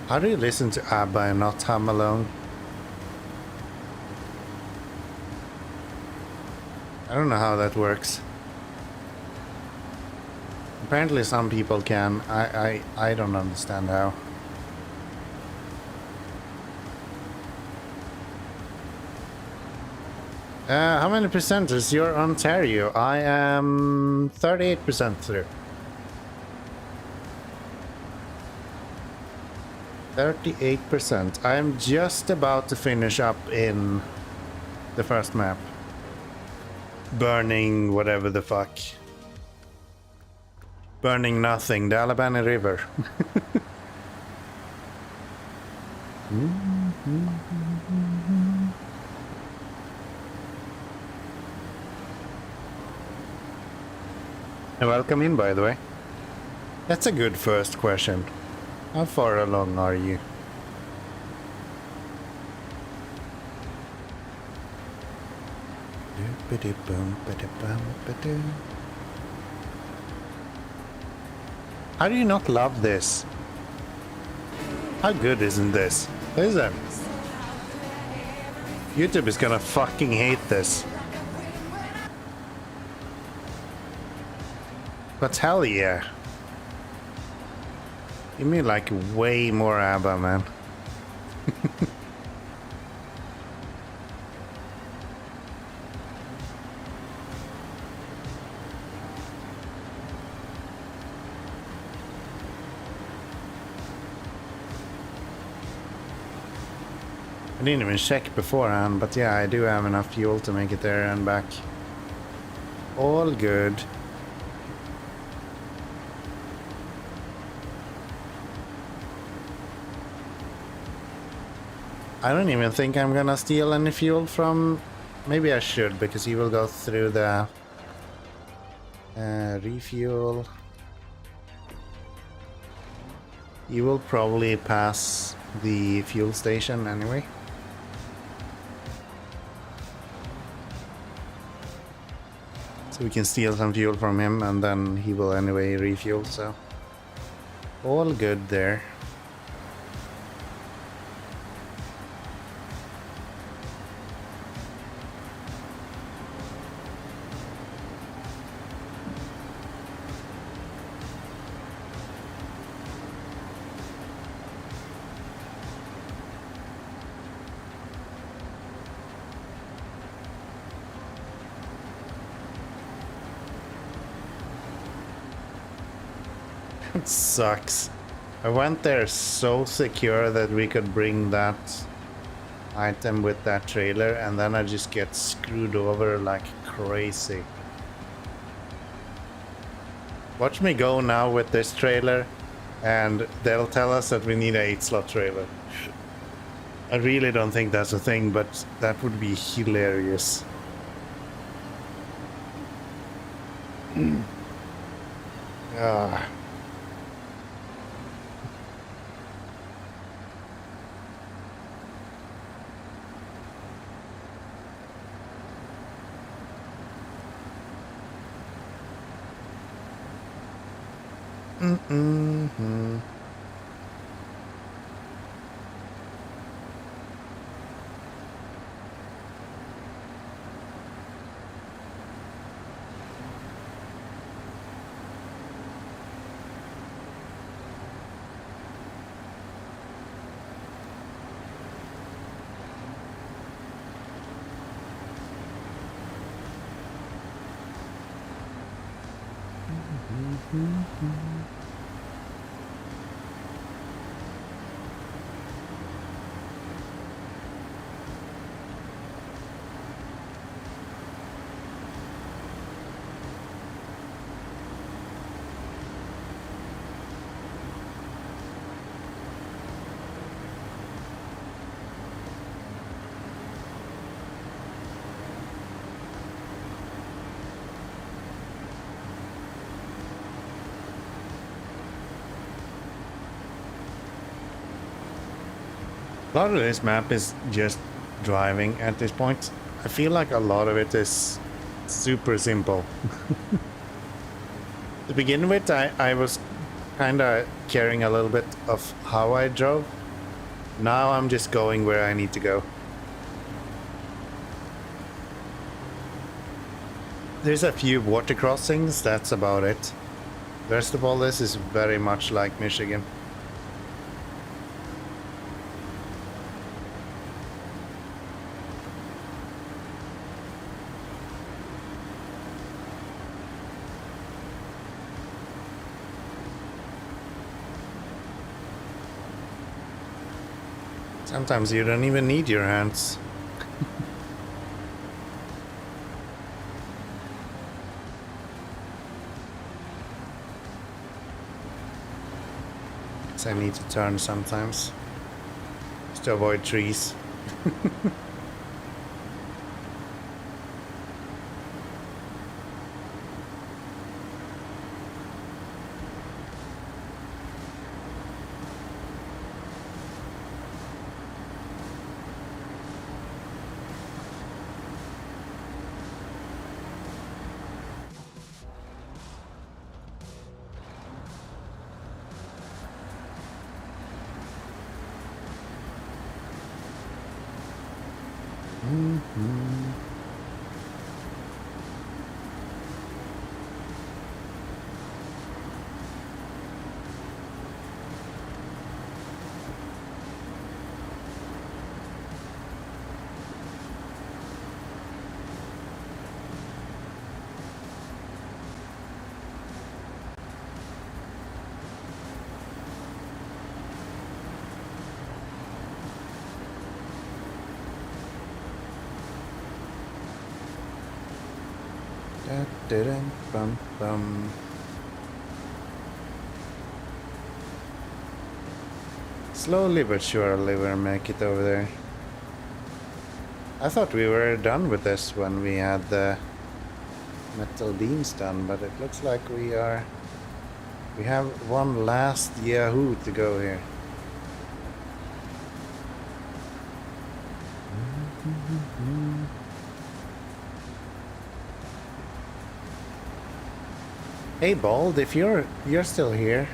How do you listen to ABBA and not Hum Alone? I don't know how that works. Apparently some people can. I don't understand how. How many percent is your Ontario? I am 38% through. 38%. I am just about to finish up in the first map. Burning whatever the fuck. Burning nothing, the Alabama River. Welcome in, by the way. That's a good first question. How far along are you? How do you not love this? How good isn't this? Listen. YouTube is gonna fucking hate this. But hell yeah. You mean like way more ABBA, man. I didn't even check beforehand, but yeah, I do have enough fuel to make it there and back. All good. I don't even think I'm gonna steal any fuel from... Maybe I should, because he will go through the... refuel. You will probably pass the fuel station anyway. So we can steal some fuel from him, and then he will anyway refuel, so... All good there. It sucks. I went there so secure that we could bring that item with that trailer, and then I just get screwed over like crazy. Watch me go now with this trailer, and they'll tell us that we need a 8-slot trailer. I really don't think that's a thing, but that would be hilarious. Ah. Mm-hmm. A lot of this map is just driving at this point. I feel like a lot of it is super simple. To begin with, I was kind of caring a little bit of how I drove. Now I'm just going where I need to go. There's a few water crossings, that's about it. The rest of all this is very much like Michigan. Sometimes you don't even need your hands. I need to turn sometimes just to avoid trees. Bum, bum. Slowly but surely we'll make it over there. I thought we were done with this when we had the metal beams done, but it looks like we have one last Yahoo to go here. Hey Bald, if you're still here,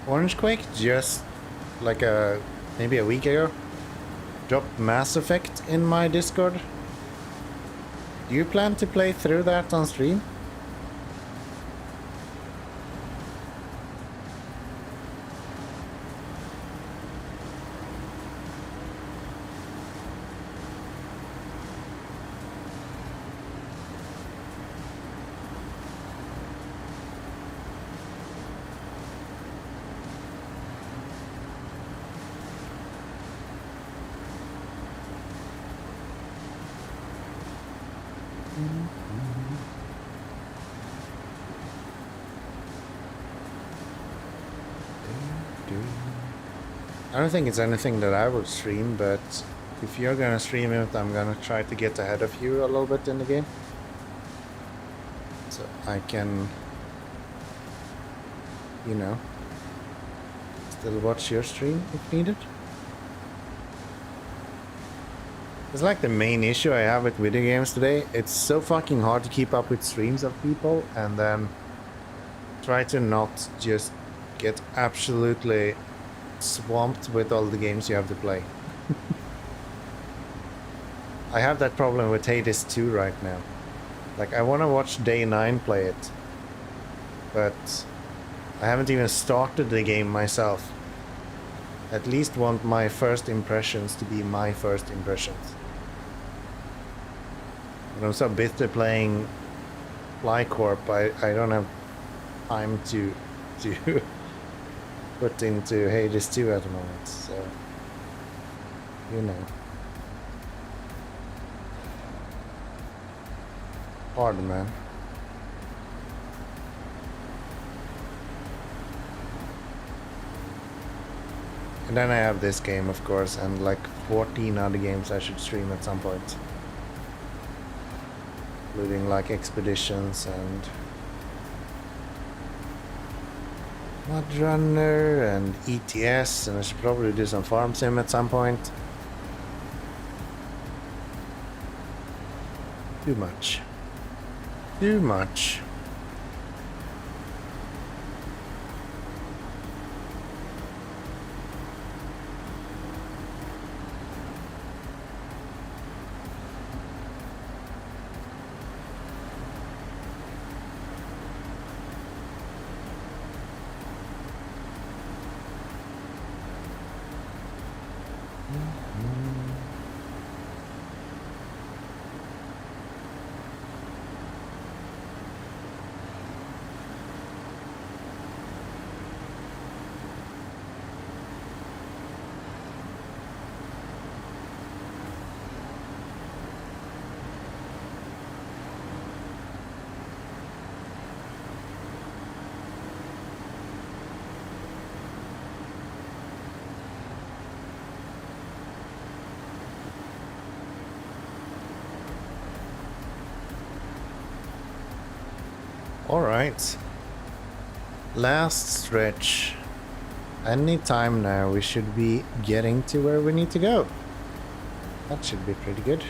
Orangequake just like maybe a week ago dropped Mass Effect in my Discord. Do you plan to play through that on stream? I don't think it's anything that I would stream, but if you're gonna stream it, I'm gonna try to get ahead of you a little bit in the game. So I can, you know, still watch your stream if needed. It's like the main issue I have with video games today. It's so fucking hard to keep up with streams of people and then try to not just get absolutely swamped with all the games you have to play. I have that problem with Hades 2 right now. Like, I want to watch Day 9 play it, but I haven't even started the game myself. At least want my first impressions to be my first impressions. And I'm so busy playing FlyCorp, I don't have time to put into Hades 2 at the moment, so you know. Hard, man. And then I have this game, of course, and like 14 other games I should stream at some point. Including like Expeditions and Mudrunner and ETS, and I should probably do some Farm Sim at some point. Too much. Too much. Alright. Last stretch. Any time now we should be getting to where we need to go. That should be pretty good.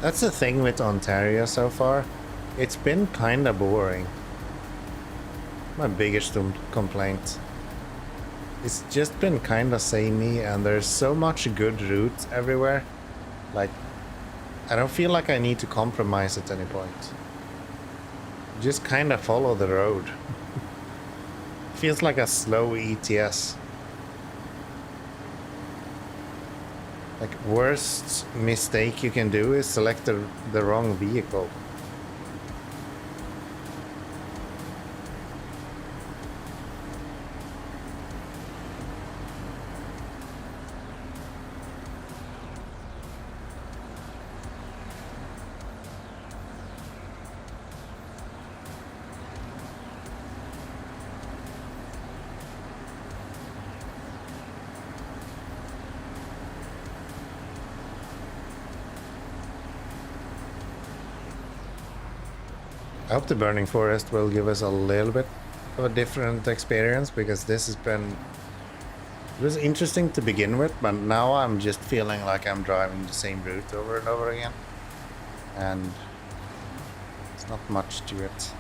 That's the thing with Ontario so far. It's been kinda boring. My biggest complaint. It's just been kinda samey and there's so much good routes everywhere. Like, I don't feel like I need to compromise at any point. Just kind of follow the road. Feels like a slow ETS. Like, worst mistake you can do is select the wrong vehicle. I hope the Burning Forest will give us a little bit of a different experience, because this has been... It was interesting to begin with, but now I'm just feeling like I'm driving the same route over and over again. And it's not much to it.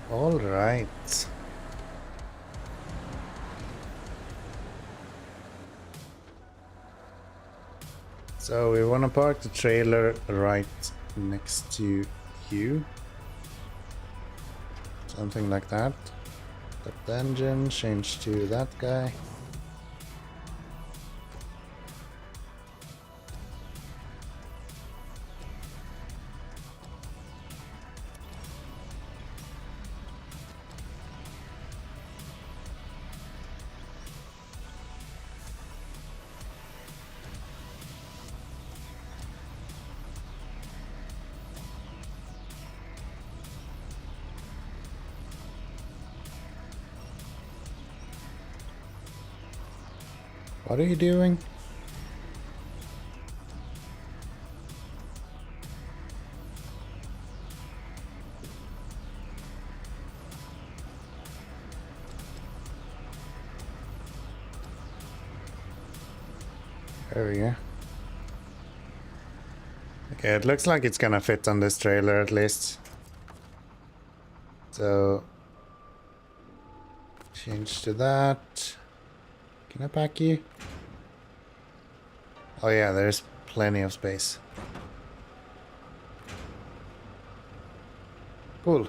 All right. So we want to park the trailer right next to you. Something like that. Cut the engine, change to that guy. What are you doing? There we go. Okay, it looks like it's gonna fit on this trailer at least. So change to that. Can I pack you? Oh yeah, there's plenty of space. Cool.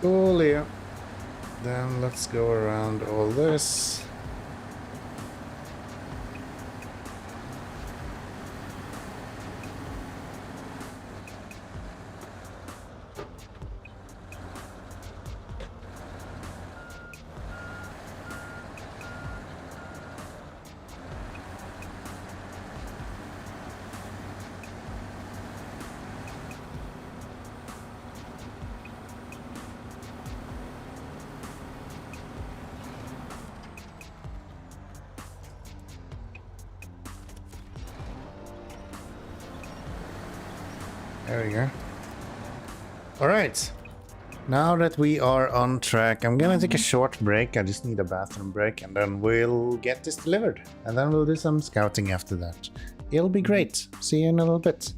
Cool, yeah. Then let's go around all this. There we go. Alright. Now that we are on track, I'm gonna take a short break. I just need a bathroom break and then we'll get this delivered. And then we'll do some scouting after that. It'll be great. See you in a little bit.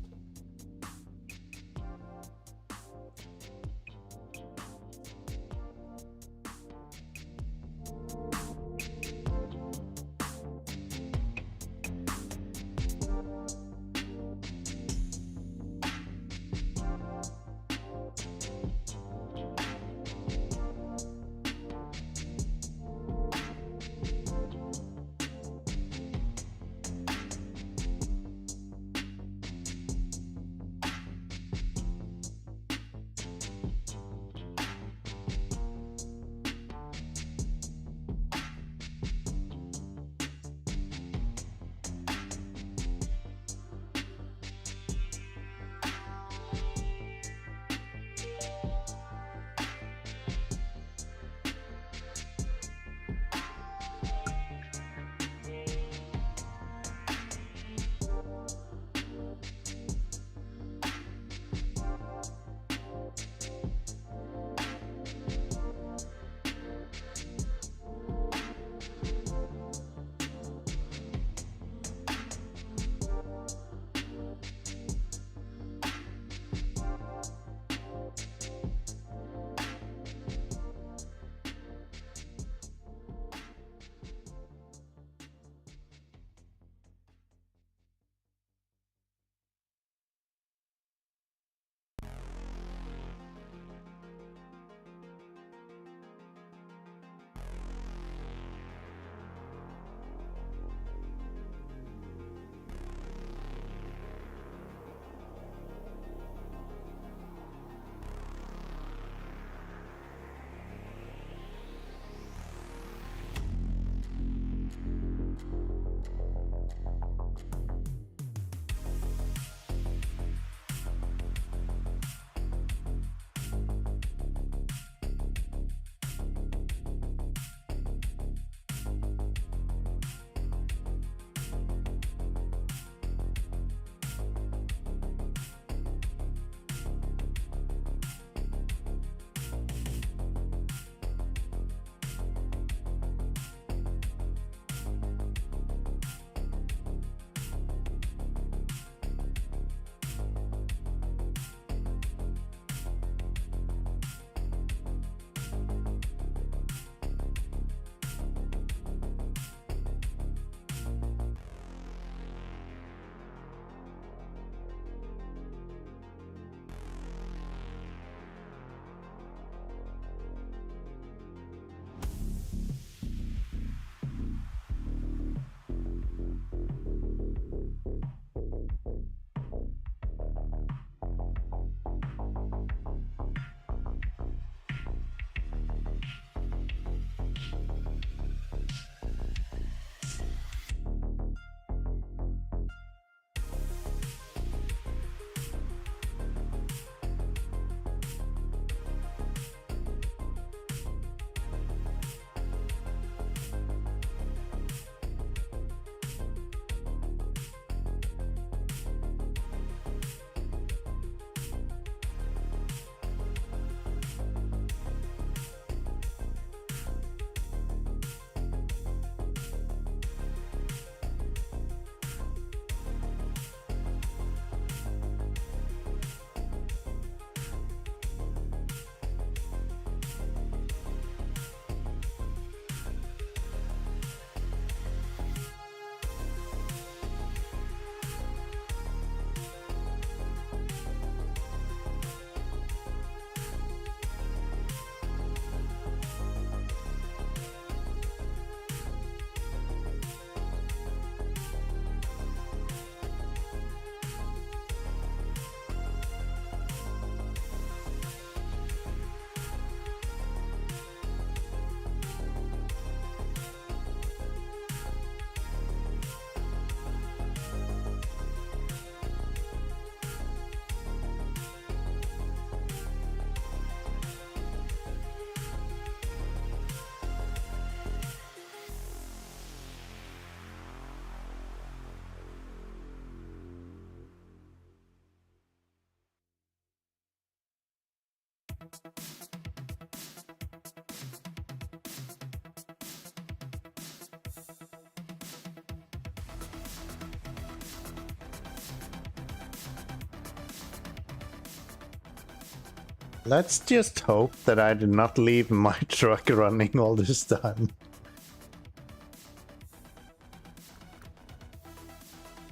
Let's just hope that I did not leave my truck running all this time.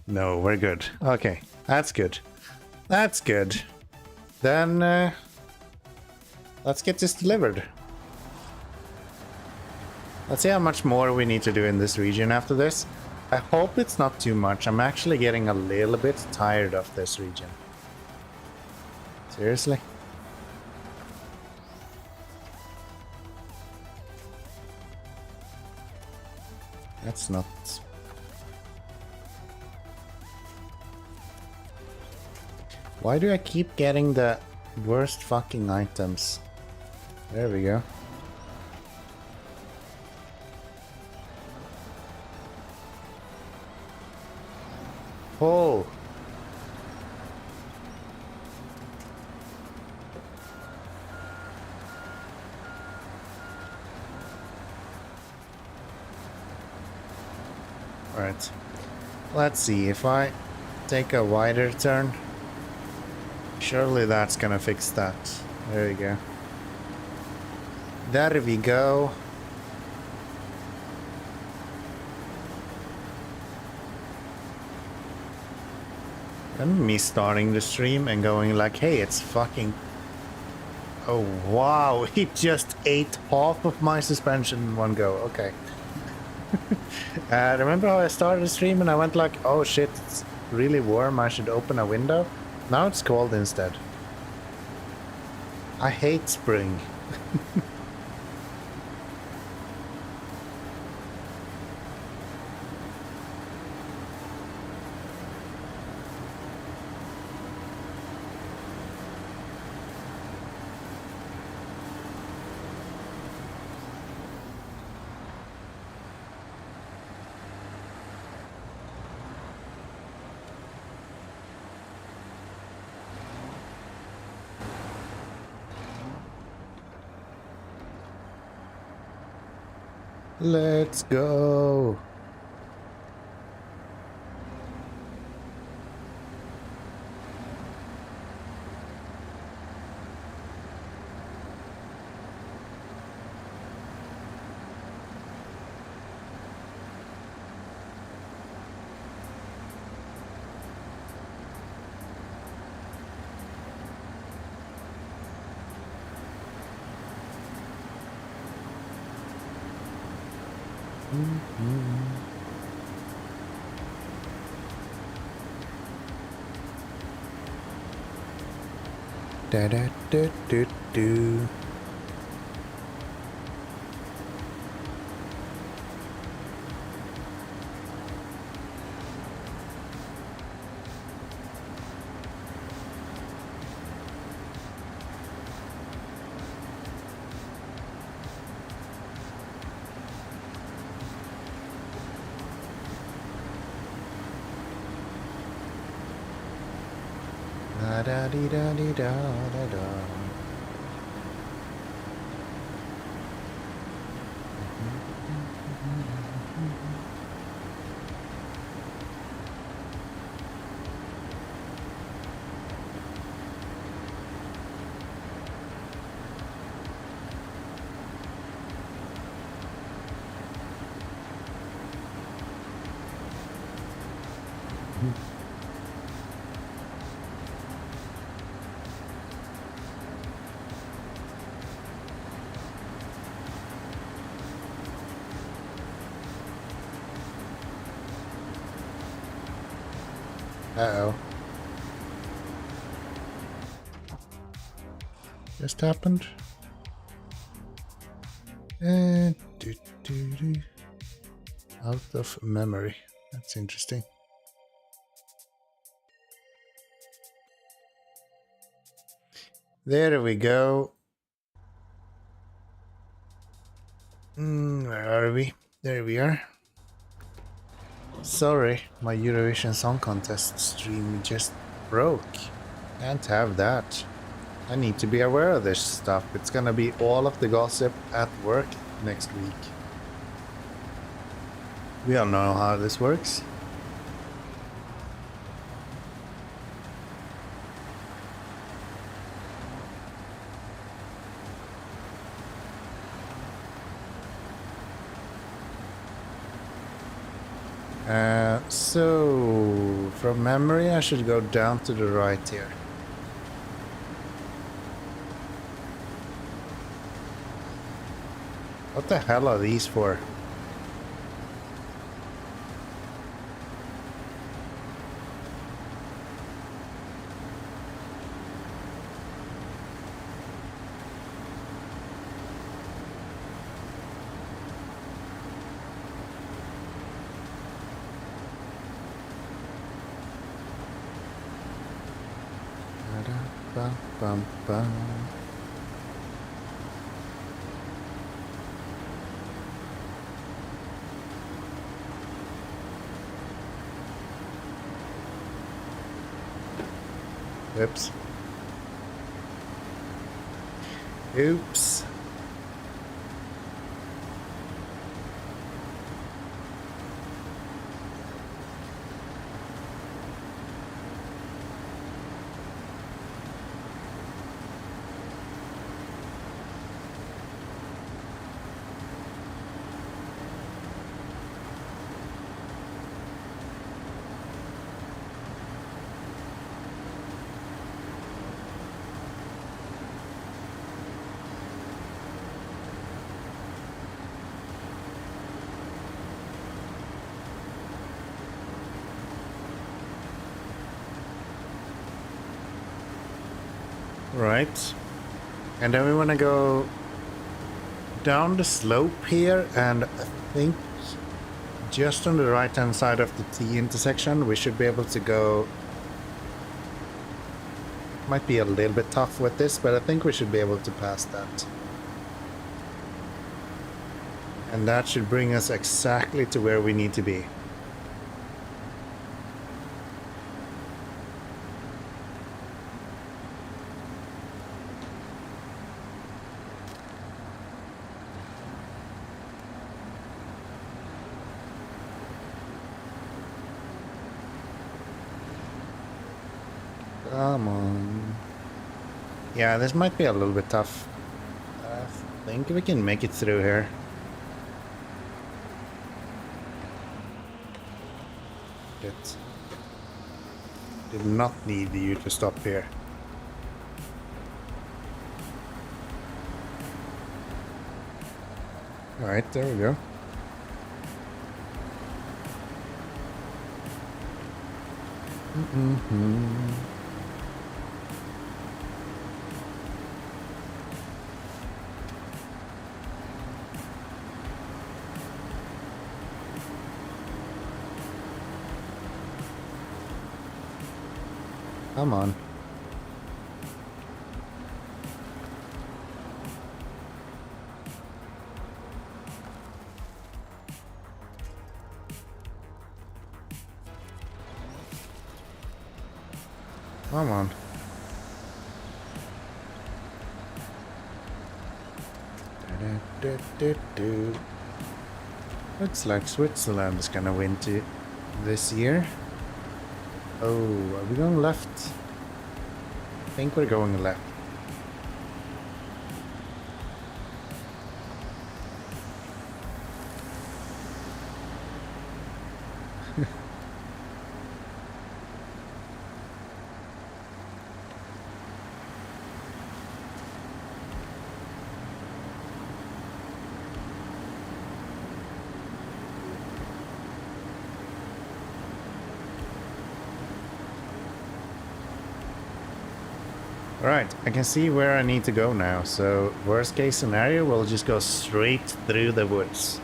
No, we're good. Okay, that's good. That's good. Then, let's get this delivered. Let's see how much more we need to do in this region after this. I hope it's not too much. I'm actually getting a little bit tired of this region. Seriously? That's not... Why do I keep getting the worst fucking items? There we go. Oh! Alright. Let's see, if I take a wider turn, surely that's gonna fix that. There we go. There we go. And me starting the stream and going like, hey, it's fucking... Oh wow, he just ate half of my suspension in one go. Okay. Remember how I started the stream and I went like, oh shit, it's really warm, I should open a window? Now it's cold instead. I hate spring. Let's go. Da da da do do. Da da dee da dee da da da. Uh-oh. Just happened. And out of memory. That's interesting. There we go. Where are we? There we are. Sorry, my Eurovision Song Contest stream just broke. Can't have that. I need to be aware of this stuff. It's gonna be all of the gossip at work next week. We all know how this works. So from memory, I should go down to the right here. What the hell are these for? Bum, bum, bum. Oops. Oops. Right. And then we want to go down the slope here, and I think just on the right hand side of the T intersection we should be able to go. Might be a little bit tough with this, but I think we should be able to pass that. And that should bring us exactly to where we need to be. Come on. Yeah, this might be a little bit tough. I think we can make it through here. It did not need you to stop here. Alright, there we go. Come on. Come on. Looks like Switzerland is gonna win this year. Oh, are we going left? I think we're going left. Alright, I can see where I need to go now, so worst case scenario, we'll just go straight through the woods.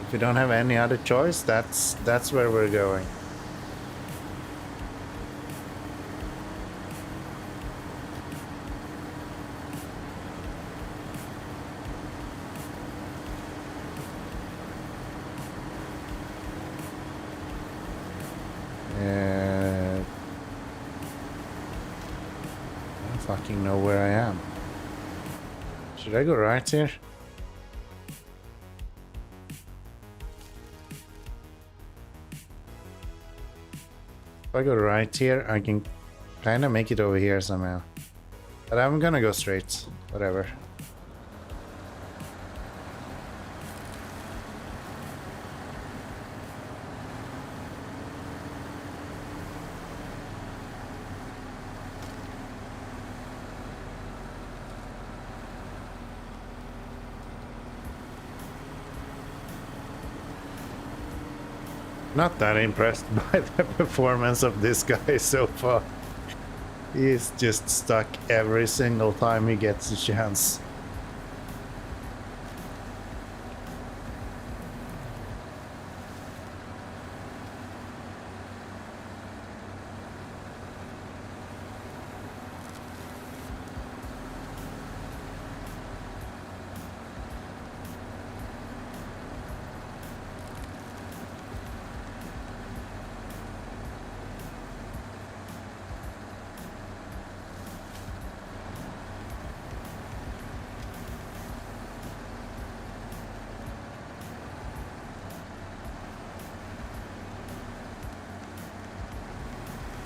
If we don't have any other choice, that's where we're going. don't fucking know where I am. Should I go right here? If I go right here, I can kind of make it over here somehow. But I'm gonna go straight. Whatever. Not that impressed by the performance of this guy so far. He's just stuck every single time he gets a chance.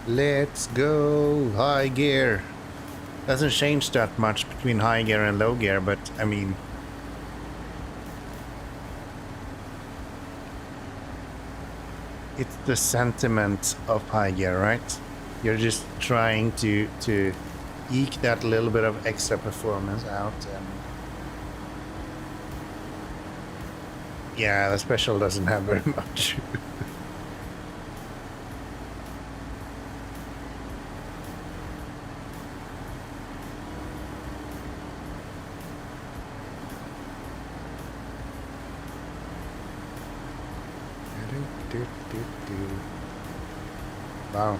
Let's go high gear. Doesn't change that much between high gear and low gear, but I mean, it's the sentiment of high gear, right? You're just trying to eke that little bit of extra performance out, and yeah, the special doesn't have very much. Wow.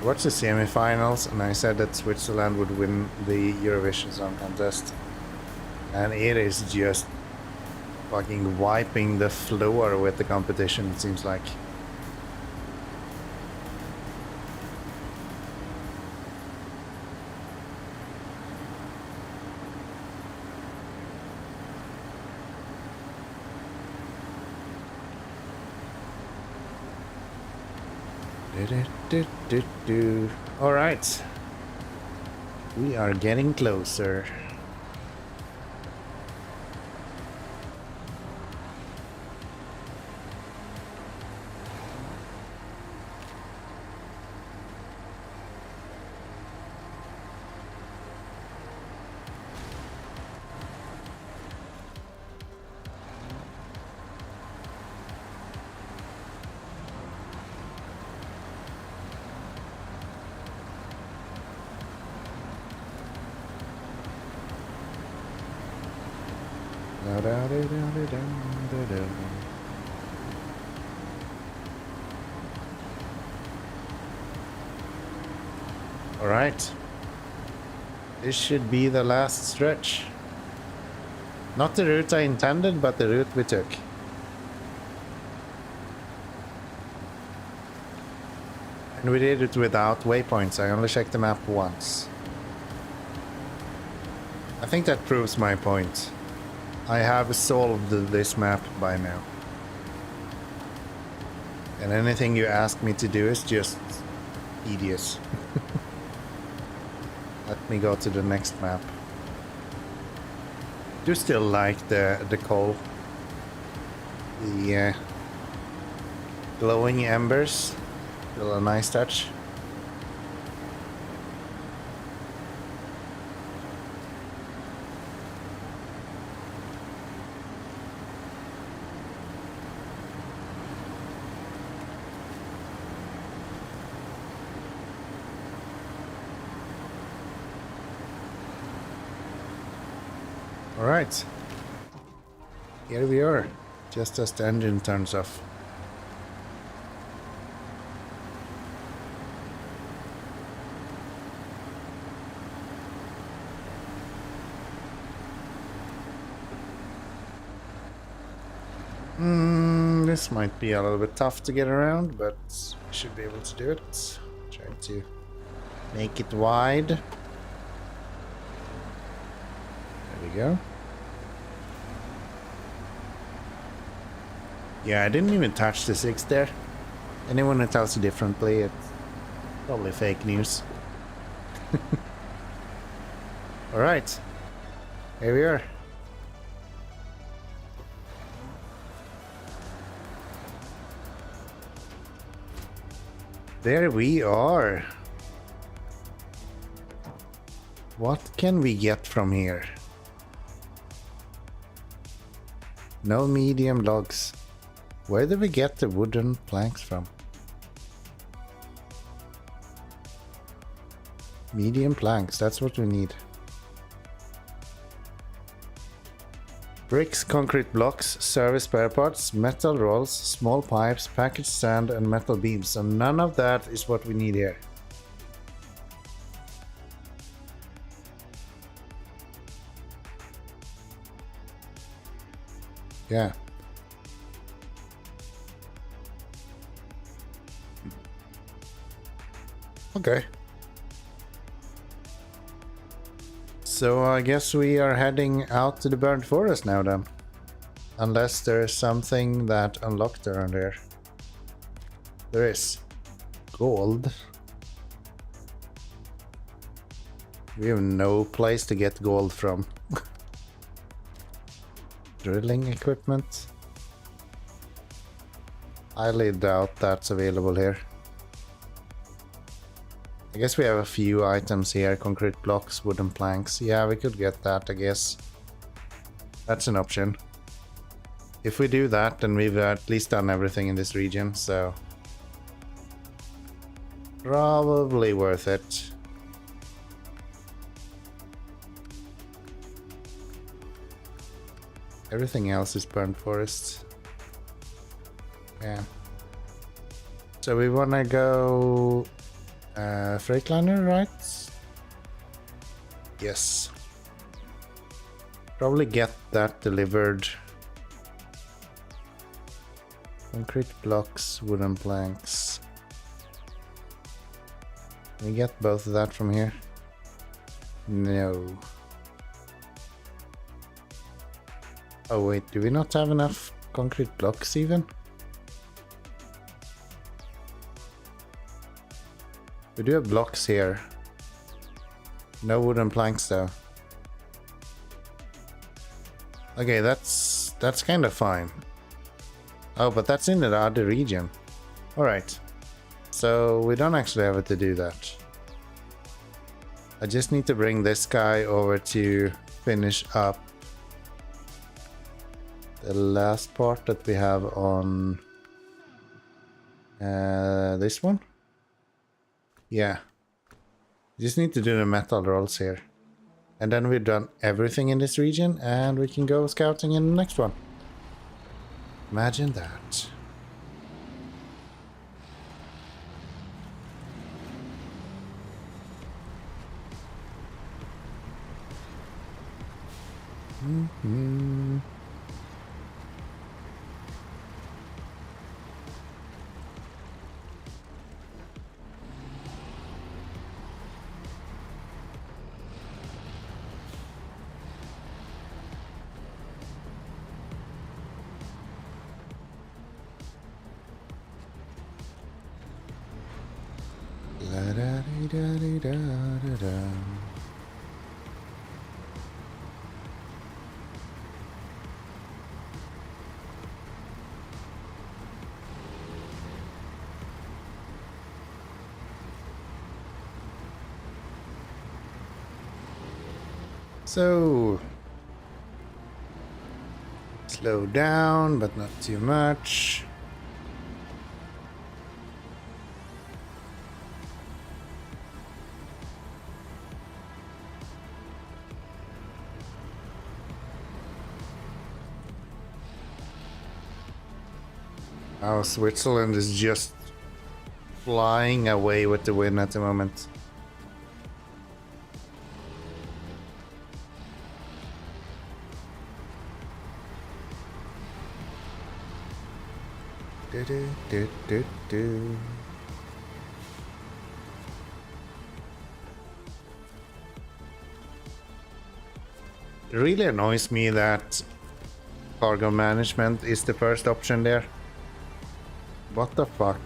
I watched the semi-finals and I said that Switzerland would win the Eurovision Song Contest. And it is just fucking wiping the floor with the competition, it seems like. All right, we are getting closer. All right, this should be the last stretch. Not the route I intended, but the route we took. And we did it without waypoints. I only checked the map once. I think that proves my point. I have solved this map by now. And anything you ask me to do is just tedious. Let me go to the next map. Do still like the coal. The glowing embers. Still a nice touch. All right, here we are, just as the engine turns off. This might be a little bit tough to get around, but we should be able to do it. Try to make it wide. we go. Yeah, I didn't even touch the 6 there. Anyone that tells you differently, it's probably fake news. Alright. Here we are. There we are. What can we get from here? No medium logs. Where did we get the wooden planks from? Medium planks, that's what we need. Bricks, concrete blocks, service spare parts, metal rolls, small pipes, packaged sand and metal beams. So none of that is what we need here. Yeah. Okay. So I guess we are heading out to the burnt forest now then. Unless there's something that unlocked around here. There is. Gold. We have no place to get gold from. Drilling equipment. Highly doubt that's available here. I guess we have a few items here. Concrete blocks, wooden planks. Yeah, we could get that, I guess. That's an option. If we do that, then we've at least done everything in this region, so... probably worth it. Everything else is burnt forest. Yeah. So we wanna go... Freightliner, right? Yes. Probably get that delivered. Concrete blocks, wooden planks. Can we get both of that from here? No. Oh wait, do we not have enough concrete blocks even? We do have blocks here. No wooden planks though. Okay, that's kind of fine. Oh, but that's in the other region. Alright. So we don't actually have to do that. I just need to bring this guy over to finish up the last part that we have on this one. Yeah. Just need to do the metal rolls here. And then we've done everything in this region and we can go scouting in the next one. Imagine that. Mm-hmm. La-da-dee-da-dee-da-da-da. So, slow down, but not too much. Oh, Switzerland is just flying away with the wind at the moment. Do, do, do, do, do. It really annoys me that cargo management is the first option there. What the fuck?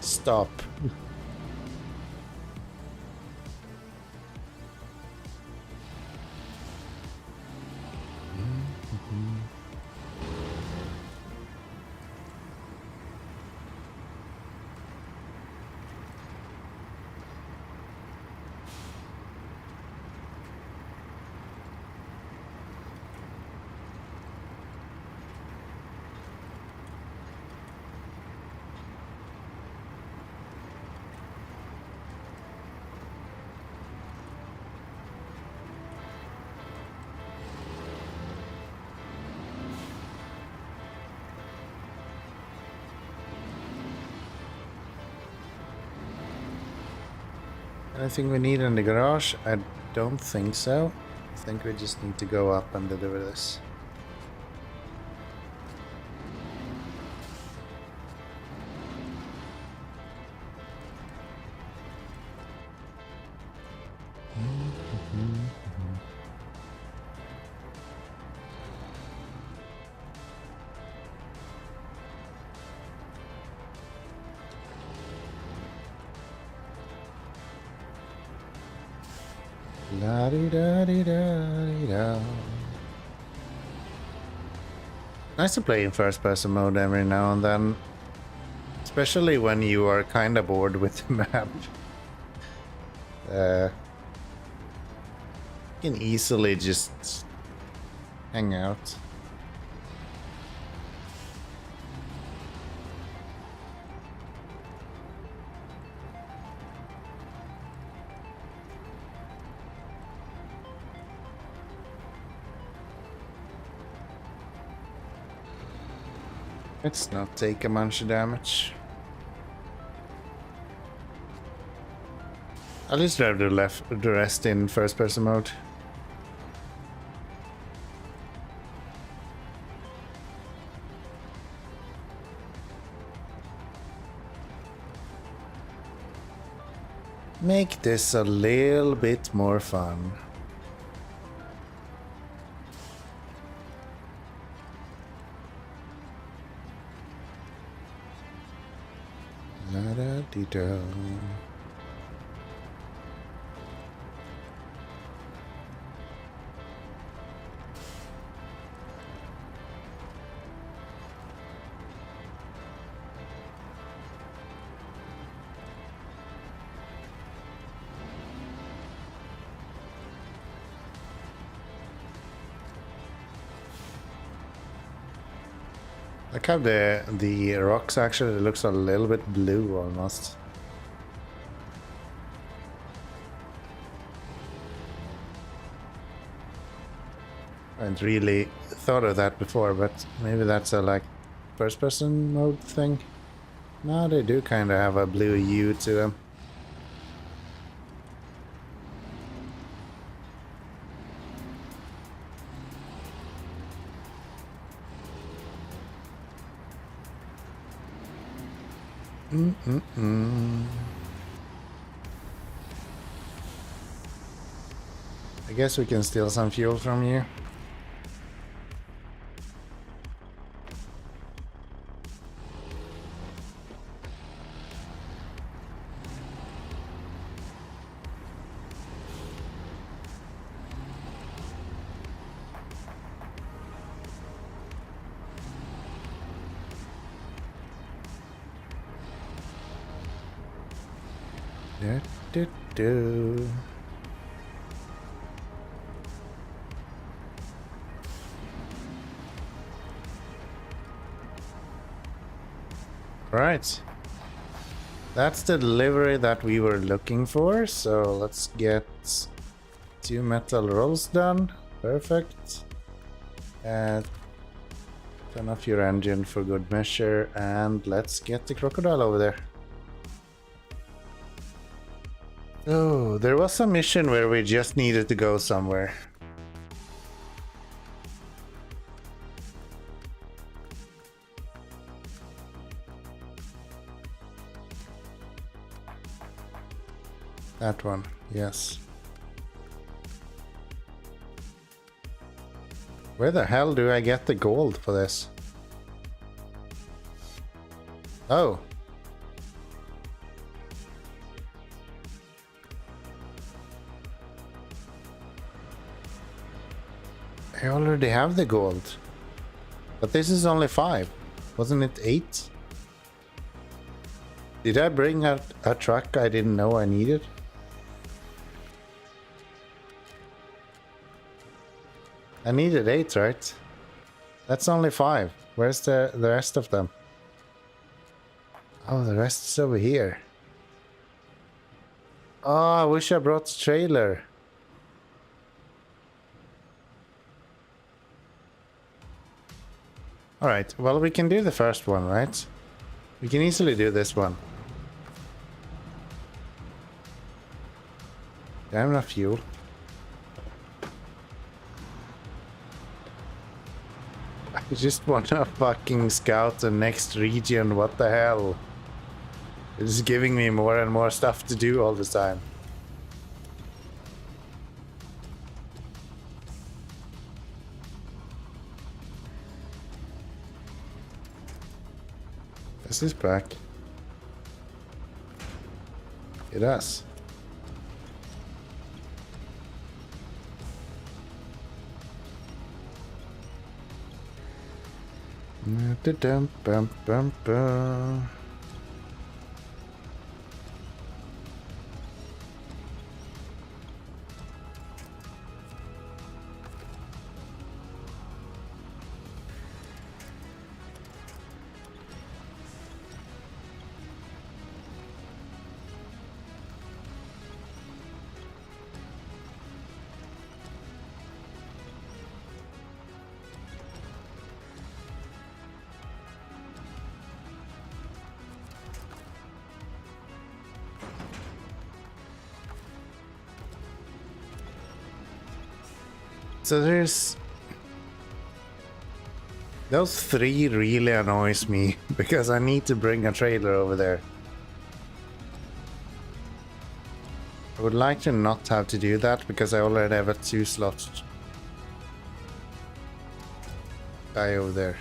Stop. Anything we need in the garage? I don't think so. I think we just need to go up and deliver this. La-di-da-di-da-di-da. Nice to play in first person mode every now and then. Especially when you are kinda bored with the map. You can easily just hang out. Let's not take a bunch of damage. I'll just drive the rest in first person mode. Make this a little bit more fun. La-da-dee-da. Like how the rocks actually looks a little bit blue almost. I hadn't really thought of that before, but maybe that's a like first person mode thing. No, they do kind of have a blue hue to them. I guess we can steal some fuel from you. Do. Right. That's the delivery that we were looking for, so let's get 2 metal rolls done. Perfect. Turn off your engine for good measure, and let's get the crocodile over there. Oh, there was a mission where we just needed to go somewhere. That one, yes. Where the hell do I get the gold for this? Oh. I already have the gold. But this is only 5. Wasn't it 8? Did I bring a truck I didn't know I needed? I needed 8, right? That's only 5. Where's the rest of them? Oh, the rest is over here. Oh, I wish I brought the trailer. Alright, well, we can do the first one, right? We can easily do this one. Do I have enough fuel? I just wanna fucking scout the next region, what the hell? It's giving me more and more stuff to do all the time. Does this back? It does. So there's... Those 3 really annoys me, because I need to bring a trailer over there. I would like to not have to do that, because I already have a 2 slot guy over there.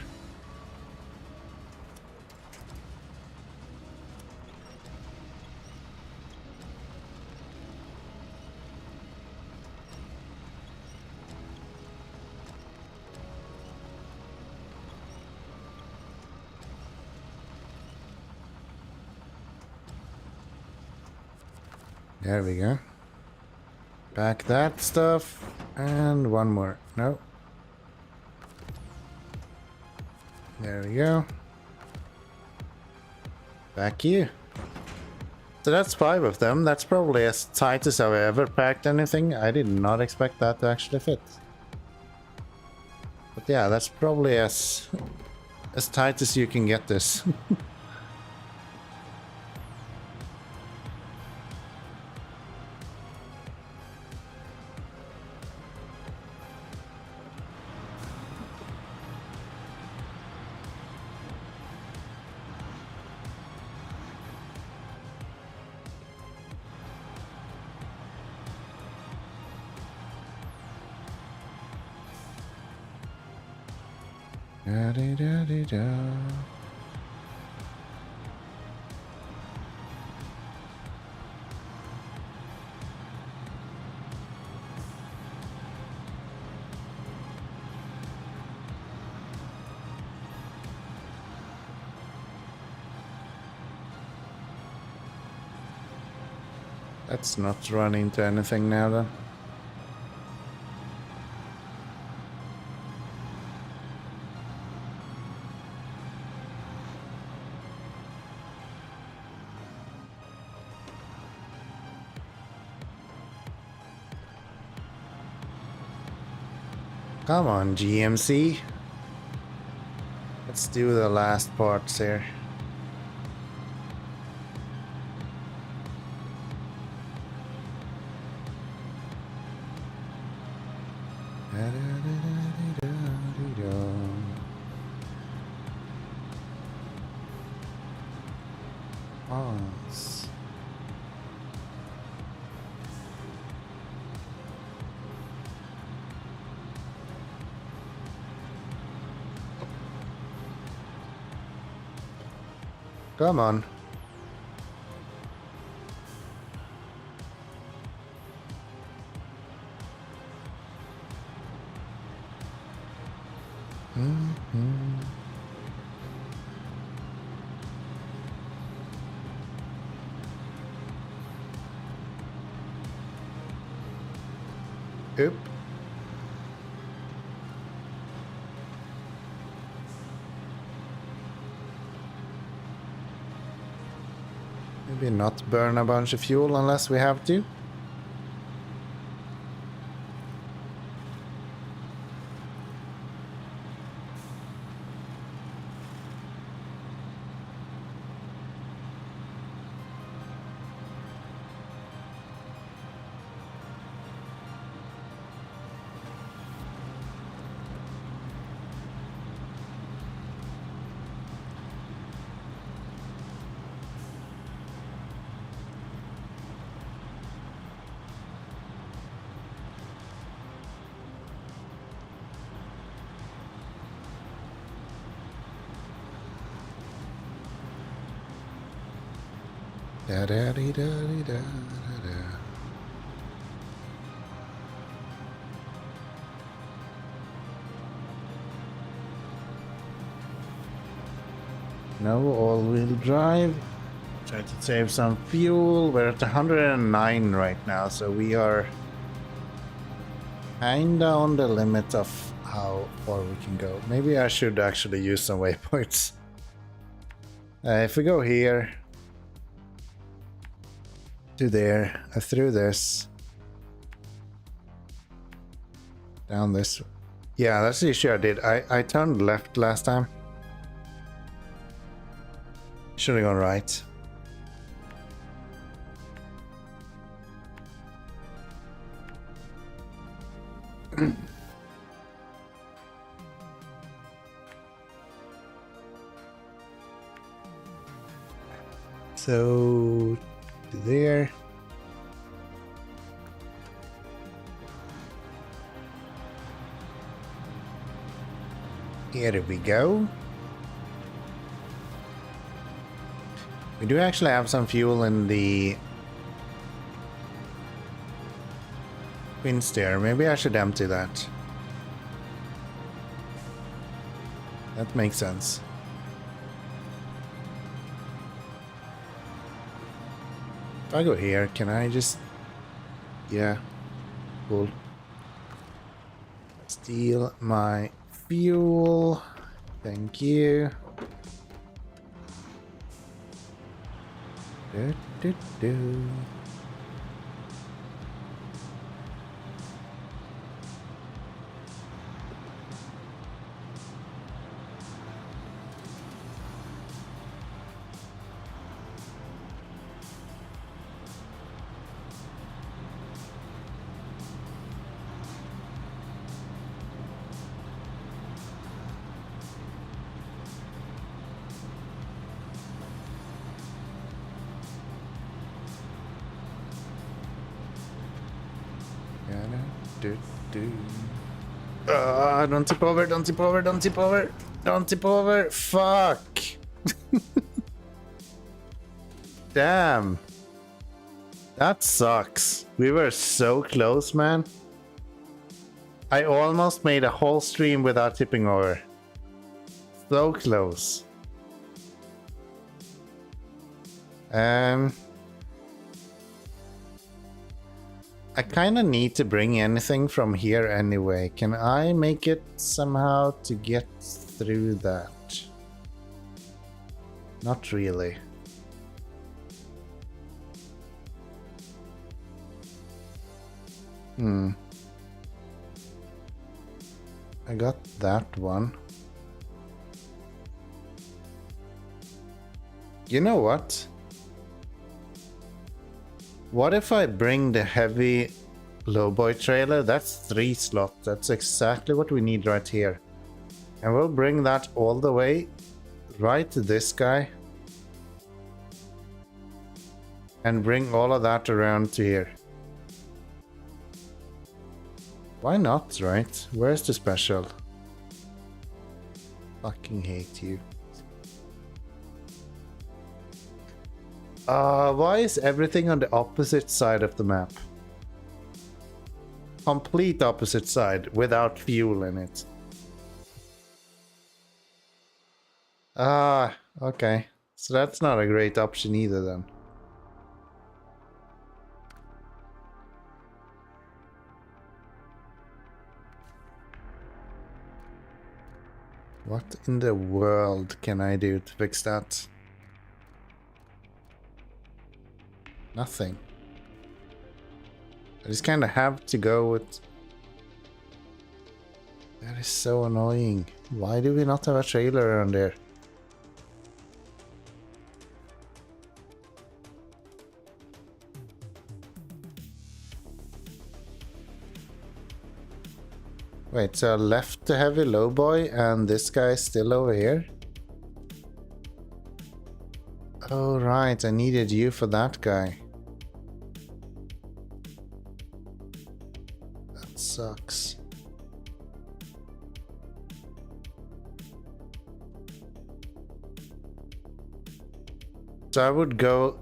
There we go. Back that stuff. And one more. No. There we go. Back you. So that's 5 of them. That's probably as tight as I've ever packed anything. I did not expect that to actually fit. But yeah, that's probably as tight as you can get this. Da-de-da-de-da. Let's not run into anything now then. Come on, GMC. Let's do the last parts here. Pause. Come on. Oop. Maybe not burn a bunch of fuel unless we have to. Da da dee da dee da da da. No all-wheel drive. Try to save some fuel. We're at 109 right now, so we are kinda on the limit of how far we can go. Maybe I should actually use some waypoints. If we go here to there, through this, down this. Yeah, that's the issue I did. I turned left last time. Should have gone right. So there. Here we go. We do actually have some fuel in the twin stair. Maybe I should empty that. That makes sense. If I go here, can I just... Yeah. Cool. Steal my fuel. Thank you. Do, do, do. Don't tip over, don't tip over, don't tip over, don't tip over. Fuck. Damn. That sucks. We were so close, man. I almost made a whole stream without tipping over. So close. I kind of need to bring anything from here anyway. Can I make it somehow to get through that? Not really. I got that one. You know what? What if I bring the heavy lowboy trailer? That's 3 slots. That's exactly what we need right here. And we'll bring that all the way right to this guy. And bring all of that around to here. Why not, right? Where's the special? Fucking hate you. Why is everything on the opposite side of the map? Complete opposite side without fuel in it. Ah, okay. So that's not a great option either then. What in the world can I do to fix that? Nothing. I just kind of have to go with... That is so annoying. Why do we not have a trailer around there? Wait, so I left the heavy lowboy and this guy's still over here? Oh right, I needed you for that guy. That sucks. So I would go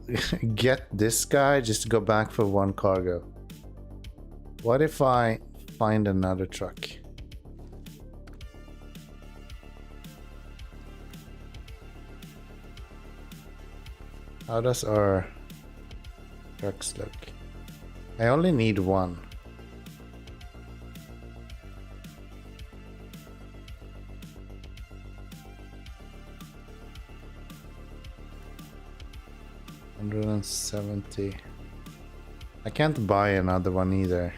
get this guy just to go back for one cargo. What if I find another truck? How does our trucks look? I only need one. $170. I can't buy another one either.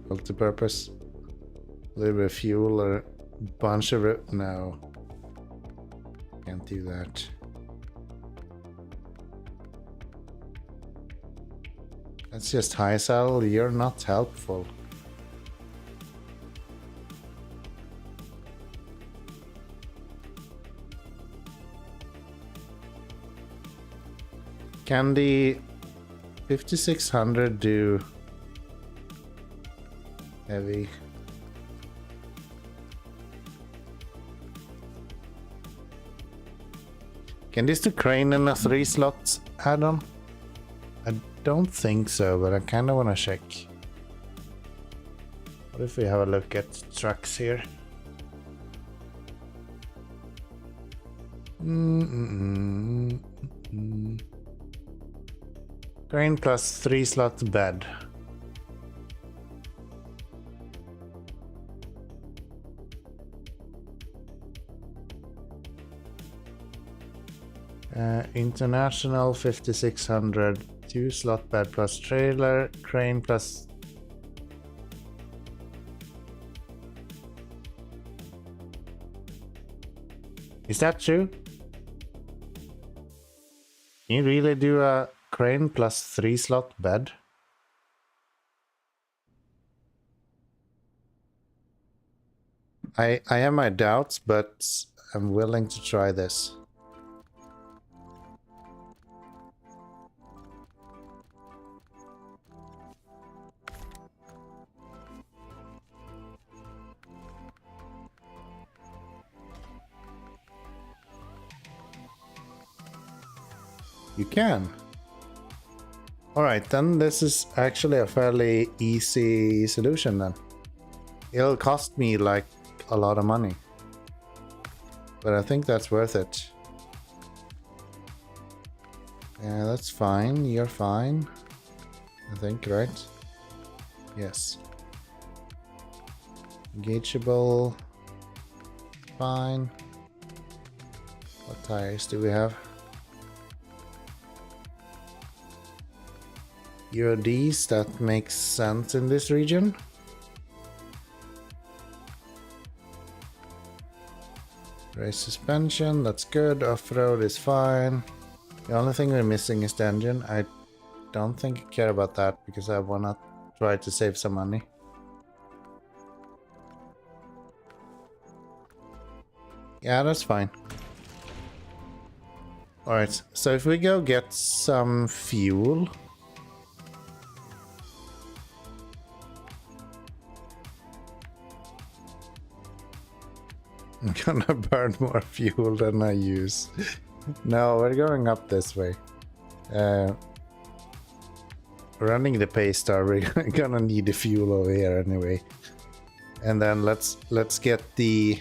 Multi-purpose. A little bit of fuel or a bunch of it. No. Can't do that. That's just high saddle. You're not helpful. Can the 5600 do heavy? Can this do crane and a 3-slot add-on? I don't think so, but I kind of want to check. What if we have a look at trucks here? Crane plus 3-slot bed. International 5600, 2-slot bed plus trailer, crane plus... Is that true? Can you really do a crane plus 3-slot bed? I have my doubts, but I'm willing to try this. You can. Alright, then this is actually a fairly easy solution then. It'll cost me like a lot of money. But I think that's worth it. Yeah, that's fine. You're fine. I think, right? Yes. Engageable. Fine. What tires do we have? UODs, that makes sense in this region. Race suspension, that's good. Off-road is fine. The only thing we're missing is the engine. I don't think I care about that because I wanna try to save some money. Yeah, that's fine. Alright, so if we go get some fuel... I'm gonna burn more fuel than I use. No, we're going up this way. Running the pace star, we're gonna need the fuel over here anyway. And then let's get the...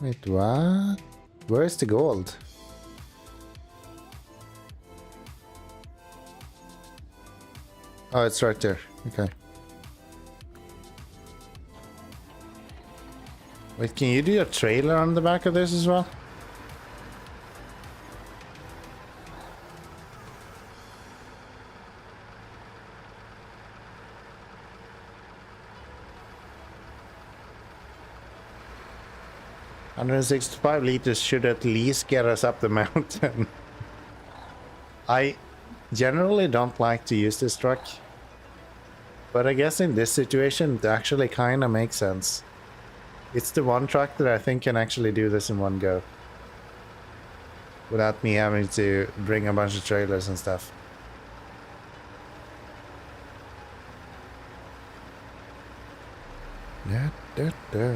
Wait, what? Where's the gold? Oh, it's right there. Okay. Wait, can you do a trailer on the back of this as well? $165 should at least get us up the mountain. I generally don't like to use this truck, but I guess in this situation it actually kind of makes sense. It's the one truck that I think can actually do this in one go without me having to bring a bunch of trailers and stuff. Da, da, da.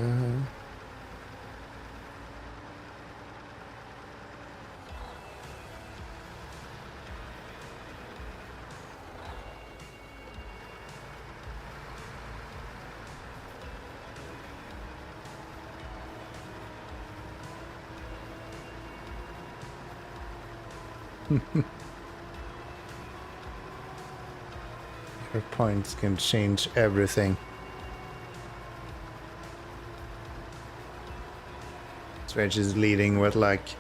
Your points can change everything. Switch is leading with like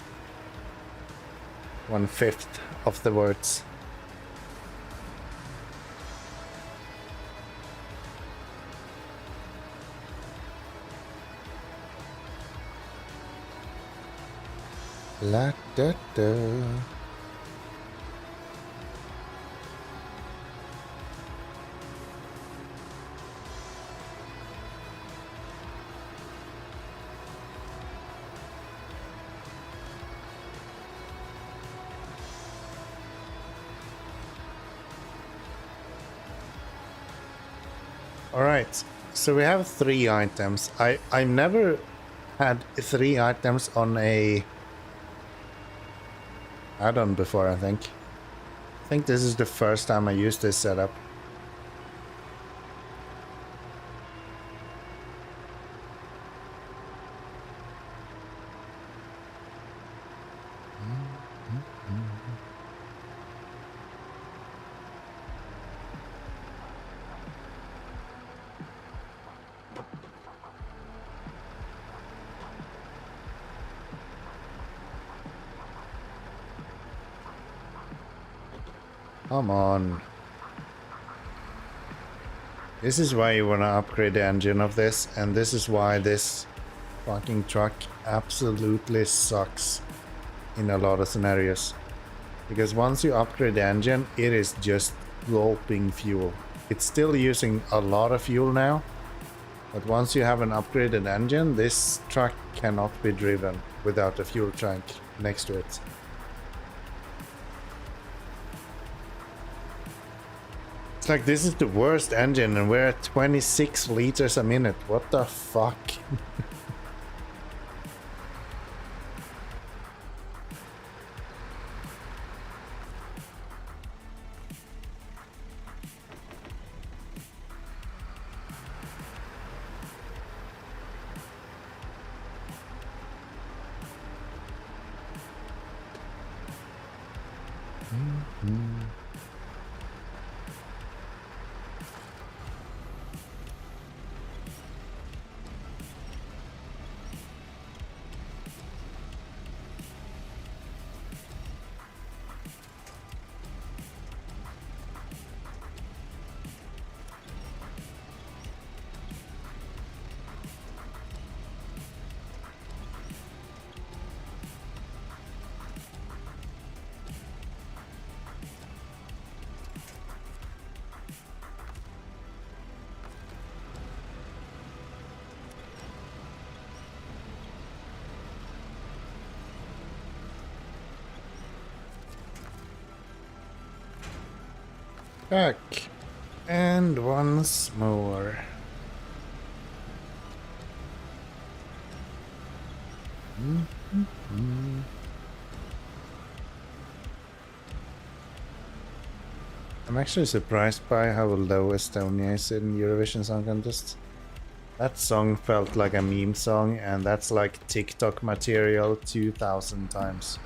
1/5 of the words. La da da. Alright, so we have 3 items. I've never had 3 items on a add-on before, I think. I think this is the first time I used this setup. Come on. This is why you want to upgrade the engine of this, and this is why this fucking truck absolutely sucks in a lot of scenarios. Because once you upgrade the engine, it is just gulping fuel. It's still using a lot of fuel now, but once you have an upgraded engine, this truck cannot be driven without a fuel tank next to it. Like, this is the worst engine and we're at 26 liters a minute. What the fuck? Back. And once more. I'm actually surprised by how low Estonia is in Eurovision Song Contest. That song felt like a meme song, and that's like TikTok material 2,000 times.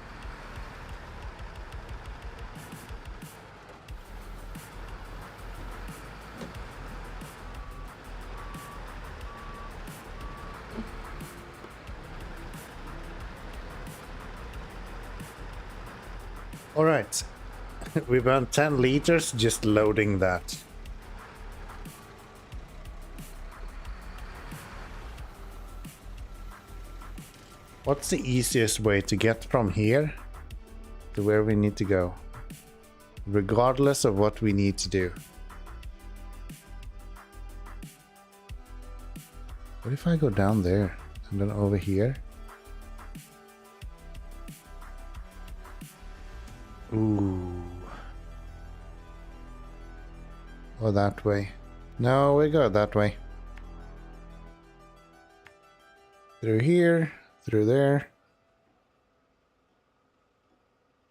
Alright, we burned 10 liters just loading that. What's the easiest way to get from here to where we need to go? Regardless of what we need to do. What if I go down there and then over here? Ooh. Or that way. No, we go that way. Through here, through there.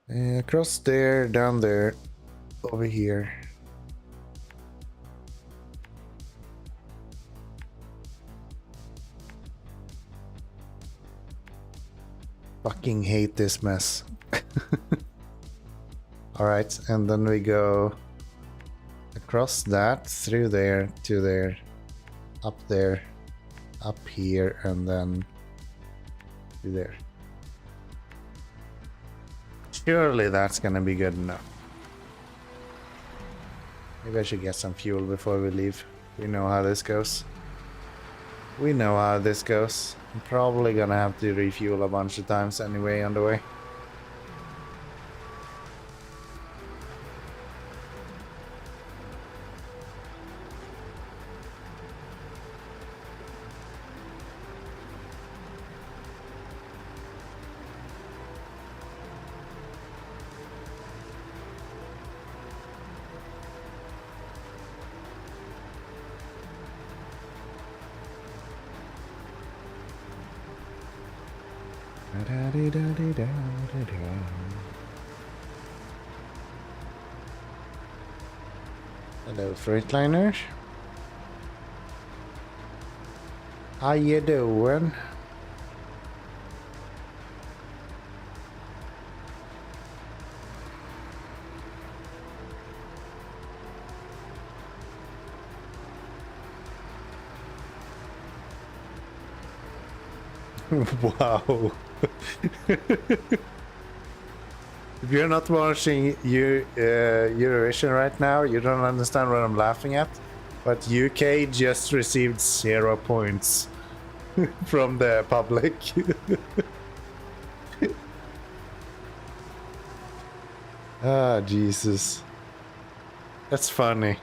Across there, down there, over here. Fucking hate this mess. Alright, and then we go across that, through there, to there, up here, and then to there. Surely that's gonna be good enough. Maybe I should get some fuel before we leave. We know how this goes. We know how this goes. I'm probably gonna have to refuel a bunch of times anyway on the way. Hello, Freightliner. How you doing? Wow. If you're not watching Eurovision right now, you don't understand what I'm laughing at. But UK just received 0 points from the public. Ah, Jesus. That's funny.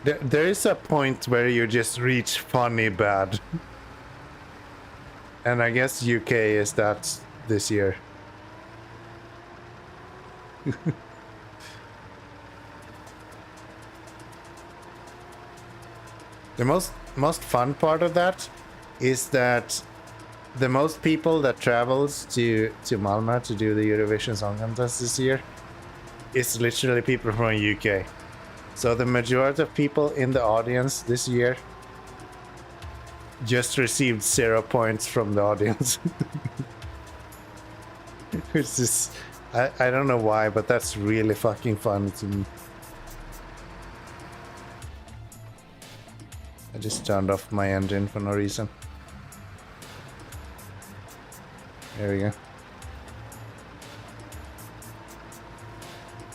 There is a point where you just reach funny bad. And I guess UK is that this year. The most fun part of that is that the most people that travels to Malmö to do the Eurovision Song Contest this year is literally people from UK. So the majority of people in the audience this year just received 0 points from the audience. It's just, I don't know why, but that's really fucking funny to me. I just turned off my engine for no reason. There we go.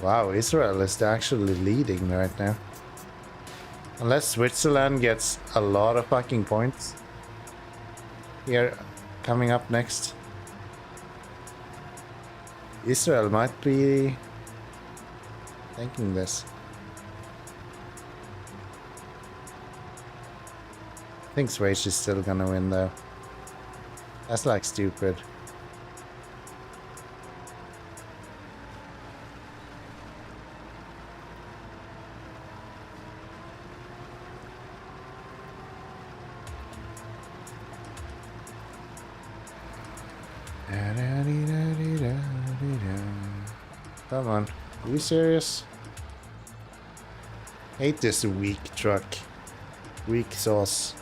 Wow, Israel is actually leading right now. Unless Switzerland gets a lot of fucking points. Here, coming up next. Israel might be thinking this. I think Schweiz is still gonna win though. That's like stupid. Come on, are you serious? Hate this weak truck. Weak sauce.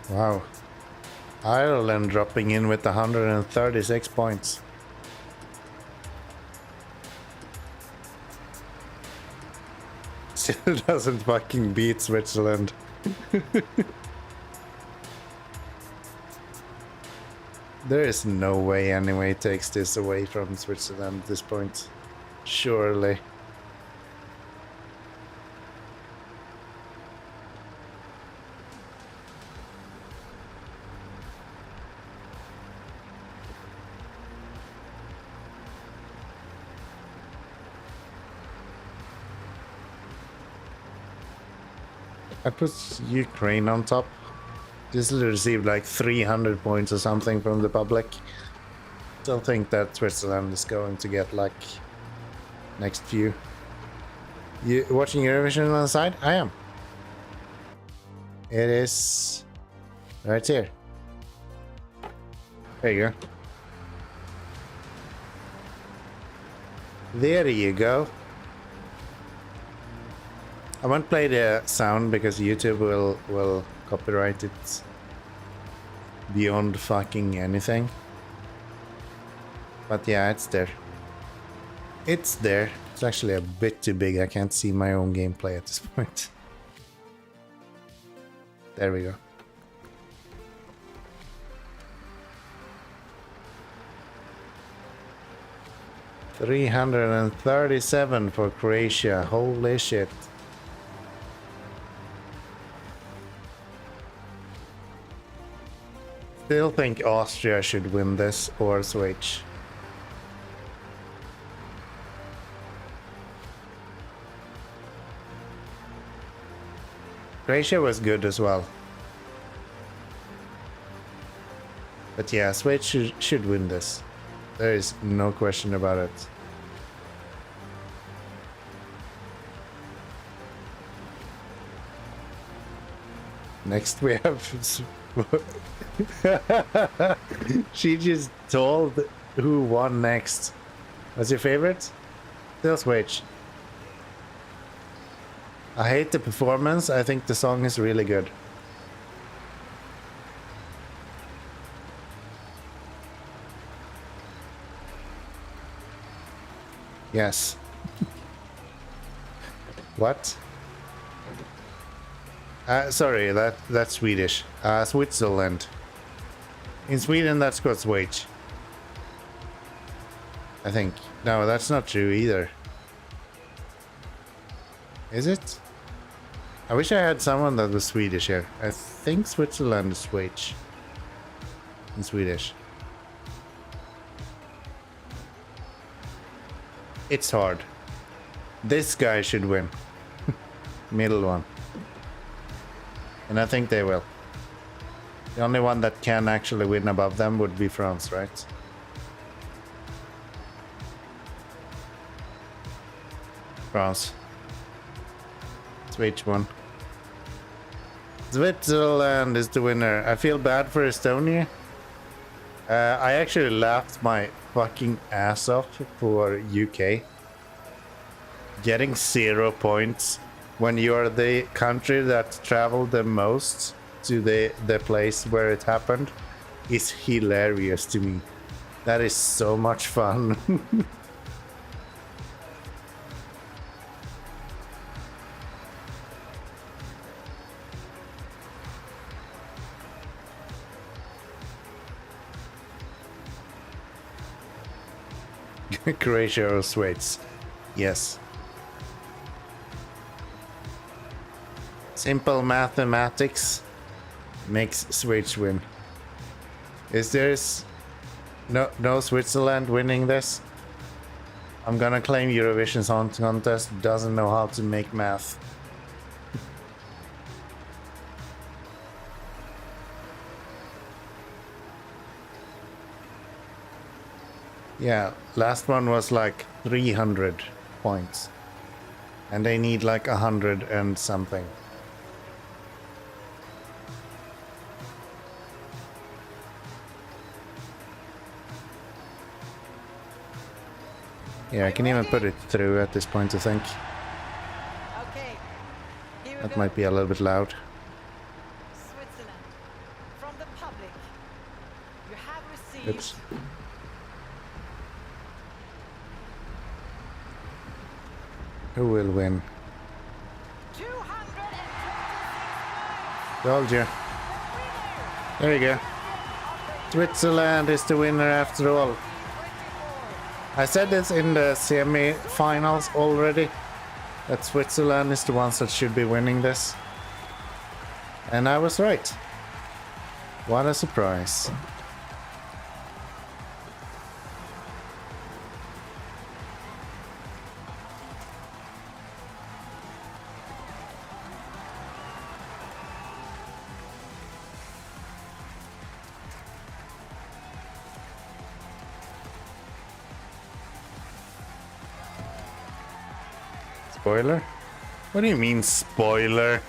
Wow. Ireland dropping in with 136 points. Still doesn't fucking beat Switzerland. There is no way anyway takes this away from Switzerland at this point. Surely. I put Ukraine on top. This received like 300 points or something from the public. Don't think that Switzerland is going to get like next few. You watching Eurovision on the side? I am. It is right here. There you go. There you go. I won't play the sound because YouTube will copyright it beyond fucking anything. But yeah, it's there. It's there. It's actually a bit too big. I can't see my own gameplay at this point. There we go. $337 for Croatia. Holy shit. Still think Austria should win this or switch. Croatia was good as well. But yeah, Switch should win this. There is no question about it. Next we have... She just told who won next. What's your favorite? Still Switch. I hate the performance. I think the song is really good. Yes. What? Sorry, that's Swedish. Switzerland. In Sweden, that's called Switch. I think. No, that's not true either. Is it? I wish I had someone that was Swedish here. I think Switzerland is Switch. In Swedish. It's hard. This guy should win. Middle one. And I think they will. The only one that can actually win above them would be France, right? France. Switch one. Switzerland is the winner. I feel bad for Estonia. I actually laughed my fucking ass off for UK. Getting 0 points when you are the country that traveled the most to the place where it happened is hilarious to me. That is so much fun. Croatia or Swiss? Yes. Simple mathematics makes Switch win. Is there no Switzerland winning this? I'm gonna claim Eurovision Song Contest doesn't know how to make math. Yeah, last one was like 300 points. And they need like 100 and something. Yeah, I can even put it through at this point, I think. Okay. Here we That go. might be a little bit loud. Switzerland. From the public. You have received Oops. Who will win? 226 Told you. points. There you go. Switzerland is the winner after all. I said this in the semi-finals already, that Switzerland is the ones that should be winning this. And I was right. What a surprise. Spoiler? What do you mean, spoiler?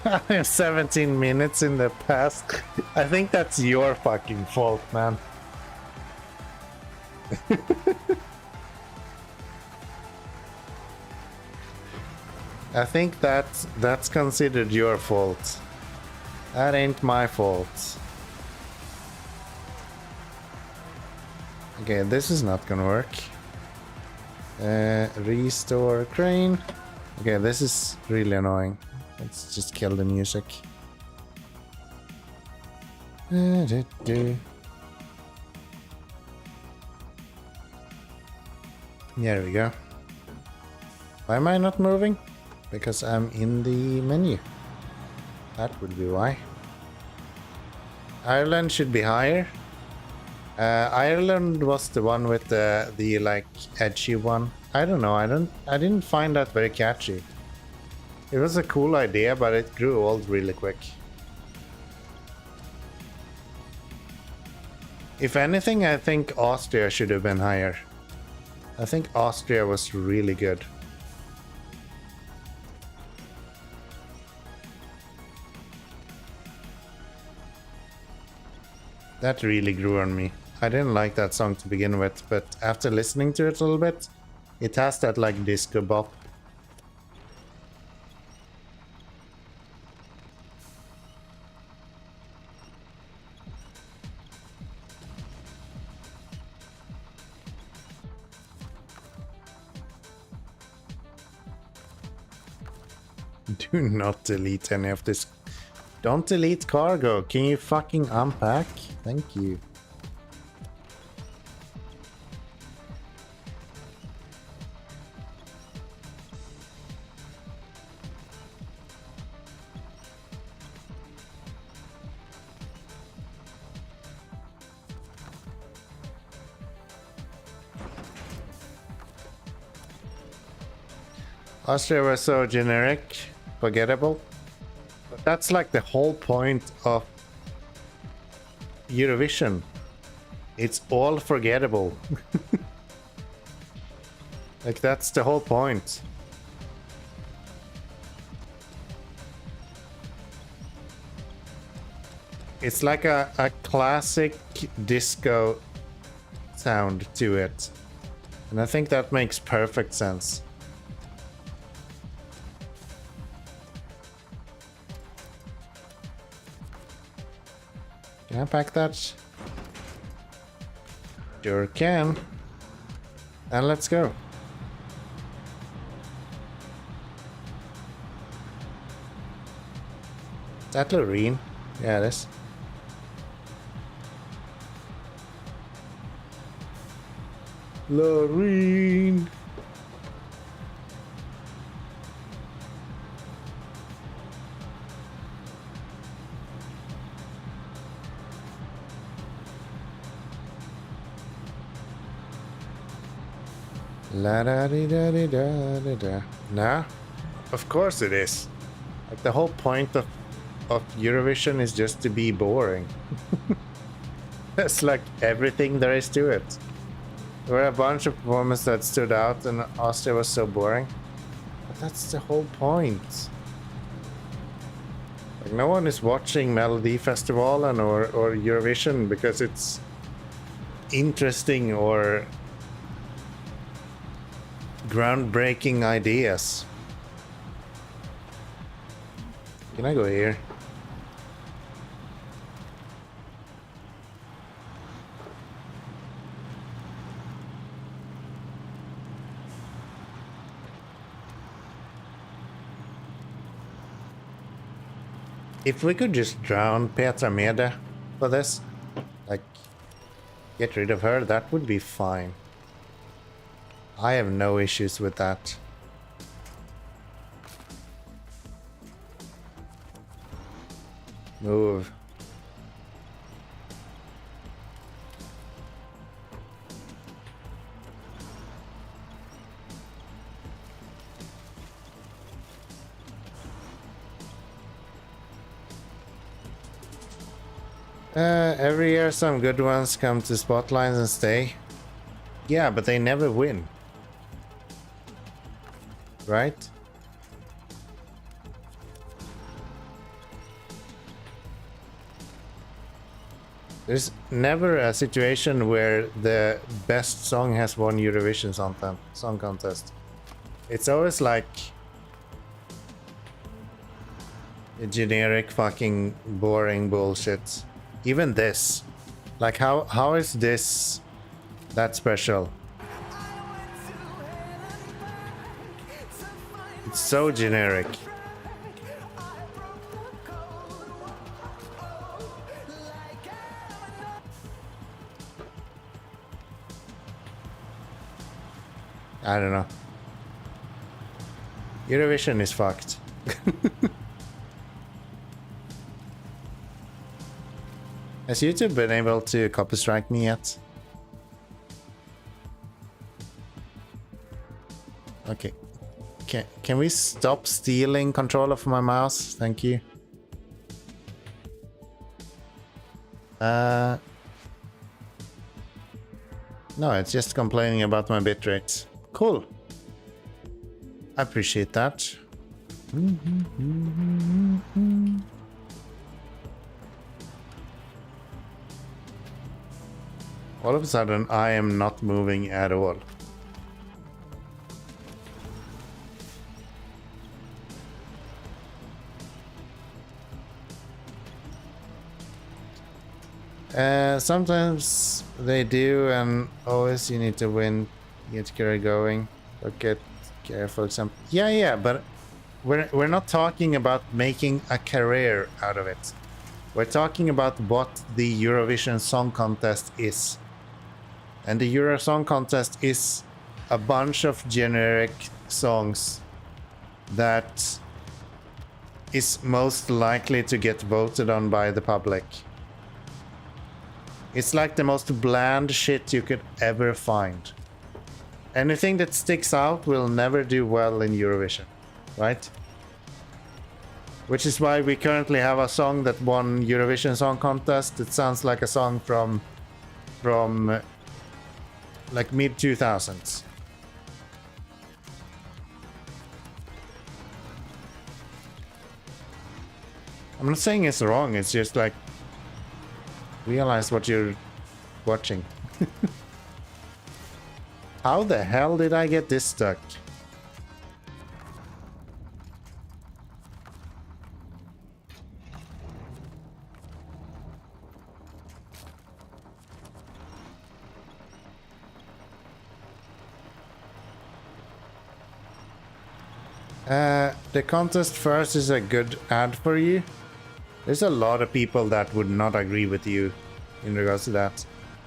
I have 17 minutes in the past. I think that's your fucking fault, man. I think that's considered your fault. That ain't my fault. Okay, this is not gonna work. Restore crane. Okay, this is really annoying. Let's just kill the music. There we go. Why am I not moving? Because I'm in the menu. That would be why. Ireland should be higher. Ireland was the one with the like edgy one. I don't know. I didn't find that very catchy. It was a cool idea, but it grew old really quick. If anything, I think Austria should have been higher. I think Austria was really good. That really grew on me. I didn't like that song to begin with, but after listening to it a little bit, it has that like disco bop. Do not delete any of this. Don't delete cargo. Can you fucking unpack? Thank you. Austria was so generic, forgettable. But that's like the whole point of Eurovision. It's all forgettable. Like that's the whole point. It's like a classic disco sound to it. And I think that makes perfect sense. Can I pack that? Sure can. And let's go. Is that Loreen? Yeah, it is. Loreen. La da di da di da di da. Nah, of course it is. Like the whole point of Eurovision is just to be boring. It's like everything there is to it. There were a bunch of performances that stood out, and Austria was so boring. But that's the whole point. Like, no one is watching Melody Festival and or Eurovision because it's interesting or groundbreaking ideas. Can I go here? If we could just drown Petra Mede for this, like, get rid of her, that would be fine. I have no issues with that. Move. Every year some good ones come to Spotlights and stay. Yeah, but they never win. Right? There's never a situation where the best song has won Eurovision Song Contest. It's always like a generic fucking boring bullshit. Even this. Like how is this that special? It's so generic. I don't know. Eurovision is fucked. Has YouTube been able to copy strike me yet? Okay. Can we stop stealing control of my mouse? Thank you. No, it's just complaining about my bitrate. Cool. I appreciate that. All of a sudden, I am not moving at all. Sometimes they do, and always you need to win, get Kira going. Look at Kira, for example. Yeah, but we're not talking about making a career out of it. We're talking about what the Eurovision Song Contest is. And the Euro Song Contest is a bunch of generic songs that is most likely to get voted on by the public. It's like the most bland shit you could ever find. Anything that sticks out will never do well in Eurovision, right? Which is why we currently have a song that won Eurovision Song Contest. It sounds like a song from like mid 2000s. I'm not saying it's wrong, it's just like realize what you're watching. How the hell did I get this stuck? The contest first is a good ad for you. There's a lot of people that would not agree with you in regards to that,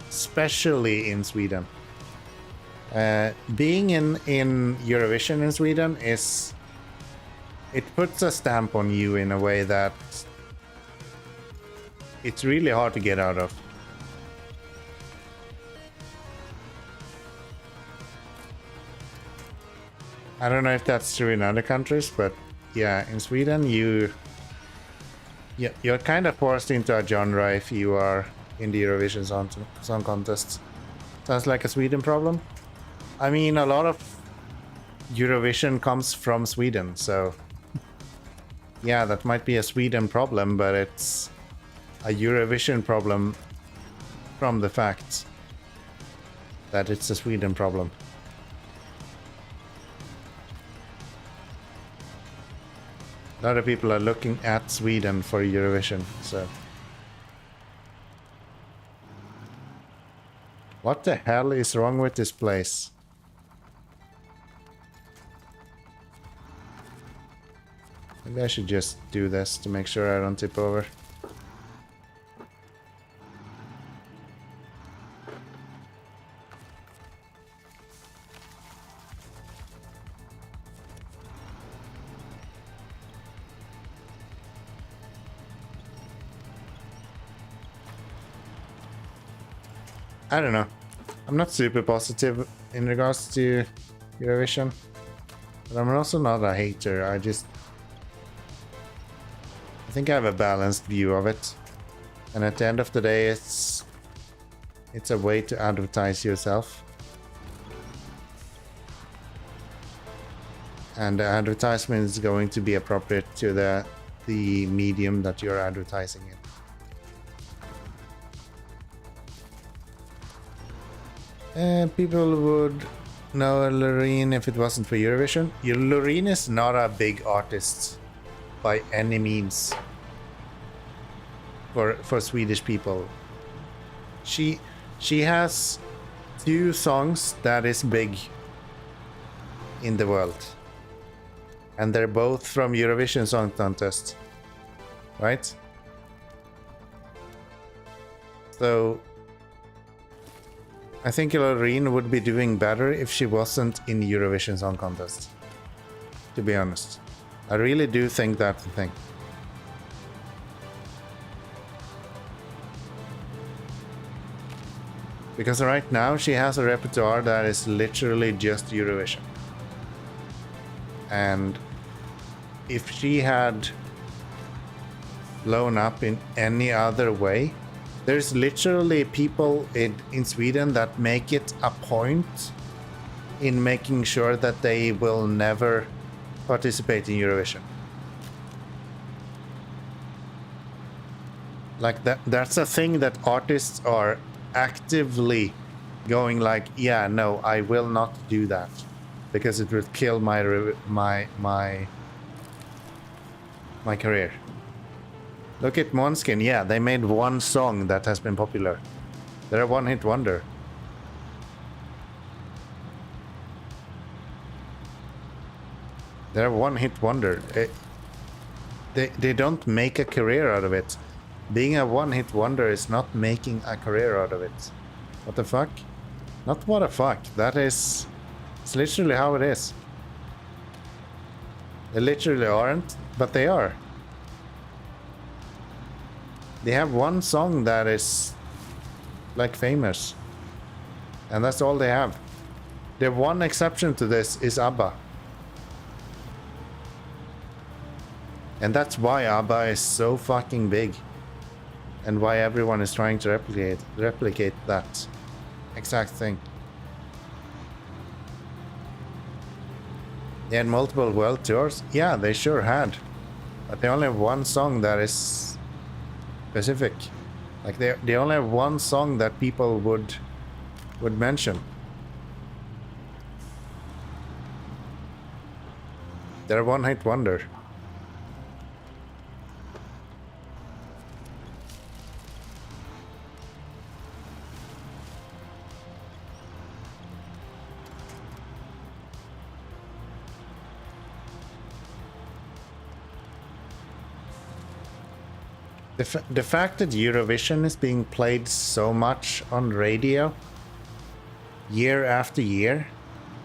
especially in Sweden. Being in Eurovision in Sweden it puts a stamp on you in a way that it's really hard to get out of. I don't know if that's true in other countries, but yeah, in Sweden you're kind of forced into a genre if you are in the Eurovision Song Contest. Sounds like a Sweden problem. I mean, a lot of Eurovision comes from Sweden, so yeah, that might be a Sweden problem, but it's a Eurovision problem from the fact that it's a Sweden problem. A lot of people are looking at Sweden for Eurovision, so. What the hell is wrong with this place? Maybe I should just do this to make sure I don't tip over. I don't know. I'm not super positive in regards to Eurovision, but I'm also not a hater. I think I have a balanced view of it, and at the end of the day, it's a way to advertise yourself, and the advertisement is going to be appropriate to the medium that you're advertising in. People would know Loreen if it wasn't for Eurovision. Loreen is not a big artist by any means for Swedish people. She has 2 songs that is big in the world, and they're both from Eurovision Song Contest, right? So I think Loreen would be doing better if she wasn't in Eurovision Song Contest, to be honest. I really do think that's the thing. Because right now she has a repertoire that is literally just Eurovision. And if she had blown up in any other way, there's literally people in Sweden that make it a point in making sure that they will never participate in Eurovision. Like that's a thing that artists are actively going like, yeah, no, I will not do that because it would kill my career. Look at Måneskin. Yeah, they made one song that has been popular. They're a one-hit wonder. They're a one-hit wonder. They don't make a career out of it. Being a one-hit wonder is not making a career out of it. What the fuck? Not what the fuck. It's literally how it is. They literally aren't, but they are. They have one song that is like famous, and that's all they have. The one exception to this is ABBA, and that's why ABBA is so fucking big, and why everyone is trying to replicate that exact thing. They had multiple world tours. Yeah, they sure had, but they only have one song that is specific. Like they only have one song that people would mention. They're a one-hit wonder. The fact that Eurovision is being played so much on radio year after year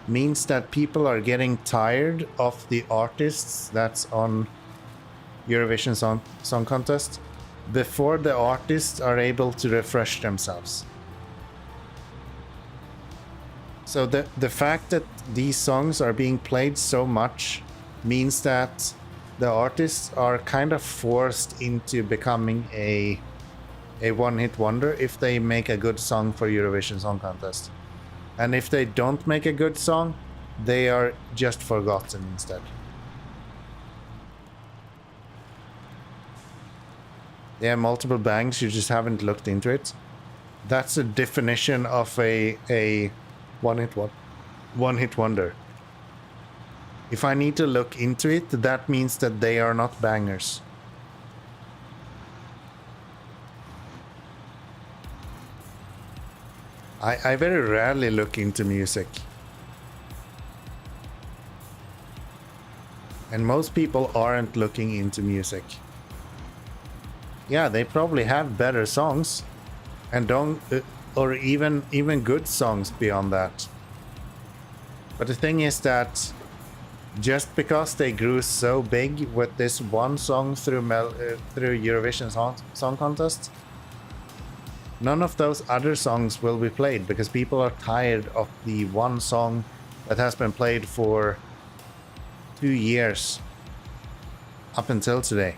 means that people are getting tired of the artists that's on Eurovision Song Contest before the artists are able to refresh themselves. So the fact that these songs are being played so much means that the artists are kind of forced into becoming a a one-hit wonder if they make a good song for Eurovision Song Contest. And if they don't make a good song, they are just forgotten instead. They have multiple bangs, you just haven't looked into it. That's a definition of a one-hit wonder. If I need to look into it, that means that they are not bangers. I very rarely look into music. And most people aren't looking into music. Yeah, they probably have better songs. And don't... or even good songs beyond that. But the thing is that just because they grew so big with this one song through Eurovision Song Contest, none of those other songs will be played because people are tired of the one song that has been played for 2 years up until today.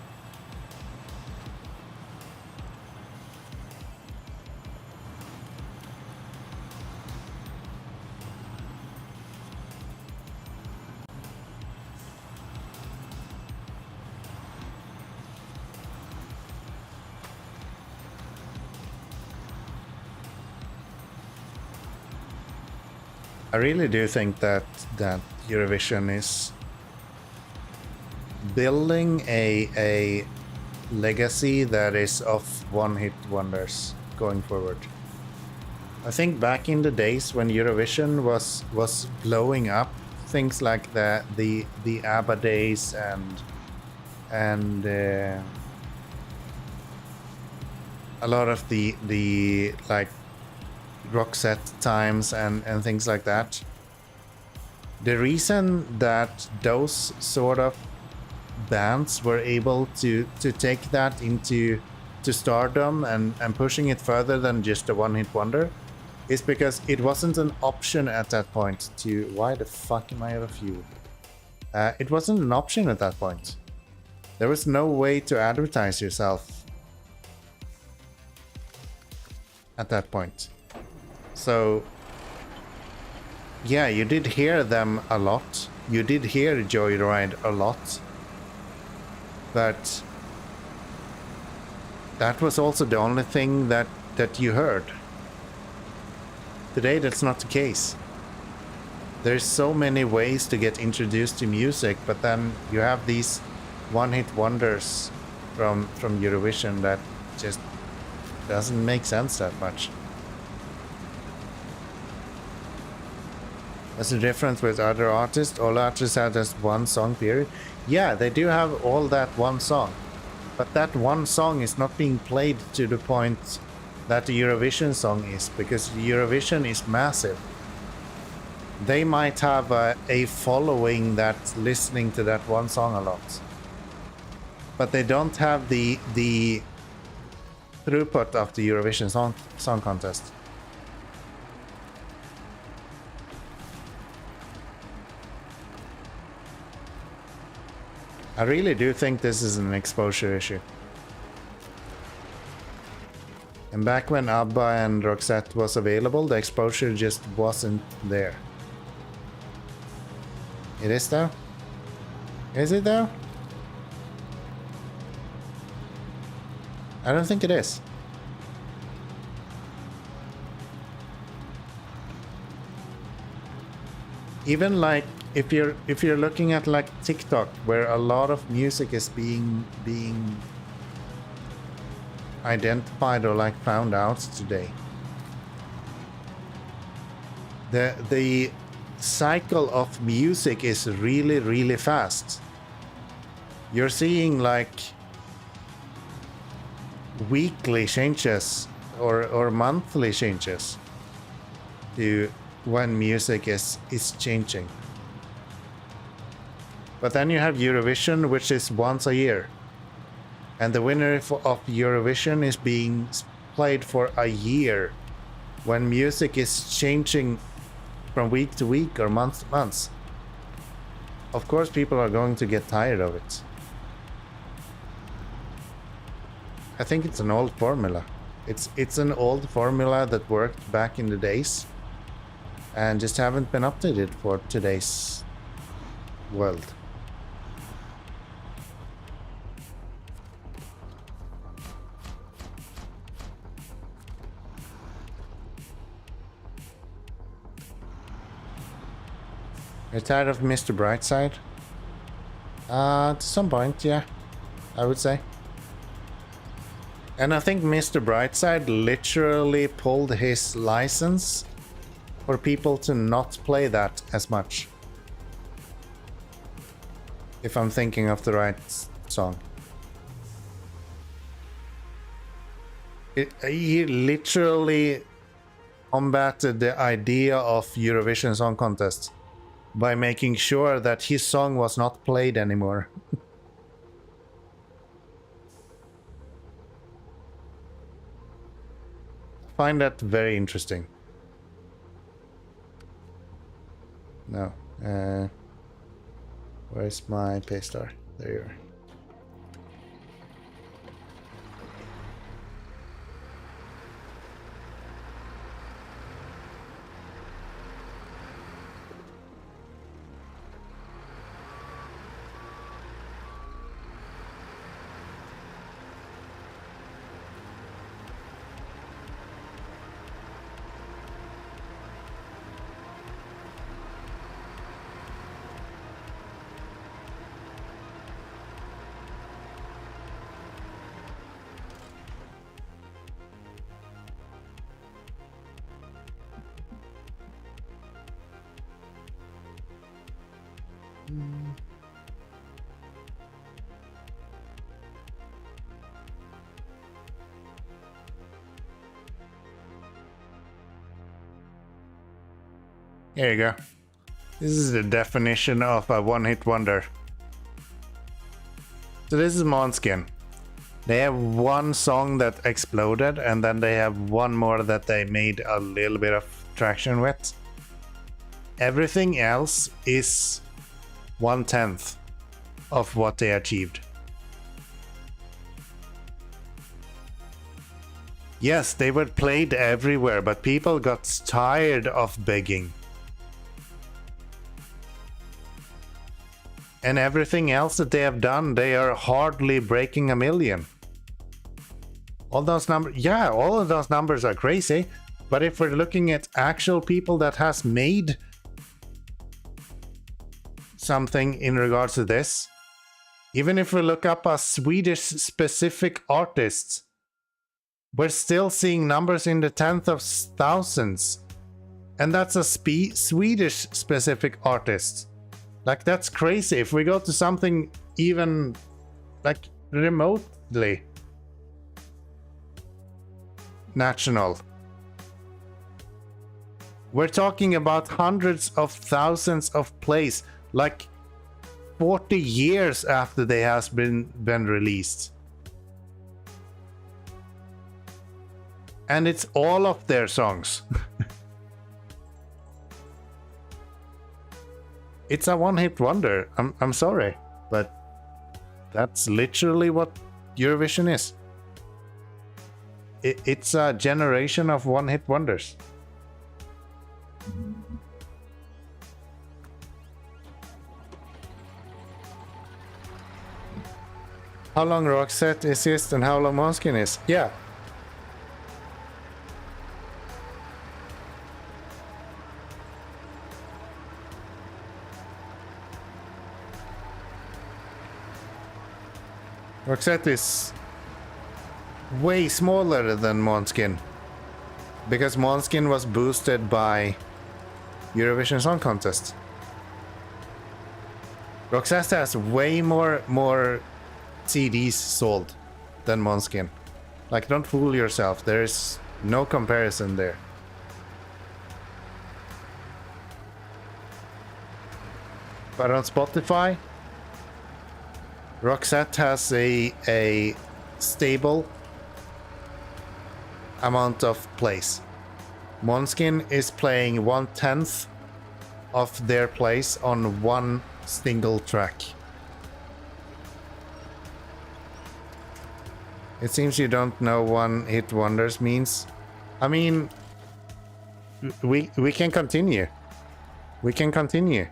I really do think that Eurovision is building a legacy that is of one-hit wonders going forward. I think back in the days when Eurovision was blowing up, things like the ABBA days and a lot of the like Roxette times and things like that. The reason that those sort of bands were able to take that into stardom and pushing it further than just a one-hit wonder is because it wasn't an option at that point to... Why the fuck am I out of fuel? It wasn't an option at that point. There was no way to advertise yourself at that point. So, yeah, you did hear them a lot. You did hear Joyride a lot. But that was also the only thing that you heard. Today, that's not the case. There's so many ways to get introduced to music, but then you have these one-hit wonders from Eurovision that just doesn't make sense that much. What's the difference with other artists? All artists have just one song period. Yeah, they do have all that one song. But that one song is not being played to the point that the Eurovision song is, because Eurovision is massive. They might have a following that's listening to that one song a lot. But they don't have the throughput of the Eurovision song contest. I really do think this is an exposure issue. And back when ABBA and Roxette was available, the exposure just wasn't there. It is though? Is it though? I don't think it is. Even like if you're looking at like TikTok, where a lot of music is being identified or like found out today, the cycle of music is really fast. You're seeing like weekly changes or monthly changes to when music is changing. But then you have Eurovision, which is once a year. And the winner of Eurovision is being played for a year, when music is changing from week to week or month to month. Of course, people are going to get tired of it. I think it's an old formula. It's an old formula that worked back in the days and just haven't been updated for today's world. You're tired of Mr. Brightside? To some point, yeah, I would say. And I think Mr. Brightside literally pulled his license for people to not play that as much. If I'm thinking of the right song. He literally combated the idea of Eurovision Song Contest by making sure that his song was not played anymore. Find that very interesting. No. Where's my paystar? There you are. Here you go. This is the definition of a one-hit wonder. So this is Måneskin. They have one song that exploded, and then they have one more that they made a little bit of traction with. Everything else is 1/10 of what they achieved. Yes, they were played everywhere, but people got tired of begging. And everything else that they have done, they are hardly breaking 1 million. All those numbers, yeah, all of those numbers are crazy. But if we're looking at actual people that has made something in regards to this, even if we look up a Swedish specific artist, we're still seeing numbers in the 10th of thousands. And that's a Swedish specific artist. Like, that's crazy. If we go to something even like remotely national, we're talking about hundreds of thousands of plays, like 40 years after they has been released. And it's all of their songs. It's a one-hit wonder. I'm sorry, but that's literally what Eurovision is. It's a generation of one-hit wonders. How long Roxette is and how long Måneskin is? Yeah. Roxette is way smaller than Måneskin, because Måneskin was boosted by Eurovision Song Contest. Roxette has way more CDs sold than Måneskin. Like, don't fool yourself, there's no comparison there. But on Spotify, Roxette has a stable amount of plays. Måneskin is playing 1/10 of their plays on one single track. It seems you don't know one-hit wonders means. I mean, we can continue. We can continue.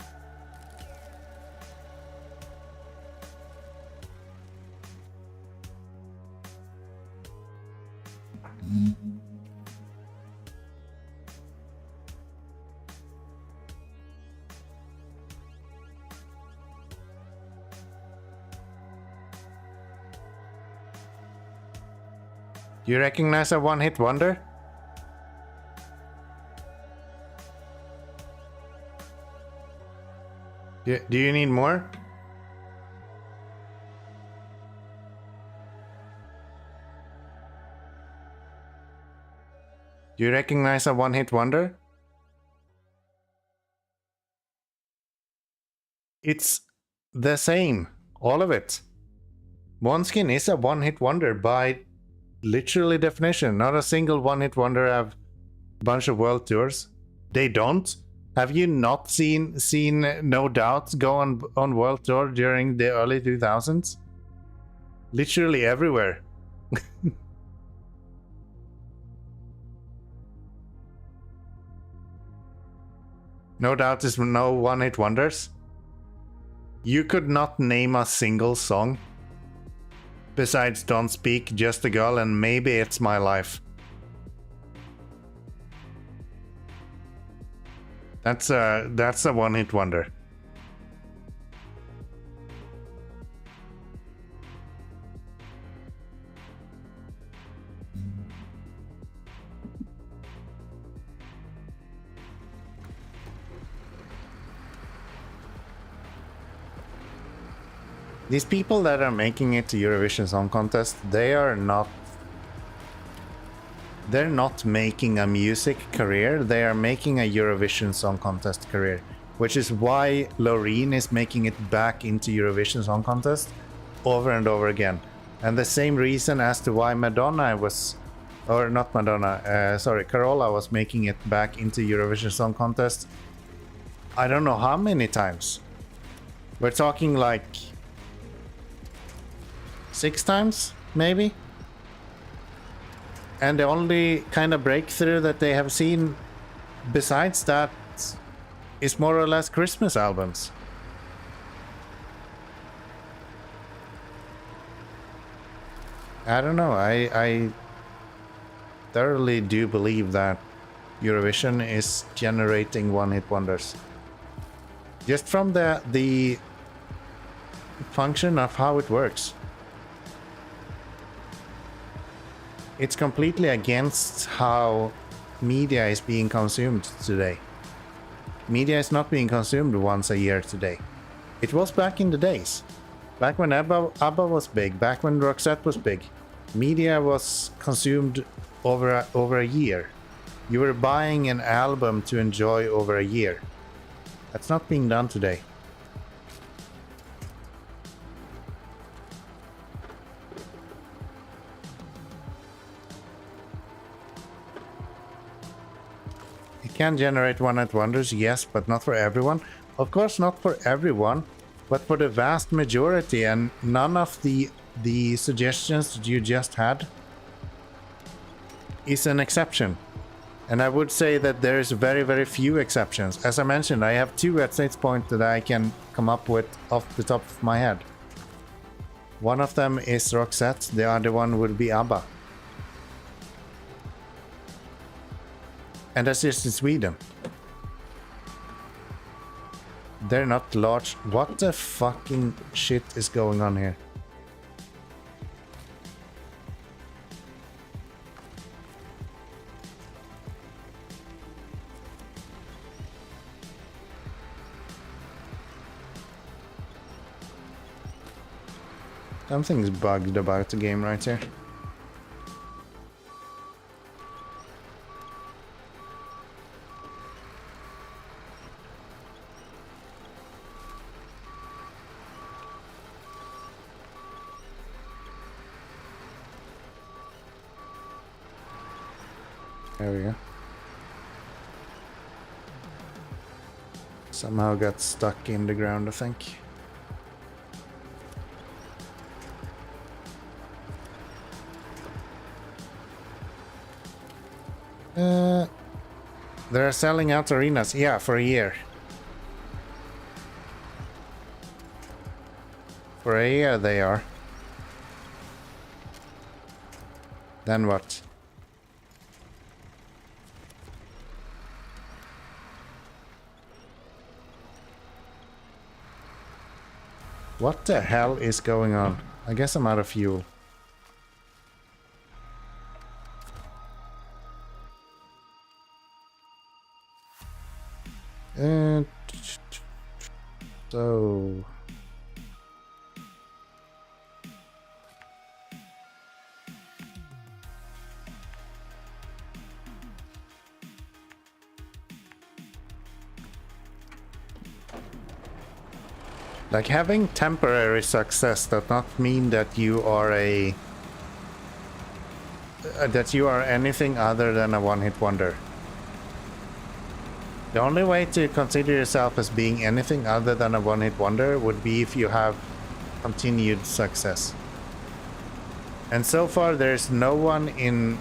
Do you recognize a one-hit wonder? Do you need more? Do you recognize a one-hit wonder? It's the same, all of it. Måneskin is a one-hit wonder by literally definition. Not a single one-hit wonder have a bunch of world tours. They don't. Have you not seen No Doubt go on world tour during the early 2000s? Literally everywhere. No Doubt is no one-hit wonders. You could not name a single song besides Don't Speak, Just a Girl, and Maybe It's My Life. That's a one-hit wonder. These people that are making it to Eurovision Song Contest, they're not making a music career, they are making a Eurovision Song Contest career, which is why Loreen is making it back into Eurovision Song Contest over and over again. And the same reason as to why Carola was making it back into Eurovision Song Contest. I don't know how many times. We're talking like 6 times, maybe? And the only kind of breakthrough that they have seen besides that is more or less Christmas albums. I don't know, I thoroughly do believe that Eurovision is generating one-hit wonders. Just from the function of how it works. It's completely against how media is being consumed today. Media is not being consumed once a year today. It was back in the days. Back when ABBA was big, back when Roxette was big. Media was consumed over a year. You were buying an album to enjoy over a year. That's not being done today. Can generate one-hit wonders, yes, but not for everyone. Of course, not for everyone, but for the vast majority, and none of the suggestions that you just had is an exception. And I would say that there is very, very few exceptions. As I mentioned, I have 2 at this point that I can come up with off the top of my head. One of them is Roxette, the other one would be ABBA. And that's just in Sweden. They're not large. What the fucking shit is going on here? Something's bugged about the game right here. There we go. Somehow got stuck in the ground, I think. They're selling out arenas. Yeah, for a year. For a year they are. Then what? What the hell is going on? I guess I'm out of fuel. So... Like, having temporary success does not mean that you are anything other than a one-hit wonder. The only way to consider yourself as being anything other than a one-hit wonder would be if you have continued success. And so far, there's no one in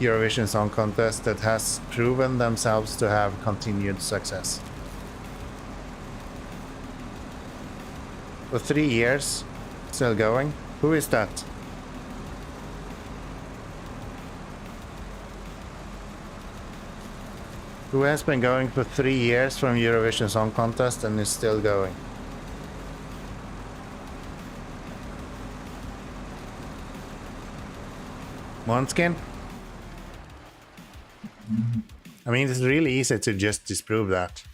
Eurovision Song Contest that has proven themselves to have continued success. For 3 years, still going. Who is that? Who has been going for 3 years from Eurovision Song Contest and is still going? Måneskin? I mean, it's really easy to just disprove that.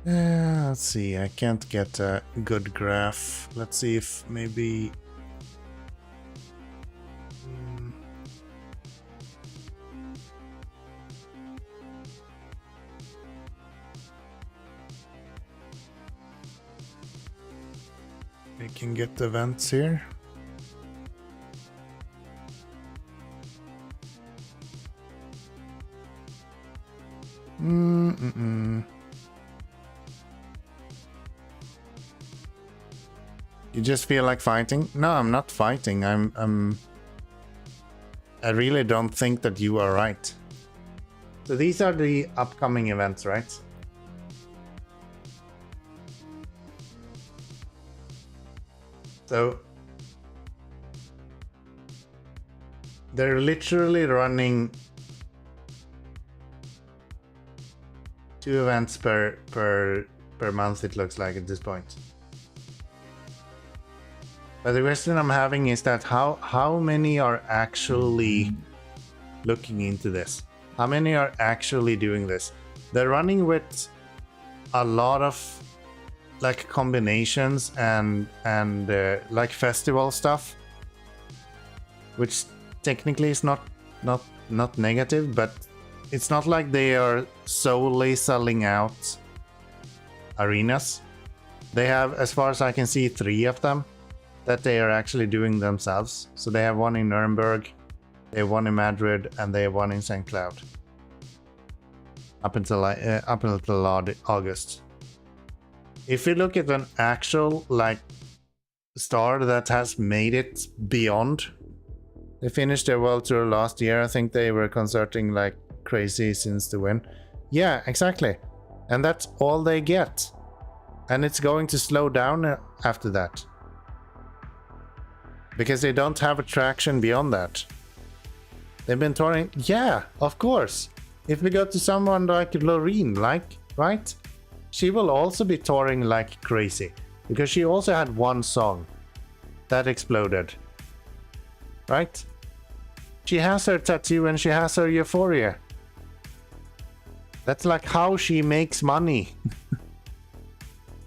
Let's see, I can't get a good graph. Let's see if maybe... we can get the events here. You just feel like fighting? No, I'm not fighting. I really don't think that you are right. So these are the upcoming events, right? So they're literally running 2 events per month, it looks like at this point. But the question I'm having is that how many are actually looking into this? How many are actually doing this? They're running with a lot of like combinations and like festival stuff, which technically is not negative, but it's not like they are solely selling out arenas. They have, as far as I can see, 3 of them that they are actually doing themselves. So they have one in Nuremberg, they have one in Madrid, and they have one in St. Cloud. Up until August. If you look at an actual like star that has made it beyond, they finished their world tour last year. I think they were concerting like crazy since the win. Yeah, exactly. And that's all they get. And it's going to slow down after that. Because they don't have attraction beyond that. They've been touring. Yeah, of course. If we go to someone like Loreen, right? She will also be touring like crazy. Because she also had one song that exploded. Right? She has her tattoo and she has her euphoria. That's like how she makes money.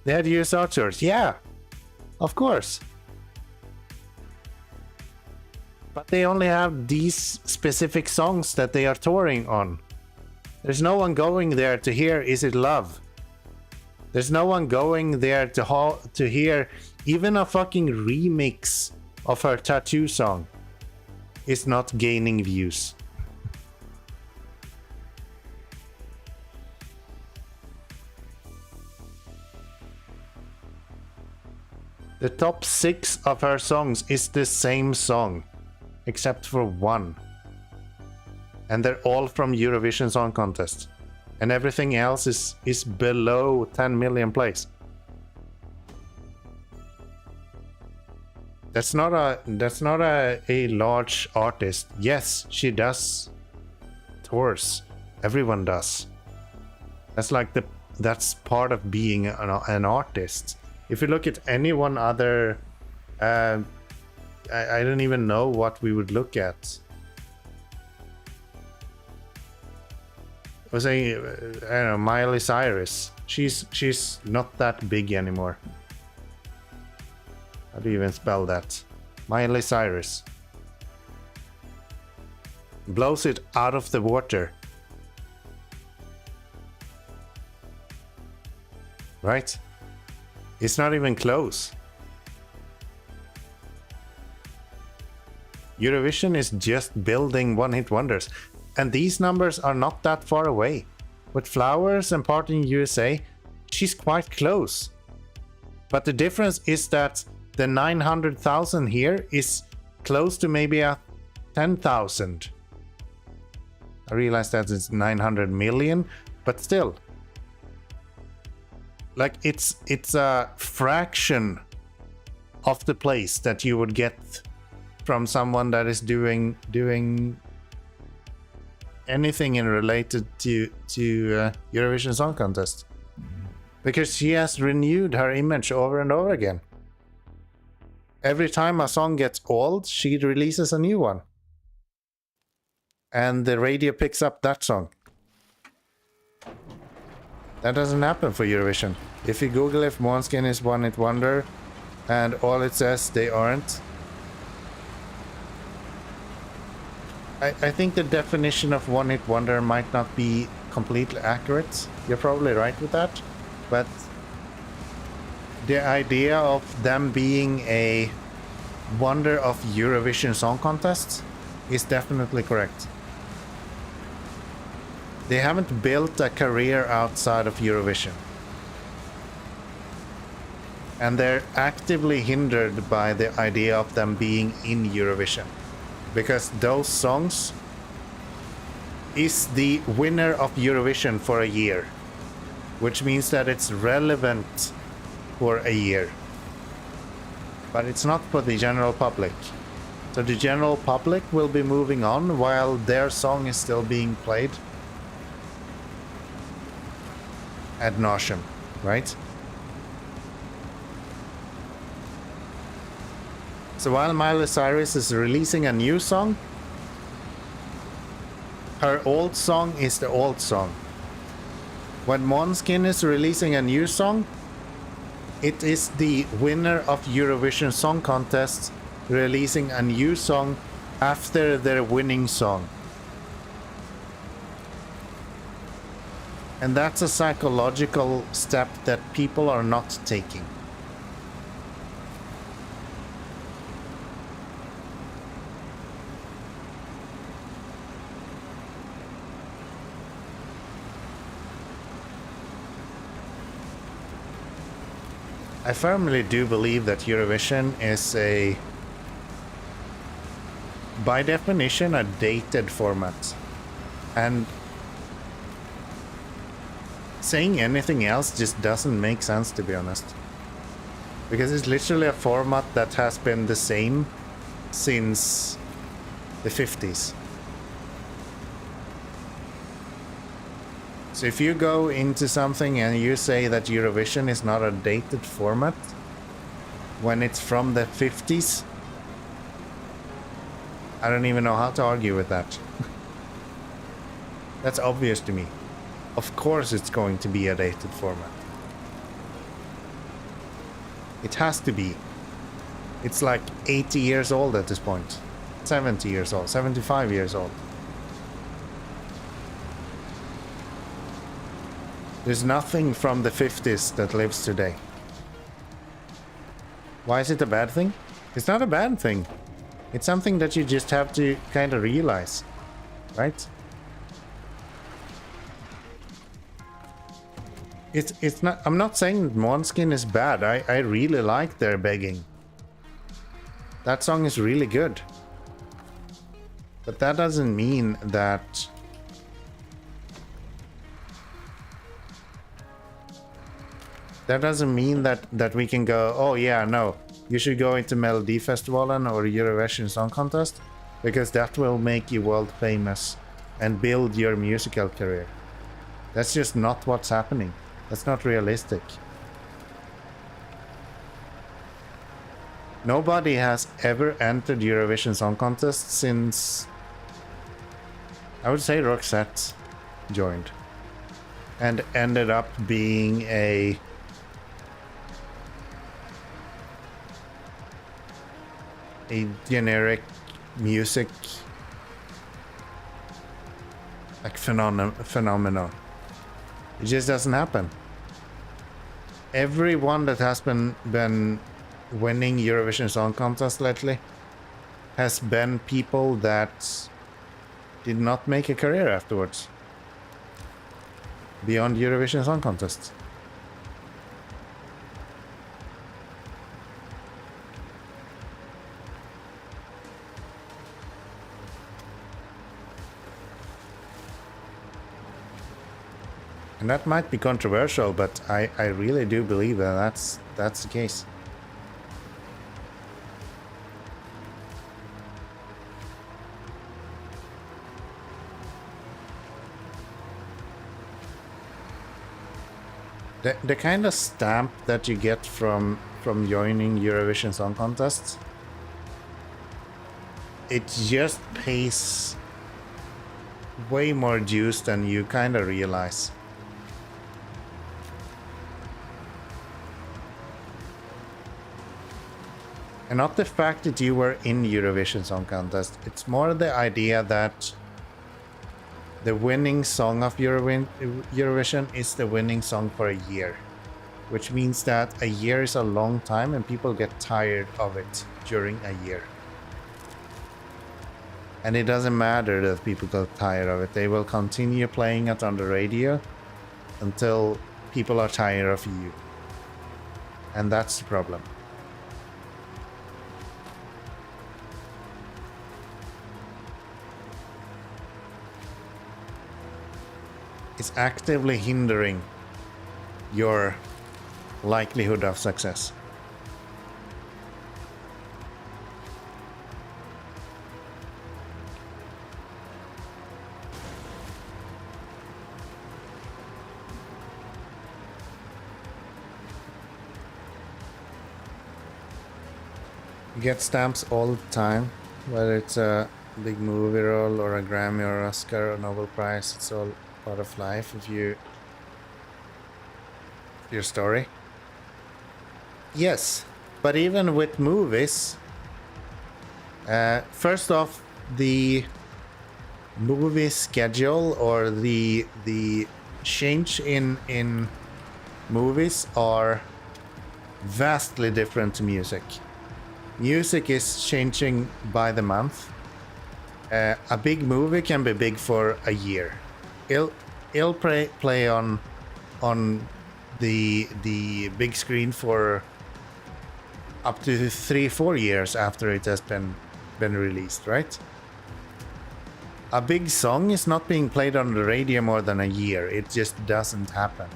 They had USR tours. Yeah, of course. But they only have these specific songs that they are touring on. There's no one going there to hear Is It Love? There's no one going there to hear even a fucking remix of her tattoo song is not gaining views. The top 6 of her songs is the same song, except for one. And they're all from Eurovision Song Contest. And everything else is below 10 million plays. That's not a large artist. Yes, she does tours. Everyone does. That's part of being an artist. If you look at any one other, I don't even know what we would look at. I was saying, I don't know, Miley Cyrus. She's not that big anymore. How do you even spell that? Miley Cyrus. Blows it out of the water. Right? It's not even close. Eurovision is just building one-hit wonders. And these numbers are not that far away. With Flowers and Part in USA, she's quite close. But the difference is that the 900,000 here is close to maybe a 10,000. I realize that it's 900 million, but still. Like it's a fraction of the place that you would get from someone that is doing anything in related to Eurovision Song Contest, because she has renewed her image over and over again. Every time a song gets old, she releases a new one, and the radio picks up that song. That doesn't happen for Eurovision. If you Google if Måneskin is one hit wonder, and all it says they aren't. I think the definition of one hit wonder might not be completely accurate. You're probably right with that. But the idea of them being a wonder of Eurovision Song Contest is definitely correct. They haven't built a career outside of Eurovision. And they're actively hindered by the idea of them being in Eurovision. Because those songs is the winner of Eurovision for a year. Which means that it's relevant for a year. But it's not for the general public. So the general public will be moving on while their song is still being played ad nauseam, right? So while Miley Cyrus is releasing a new song, her old song is the old song. When Måneskin is releasing a new song, it is the winner of Eurovision Song Contest releasing a new song after their winning song. And that's a psychological step that people are not taking. I firmly do believe that Eurovision is by definition, a dated format. And saying anything else just doesn't make sense, to be honest. Because it's literally a format that has been the same since the 50s. So if you go into something and you say that Eurovision is not a dated format when it's from the 50s, I don't even know how to argue with that. That's obvious to me. Of course it's going to be a dated format. It has to be. It's like 80 years old at this point. 70 years old, 75 years old. There's nothing from the 50s that lives today. Why is it a bad thing? It's not a bad thing. It's something that you just have to kind of realize, right? It's not. I'm not saying Måneskin is bad. I really like their begging. That song is really good. But that doesn't mean that that we can go, oh yeah, no, you should go into Melodifestivalen or Eurovision Song Contest because that will make you world famous and build your musical career. That's just not what's happening. That's not realistic. Nobody has ever entered Eurovision Song Contest since, I would say, Roxette joined and ended up being a generic music like phenomenon. It just doesn't happen. Everyone that has been winning Eurovision Song Contest lately has been people that did not make a career afterwards beyond Eurovision Song Contest. And that might be controversial, but I really do believe that that's the case. The kind of stamp that you get from joining Eurovision Song Contest, it just pays way more dues than you kind of realize. And not the fact that you were in Eurovision Song Contest, it's more the idea that the winning song of Eurovision is the winning song for a year. Which means that a year is a long time and people get tired of it during a year. And it doesn't matter that people get tired of it, they will continue playing it on the radio until people are tired of you. And that's the problem. It's actively hindering your likelihood of success. You get stamps all the time, whether it's a big movie role or a Grammy or Oscar or Nobel Prize. It's all part of life if you your story. Yes, but even with movies, first off, the movie schedule or the change in movies are vastly different to music. Music is changing by the month. A big movie can be big for a year. It'll play on the big screen for up to 3-4 years after it has been released, right? A big song is not being played on the radio more than a year. It just doesn't happen.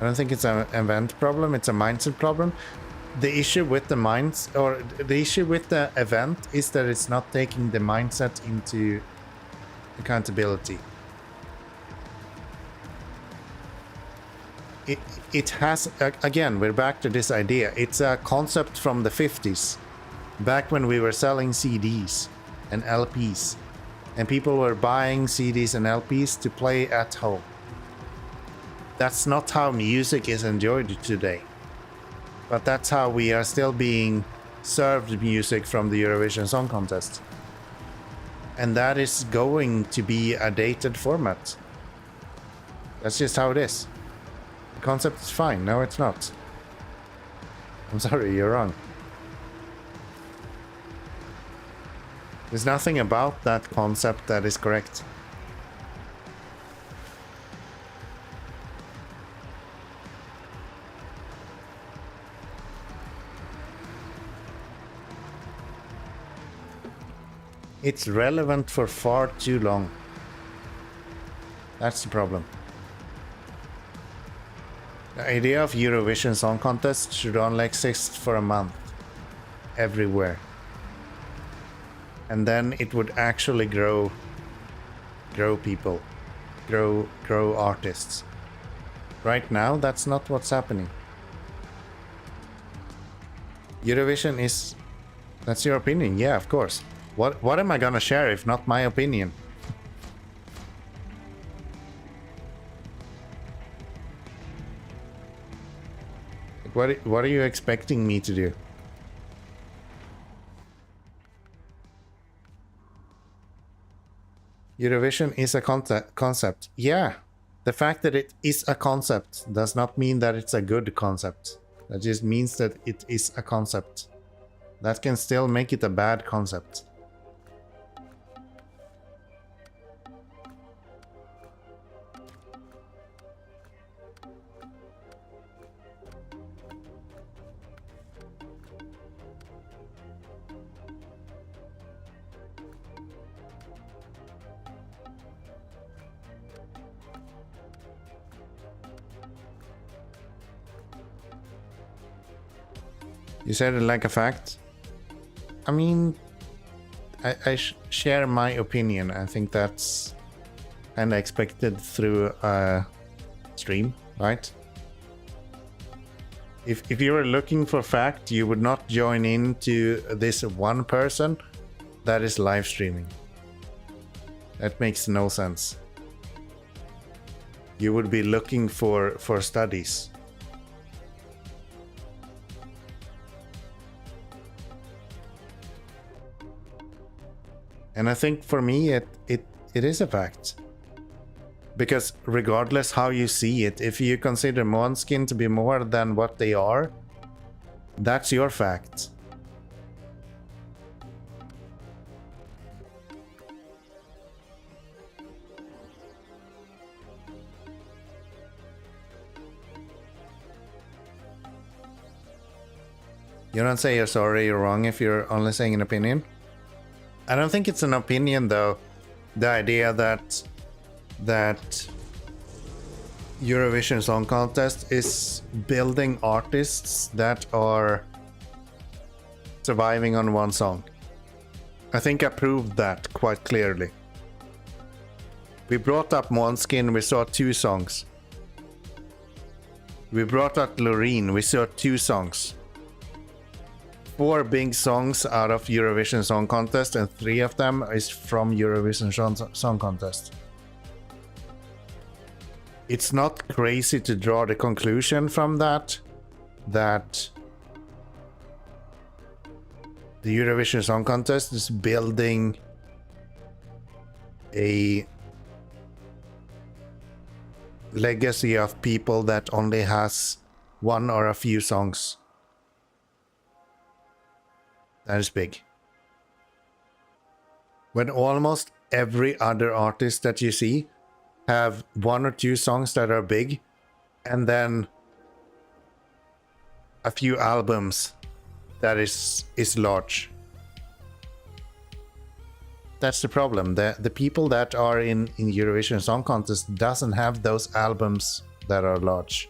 I don't think it's an event problem, it's a mindset problem. the issue with the minds, or the issue with the event, is that it's not taking the mindset into accountability. It has, again, we're back to this idea. It's a concept from the 50s, back when we were selling CDs and LPs, and people were buying CDs and LPs to play at home. That's not how music is enjoyed today. But that's how we are still being served music from the Eurovision Song Contest. And that is going to be a dated format. That's just how it is. The concept is fine. No, it's not. I'm sorry, you're wrong. There's nothing about that concept that is correct. It's relevant for far too long. That's the problem. The idea of Eurovision Song Contest should only exist for a month. Everywhere. And then it would actually grow people. Grow artists. Right now, that's not what's happening. Eurovision is... That's your opinion, yeah, of course. What am I gonna share if not my opinion? What are you expecting me to do? Eurovision is a concept. Yeah, the fact that it is a concept does not mean that it's a good concept. That just means that it is a concept. That can still make it a bad concept. You said it like a fact. I mean, I share my opinion. I think that's kind of expected through a stream, right? If you were looking for fact, you would not join into this one person that is live streaming. That makes no sense. You would be looking for studies. And I think for me, it is a fact. Because regardless how you see it, if you consider Måneskin to be more than what they are, that's your fact. You don't say you're sorry, you're wrong if you're only saying an opinion. I don't think it's an opinion though. The idea that Eurovision Song Contest is building artists that are surviving on one song. I think I proved that quite clearly. We brought up Måneskin, we saw 2 songs. We brought up Loreen, we saw 2 songs. 4 big songs out of Eurovision Song Contest, and 3 of them is from Eurovision Song Contest. It's not crazy to draw the conclusion from that the Eurovision Song Contest is building a legacy of people that only has 1 or a few songs. That is big. When almost every other artist that you see have 1 or 2 songs that are big, and then a few albums that is large. That's the problem. The people that are in Eurovision Song Contest doesn't have those albums that are large.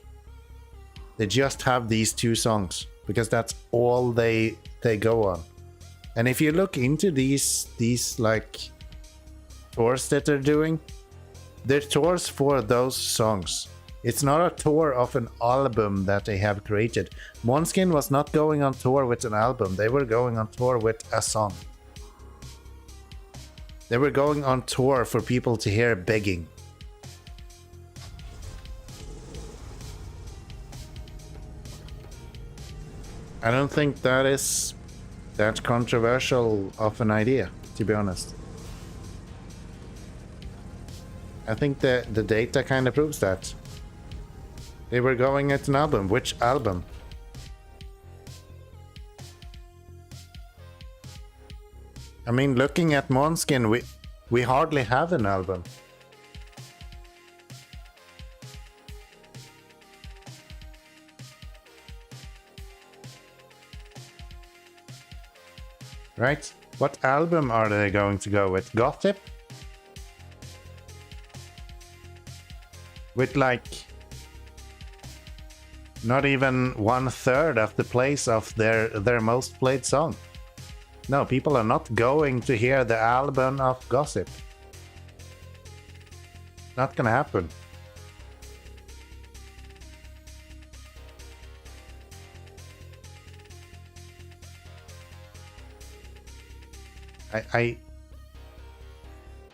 They just have these 2 songs because that's all they go on. And if you look into these like tours that they're doing, they're tours for those songs. It's not a tour of an album that they have created. Måneskin was not going on tour with an album. They were going on tour with a song. They were going on tour for people to hear begging. I don't think that is that controversial of an idea, to be honest. I think the data kind of proves that. They were going at an album. Which album? I mean, looking at Måneskin, we hardly have an album. Right? What album are they going to go with? Gossip? With like not even 1/3 of the plays of their most played song. No, people are not going to hear the album of Gossip. Not gonna happen. It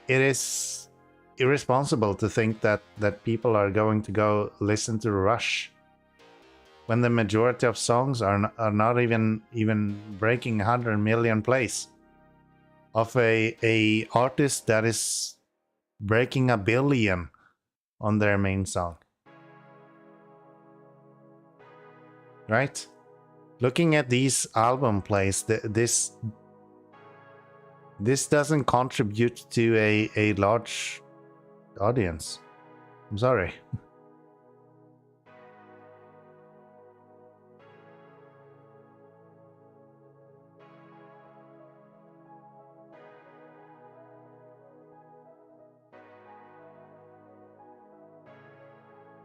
is irresponsible to think that people are going to go listen to Rush when the majority of songs are not even breaking 100 million plays of a artist that is breaking 1 billion on their main song. Right? Looking at these album plays, this doesn't contribute to a large audience. I'm sorry.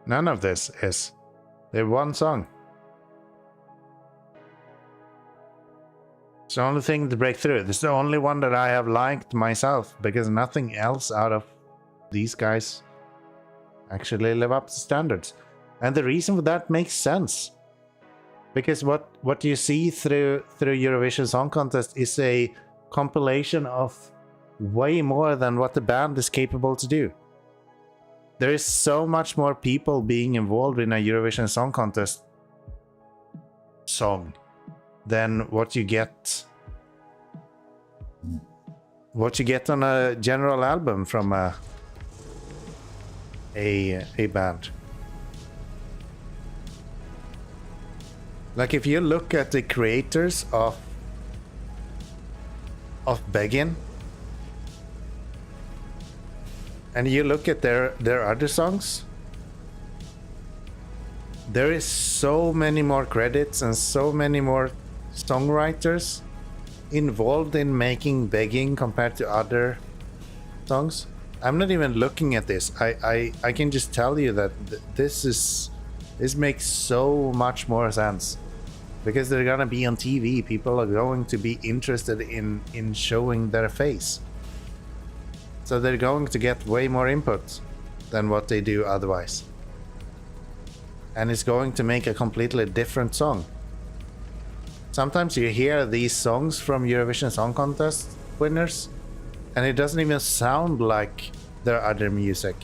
None of this is. They're one song. It's the only thing to break through. This is the only one that I have liked myself, because nothing else out of these guys actually live up to standards. And the reason for that makes sense. Because what you see through Eurovision Song Contest is a compilation of way more than what the band is capable to do. There is so much more people being involved in a Eurovision Song Contest song than what you get on a general album from a band. Like, if you look at the creators of Begin and you look at their other songs, there is so many more credits and so many more songwriters involved in making Begging compared to other songs. I'm not even looking at this. I can just tell you that this makes so much more sense, because they're gonna be on TV. People are going to be interested in showing their face, so they're going to get way more input than what they do otherwise. And it's going to make a completely different song. Sometimes you hear these songs from Eurovision Song Contest winners, and it doesn't even sound like their other music,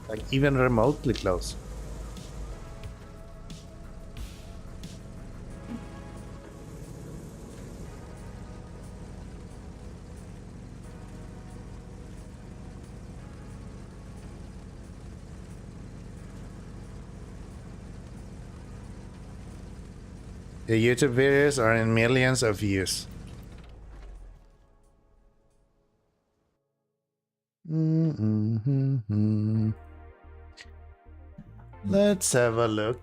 like even remotely close. The YouTube videos are in millions of views. Let's have a look.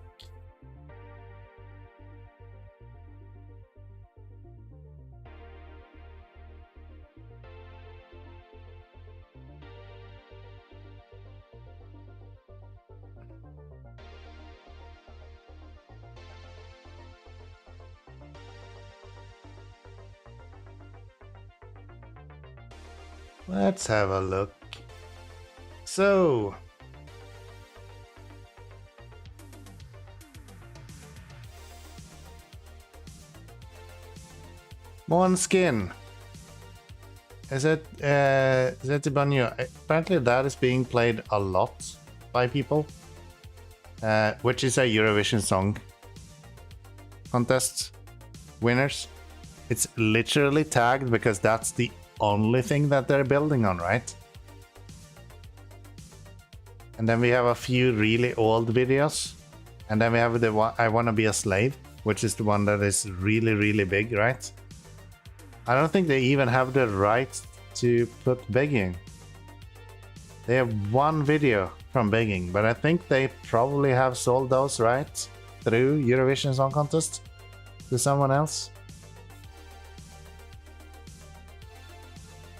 Let's have a look. So, Måneskin. Is it Banyo? Apparently that is being played a lot by people. Which is a Eurovision Song Contest winners. It's literally tagged because that's the only thing that they're building on, right? And then we have a few really old videos. And then we have the one, I Wanna Be a Slave, which is the one that is really, really big, right? I don't think they even have the right to put begging. They have one video from begging, but I think they probably have sold those rights through Eurovision Song Contest to someone else.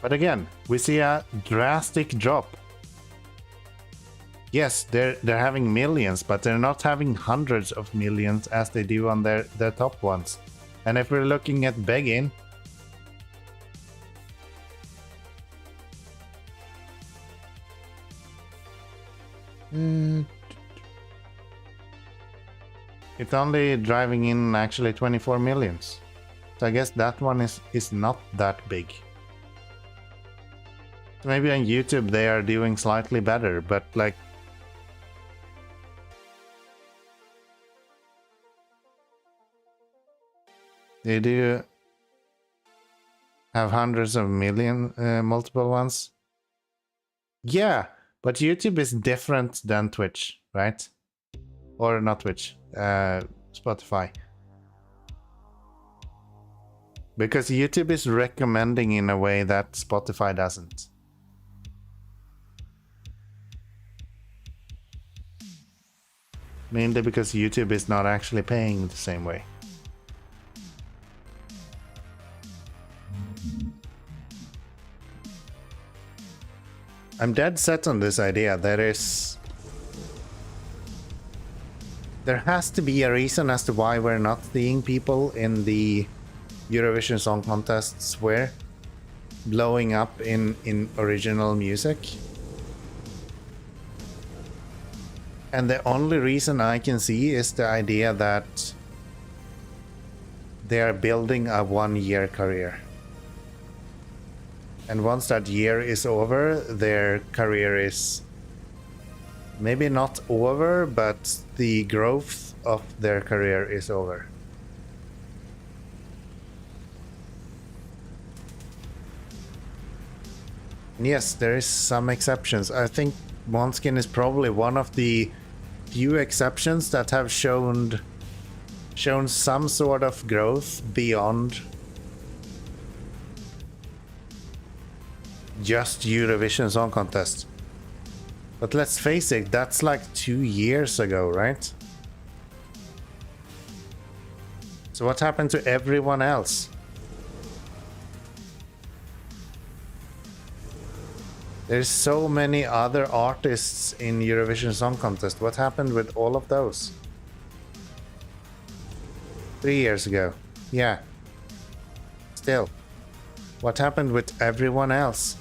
But again, we see a drastic drop. Yes, they're having millions, but they're not having hundreds of millions as they do on their top ones. And if we're looking at begging, it's only driving in actually 24 millions. So I guess that one is not that big. So maybe on YouTube they are doing slightly better, but like they do have hundreds of million multiple ones. Yeah, but YouTube is different than Twitch, right? Or not Twitch, Spotify. Because YouTube is recommending in a way that Spotify doesn't. Mainly because YouTube is not actually paying the same way. I'm dead set on this idea. There has to be a reason as to why we're not seeing people in the Eurovision Song Contests where blowing up in original music. And the only reason I can see is the idea that they are building a 1-year career. And once that year is over, their career is maybe not over, but the growth of their career is over. And yes, there is some exceptions. I think Måneskin is probably one of the few exceptions that have shown some sort of growth beyond just Eurovision Song Contest. But let's face it, that's like 2 years ago, right? So what happened to everyone else? There's so many other artists in Eurovision Song Contest. What happened with all of those? 3 years ago. Yeah. Still. What happened with everyone else?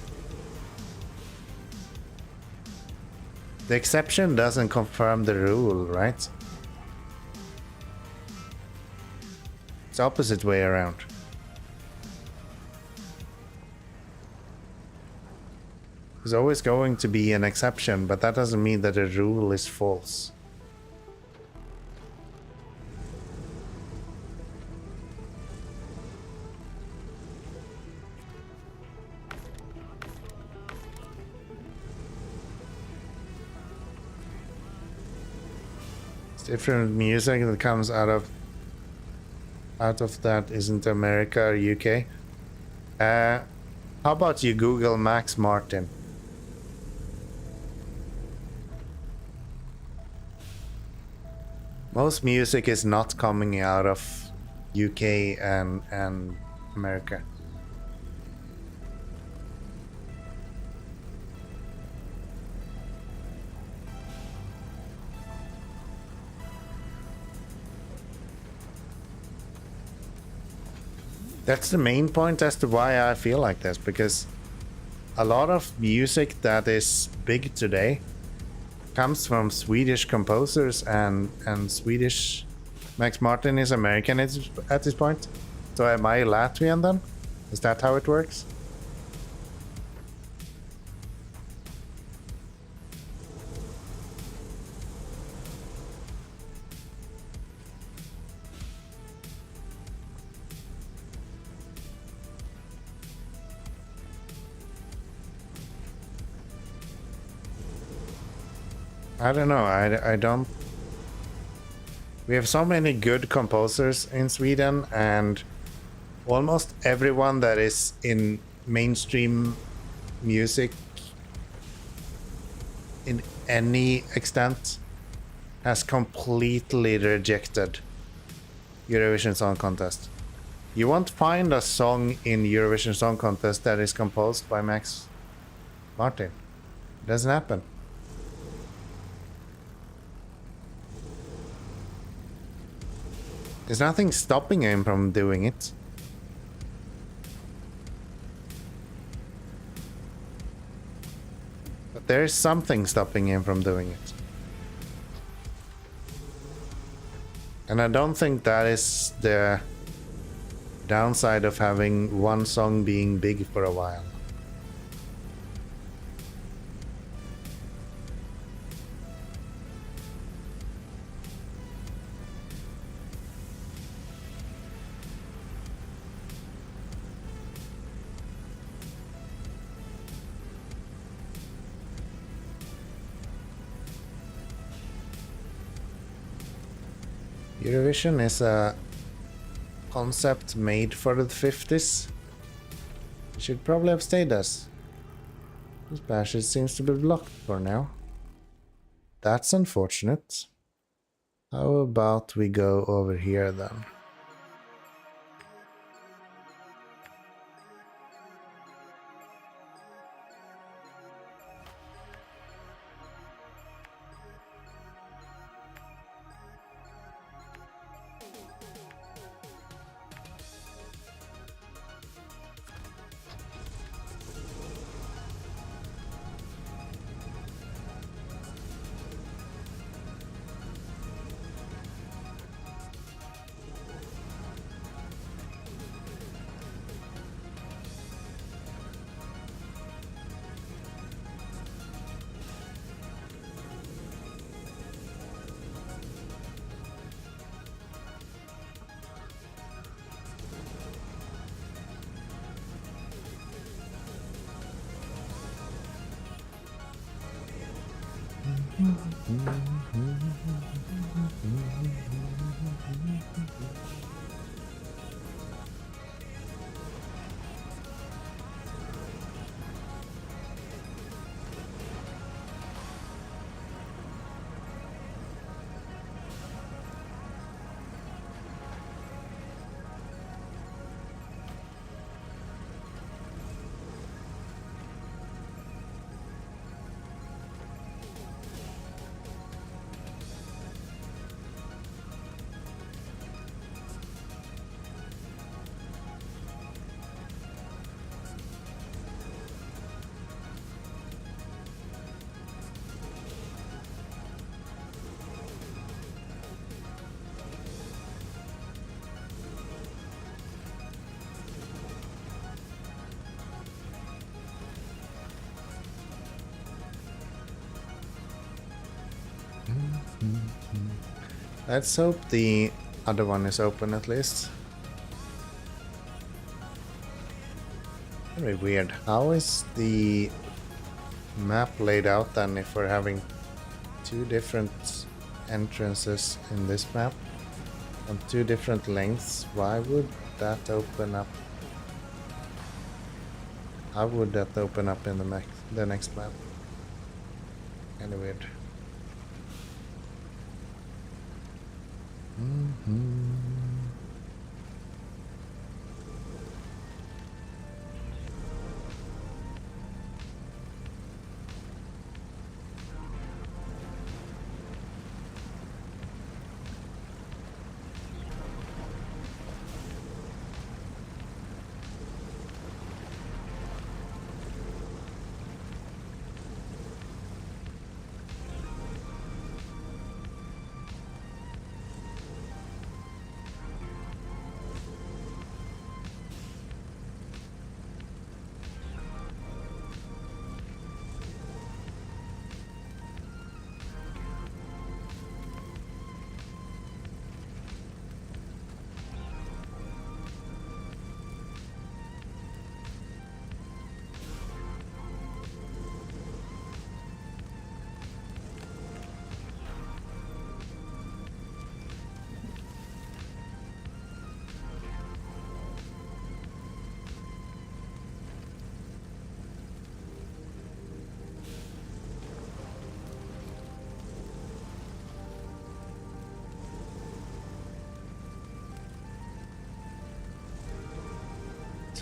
The exception doesn't confirm the rule, right? It's the opposite way around. There's always going to be an exception, but that doesn't mean that the rule is false. It's different music that comes out of that isn't America or UK. How about you Google Max Martin? Most music is not coming out of UK and America. That's the main point as to why I feel like this, because a lot of music that is big today comes from Swedish composers and Swedish. Max Martin is American at this point. So am I Latvian then? Is that how it works? I don't know. I don't. We have so many good composers in Sweden, and almost everyone that is in mainstream music in any extent has completely rejected Eurovision Song Contest. You won't find a song in Eurovision Song Contest that is composed by Max Martin. It doesn't happen. There's nothing stopping him from doing it. But there is something stopping him from doing it. And I don't think that is the downside of having one song being big for a while. Eurovision is a concept made for the 50s. It should probably have stayed as. This passage seems to be blocked for now. That's unfortunate. How about we go over here then? Let's hope the other one is open at least. Very weird. How is the map laid out then if we're having two different entrances in this map on two different lengths? Why would that open up? How would that open up in the next map? Kinda weird.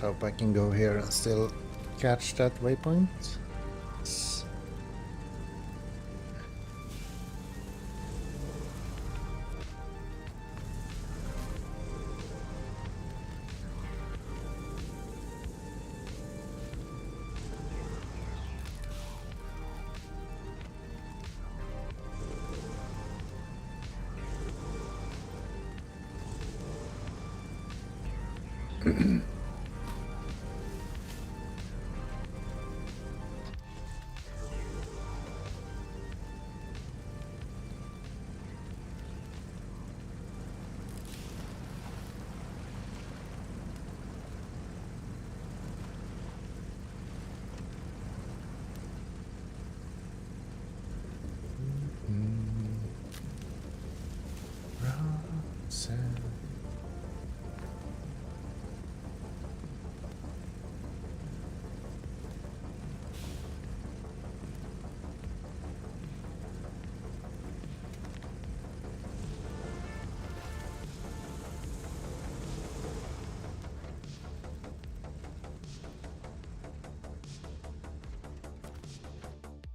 hope I can go here and still catch that waypoint.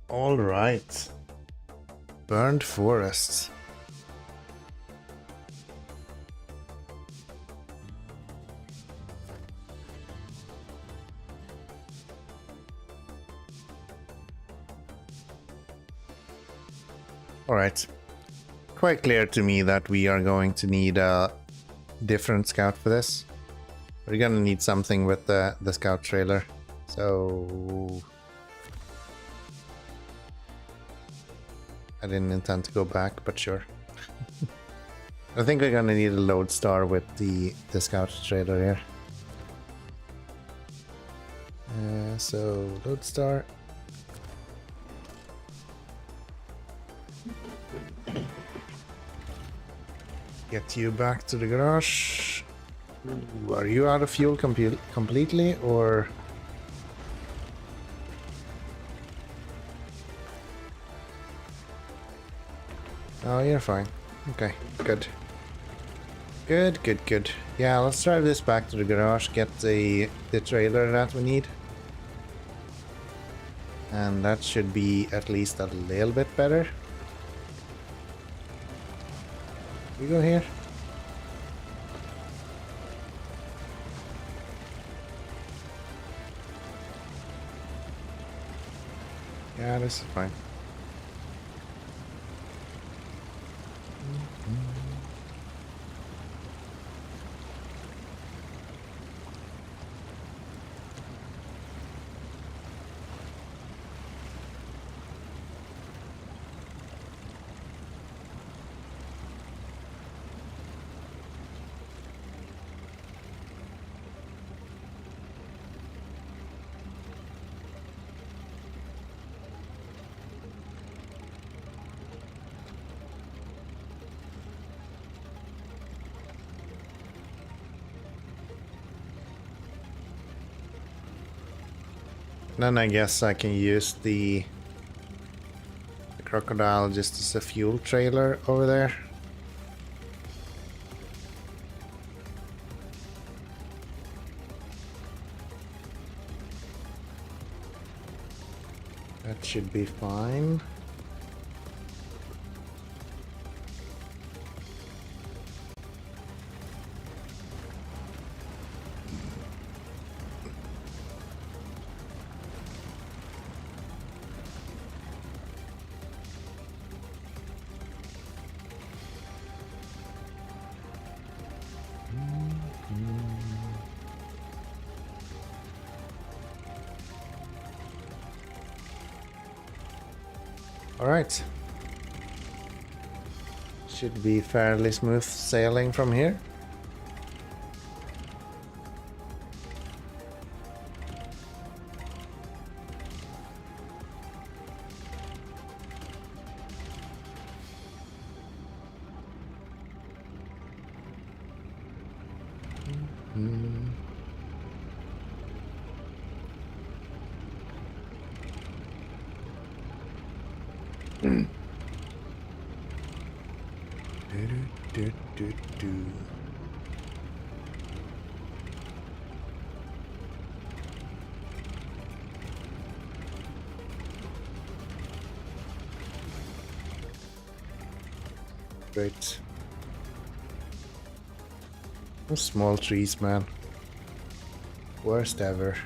All right. Burned forests. All right. Quite clear to me that we are going to need a different scout for this. We're gonna need something with the scout trailer. So I didn't intend to go back, but sure. I think we're gonna need a lodestar with the scout trailer here. So lodestar. Get you back to the garage. Ooh, are you out of fuel completely, or? Oh, you're fine. Okay, good. Good. Yeah, let's drive this back to the garage, get the trailer that we need. And that should be at least a little bit better. We go here. Yeah, this is fine. Then I guess I can use the crocodile just as a fuel trailer over there. That should be fine. All right. Should be fairly smooth sailing from here. Great. Those small trees, man. Worst ever.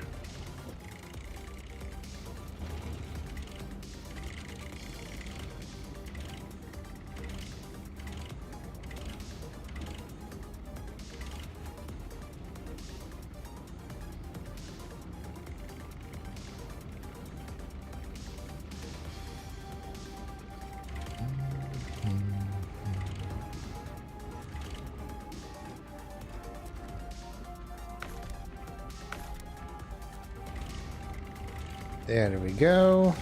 There we go.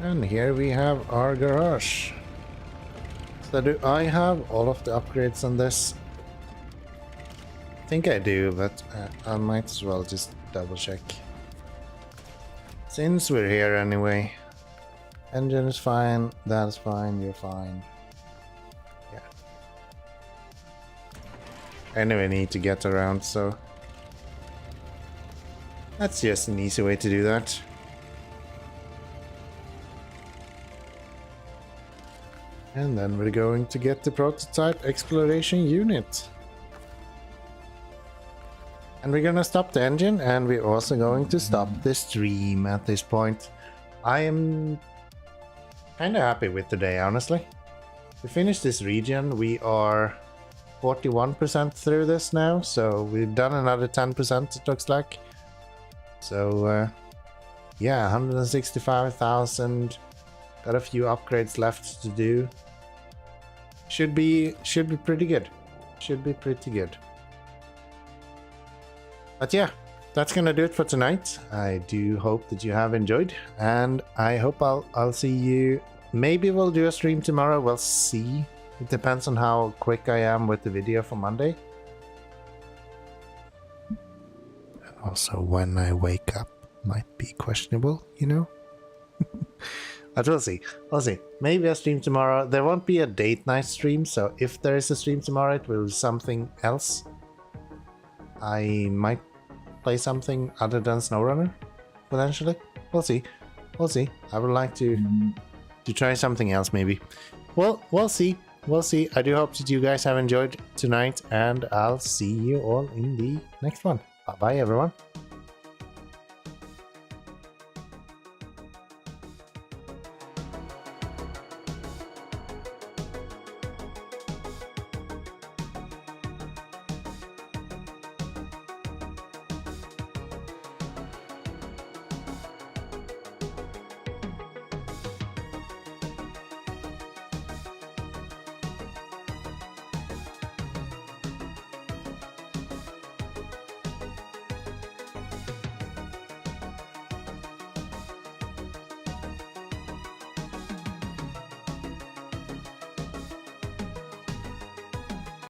And here we have our garage. So do I have all of the upgrades on this? I think I do, but I might as well just double check. Since we're here anyway. Engine is fine, that's fine, you're fine. Yeah. Anyway, need to get around, so that's just an easy way to do that. And then we're going to get the prototype exploration unit. And we're gonna stop the engine, and we're also going to stop the stream at this point. I am kinda happy with today, honestly. We finished this region, we are 41% through this now, so we've done another 10% it looks like. So yeah, 165,000. Got a few upgrades left to do. Should be pretty good. Should be pretty good. But yeah, that's gonna do it for tonight. I do hope that you have enjoyed, and I hope I'll see you. Maybe we'll do a stream tomorrow. We'll see. It depends on how quick I am with the video for Monday. Also, when I wake up might be questionable, you know. But we'll see. We'll see. Maybe a stream tomorrow. There won't be a date night stream, so if there is a stream tomorrow, it will be something else. I might play something other than SnowRunner, potentially. We'll see. We'll see. I would like to try something else, maybe. Well, we'll see. We'll see. I do hope that you guys have enjoyed tonight, and I'll see you all in the next one. Bye-bye, everyone.